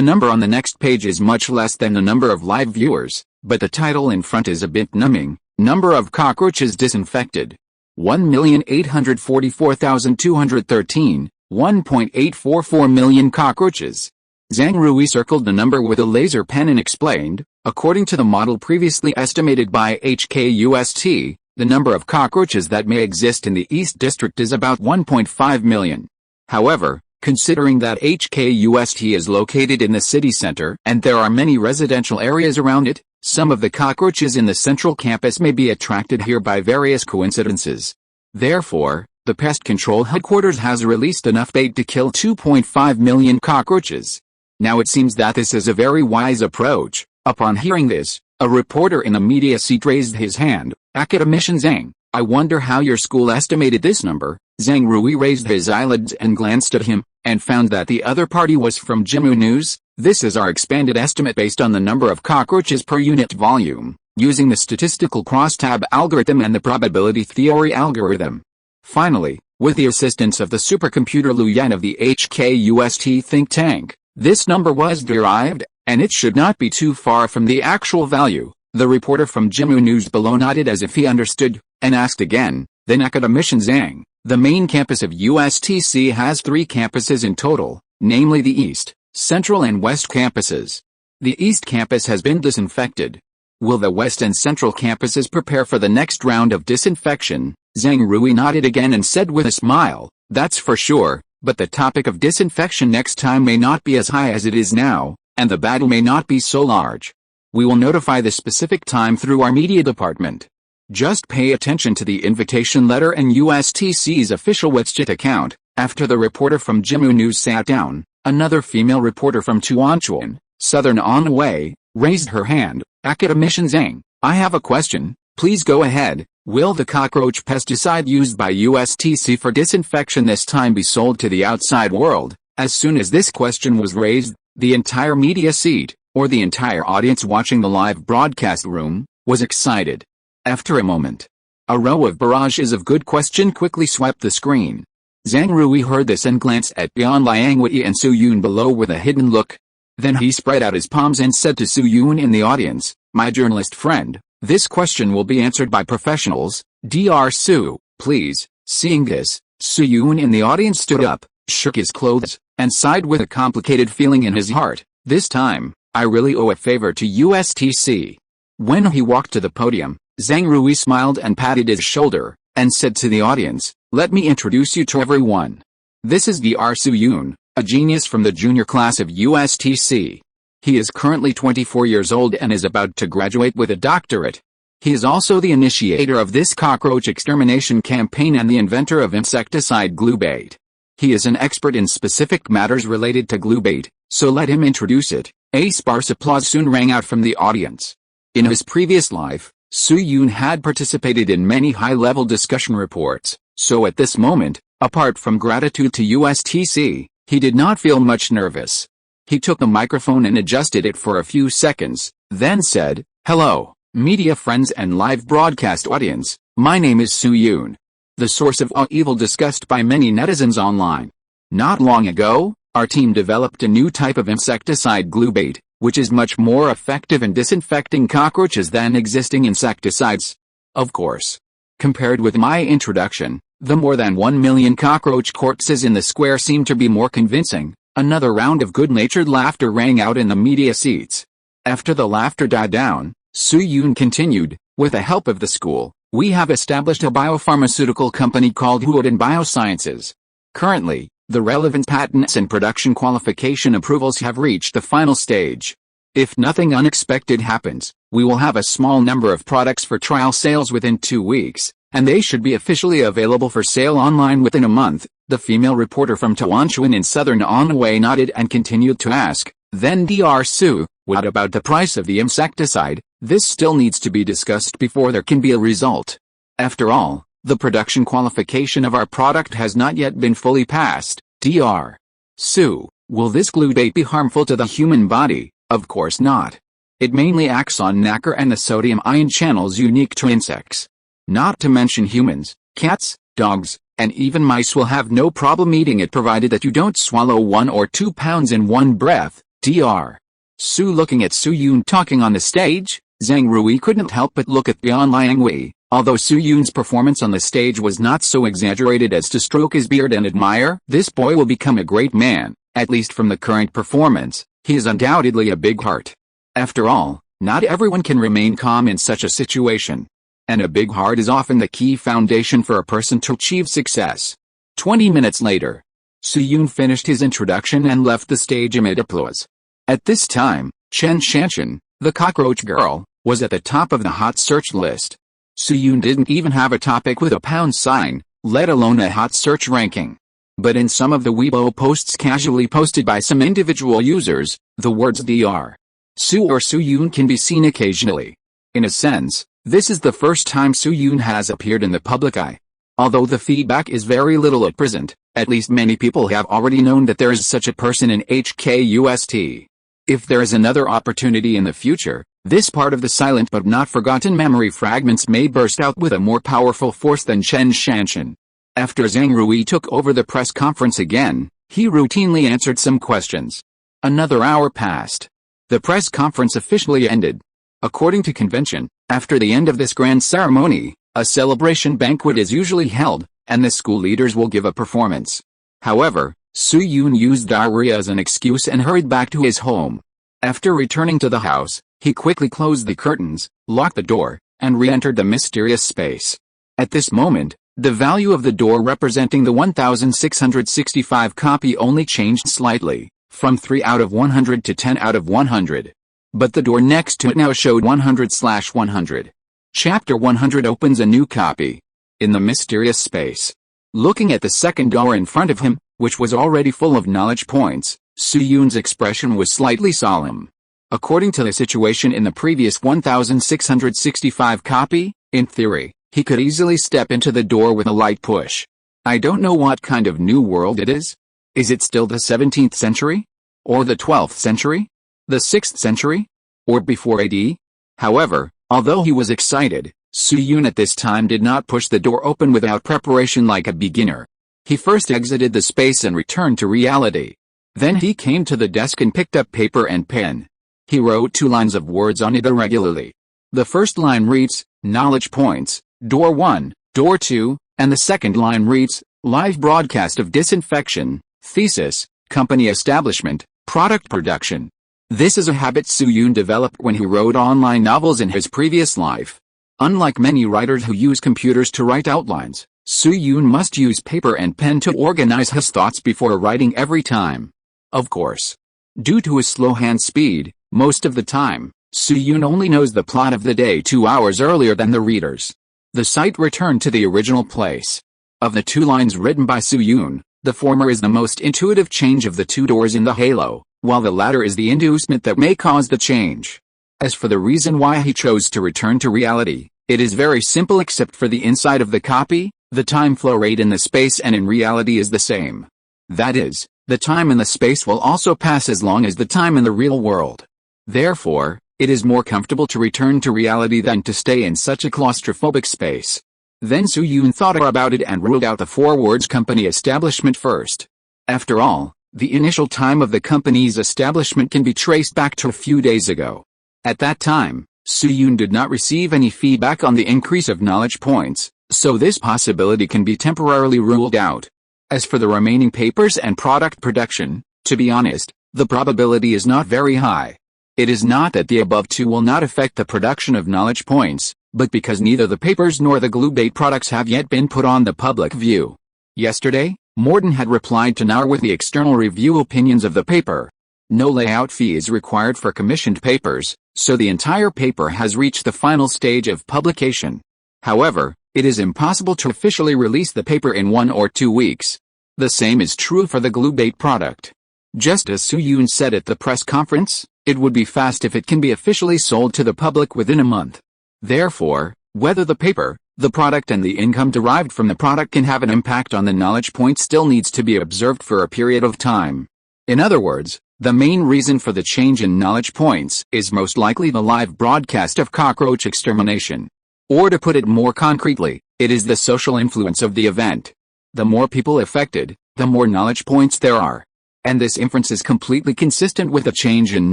number on the next page is much less than the number of live viewers, but the title in front is a bit numbing. Number of cockroaches disinfected. 1,844,213, 1.844 million cockroaches. Zhang Rui circled the number with a laser pen and explained, according to the model previously estimated by HKUST, the number of cockroaches that may exist in the East District is about 1.5 million. However, considering that HKUST is located in the city center and there are many residential areas around it, some of the cockroaches in the central campus may be attracted here by various coincidences. Therefore, the pest control headquarters has released enough bait to kill 2.5 million cockroaches. Now it seems that this is a very wise approach. Upon hearing this, a reporter in a media seat raised his hand. Academician Zhang, I wonder how your school estimated this number. Zhang Rui raised his eyelids and glanced at him, and found that the other party was from Jimu News. This is our expanded estimate based on the number of cockroaches per unit volume, using the statistical crosstab algorithm and the probability theory algorithm. Finally, with the assistance of the supercomputer Luyan of the HKUST think tank, this number was derived, and it should not be too far from the actual value. The reporter from Jimu News below nodded as if he understood, and asked again, then Academician Zhang, the main campus of USTC has 3 campuses in total, namely the East, Central and West campuses. The East campus has been disinfected. Will the West and Central campuses prepare for the next round of disinfection? Zhang Rui nodded again and said with a smile, that's for sure, but the topic of disinfection next time may not be as high as it is now, and the battle may not be so large. We will notify the specific time through our media department. Just pay attention to the invitation letter and USTC's official WeChat account. After the reporter from Jimu News sat down, another female reporter from Tuanchuan, Southern Anhui, raised her hand. Academician Zhang, I have a question, please go ahead. Will the cockroach pesticide used by USTC for disinfection this time be sold to the outside world? As soon as this question was raised, the entire media seat, or the entire audience watching the live broadcast room, was excited. After a moment, a row of barrages of good question quickly swept the screen. Zhang Rui heard this and glanced at Bian Liangwei and Su Yun below with a hidden look. Then he spread out his palms and said to Su Yun in the audience, "My journalist friend, this question will be answered by professionals, Dr. Su, please." Seeing this, Su Yun in the audience stood up, shook his clothes, and sighed with a complicated feeling in his heart. "This time, I really owe a favor to USTC." When he walked to the podium, Zhang Rui smiled and patted his shoulder, and said to the audience, "Let me introduce you to everyone. This is Dr. Su Yun, a genius from the junior class of USTC. He is currently 24 years old and is about to graduate with a doctorate. He is also the initiator of this cockroach extermination campaign and the inventor of insecticide glue bait. He is an expert in specific matters related to glue bait, so let him introduce it." A sparse applause soon rang out from the audience. In his previous life, Su Yun had participated in many high-level discussion reports, so at this moment, apart from gratitude to USTC, he did not feel much nervous. He took the microphone and adjusted it for a few seconds, then said, "Hello, media friends and live broadcast audience, my name is Su Yun, the source of all evil discussed by many netizens online. Not long ago, our team developed a new type of insecticide glue bait, which is much more effective in disinfecting cockroaches than existing insecticides. Of course, compared with my introduction, the more than 1 million cockroach corpses in the square seem to be more convincing." Another round of good-natured laughter rang out in the media seats. After the laughter died down, Su Yun continued, "With the help of the school, we have established a biopharmaceutical company called Huadong Biosciences. Currently, the relevant patents and production qualification approvals have reached the final stage. If nothing unexpected happens, we will have a small number of products for trial sales within 2 weeks, and they should be officially available for sale online within a month." The female reporter from Tawanchuan in southern Anhui nodded and continued to ask, "Then Dr. Su, what about the price of the insecticide? This still needs to be discussed before there can be a result. After all, the production qualification of our product has not yet been fully passed." Dr. Su, will this glue bait be harmful to the human body? Of course not. It mainly acts on nacre and the sodium ion channels unique to insects. Not to mention humans, cats, dogs, and even mice will have no problem eating it provided that you don't swallow 1 or 2 pounds in one breath. Dr. Su looking at Su Yun talking on the stage, Zhang Rui couldn't help but look at Bian Liangwei. Although Su Yun's performance on the stage was not so exaggerated as to stroke his beard and admire, "This boy will become a great man, at least from the current performance. He is undoubtedly a big heart. After all, not everyone can remain calm in such a situation. And a big heart is often the key foundation for a person to achieve success." 20 minutes later, Su Yun finished his introduction and left the stage amid applause. At this time, Chen Shanshan, the cockroach girl, was at the top of the hot search list. Su Yun didn't even have a topic with a pound sign, let alone a hot search ranking. But in some of the Weibo posts casually posted by some individual users, the words Dr. Su or Su Yun can be seen occasionally. In a sense, this is the first time Su Yun has appeared in the public eye. Although the feedback is very little at present, at least many people have already known that there is such a person in HKUST. If there is another opportunity in the future, this part of the silent but not forgotten memory fragments may burst out with a more powerful force than Chen Shanshan. After Zhang Rui took over the press conference again, he routinely answered some questions. Another hour passed. The press conference officially ended. According to convention, after the end of this grand ceremony, a celebration banquet is usually held, and the school leaders will give a performance. However, Su Yun used diarrhea as an excuse and hurried back to his home. After returning to the house, he quickly closed the curtains, locked the door, and re-entered the mysterious space. At this moment, the value of the door representing the 1665 copy only changed slightly, from 3 out of 100 to 10 out of 100. But the door next to it now showed 100/100. Chapter 100 opens a new copy. In the mysterious space. Looking at the second door in front of him, which was already full of knowledge points, Su Yun's expression was slightly solemn. According to the situation in the previous 1665 copy, in theory, he could easily step into the door with a light push. I don't know what kind of new world it is. Is it still the 17th century? Or the 12th century? The 6th century? Or before AD? However, although he was excited, Su Yun at this time did not push the door open without preparation like a beginner. He first exited the space and returned to reality. Then he came to the desk and picked up paper and pen. He wrote 2 lines of words on it irregularly. The first line reads, knowledge points, door 1, door 2, and the second line reads, live broadcast of disinfection, thesis, company establishment, product production. This is a habit Soo-yoon developed when he wrote online novels in his previous life. Unlike many writers who use computers to write outlines, Soo-yoon must use paper and pen to organize his thoughts before writing every time. Of course, due to his slow hand speed, most of the time, Soo-yoon only knows the plot of the day 2 hours earlier than the readers. The site returned to the original place. Of the 2 lines written by Soo-yoon, the former is the most intuitive change of the 2 doors in the halo, while the latter is the inducement that may cause the change. As for the reason why he chose to return to reality, it is very simple except for the inside of the copy, the time flow rate in the space and in reality is the same. That is, the time in the space will also pass as long as the time in the real world. Therefore, it is more comfortable to return to reality than to stay in such a claustrophobic space. Then Soo-yoon thought about it and ruled out the 4 words company establishment first. After all, the initial time of the company's establishment can be traced back to a few days ago. At that time, Soo-yoon did not receive any feedback on the increase of knowledge points, so this possibility can be temporarily ruled out. As for the remaining papers and product production, to be honest, the probability is not very high. It is not that the above 2 will not affect the production of knowledge points, but because neither the papers nor the glue-bait products have yet been put on the public view. Yesterday, Morton had replied to Naur with the external review opinions of the paper. No layout fee is required for commissioned papers, so the entire paper has reached the final stage of publication. However, it is impossible to officially release the paper in 1 or 2 weeks. The same is true for the glue-bait product. Just as Soo-yoon said at the press conference, it would be fast if it can be officially sold to the public within a month. Therefore, whether the paper, the product and the income derived from the product can have an impact on the knowledge point still needs to be observed for a period of time. In other words, the main reason for the change in knowledge points is most likely the live broadcast of cockroach extermination. Or to put it more concretely, it is the social influence of the event. The more people affected, the more knowledge points there are. And this inference is completely consistent with the change in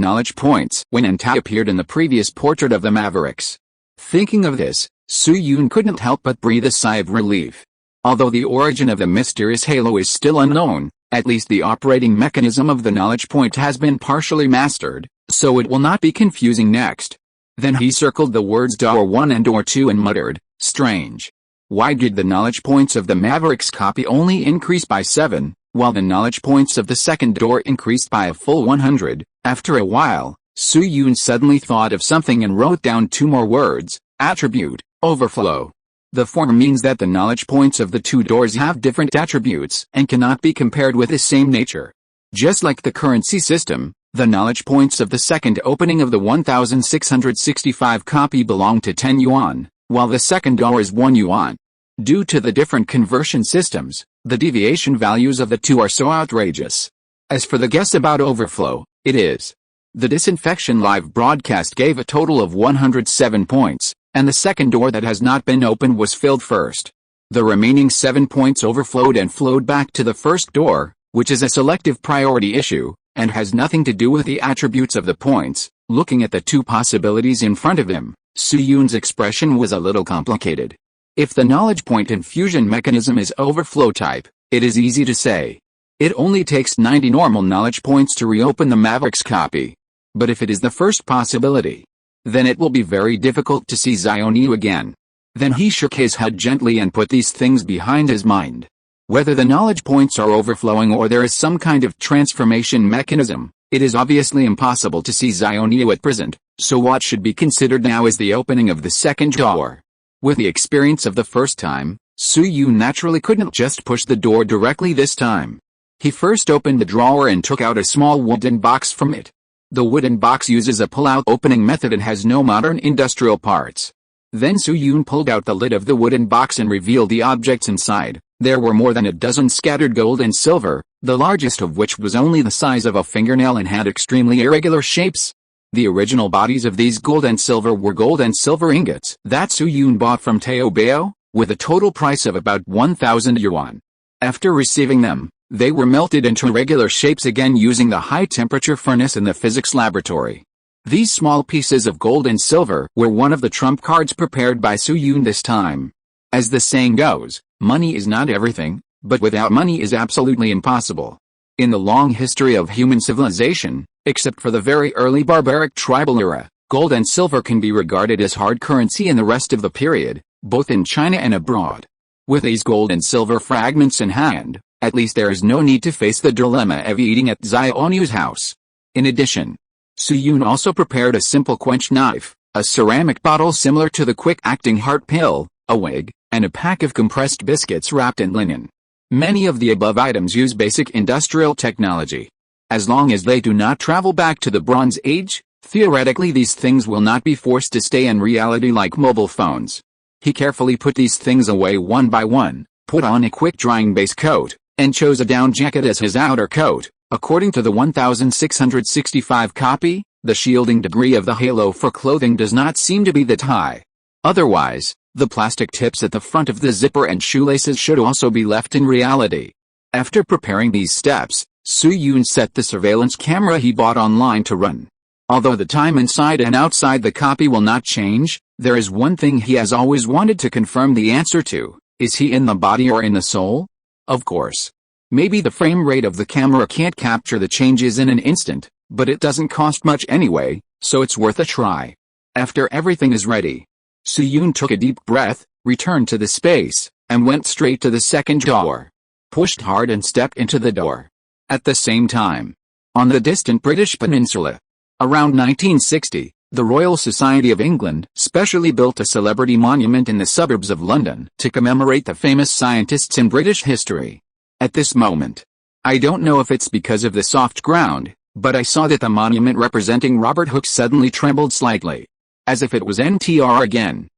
knowledge points when Anta appeared in the previous portrait of the Mavericks. Thinking of this, Soo-yoon couldn't help but breathe a sigh of relief. Although the origin of the mysterious halo is still unknown, at least the operating mechanism of the knowledge point has been partially mastered, so it will not be confusing next. Then he circled the words door 1 and door 2 and muttered, strange. Why did the knowledge points of the Mavericks copy only increase by 7, while the knowledge points of the second door increased by a full 100? After a while, Soo-yoon suddenly thought of something and wrote down 2 more words, attribute, overflow. The former means that the knowledge points of the 2 doors have different attributes and cannot be compared with the same nature. Just like the currency system, the knowledge points of the second opening of the 1665 copy belong to 10 yuan, while the second door is 1 yuan. Due to the different conversion systems, the deviation values of the 2 are so outrageous. As for the guess about overflow, it is. The disinfection live broadcast gave a total of 107 points, and the second door that has not been opened was filled first. The remaining 7 points overflowed and flowed back to the first door, which is a selective priority issue, and has nothing to do with the attributes of the points. Looking at the 2 possibilities in front of him, Soo-yoon's expression was a little complicated. If the knowledge point infusion mechanism is overflow type, it is easy to say. It only takes 90 normal knowledge points to reopen the Mavericks copy. But if it is the first possibility, then it will be very difficult to see Xiaoyu again. Then he shook his head gently and put these things behind his mind. Whether the knowledge points are overflowing or there is some kind of transformation mechanism, it is obviously impossible to see Xiaoyu at present, so what should be considered now is the opening of the second door. With the experience of the first time, Soo-yoon naturally couldn't just push the door directly this time. He first opened the drawer and took out a small wooden box from it. The wooden box uses a pull-out opening method and has no modern industrial parts. Then Soo-yoon pulled out the lid of the wooden box and revealed the objects inside. There were more than a dozen scattered gold and silver, the largest of which was only the size of a fingernail and had extremely irregular shapes. The original bodies of these gold and silver were gold and silver ingots that Soo-yoon bought from Taobao, with a total price of about 1,000 yuan. After receiving them, They were melted into regular shapes again using the high-temperature furnace in the physics laboratory. These small pieces of gold and silver were one of the trump cards prepared by Su Yun this time. As the saying goes, money is not everything, but without money is absolutely impossible. In the long history of human civilization, except for the very early barbaric tribal era, gold and silver can be regarded as hard currency in the rest of the period, both in China and abroad. With these gold and silver fragments in hand, at least there is no need to face the dilemma of eating at Xiaonyu's house. In addition, Su Yun also prepared a simple quench knife, a ceramic bottle similar to the quick-acting heart pill, a wig, and a pack of compressed biscuits wrapped in linen. Many of the above items use basic industrial technology. As long as they do not travel back to the Bronze Age, theoretically these things will not be forced to stay in reality like mobile phones. He carefully put these things away one by one, put on a quick-drying base coat, and chose a down jacket as his outer coat. According to the 1665 copy, the shielding degree of the halo for clothing does not seem to be that high. Otherwise, the plastic tips at the front of the zipper and shoelaces should also be left in reality. After preparing these steps, Su Yun set the surveillance camera he bought online to run. Although the time inside and outside the copy will not change, there is one thing he has always wanted to confirm the answer to: is he in the body or in the soul? Of course. Maybe the frame rate of the camera can't capture the changes in an instant, but it doesn't cost much anyway, so it's worth a try. After everything is ready, Su Yun took a deep breath, returned to the space, and went straight to the second door. Pushed hard and stepped into the door. At the same time, on the distant British peninsula, around 1960, the Royal Society of England specially built a celebrity monument in the suburbs of London to commemorate the famous scientists in British history. At this moment, I don't know if it's because of the soft ground, but I saw that the monument representing Robert Hooke suddenly trembled slightly. As if it was NTR again.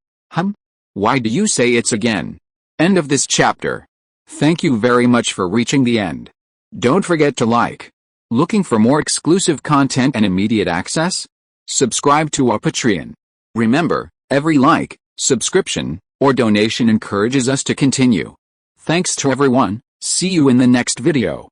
Why do you say it's again? End of this chapter. Thank you very much for reaching the end. Don't forget to like. Looking for more exclusive content and immediate access? Subscribe to our Patreon. Remember, every like, subscription, or donation encourages us to continue. Thanks to everyone. See you in the next video.